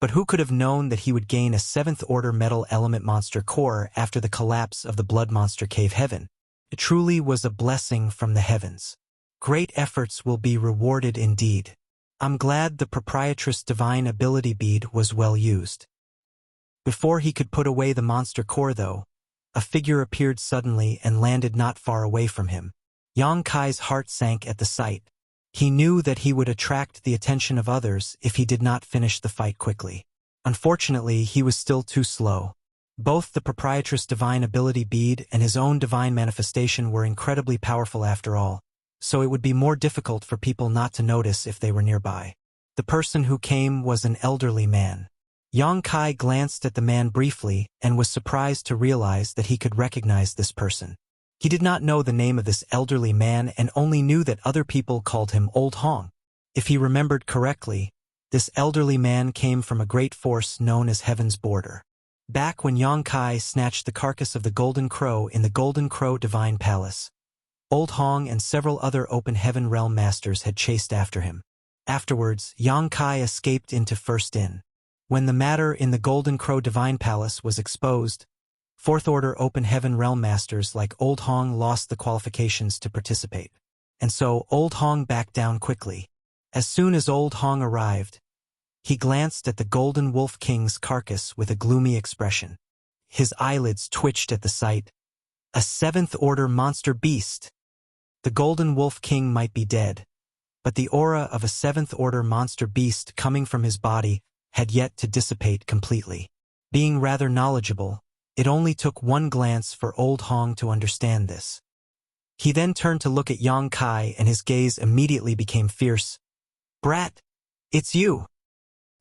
but who could have known that he would gain a seventh-order metal element monster core after the collapse of the Blood Monster Cave Heaven? It truly was a blessing from the heavens. Great efforts will be rewarded indeed. I'm glad the Proprietress Divine Ability Bead was well used. Before he could put away the monster core, though, a figure appeared suddenly and landed not far away from him. Yang Kai's heart sank at the sight. He knew that he would attract the attention of others if he did not finish the fight quickly. Unfortunately, he was still too slow. Both the Proprietress Divine Ability Bead and his own divine manifestation were incredibly powerful after all, so it would be more difficult for people not to notice if they were nearby. The person who came was an elderly man. Yang Kai glanced at the man briefly and was surprised to realize that he could recognize this person. He did not know the name of this elderly man and only knew that other people called him Old Hong. If he remembered correctly, this elderly man came from a great force known as Heaven's Border. Back when Yang Kai snatched the carcass of the Golden Crow in the Golden Crow Divine Palace, Old Hong and several other Open Heaven Realm Masters had chased after him. Afterwards, Yang Kai escaped into First Inn. When the matter in the Golden Crow Divine Palace was exposed, Fourth Order Open Heaven Realm Masters like Old Hong lost the qualifications to participate. And so Old Hong backed down quickly. As soon as Old Hong arrived, he glanced at the Golden Wolf King's carcass with a gloomy expression. His eyelids twitched at the sight. A seventh order monster beast! The Golden Wolf King might be dead, but the aura of a seventh order monster beast coming from his body had yet to dissipate completely. Being rather knowledgeable, it only took one glance for Old Hong to understand this. He then turned to look at Yang Kai and his gaze immediately became fierce. "Brat, it's you!"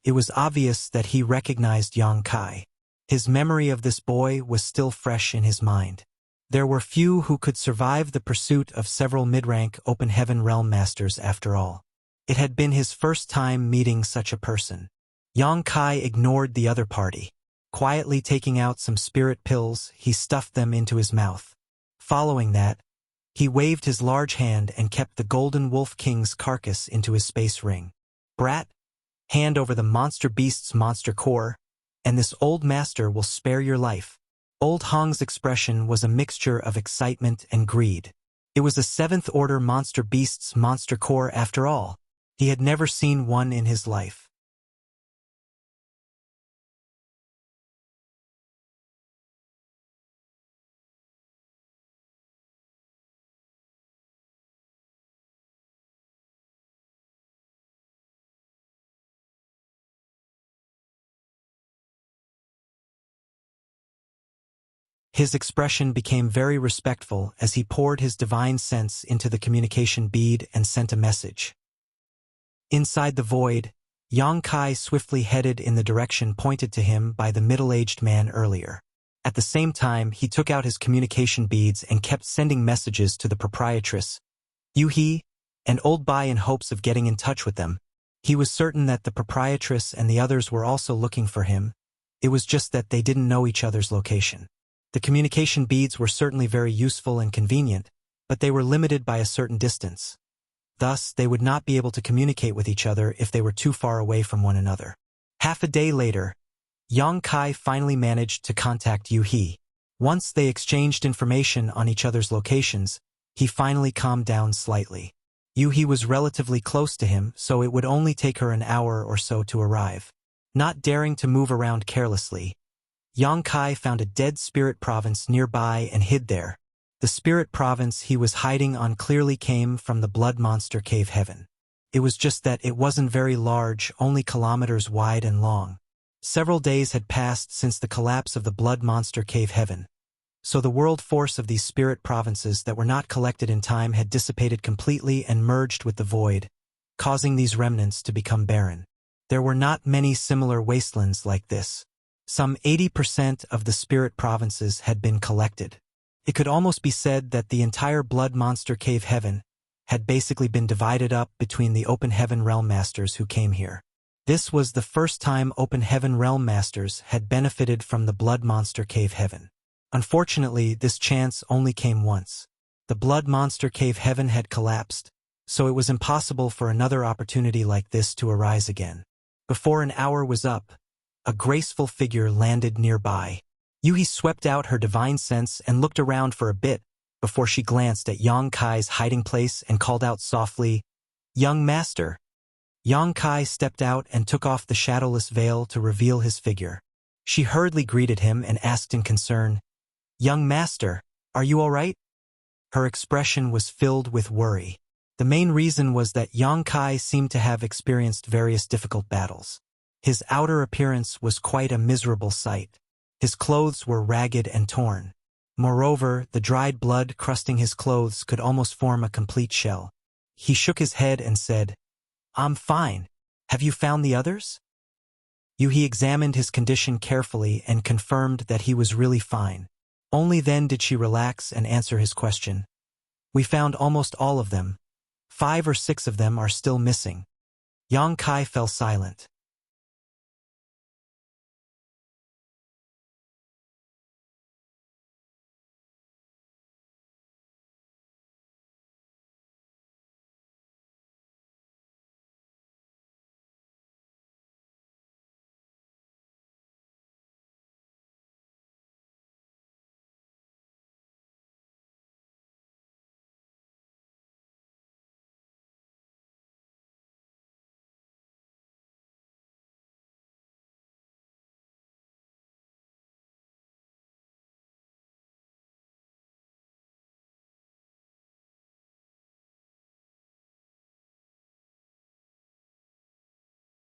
It was obvious that he recognized Yang Kai. His memory of this boy was still fresh in his mind. There were few who could survive the pursuit of several mid-rank Open Heaven Realm Masters after all. It had been his first time meeting such a person. Yang Kai ignored the other party. Quietly taking out some spirit pills, he stuffed them into his mouth. Following that, he waved his large hand and kept the Golden Wolf King's carcass into his space ring. "Brat, hand over the monster beast's monster core, and this old master will spare your life." Old Hong's expression was a mixture of excitement and greed. It was a seventh order monster beast's monster core after all. He had never seen one in his life. His expression became very respectful as he poured his divine sense into the communication bead and sent a message. Inside the void, Yang Kai swiftly headed in the direction pointed to him by the middle-aged man earlier. At the same time, he took out his communication beads and kept sending messages to the proprietress. "Yu He, and old Bai in hopes of getting in touch with them. He was certain that the proprietress and the others were also looking for him. It was just that they didn't know each other's location. The communication beads were certainly very useful and convenient, but they were limited by a certain distance. Thus, they would not be able to communicate with each other if they were too far away from one another. Half a day later, Yang Kai finally managed to contact Yu He. Once they exchanged information on each other's locations, he finally calmed down slightly. Yu He was relatively close to him, so it would only take her an hour or so to arrive. Not daring to move around carelessly, Yang Kai found a dead spirit province nearby and hid there. The spirit province he was hiding on clearly came from the blood monster cave heaven. It was just that it wasn't very large, only kilometers wide and long. Several days had passed since the collapse of the blood monster cave heaven, so the world force of these spirit provinces that were not collected in time had dissipated completely and merged with the void, causing these remnants to become barren. There were not many similar wastelands like this. Some 80% of the spirit provinces had been collected. It could almost be said that the entire blood monster cave heaven had basically been divided up between the open heaven realm masters who came here. This was the first time open heaven realm masters had benefited from the blood monster cave heaven. Unfortunately, this chance only came once. The blood monster cave heaven had collapsed, so it was impossible for another opportunity like this to arise again. Before an hour was up, a graceful figure landed nearby. Yu He swept out her divine sense and looked around for a bit before she glanced at Yang Kai's hiding place and called out softly, "Young master." Yang Kai stepped out and took off the shadowless veil to reveal his figure. She hurriedly greeted him and asked in concern, "Young master, are you all right?" Her expression was filled with worry. The main reason was that Yang Kai seemed to have experienced various difficult battles. His outer appearance was quite a miserable sight. His clothes were ragged and torn. Moreover, the dried blood crusting his clothes could almost form a complete shell. He shook his head and said, "I'm fine. Have you found the others?" Yu He examined his condition carefully and confirmed that he was really fine. Only then did she relax and answer his question. "We found almost all of them. 5 or 6 of them are still missing." Yang Kai fell silent.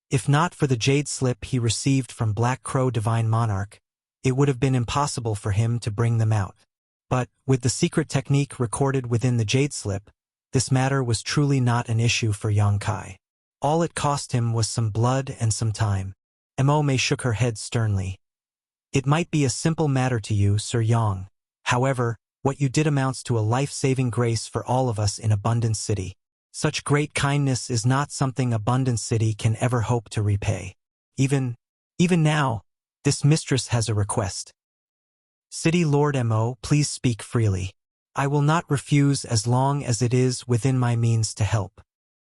If not for the jade slip he received from Black Crow Divine Monarch, it would have been impossible for him to bring them out. But, with the secret technique recorded within the jade slip, this matter was truly not an issue for Yang Kai. All it cost him was some blood and some time. Mo Mei shook her head sternly. "It might be a simple matter to you, Sir Yang. However, what you did amounts to a life-saving grace for all of us in Abundance City. Such great kindness is not something Abundance City can ever hope to repay. Even now, this mistress has a request." "City Lord Mo, please speak freely. I will not refuse as long as it is within my means to help."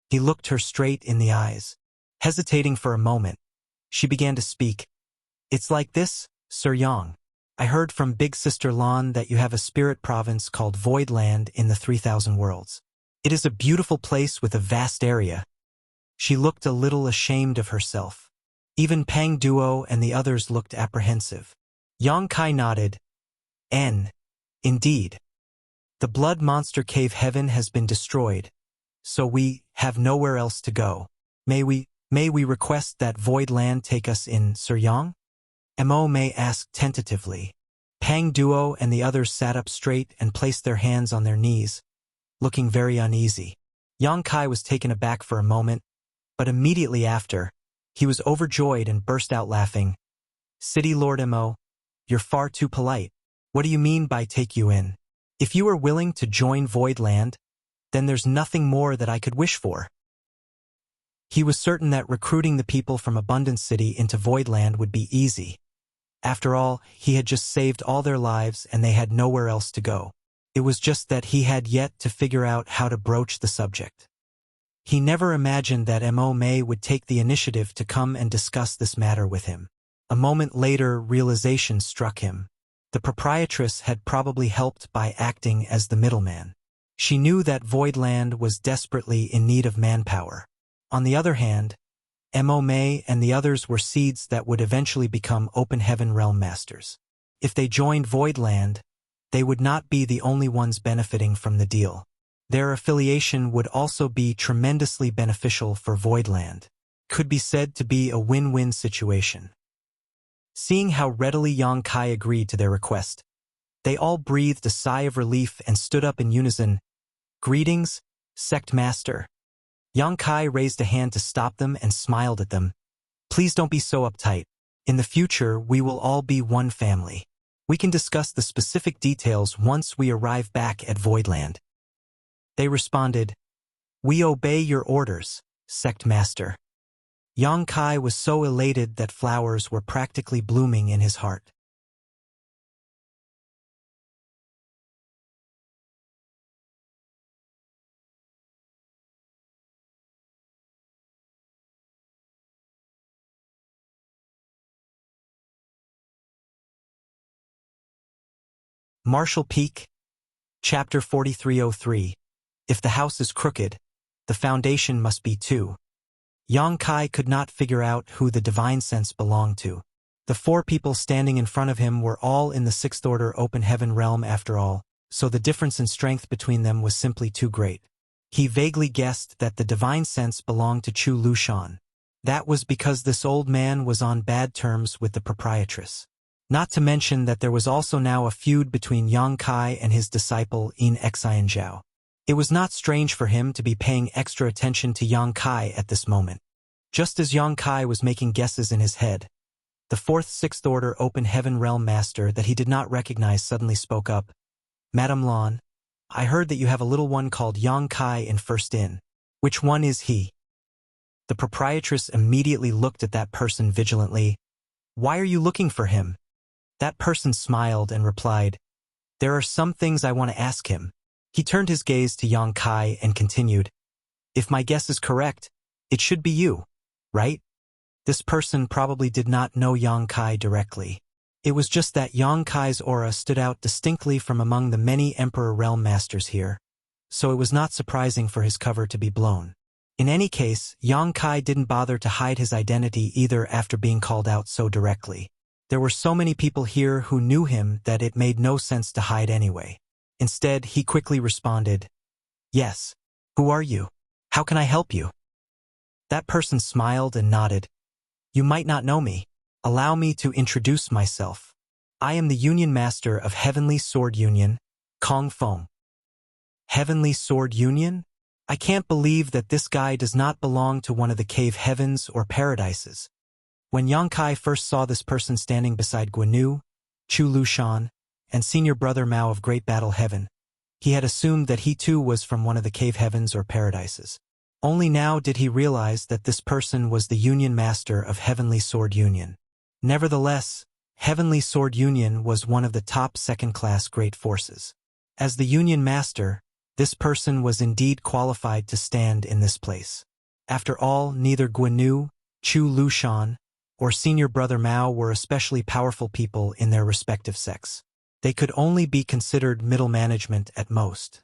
He looked her straight in the eyes. Hesitating for a moment, she began to speak. "It's like this, Sir Yang. I heard from Big Sister Lan that you have a spirit province called Voidland in the 3000 Worlds. It is a beautiful place with a vast area." She looked a little ashamed of herself. Even Pang Duo and the others looked apprehensive. Yang Kai nodded. Indeed. The blood monster cave heaven has been destroyed, so we have nowhere else to go. May we request that Void Land take us in, Sir Yang?" Mo Mei asked tentatively. Pang Duo and the others sat up straight and placed their hands on their knees, looking very uneasy. Yang Kai was taken aback for a moment, but immediately after, he was overjoyed and burst out laughing. "City Lord Mo, you're far too polite. What do you mean by take you in? If you are willing to join Voidland, then there's nothing more that I could wish for. He was certain that recruiting the people from Abundance City into Voidland would be easy. After all, he had just saved all their lives and they had nowhere else to go. It was just that he had yet to figure out how to broach the subject. He never imagined that Mo May would take the initiative to come and discuss this matter with him. A moment later, realization struck him. The proprietress had probably helped by acting as the middleman. She knew that Voidland was desperately in need of manpower. On the other hand, Mo May and the others were seeds that would eventually become Open Heaven Realm Masters. If they joined Voidland, they would not be the only ones benefiting from the deal. Their affiliation would also be tremendously beneficial for Voidland. Could be said to be a win-win situation. Seeing how readily Yang Kai agreed to their request, they all breathed a sigh of relief and stood up in unison. "Greetings, Sect Master." Yang Kai raised a hand to stop them and smiled at them. "Please don't be so uptight. In the future, we will all be one family. We can discuss the specific details once we arrive back at Voidland." They responded, "We obey your orders, Sect Master." Yang Kai was so elated that flowers were practically blooming in his heart. Marshall Peak, Chapter 4303. If the house is crooked, the foundation must be too. Yang Kai could not figure out who the divine sense belonged to. The four people standing in front of him were all in the Sixth Order Open Heaven realm after all, so the difference in strength between them was simply too great. He vaguely guessed that the divine sense belonged to Chu Lushan. That was because this old man was on bad terms with the proprietress. Not to mention that there was also now a feud between Yang Kai and his disciple In Xianzhao. It was not strange for him to be paying extra attention to Yang Kai at this moment. Just as Yang Kai was making guesses in his head, the fourth Sixth Order Open Heaven Realm Master that he did not recognize suddenly spoke up. "Madame Lan, I heard that you have a little one called Yang Kai in First Inn. Which one is he?" The proprietress immediately looked at that person vigilantly. "Why are you looking for him?" That person smiled and replied, "There are some things I want to ask him." He turned his gaze to Yang Kai and continued, "If my guess is correct, it should be you, right?" This person probably did not know Yang Kai directly. It was just that Yang Kai's aura stood out distinctly from among the many Emperor Realm Masters here, so it was not surprising for his cover to be blown. In any case, Yang Kai didn't bother to hide his identity either after being called out so directly. There were so many people here who knew him that it made no sense to hide anyway. Instead, he quickly responded, "Yes. Who are you? How can I help you?" That person smiled and nodded. "You might not know me. Allow me to introduce myself. I am the Union Master of Heavenly Sword Union, Kong Feng." Heavenly Sword Union? I can't believe that this guy does not belong to one of the cave heavens or paradises. When Yang Kai first saw this person standing beside Guanu, Chu Lushan, and senior brother Mao of Great Battle Heaven, he had assumed that he too was from one of the cave heavens or paradises. Only now did he realize that this person was the Union Master of Heavenly Sword Union. Nevertheless, Heavenly Sword Union was one of the top second-class great forces. As the Union Master, this person was indeed qualified to stand in this place. After all, neither Guanu, Chu Lushan, or senior brother Mao were especially powerful people in their respective sects. They could only be considered middle management at most.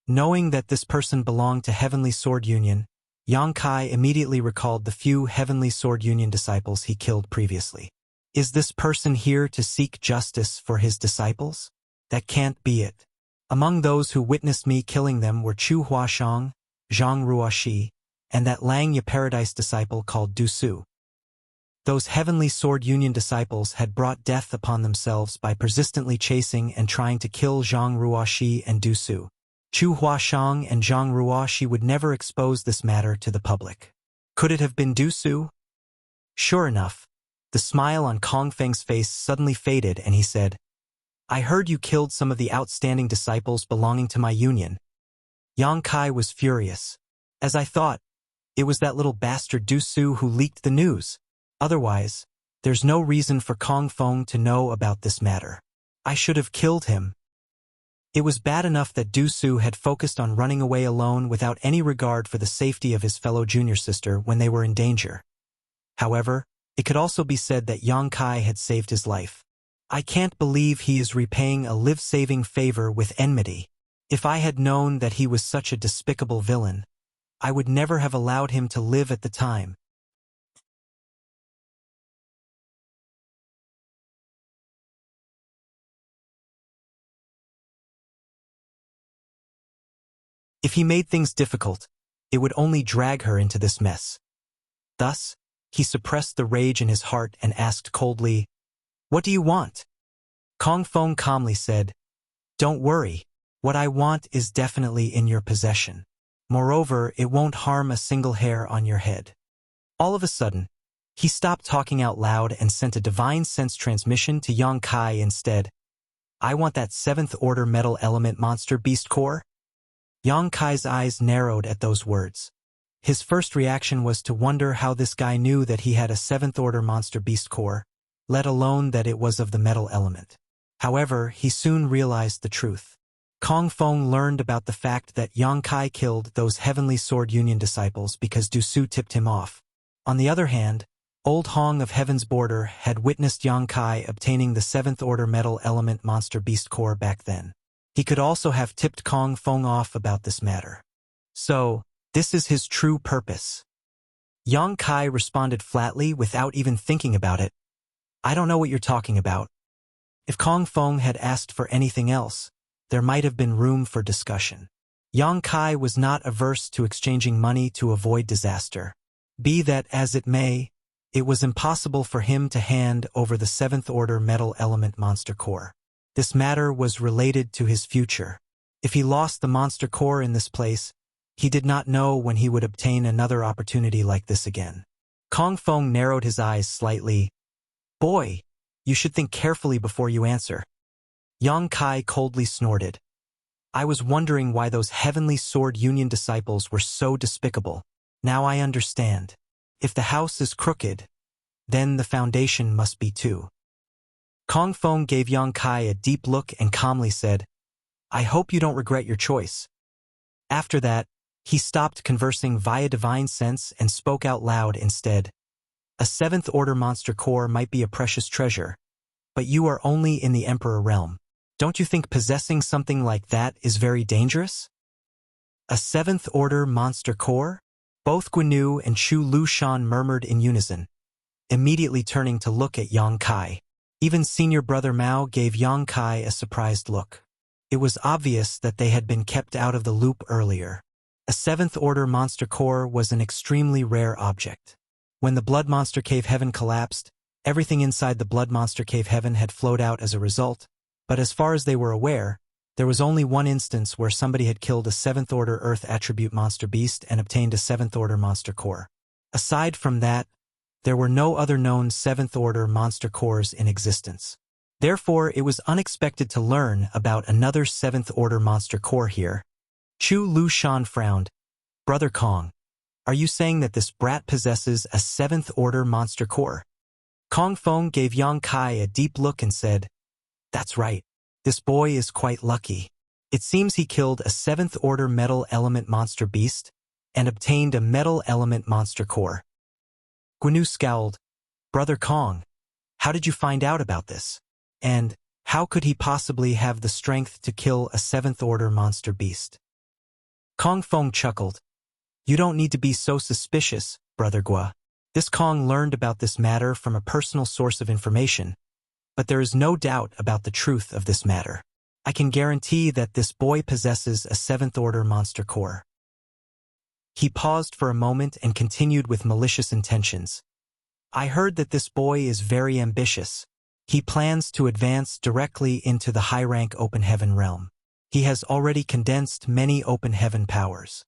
Knowing that this person belonged to Heavenly Sword Union, Yang Kai immediately recalled the few Heavenly Sword Union disciples he killed previously. Is this person here to seek justice for his disciples? That can't be it. Among those who witnessed me killing them were Chu Huashang, Zhang Ruoxi, and that Lang Ye Paradise disciple called Du Su. Those Heavenly Sword Union disciples had brought death upon themselves by persistently chasing and trying to kill Zhang Ruoxi and Du Su. Chu Huashang and Zhang Ruoxi would never expose this matter to the public. Could it have been Du Su? Sure enough, the smile on Kong Feng's face suddenly faded and he said, "I heard you killed some of the outstanding disciples belonging to my union." Yang Kai was furious. As I thought, it was that little bastard Du Su who leaked the news. Otherwise, there's no reason for Kong Feng to know about this matter. I should have killed him. It was bad enough that Du Su had focused on running away alone without any regard for the safety of his fellow junior sister when they were in danger. However, it could also be said that Yang Kai had saved his life. I can't believe he is repaying a life-saving favor with enmity. If I had known that he was such a despicable villain, I would never have allowed him to live at the time. If he made things difficult, it would only drag her into this mess. Thus, he suppressed the rage in his heart and asked coldly, "What do you want?" Kong Feng calmly said, "Don't worry, what I want is definitely in your possession. Moreover, it won't harm a single hair on your head." All of a sudden, he stopped talking out loud and sent a divine sense transmission to Yang Kai instead. "I want that 7th order metal element monster beast core." Yang Kai's eyes narrowed at those words. His first reaction was to wonder how this guy knew that he had a 7th order monster beast core, let alone that it was of the metal element. However, he soon realized the truth. Kong Feng learned about the fact that Yang Kai killed those Heavenly Sword Union disciples because Du Su tipped him off. On the other hand, Old Hong of Heaven's Border had witnessed Yang Kai obtaining the 7th order metal element monster beast core back then. He could also have tipped Kong Feng off about this matter. So, this is his true purpose. Yang Kai responded flatly without even thinking about it. "I don't know what you're talking about." If Kong Feng had asked for anything else, there might have been room for discussion. Yang Kai was not averse to exchanging money to avoid disaster. Be that as it may, it was impossible for him to hand over the 7th order metal element monster core. This matter was related to his future. If he lost the monster core in this place, he did not know when he would obtain another opportunity like this again. Kong Feng narrowed his eyes slightly. "Boy, you should think carefully before you answer." Yang Kai coldly snorted. "I was wondering why those Heavenly Sword Union disciples were so despicable. Now I understand. If the house is crooked, then the foundation must be too." Kong Feng gave Yang Kai a deep look and calmly said, "I hope you don't regret your choice." After that, he stopped conversing via divine sense and spoke out loud instead. "A 7th order monster core might be a precious treasure, but you are only in the Emperor realm. Don't you think possessing something like that is very dangerous?" "A 7th order monster core?" Both Guinu and Chu Lushan murmured in unison, immediately turning to look at Yang Kai. Even senior brother Mao gave Yang Kai a surprised look. It was obvious that they had been kept out of the loop earlier. A 7th order monster core was an extremely rare object. When the Blood Monster Cave Heaven collapsed, everything inside the Blood Monster Cave Heaven had flowed out as a result, but as far as they were aware, there was only one instance where somebody had killed a 7th order Earth attribute monster beast and obtained a 7th order monster core. Aside from that, there were no other known 7th order monster cores in existence. Therefore, it was unexpected to learn about another 7th order monster core here. Chu Lushan frowned. "Brother Kong, are you saying that this brat possesses a 7th order monster core?" Kong Feng gave Yang Kai a deep look and said, "That's right. This boy is quite lucky. It seems he killed a 7th order metal element monster beast and obtained a metal element monster core." Guinu scowled. "Brother Kong, how did you find out about this? And how could he possibly have the strength to kill a 7th order monster beast?" Kong Feng chuckled. "You don't need to be so suspicious, Brother Gua. This Kong learned about this matter from a personal source of information, but there is no doubt about the truth of this matter. I can guarantee that this boy possesses a 7th order monster core." He paused for a moment and continued with malicious intentions. "I heard that this boy is very ambitious. He plans to advance directly into the high-rank Open Heaven realm. He has already condensed many Open Heaven powers.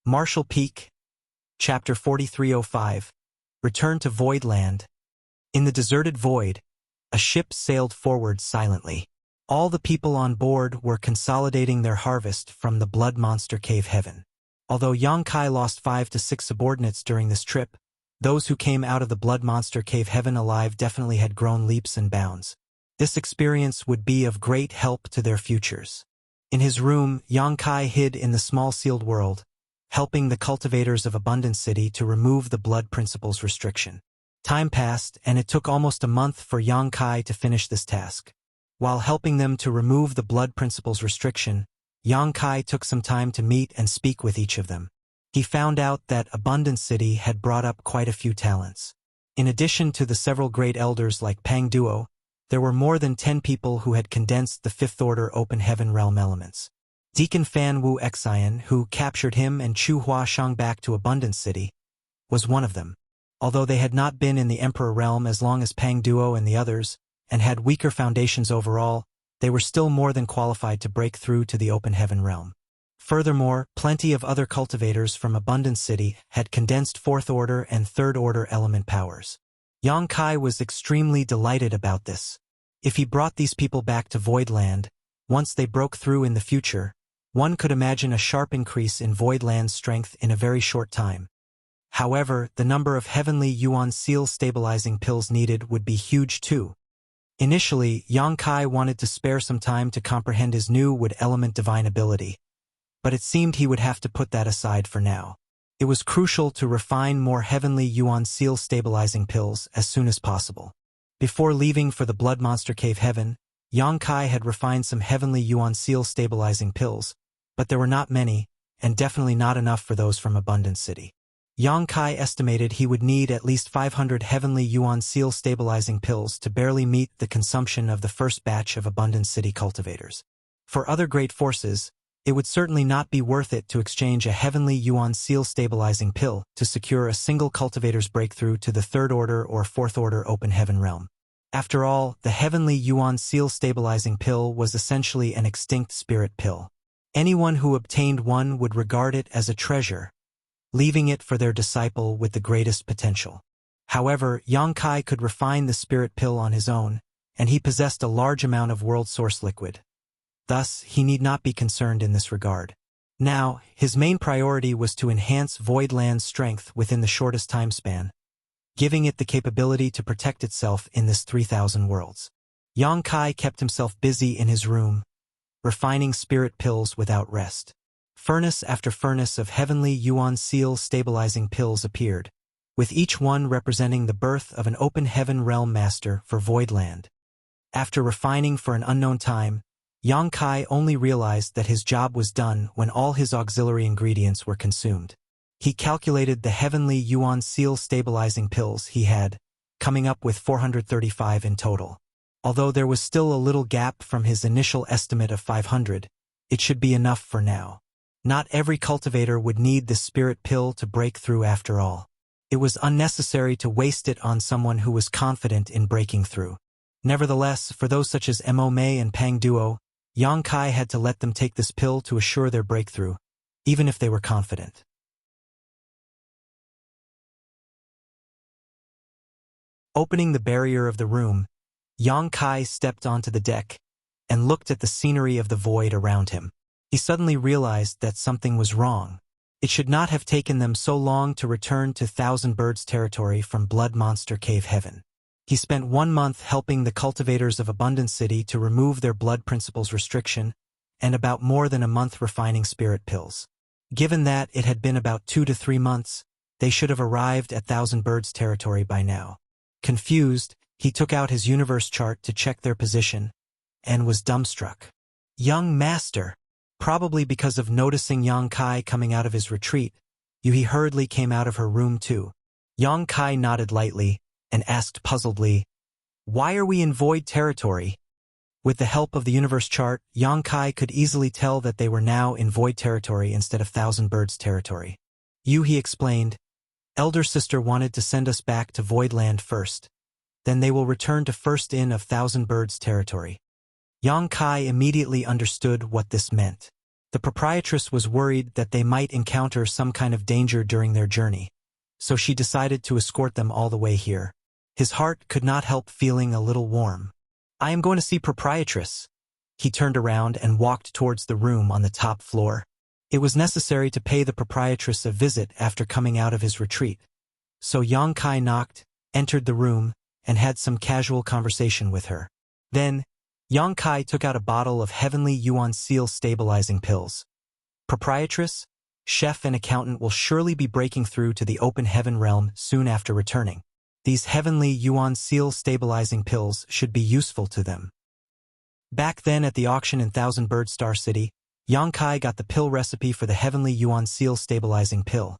Marshall Peak, Chapter 4305, Return to Voidland. In the deserted void, a ship sailed forward silently. All the people on board were consolidating their harvest from the Blood Monster Cave Heaven. Although Yang Kai lost 5 to 6 subordinates during this trip, those who came out of the Blood Monster Cave Heaven alive definitely had grown leaps and bounds. This experience would be of great help to their futures. In his room, Yang Kai hid in the small sealed world, helping the cultivators of Abundant City to remove the Blood Principle's restriction. Time passed, and it took almost a month for Yang Kai to finish this task. While helping them to remove the Blood Principle's restriction, Yang Kai took some time to meet and speak with each of them. He found out that Abundant City had brought up quite a few talents. In addition to the several great elders like Pang Duo, there were more than 10 people who had condensed the Fifth Order Open Heaven Realm elements. Deacon Fan Wu Xian, who captured him and Chu Hua Shang back to Abundant City, was one of them. Although they had not been in the Emperor Realm as long as Pang Duo and the others, and had weaker foundations overall, they were still more than qualified to break through to the Open Heaven Realm. Furthermore, plenty of other cultivators from Abundant City had condensed Fourth Order and Third Order element powers. Yang Kai was extremely delighted about this. If he brought these people back to Voidland, once they broke through in the future, one could imagine a sharp increase in Voidland's strength in a very short time. However, the number of Heavenly Yuan Seal stabilizing pills needed would be huge too. Initially, Yang Kai wanted to spare some time to comprehend his new Wood Element Divine ability, but it seemed he would have to put that aside for now. It was crucial to refine more Heavenly Yuan Seal stabilizing pills as soon as possible. Before leaving for the Blood Monster Cave Heaven, Yang Kai had refined some Heavenly Yuan Seal stabilizing pills, but there were not many, and definitely not enough for those from Abundant City. Yang Kai estimated he would need at least 500 Heavenly Yuan Seal stabilizing pills to barely meet the consumption of the first batch of Abundant City cultivators. For other great forces, it would certainly not be worth it to exchange a Heavenly Yuan Seal stabilizing pill to secure a single cultivator's breakthrough to the Third Order or Fourth Order Open Heaven Realm. After all, the Heavenly Yuan Seal stabilizing pill was essentially an extinct spirit pill. Anyone who obtained one would regard it as a treasure, leaving it for their disciple with the greatest potential. However, Yang Kai could refine the spirit pill on his own, and he possessed a large amount of world source liquid. Thus, he need not be concerned in this regard. Now, his main priority was to enhance Voidland's strength within the shortest time span, giving it the capability to protect itself in this 3,000 worlds. Yang Kai kept himself busy in his room, refining spirit pills without rest. Furnace after furnace of Heavenly Yuan Seal stabilizing pills appeared, with each one representing the birth of an Open Heaven Realm Master for Voidland. After refining for an unknown time, Yang Kai only realized that his job was done when all his auxiliary ingredients were consumed. He calculated the Heavenly Yuan Seal stabilizing pills he had, coming up with 435 in total. Although there was still a little gap from his initial estimate of 500, it should be enough for now. Not every cultivator would need the spirit pill to break through after all. It was unnecessary to waste it on someone who was confident in breaking through. Nevertheless, for those such as Mo Mei and Pang Duo, Yang Kai had to let them take this pill to assure their breakthrough, even if they were confident. Opening the barrier of the room, Yang Kai stepped onto the deck and looked at the scenery of the void around him. He suddenly realized that something was wrong. It should not have taken them so long to return to Thousand Birds territory from Blood Monster Cave Heaven. He spent 1 month helping the cultivators of Abundant City to remove their Blood Principle's restriction, and about more than a month refining spirit pills. Given that it had been about 2 to 3 months, they should have arrived at Thousand Birds territory by now. Confused, he took out his universe chart to check their position, and was dumbstruck. Young Master! Probably because of noticing Yang Kai coming out of his retreat, Yuhi hurriedly came out of her room too. Yang Kai nodded lightly, and asked puzzledly, "Why are we in void territory?" With the help of the universe chart, Yang Kai could easily tell that they were now in void territory instead of Thousand Birds territory. Yuhi explained, "Elder Sister wanted to send us back to Voidland first. Then they will return to First Inn of Thousand Birds territory." Yang Kai immediately understood what this meant. The proprietress was worried that they might encounter some kind of danger during their journey, so she decided to escort them all the way here. His heart could not help feeling a little warm. I am going to see proprietress. He turned around and walked towards the room on the top floor. It was necessary to pay the proprietress a visit after coming out of his retreat. So Yang Kai knocked, entered the room, and had some casual conversation with her. Then, Yang Kai took out a bottle of heavenly yuan seal stabilizing pills. Proprietress, chef and accountant will surely be breaking through to the open heaven realm soon after returning. These heavenly yuan seal stabilizing pills should be useful to them. Back then at the auction in Thousand Bird Star City, Yang Kai got the pill recipe for the heavenly yuan seal stabilizing pill.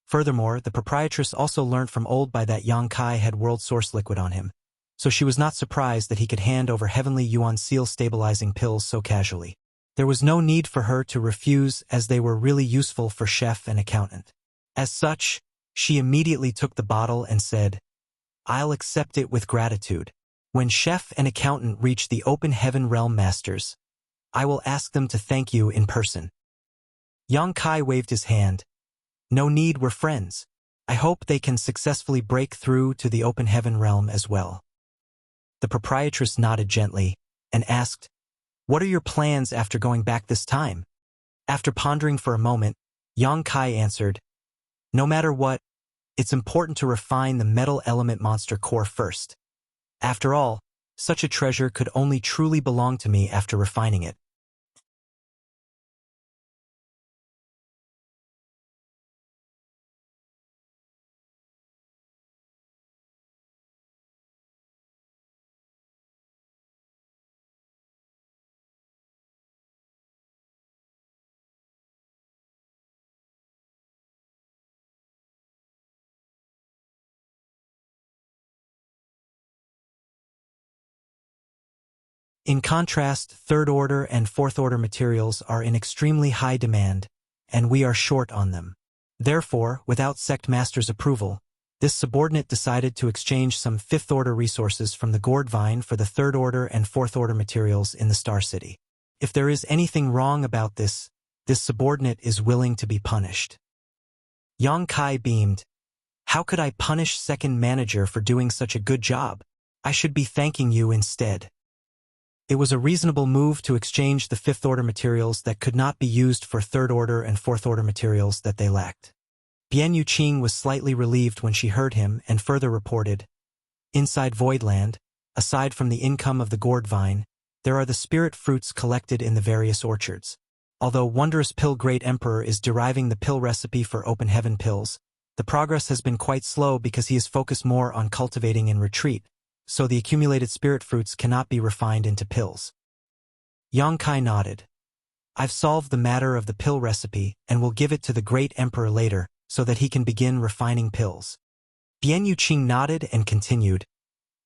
Furthermore, the proprietress also learned from Old Bai that Yang Kai had world source liquid on him, so she was not surprised that he could hand over heavenly yuan seal stabilizing pills so casually. There was no need for her to refuse as they were really useful for chef and accountant. As such, she immediately took the bottle and said, I'll accept it with gratitude. When chef and accountant reach the open heaven realm masters, I will ask them to thank you in person. Yang Kai waved his hand. No need, we're friends. I hope they can successfully break through to the open heaven realm as well. The proprietress nodded gently and asked, What are your plans after going back this time? After pondering for a moment, Yang Kai answered, No matter what, it's important to refine the metal element monster core first. After all, such a treasure could only truly belong to me after refining it. In contrast, third-order and fourth-order materials are in extremely high demand, and we are short on them. Therefore, without Sect Master's approval, this subordinate decided to exchange some fifth-order resources from the gourd vine for the third-order and fourth-order materials in the Star City. If there is anything wrong about this subordinate is willing to be punished. Yang Kai beamed. How could I punish second manager for doing such a good job? I should be thanking you instead. It was a reasonable move to exchange the fifth-order materials that could not be used for third-order and fourth-order materials that they lacked. Bian Yuqing was slightly relieved when she heard him and further reported, Inside Voidland, aside from the income of the gourd vine, there are the spirit fruits collected in the various orchards. Although Wondrous Pill Great Emperor is deriving the pill recipe for Open Heaven pills, the progress has been quite slow because he is focused more on cultivating in retreat, so the accumulated spirit fruits cannot be refined into pills. Yang Kai nodded. I've solved the matter of the pill recipe and will give it to the Great Emperor later so that he can begin refining pills. Bian Yuqing nodded and continued.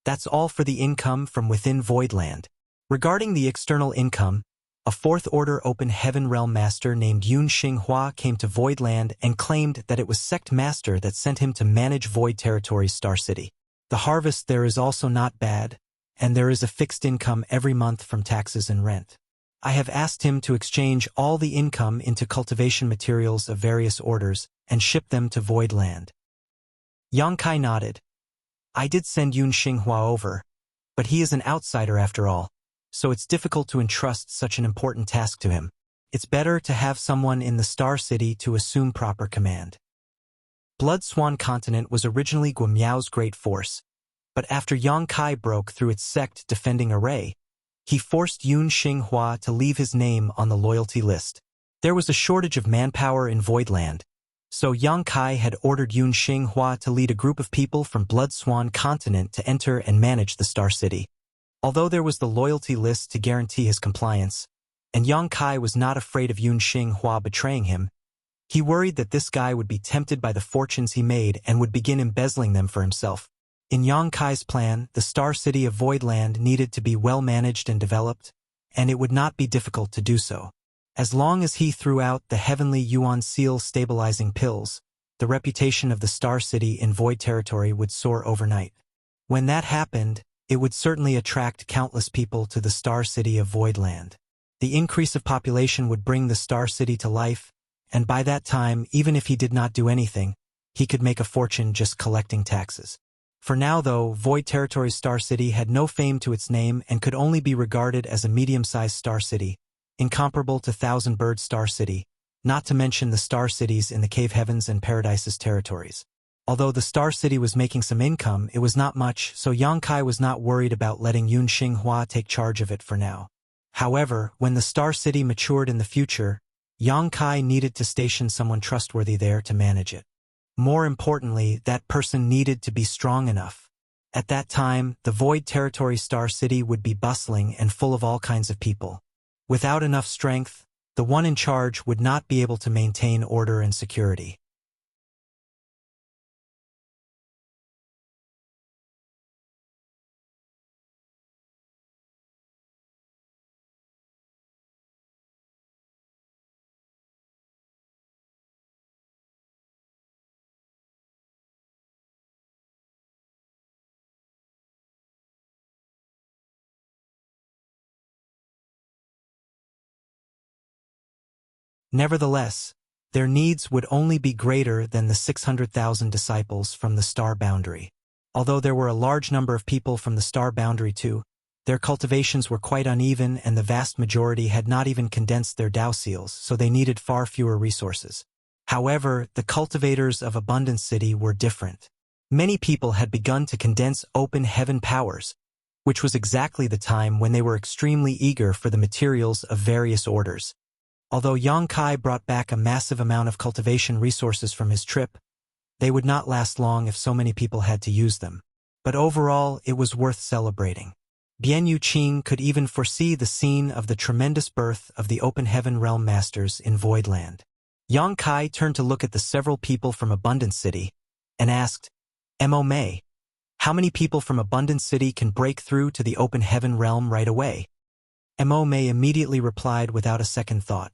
That's all for the income from within Voidland. Regarding the external income, a fourth-order Open Heaven Realm Master named Yun Xinghua came to Voidland and claimed that it was Sect Master that sent him to manage Void Territory's Star City. The harvest there is also not bad, and there is a fixed income every month from taxes and rent. I have asked him to exchange all the income into cultivation materials of various orders and ship them to Voidland. Yang Kai nodded. I did send Yun Xinghua over, but he is an outsider after all, so it's difficult to entrust such an important task to him. It's better to have someone in the Star City to assume proper command. Blood Swan Continent was originally Guamiao's great force, but after Yang Kai broke through its sect defending array, he forced Yun Xinghua to leave his name on the loyalty list. There was a shortage of manpower in Voidland, so Yang Kai had ordered Yun Xinghua to lead a group of people from Blood Swan Continent to enter and manage the Star City. Although there was the loyalty list to guarantee his compliance, and Yang Kai was not afraid of Yun Xinghua betraying him, he worried that this guy would be tempted by the fortunes he made and would begin embezzling them for himself. In Yang Kai's plan, the Star City of Voidland needed to be well managed and developed, and it would not be difficult to do so. As long as he threw out the heavenly yuan seal stabilizing pills, the reputation of the Star City in Void Territory would soar overnight. When that happened, it would certainly attract countless people to the Star City of Voidland. The increase of population would bring the Star City to life, and by that time, even if he did not do anything, he could make a fortune just collecting taxes. For now, though, Void Territory's Star City had no fame to its name and could only be regarded as a medium-sized Star City, incomparable to Thousand Bird Star City, not to mention the Star Cities in the Cave Heavens and Paradise's territories. Although the Star City was making some income, it was not much, so Yang Kai was not worried about letting Yun Xinghua take charge of it for now. However, when the Star City matured in the future, Yang Kai needed to station someone trustworthy there to manage it. More importantly, that person needed to be strong enough. At that time, the Void Territory Star City would be bustling and full of all kinds of people. Without enough strength, the one in charge would not be able to maintain order and security. Nevertheless, their needs would only be greater than the 600,000 disciples from the Star Boundary. Although there were a large number of people from the Star Boundary too, their cultivations were quite uneven and the vast majority had not even condensed their Dao seals, so they needed far fewer resources. However, the cultivators of Abundance City were different. Many people had begun to condense open heaven powers, which was exactly the time when they were extremely eager for the materials of various orders. Although Yang Kai brought back a massive amount of cultivation resources from his trip, they would not last long if so many people had to use them. But overall, it was worth celebrating. Bian Yu Qing could even foresee the scene of the tremendous birth of the Open Heaven Realm Masters in Voidland. Yang Kai turned to look at the several people from Abundance City and asked, "Mo Mei, how many people from Abundance City can break through to the Open Heaven Realm right away?" Mo Mei immediately replied without a second thought.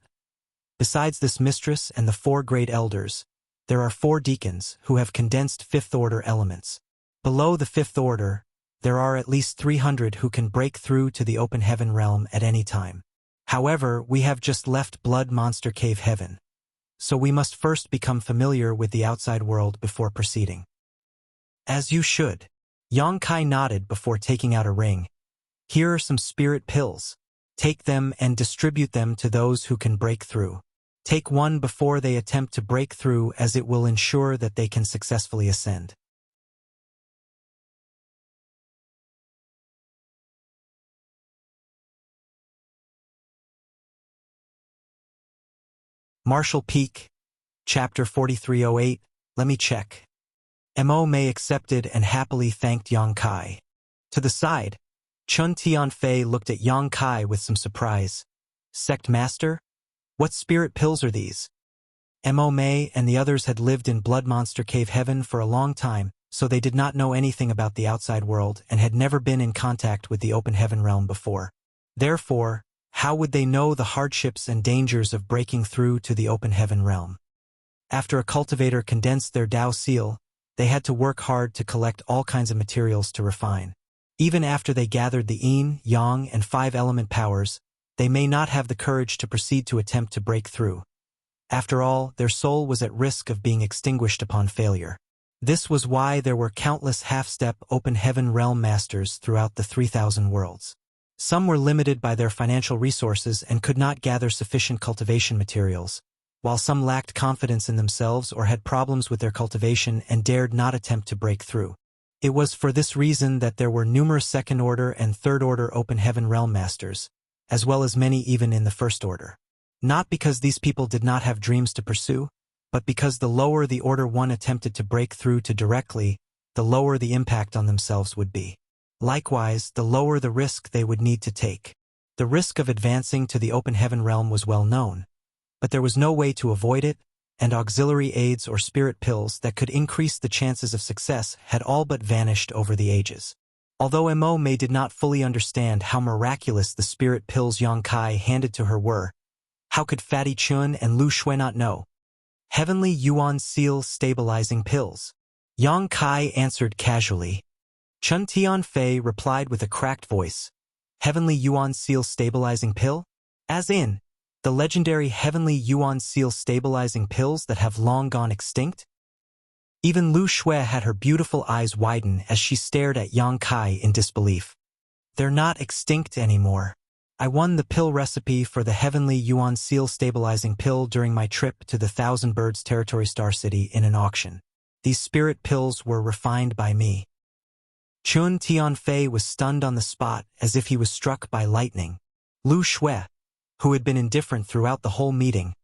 Besides this mistress and the 4 great elders, there are 4 deacons who have condensed 5th order elements. Below the 5th order, there are at least 300 who can break through to the Open Heaven Realm at any time. However, we have just left Blood Monster Cave Heaven, so we must first become familiar with the outside world before proceeding. As you should. Yang Kai nodded before taking out a ring. Here are some spirit pills. Take them and distribute them to those who can break through. Take one before they attempt to break through, as it will ensure that they can successfully ascend. Marshall Peak, Chapter 4308, let me check. Mo Mei accepted and happily thanked Yang Kai. To the side, Chun Tianfei looked at Yang Kai with some surprise. Sect Master? What spirit pills are these? Mo Mei and the others had lived in Blood Monster Cave Heaven for a long time, so they did not know anything about the outside world and had never been in contact with the Open Heaven Realm before. Therefore, how would they know the hardships and dangers of breaking through to the Open Heaven Realm? After a cultivator condensed their Dao seal, they had to work hard to collect all kinds of materials to refine. Even after they gathered the Yin, Yang, and 5 element powers, they may not have the courage to proceed to attempt to break through. After all, their soul was at risk of being extinguished upon failure. This was why there were countless half-step Open Heaven Realm Masters throughout the 3,000 worlds. Some were limited by their financial resources and could not gather sufficient cultivation materials, while some lacked confidence in themselves or had problems with their cultivation and dared not attempt to break through. It was for this reason that there were numerous 2nd order and 3rd order Open Heaven Realm Masters, as well as many even in the 1st order. Not because these people did not have dreams to pursue, but because the lower the Order 1 attempted to break through to directly, the lower the impact on themselves would be. Likewise, the lower the risk they would need to take. The risk of advancing to the Open Heaven Realm was well known, but there was no way to avoid it, and auxiliary aids or spirit pills that could increase the chances of success had all but vanished over the ages. Although Mo Mei did not fully understand how miraculous the spirit pills Yang Kai handed to her were, how could Fatty Chun and Lu Shui not know? Heavenly Yuan Seal Stabilizing Pills. Yang Kai answered casually. Chun Tianfei replied with a cracked voice. Heavenly Yuan Seal Stabilizing Pill? As in, the legendary heavenly Yuan seal stabilizing pills that have long gone extinct? Even Lu Shui had her beautiful eyes widen as she stared at Yang Kai in disbelief. They're not extinct anymore. I won the pill recipe for the heavenly Yuan seal stabilizing pill during my trip to the Thousand Birds Territory Star City in an auction. These spirit pills were refined by me. Chun Tianfei was stunned on the spot as if he was struck by lightning. Lu Shui, who had been indifferent throughout the whole meeting,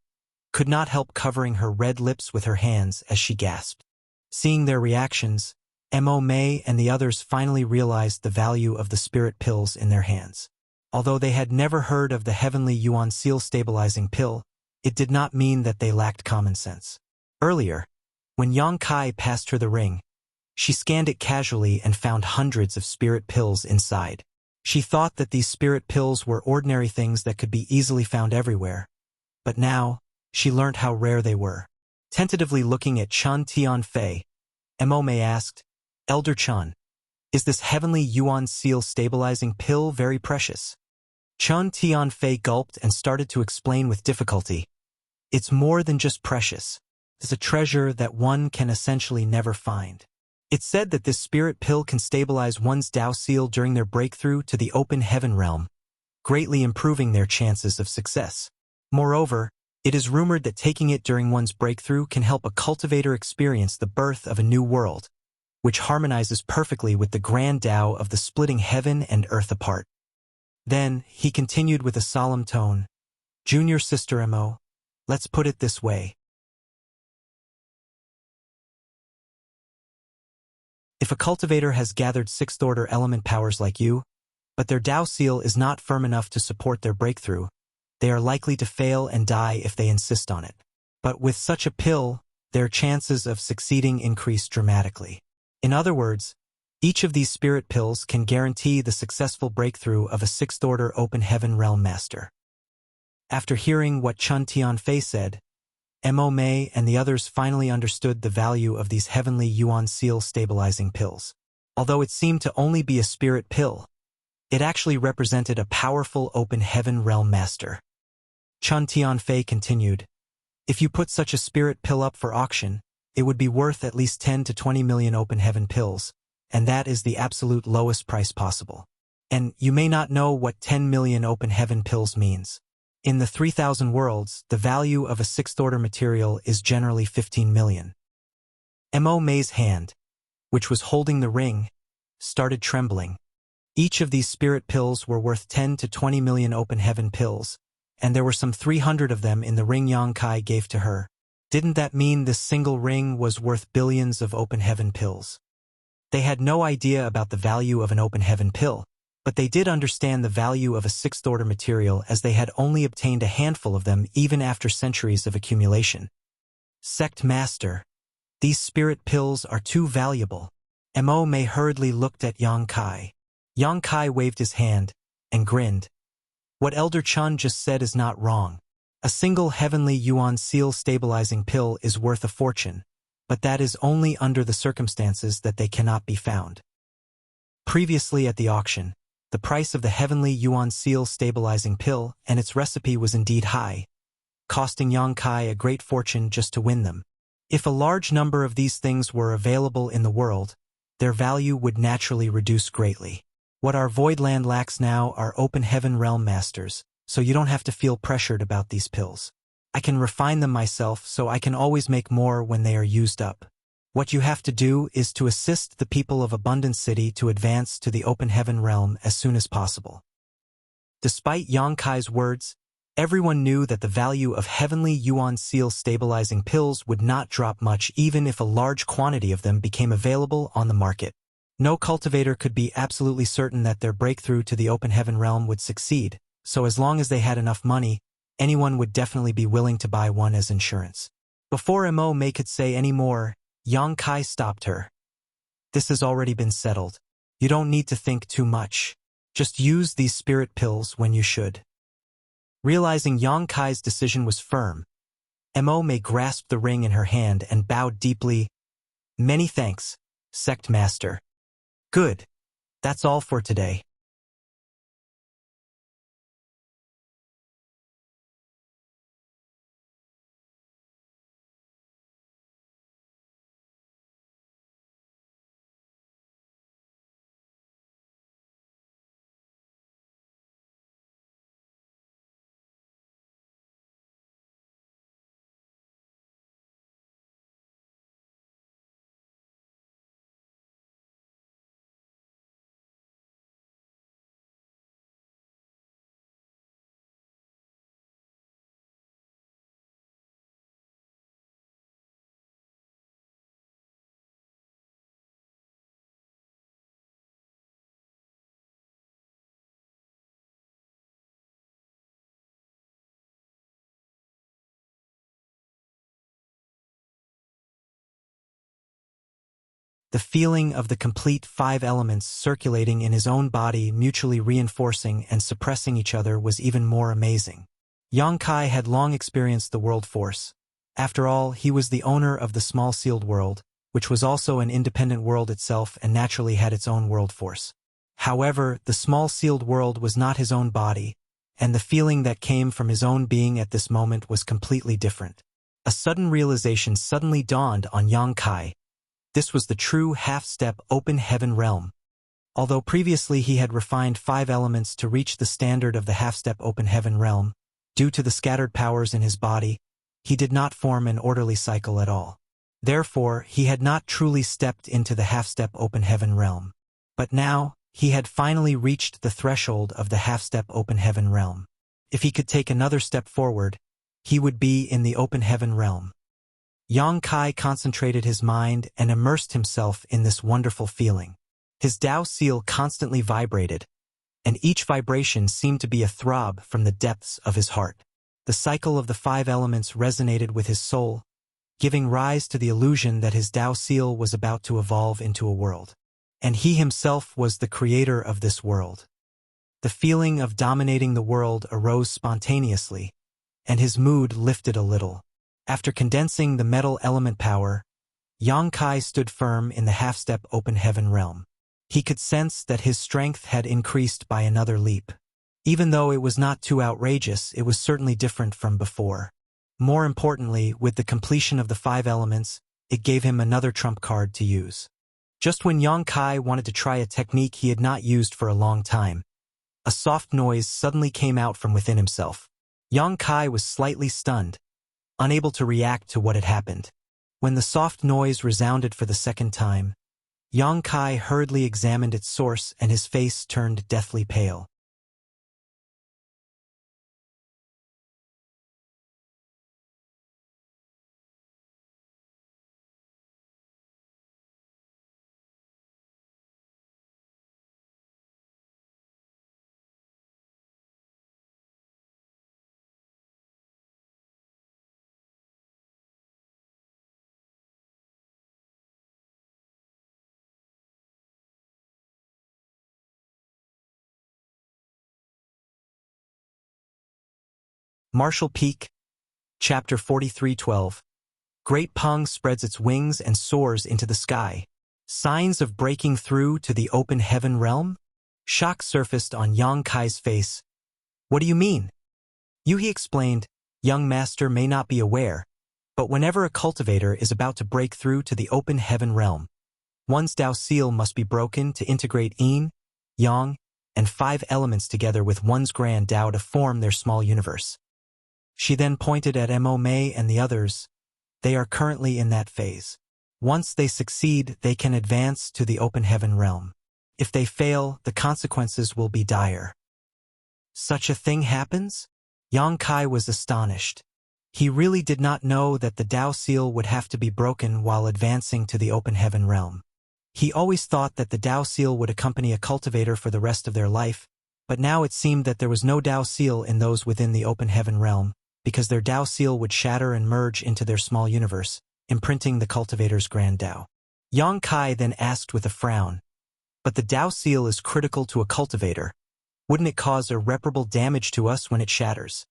could not help covering her red lips with her hands as she gasped. Seeing their reactions, Mo Mei and the others finally realized the value of the spirit pills in their hands. Although they had never heard of the heavenly Yuan seal stabilizing pill, it did not mean that they lacked common sense. Earlier, when Yang Kai passed her the ring, she scanned it casually and found hundreds of spirit pills inside. She thought that these spirit pills were ordinary things that could be easily found everywhere, but now, she learned how rare they were. Tentatively looking at Chun Tianfei, Mo Mei asked, "Elder Chun, is this heavenly Yuan seal stabilizing pill very precious?" Chun Tianfei gulped and started to explain with difficulty. "It's more than just precious. It's a treasure that one can essentially never find. It's said that this spirit pill can stabilize one's Dao seal during their breakthrough to the open heaven realm, greatly improving their chances of success. Moreover, it is rumored that taking it during one's breakthrough can help a cultivator experience the birth of a new world, which harmonizes perfectly with the grand Tao of the splitting heaven and earth apart." Then, he continued with a solemn tone, "Junior sister Mo, let's put it this way. If a cultivator has gathered sixth-order element powers like you, but their Tao seal is not firm enough to support their breakthrough, they are likely to fail and die if they insist on it. But with such a pill, their chances of succeeding increase dramatically. In other words, each of these spirit pills can guarantee the successful breakthrough of a sixth-order open heaven realm master." After hearing what Chun Tianfei said, Mo Mei and the others finally understood the value of these heavenly Yuan seal stabilizing pills. Although it seemed to only be a spirit pill, it actually represented a powerful open heaven realm master. Chun Tianfei continued, "If you put such a spirit pill up for auction, it would be worth at least 10 to 20 million open heaven pills, and that is the absolute lowest price possible. And you may not know what 10 million open heaven pills means. In the 3,000 worlds, the value of a sixth-order material is generally 15 million. Mo Mei's hand, which was holding the ring, started trembling. Each of these spirit pills were worth 10 to 20 million open heaven pills, and there were some 300 of them in the ring Yang Kai gave to her. Didn't that mean this single ring was worth billions of open heaven pills? They had no idea about the value of an open heaven pill, but they did understand the value of a sixth-order material as they had only obtained a handful of them even after centuries of accumulation. "Sect Master, these spirit pills are too valuable." Mo Mei hurriedly looked at Yang Kai. Yang Kai waved his hand and grinned. "What Elder Chun just said is not wrong. A single heavenly Yuan seal stabilizing pill is worth a fortune, but that is only under the circumstances that they cannot be found." Previously at the auction, the price of the heavenly Yuan seal stabilizing pill and its recipe was indeed high, costing Yang Kai a great fortune just to win them. If a large number of these things were available in the world, their value would naturally reduce greatly. What our Voidland lacks now are open heaven realm masters, so you don't have to feel pressured about these pills. I can refine them myself so I can always make more when they are used up. What you have to do is to assist the people of Abundant City to advance to the open heaven realm as soon as possible. Despite Yang Kai's words, everyone knew that the value of heavenly Yuan seal stabilizing pills would not drop much even if a large quantity of them became available on the market. No cultivator could be absolutely certain that their breakthrough to the open heaven realm would succeed, so as long as they had enough money, anyone would definitely be willing to buy one as insurance. Before Mo Mei could say any more, Yang Kai stopped her. "This has already been settled. You don't need to think too much. Just use these spirit pills when you should." Realizing Yang Kai's decision was firm, Mo Mei grasped the ring in her hand and bowed deeply. "Many thanks, Sect Master." "Good. That's all for today." The feeling of the complete 5 elements circulating in his own body, mutually reinforcing and suppressing each other, was even more amazing. Yang Kai had long experienced the world force. After all, he was the owner of the small sealed world, which was also an independent world itself and naturally had its own world force. However, the small sealed world was not his own body, and the feeling that came from his own being at this moment was completely different. A sudden realization suddenly dawned on Yang Kai. This was the true half-step open heaven realm. Although previously he had refined 5 elements to reach the standard of the half-step open heaven realm, due to the scattered powers in his body, he did not form an orderly cycle at all. Therefore, he had not truly stepped into the half-step open heaven realm. But now, he had finally reached the threshold of the half-step open heaven realm. If he could take another step forward, he would be in the open heaven realm. Yang Kai concentrated his mind and immersed himself in this wonderful feeling. His Tao seal constantly vibrated, and each vibration seemed to be a throb from the depths of his heart. The cycle of the 5 elements resonated with his soul, giving rise to the illusion that his Tao seal was about to evolve into a world. And he himself was the creator of this world. The feeling of dominating the world arose spontaneously, and his mood lifted a little. After condensing the metal element power, Yang Kai stood firm in the half-step open heaven realm. He could sense that his strength had increased by another leap. Even though it was not too outrageous, it was certainly different from before. More importantly, with the completion of the 5 elements, it gave him another trump card to use. Just when Yang Kai wanted to try a technique he had not used for a long time, a soft noise suddenly came out from within himself. Yang Kai was slightly stunned, unable to react to what had happened. When the soft noise resounded for the second time, Yang Kai hurriedly examined its source and his face turned deathly pale. Martial Peak, Chapter 43:12. Great Peng spreads its wings and soars into the sky. Signs of breaking through to the open heaven realm? Shock surfaced on Yang Kai's face. What do you mean? Yuhi explained, young master may not be aware, but whenever a cultivator is about to break through to the open heaven realm, one's Tao seal must be broken to integrate yin, yang, and 5 elements together with one's grand Tao to form their small universe. She then pointed at Mo Mei and the others. They are currently in that phase. Once they succeed, they can advance to the open heaven realm. If they fail, the consequences will be dire. Such a thing happens? Yang Kai was astonished. He really did not know that the Tao seal would have to be broken while advancing to the open heaven realm. He always thought that the Tao seal would accompany a cultivator for the rest of their life, but now it seemed that there was no Tao seal in those within the open heaven realm, because their Tao seal would shatter and merge into their small universe, imprinting the cultivator's grand Tao. Yang Kai then asked with a frown, but the Tao seal is critical to a cultivator. Wouldn't it cause irreparable damage to us when it shatters?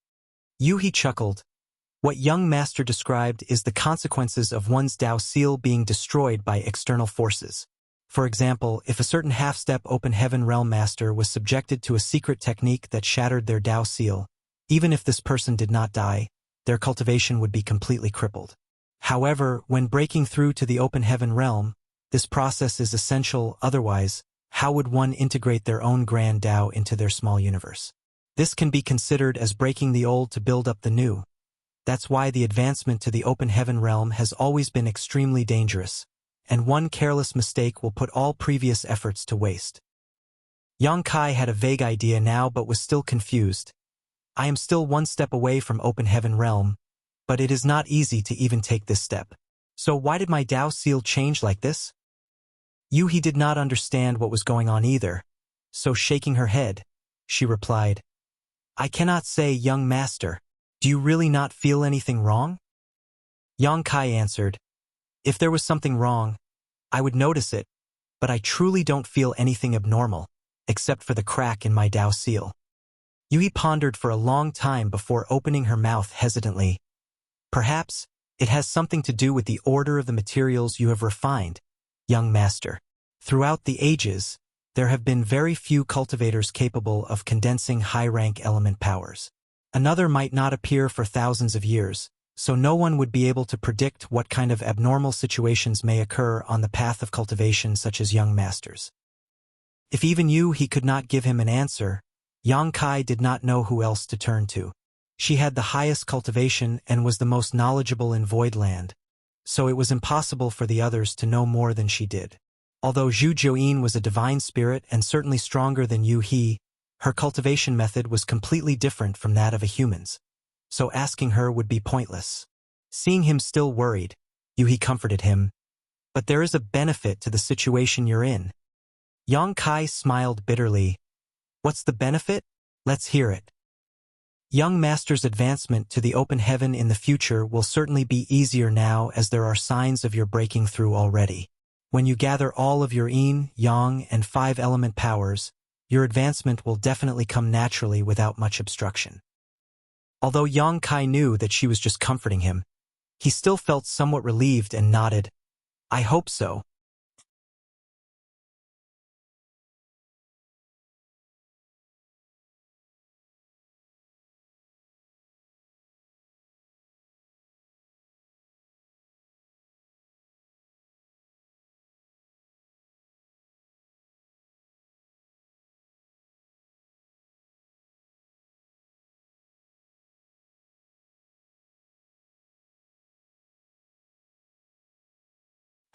Yuhi chuckled. What young master described is the consequences of one's Tao seal being destroyed by external forces. For example, if a certain half-step open heaven realm master was subjected to a secret technique that shattered their Tao seal, even if this person did not die, their cultivation would be completely crippled. However, when breaking through to the open heaven realm, this process is essential. Otherwise, how would one integrate their own grand Tao into their small universe? This can be considered as breaking the old to build up the new. That's why the advancement to the open heaven realm has always been extremely dangerous, and one careless mistake will put all previous efforts to waste. Yang Kai had a vague idea now but was still confused. I am still one step away from open heaven realm, but it is not easy to even take this step. So why did my Tao seal change like this? Yuhi did not understand what was going on either, so shaking her head, she replied, I cannot say, young master. Do you really not feel anything wrong? Yang Kai answered, if there was something wrong, I would notice it, but I truly don't feel anything abnormal, except for the crack in my Tao seal. Yui pondered for a long time before opening her mouth hesitantly. Perhaps it has something to do with the order of the materials you have refined, young master. Throughout the ages, there have been very few cultivators capable of condensing high-rank element powers. Another might not appear for thousands of years, so no one would be able to predict what kind of abnormal situations may occur on the path of cultivation such as young masters. If even he could not give him an answer, Yang Kai did not know who else to turn to. She had the highest cultivation and was the most knowledgeable in Void Land, so it was impossible for the others to know more than she did. Although Zhu Jiuyin was a divine spirit and certainly stronger than Yu He, her cultivation method was completely different from that of a human's, so asking her would be pointless. Seeing him still worried, Yu He comforted him. But there is a benefit to the situation you're in. Yang Kai smiled bitterly. What's the benefit? Let's hear it. Young Master's advancement to the open heaven in the future will certainly be easier now as there are signs of your breaking through already. When you gather all of your yin, yang, and 5 element powers, your advancement will definitely come naturally without much obstruction. Although Yang Kai knew that she was just comforting him, he still felt somewhat relieved and nodded. I hope so.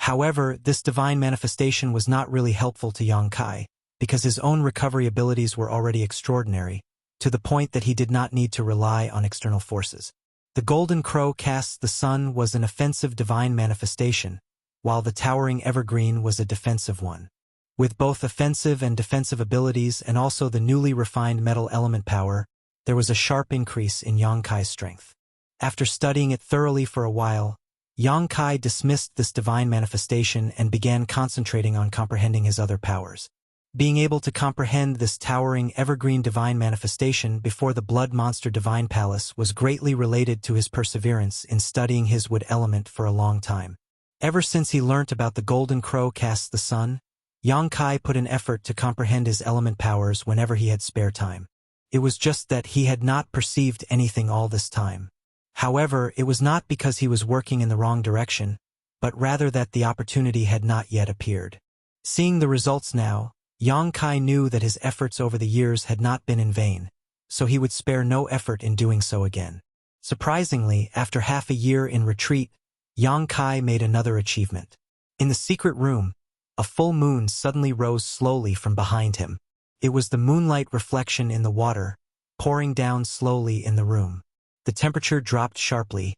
However, this divine manifestation was not really helpful to Yang Kai, because his own recovery abilities were already extraordinary, to the point that he did not need to rely on external forces. The golden crow casts the sun was an offensive divine manifestation, while the towering evergreen was a defensive one. With both offensive and defensive abilities and also the newly refined metal element power, there was a sharp increase in Yang Kai's strength. After studying it thoroughly for a while, Yang Kai dismissed this divine manifestation and began concentrating on comprehending his other powers. Being able to comprehend this towering evergreen divine manifestation before the blood monster divine palace was greatly related to his perseverance in studying his wood element for a long time. Ever since he learnt about the golden crow casts the sun, Yang Kai put an effort to comprehend his element powers whenever he had spare time. It was just that he had not perceived anything all this time. However, it was not because he was working in the wrong direction, but rather that the opportunity had not yet appeared. Seeing the results now, Yang Kai knew that his efforts over the years had not been in vain, so he would spare no effort in doing so again. Surprisingly, after half a year in retreat, Yang Kai made another achievement. In the secret room, a full moon suddenly rose slowly from behind him. It was the moonlight reflection in the water, pouring down slowly in the room. The temperature dropped sharply,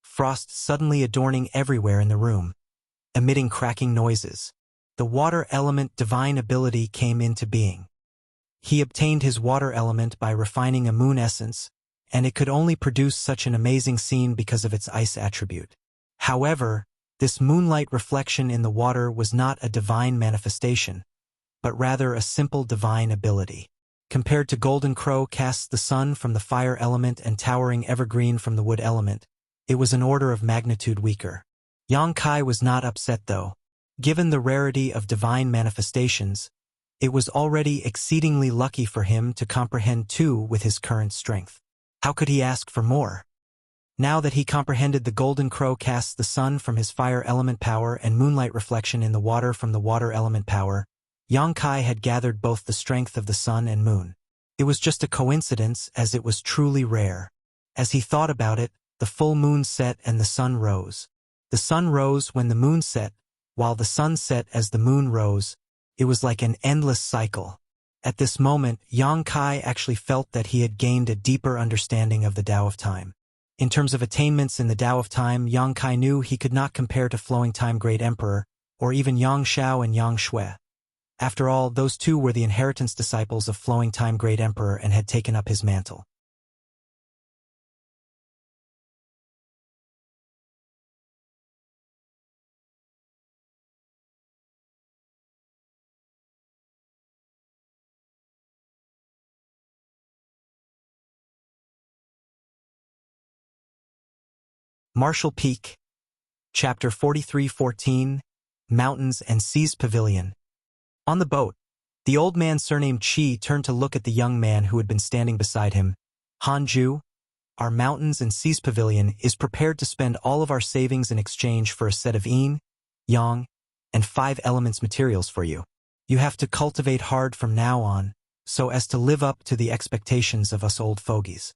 frost suddenly adorning everywhere in the room, emitting cracking noises. The water element divine ability came into being. He obtained his water element by refining a moon essence, and it could only produce such an amazing scene because of its ice attribute. However, this moonlight reflection in the water was not a divine manifestation, but rather a simple divine ability. Compared to golden crow casts the sun from the fire element and towering evergreen from the wood element, it was an order of magnitude weaker. Yang Kai was not upset though. Given the rarity of divine manifestations, it was already exceedingly lucky for him to comprehend 2 with his current strength. How could he ask for more? Now that he comprehended the golden crow casts the sun from his fire element power and moonlight reflection in the water from the water element power, Yang Kai had gathered both the strength of the sun and moon. It was just a coincidence as it was truly rare. As he thought about it, the full moon set and the sun rose. The sun rose when the moon set, while the sun set as the moon rose. It was like an endless cycle. At this moment, Yang Kai actually felt that he had gained a deeper understanding of the Tao of Time. In terms of attainments in the Tao of Time, Yang Kai knew he could not compare to Flowing Time Great Emperor, or even Yang Shao and Yang Shui. After all, those 2 were the inheritance disciples of Flowing Time Great Emperor and had taken up his mantle. Marshall Peak, Chapter 43:14, Mountains and Seas Pavilion. On the boat, the old man surnamed Chi turned to look at the young man who had been standing beside him. Hanju, our Mountains and Seas Pavilion is prepared to spend all of our savings in exchange for a set of yin, yang, and 5 elements materials for you. You have to cultivate hard from now on, so as to live up to the expectations of us old fogies.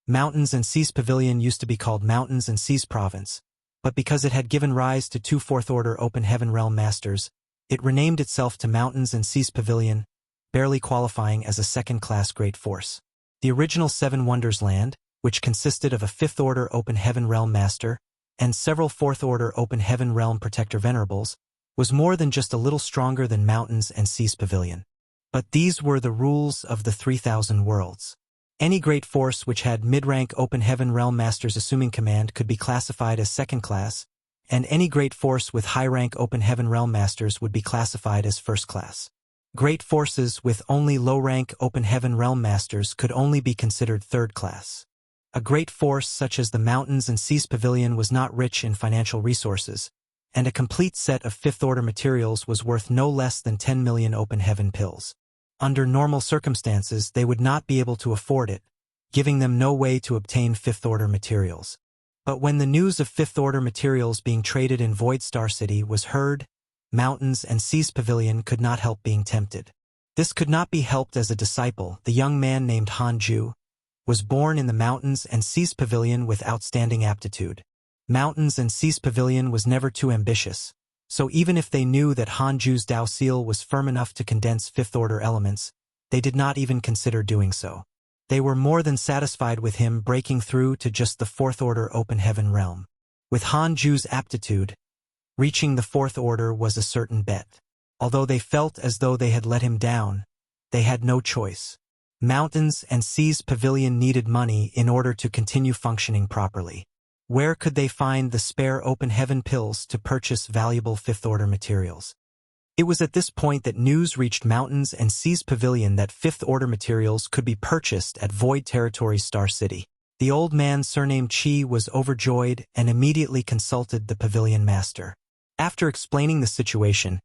Mountains and Seas Pavilion used to be called Mountains and Seas Province, but because it had given rise to 2 fourth-order Open Heaven Realm Masters, it renamed itself to Mountains and Seas Pavilion, barely qualifying as a second-class Great Force. The original 7 Wonders Land, which consisted of a 5th-order Open Heaven Realm Master and several 4th-order Open Heaven Realm Protector Venerables, was more than just a little stronger than Mountains and Seas Pavilion. But these were the rules of the 3,000 worlds. Any great force which had mid-rank Open Heaven Realm Masters assuming command could be classified as second class, and any great force with high-rank Open Heaven Realm Masters would be classified as first class. Great forces with only low-rank Open Heaven Realm Masters could only be considered third class. A great force such as the Mountains and Seas Pavilion was not rich in financial resources, and a complete set of 5th-order materials was worth no less than 10 million Open Heaven pills. Under normal circumstances, they would not be able to afford it, giving them no way to obtain 5th-order materials. But when the news of 5th-order materials being traded in Void Star City was heard, Mountains and Seas Pavilion could not help being tempted. This could not be helped as a disciple. The young man named Hanju was born in the Mountains and Seas Pavilion with outstanding aptitude. Mountains and Seas Pavilion was never too ambitious, so even if they knew that Hanju's Dao Seal was firm enough to condense 5th-order elements, they did not even consider doing so. They were more than satisfied with him breaking through to just the 4th-order Open Heaven realm. With Hanju's aptitude, reaching the 4th order was a certain bet. Although they felt as though they had let him down, they had no choice. Mountains and Seas Pavilion needed money in order to continue functioning properly. Where could they find the spare Open Heaven pills to purchase valuable 5th-order materials? It was at this point that news reached Mountains and Seas Pavilion that 5th-order materials could be purchased at Void Territory Star City. The old man surnamed Chi was overjoyed and immediately consulted the Pavilion Master. After explaining the situation,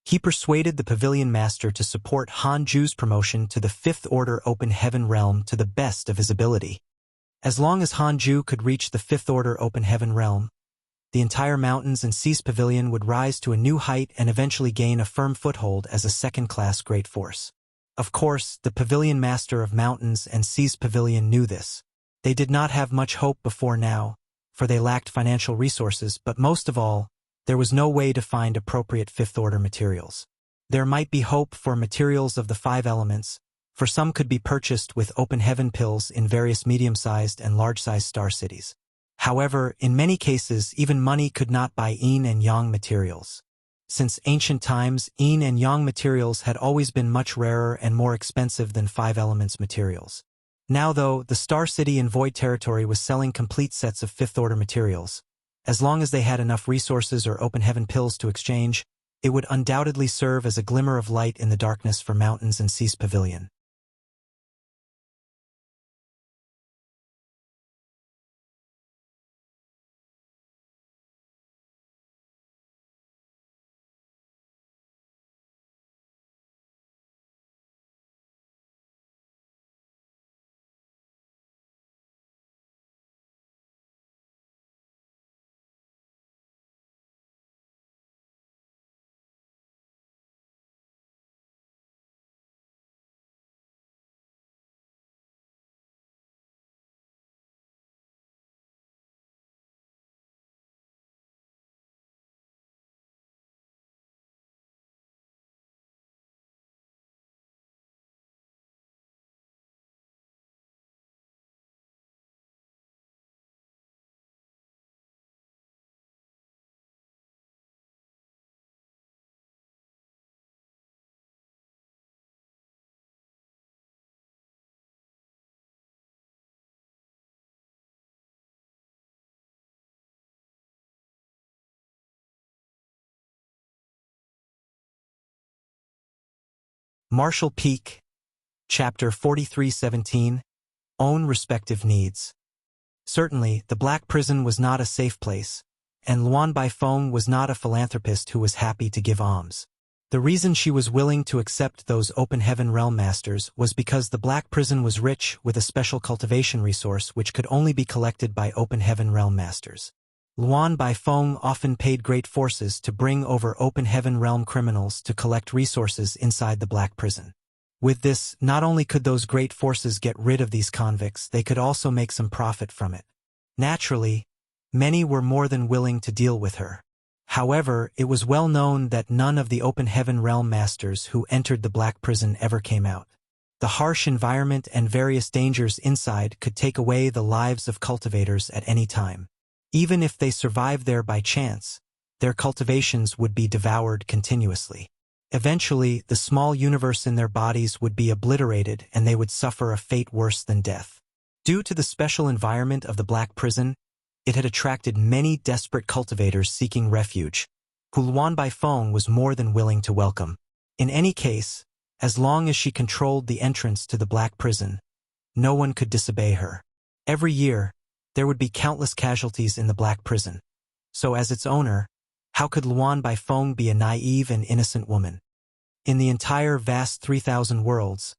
he persuaded the Pavilion Master to support Hanju's promotion to the 5th-order Open Heaven realm to the best of his ability. As long as Hanju could reach the 5th-order Open Heaven realm, the entire Mountains and Seas Pavilion would rise to a new height and eventually gain a firm foothold as a second-class great force. Of course, the Pavilion Master of Mountains and Seas Pavilion knew this. They did not have much hope before now, for they lacked financial resources, but most of all, there was no way to find appropriate 5th-order materials. There might be hope for materials of the 5 elements, for some could be purchased with Open Heaven pills in various medium-sized and large-sized star cities. However, in many cases, even money could not buy yin and yang materials. Since ancient times, yin and yang materials had always been much rarer and more expensive than 5 elements materials. Now though, the Star City in Void Territory was selling complete sets of 5th-order materials. As long as they had enough resources or Open Heaven pills to exchange, it would undoubtedly serve as a glimmer of light in the darkness for Mountains and Seas Pavilion. Marshall Peak, Chapter 43:17, Own Respective Needs. Certainly, the Black Prison was not a safe place, and Luan Baifeng was not a philanthropist who was happy to give alms. The reason she was willing to accept those Open Heaven Realm Masters was because the Black Prison was rich with a special cultivation resource which could only be collected by Open Heaven Realm Masters. Luan Baifeng often paid great forces to bring over Open Heaven Realm criminals to collect resources inside the Black Prison. With this, not only could those great forces get rid of these convicts, they could also make some profit from it. Naturally, many were more than willing to deal with her. However, it was well known that none of the Open Heaven Realm Masters who entered the Black Prison ever came out. The harsh environment and various dangers inside could take away the lives of cultivators at any time. Even if they survived there by chance, their cultivations would be devoured continuously. Eventually, the small universe in their bodies would be obliterated and they would suffer a fate worse than death. Due to the special environment of the Black Prison, it had attracted many desperate cultivators seeking refuge, who Luan Baifeng was more than willing to welcome. In any case, as long as she controlled the entrance to the Black Prison, no one could disobey her. Every year, there would be countless casualties in the Black Prison. So as its owner, how could Luan Baifeng be a naive and innocent woman? In the entire vast 3,000 worlds,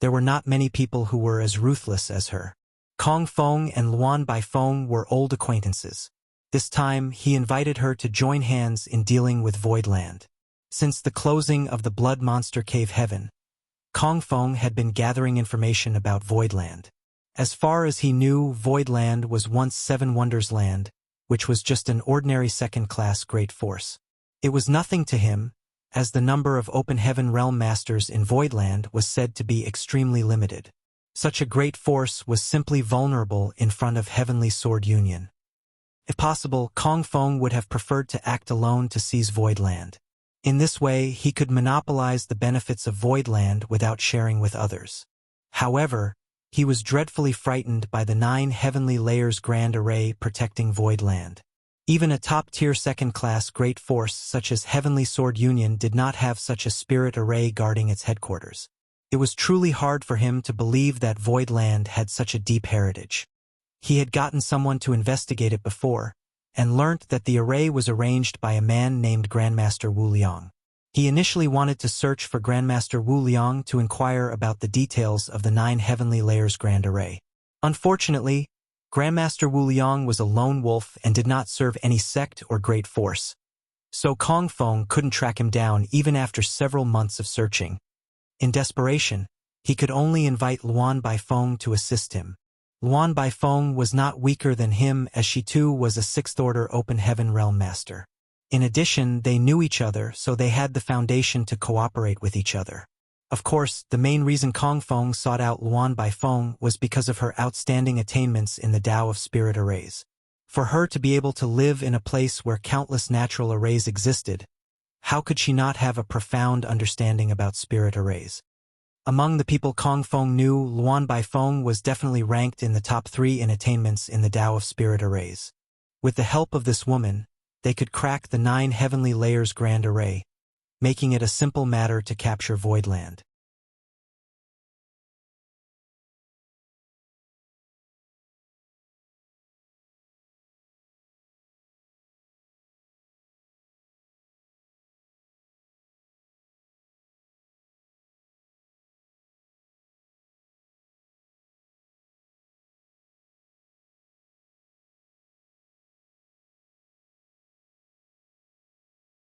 there were not many people who were as ruthless as her. Kong Feng and Luan Baifeng were old acquaintances. This time, he invited her to join hands in dealing with Voidland. Since the closing of the Blood Monster Cave Heaven, Kong Feng had been gathering information about Voidland. As far as he knew, Voidland was once Seven Wonders Land, which was just an ordinary second-class great force. It was nothing to him, as the number of Open Heaven Realm Masters in Voidland was said to be extremely limited. Such a great force was simply vulnerable in front of Heavenly Sword Union. If possible, Kong Feng would have preferred to act alone to seize Voidland. In this way, he could monopolize the benefits of Voidland without sharing with others. However, he was dreadfully frightened by the 9 Heavenly Layers Grand Array protecting Voidland. Even a top-tier second-class great force such as Heavenly Sword Union did not have such a spirit array guarding its headquarters. It was truly hard for him to believe that Voidland had such a deep heritage. He had gotten someone to investigate it before, and learnt that the array was arranged by a man named Grandmaster Wu Liang. He initially wanted to search for Grandmaster Wu Liang to inquire about the details of the 9 Heavenly Layers Grand Array. Unfortunately, Grandmaster Wu Liang was a lone wolf and did not serve any sect or great force, so Kong Feng couldn't track him down even after several months of searching. In desperation, he could only invite Luan Baifeng to assist him. Luan Baifeng was not weaker than him, as she too was a 6th Order Open Heaven Realm Master. In addition, they knew each other, so they had the foundation to cooperate with each other. Of course, the main reason Kong Feng sought out Luan Baifeng was because of her outstanding attainments in the Tao of Spirit Arrays. For her to be able to live in a place where countless natural arrays existed, how could she not have a profound understanding about spirit arrays? Among the people Kong Feng knew, Luan Baifeng was definitely ranked in the top 3 in attainments in the Tao of Spirit Arrays. With the help of this woman, they could crack the 9 Heavenly Layers Grand Array, making it a simple matter to capture Voidland.